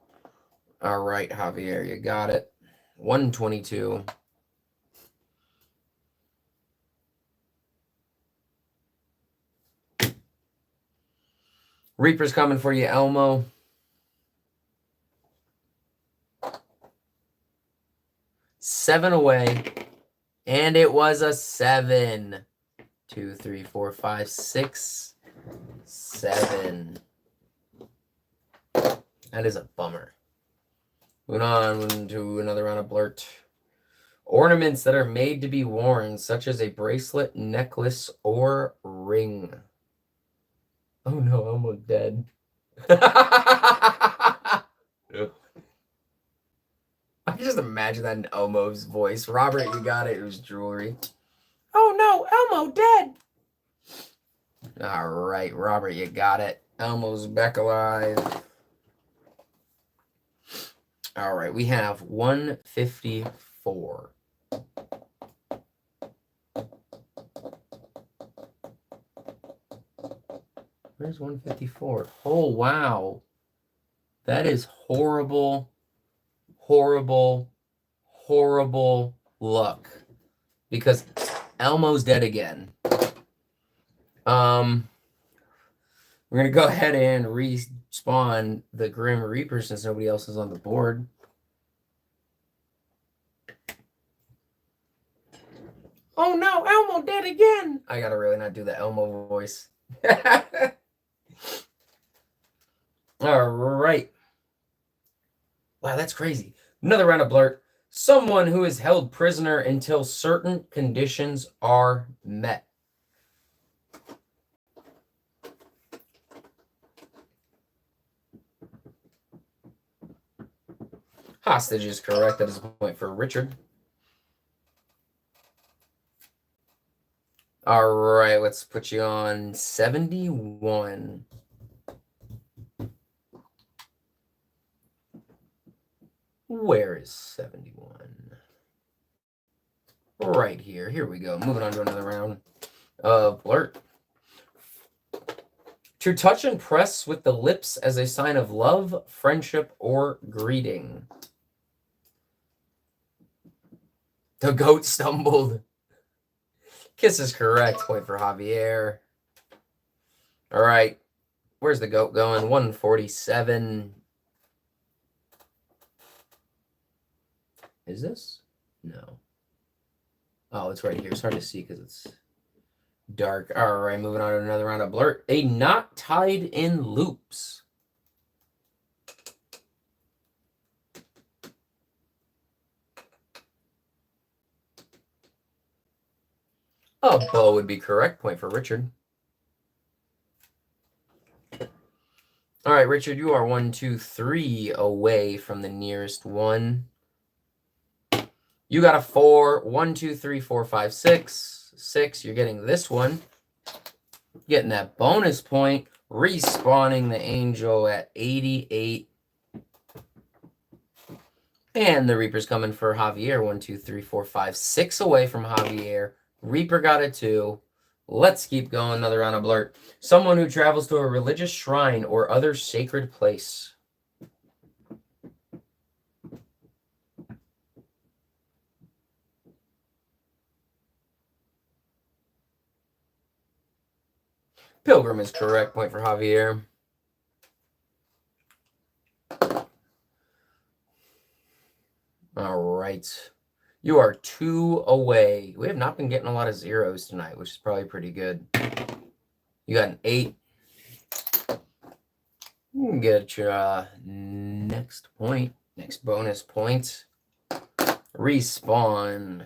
S1: All right, Javier, you got it. 122. Reaper's coming for you, Elmo. 7 away. And it was a 7. 2, 3, 4, 5, 6, 7. That is a bummer. Moving on to another round of blurt. Ornaments that are made to be worn, such as a bracelet, necklace, or ring. Oh no, Elmo's dead. I can just imagine that in Elmo's voice. Robert, you got it. It was jewelry. Oh no, Elmo dead. All right, Robert, you got it. Elmo's back alive. All right, we have 154. Where's 154? Oh, wow. That is horrible, horrible, horrible luck. Because Elmo's dead again. We're going to go ahead and respawn the Grim Reaper since nobody else is on the board. Oh no, Elmo dead again! I gotta really not do the Elmo voice. All right. Wow, that's crazy. Another round of blurt. Someone who is held prisoner until certain conditions are met. Hostage is correct. That is a point for Richard. All right, let's put you on 71. Where is 71? Right here. Here we go. Moving on to another round of blurt. To touch and press with the lips as a sign of love, friendship, or greeting. The goat stumbled. Kiss is correct. Point for Javier. All right. Where's the goat going? 147. Is this? No. Oh, it's right here. It's hard to see because it's dark. All right, moving on to another round of blurt. A knot tied in loops. A bow would be correct. Point for Richard. All right, Richard, you are 1, 2, 3 away from the nearest one. You got a 4. 1, 2, 3, 4, 5, 6. 6. You're getting this one. Getting that bonus point. Respawning the angel at 88. And the Reaper's coming for Javier. 1, 2, 3, 4, 5, 6 away from Javier. Reaper got a 2. Let's keep going. Another round of blurt. Someone who travels to a religious shrine or other sacred place. Pilgrim is correct. Point for Javier. All right. You are 2 away. We have not been getting a lot of zeros tonight, which is probably pretty good. You got an 8. You can get your next point, next bonus point. Respawn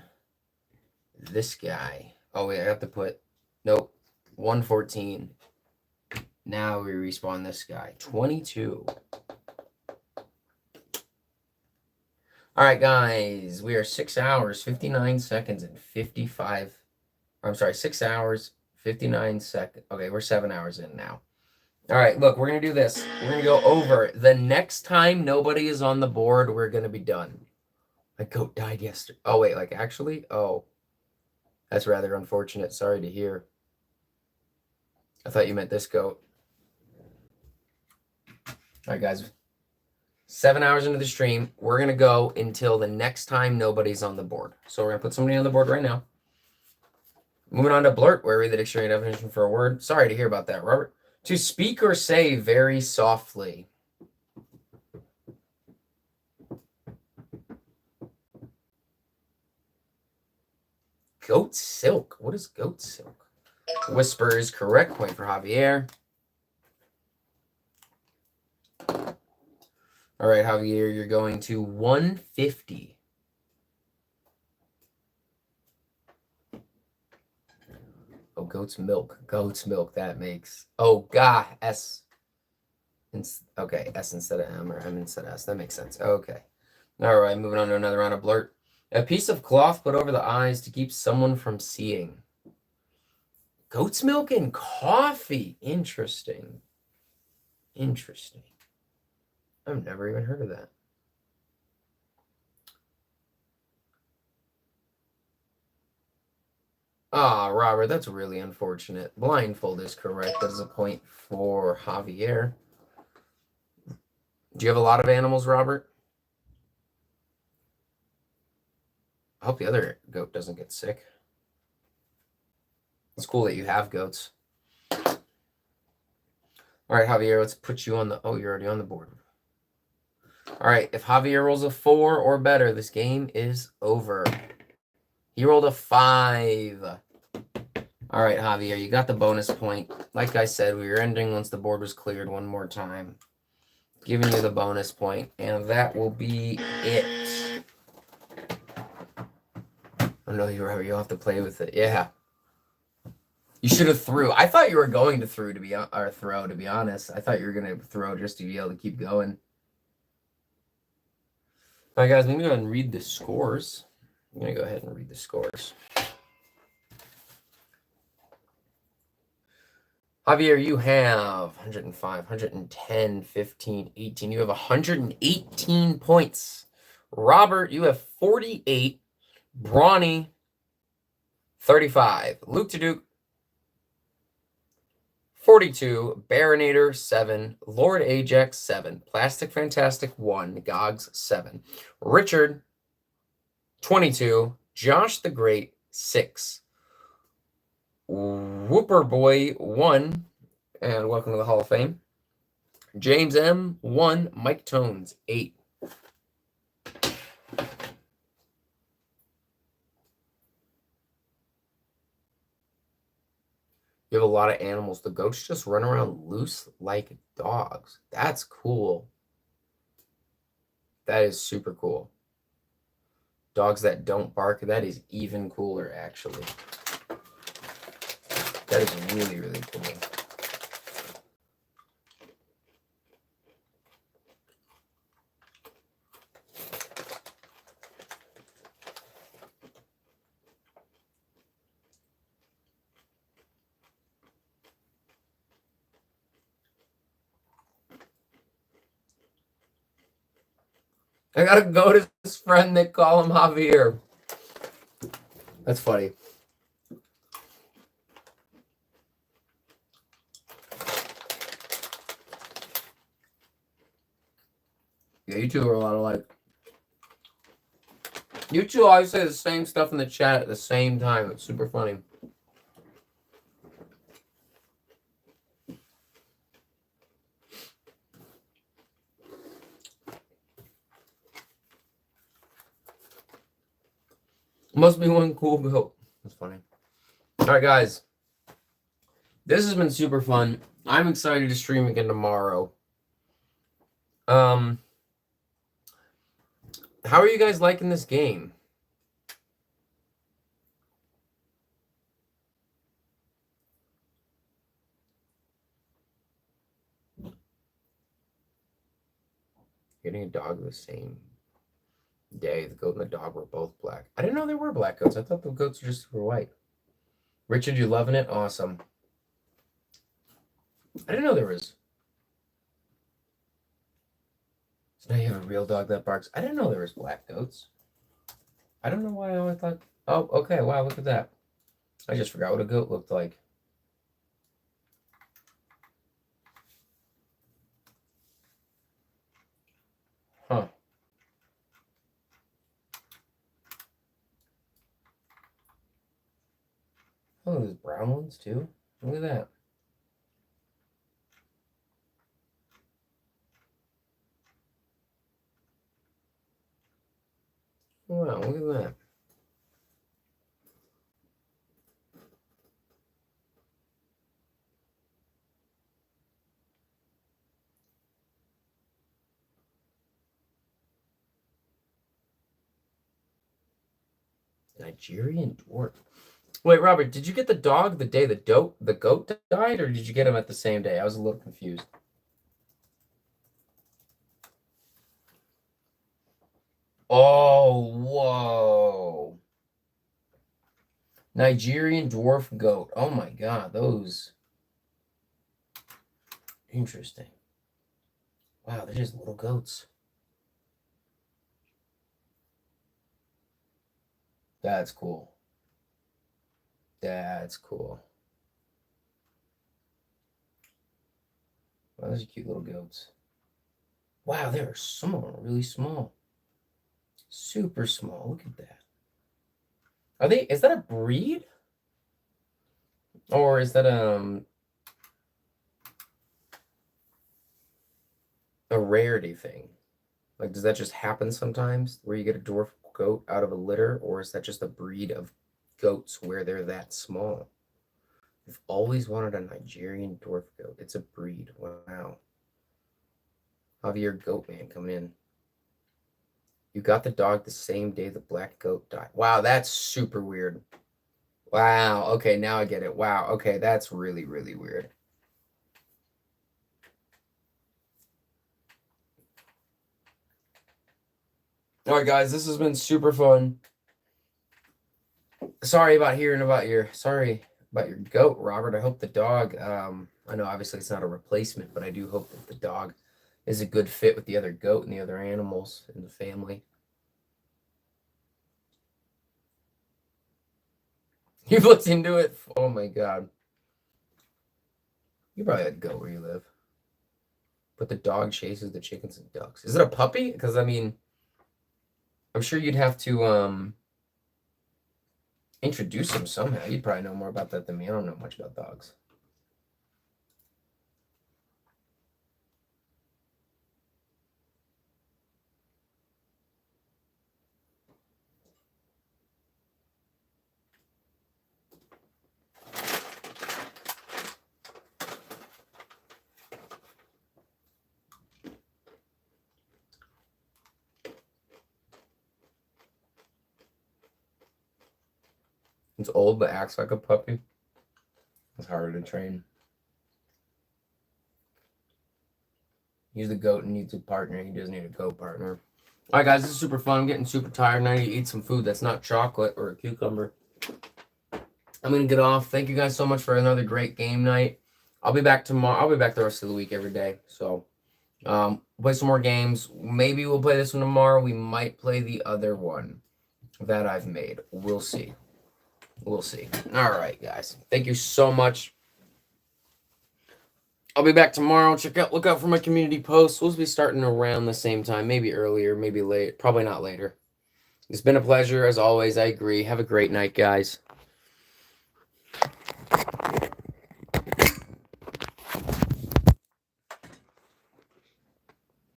S1: this guy. Oh, wait, I have to put, nope, 114. Now we respawn this guy, 22. All right, guys, we are 6 hours, 59 seconds, and 55. I'm sorry, 6 hours, 59 seconds. Okay, we're 7 hours in now. All right, look, we're going to do this. We're going to go over. The next time nobody is on the board, we're going to be done. My goat died yesterday. Oh, wait, like actually? Oh, that's rather unfortunate. Sorry to hear. I thought you meant this goat. All right, guys. 7 hours into the stream, we're going to go until the next time nobody's on the board. So we're going to put somebody on the board right now. Moving on to blurt, where I read the dictionary definition for a word. Sorry to hear about that, Robert. To speak or say very softly. Goat silk. What is goat silk? Whisper is correct. Point for Javier. All right, Javier, you're going to 150. Oh, goat's milk. Goat's milk. That makes... Oh, God. S. Okay, S instead of M or M instead of S. That makes sense. Okay. All right, moving on to another round of blurt. A piece of cloth put over the eyes to keep someone from seeing. Goat's milk and coffee. Interesting. Interesting. I've never even heard of that. Ah, Robert, that's really unfortunate. Blindfold is correct. That is a point for Javier. Do you have a lot of animals, Robert? I hope the other goat doesn't get sick. It's cool that you have goats. All right, Javier, let's put you on the... Oh, you're already on the board. All right, if Javier rolls a 4 or better, this game is over. He rolled a 5. All right, Javier, you got the bonus point. Like I said, we were ending once the board was cleared one more time. Giving you the bonus point, and that will be it. Oh no, you'll have to play with it. Yeah. You should have threw. I thought you were going to throw, to be honest. I thought you were going to throw just to be able to keep going. All right, guys, let me go ahead and read the scores. I'm going to go ahead and read the scores. Javier, you have 105, 110, 15, 18. You have 118 points. Robert, you have 48. Brawny, 35. Luke to Duke, 42. Baronator, 7. Lord Ajax, 7. Plastic Fantastic, 1. Gogs, 7. Richard, 22. Josh the Great, 6. Whooper Boy, 1. And welcome to the Hall of Fame. James M, 1. Mike Tones, 8. You have a lot of animals. The goats just run around loose like dogs. That's cool. That is super cool. Dogs that don't bark, that is even cooler, actually. That is really, really cool. I gotta go to his friend. They call him Javier. That's funny. Yeah, you two are a lot alike. You two always say the same stuff in the chat at the same time. It's super funny. Must be one cool goat. That's funny. All right, guys. This has been super fun. I'm excited to stream again tomorrow. How are you guys liking this game? Getting a dog the same day. The goat and the dog were both black. I didn't know they were black goats. I thought the goats were just super white. Richard, you loving it? Awesome. I didn't know there was. So now you have a real dog that barks. I didn't know there was black goats. I don't know why I always thought. Oh, okay. Wow, look at that. I just forgot what a goat looked like. Huh. Oh, there's brown ones too. Look at that. Wow, look at that. Nigerian dwarf. Wait, Robert, did you get the dog the day the goat died, or did you get him at the same day? I was a little confused. Oh, whoa. Nigerian dwarf goat. Oh my God, those. Interesting. Wow, they're just little goats. That's cool. That's cool. Wow, those are cute little goats. Wow, they are small, really small. Super small. Look at that. Are they, is that a breed? Or is that a rarity thing? Like, does that just happen sometimes where you get a dwarf goat out of a litter, or is that just a breed of goats where they're that small? I've always wanted a Nigerian dwarf goat. It's a breed. Wow. Javier Goatman coming in. You got the dog the same day the black goat died. Wow, that's super weird. Wow. Okay, now I get it. Wow. Okay, that's really, really weird. All right, guys, this has been super fun. Sorry about your goat, Robert. I hope the dog, I know obviously it's not a replacement, but I do hope that the dog is a good fit with the other goat and the other animals in the family. You've looked into it? Oh my God. You probably had a goat where you live. But the dog chases the chickens and ducks. Is it a puppy? Because I mean, I'm sure you'd have to introduce him somehow. You'd probably know more about that than me. I don't know much about dogs. It's old but acts like a puppy. It's harder to train. He's the goat and needs a partner. He doesn't need a goat partner. All right, guys, this is super fun. I'm getting super tired. Now I need to eat some food that's not chocolate or a cucumber. I'm going to get off. Thank you guys so much for another great game night. I'll be back tomorrow. I'll be back the rest of the week every day. So, play some more games. Maybe we'll play this one tomorrow. We might play the other one that I've made. We'll see. We'll see. All right, guys. Thank you so much. I'll be back tomorrow. Look out for my community posts. We'll be starting around the same time, maybe earlier, maybe late, probably not later. It's been a pleasure as always. I agree. Have a great night, guys.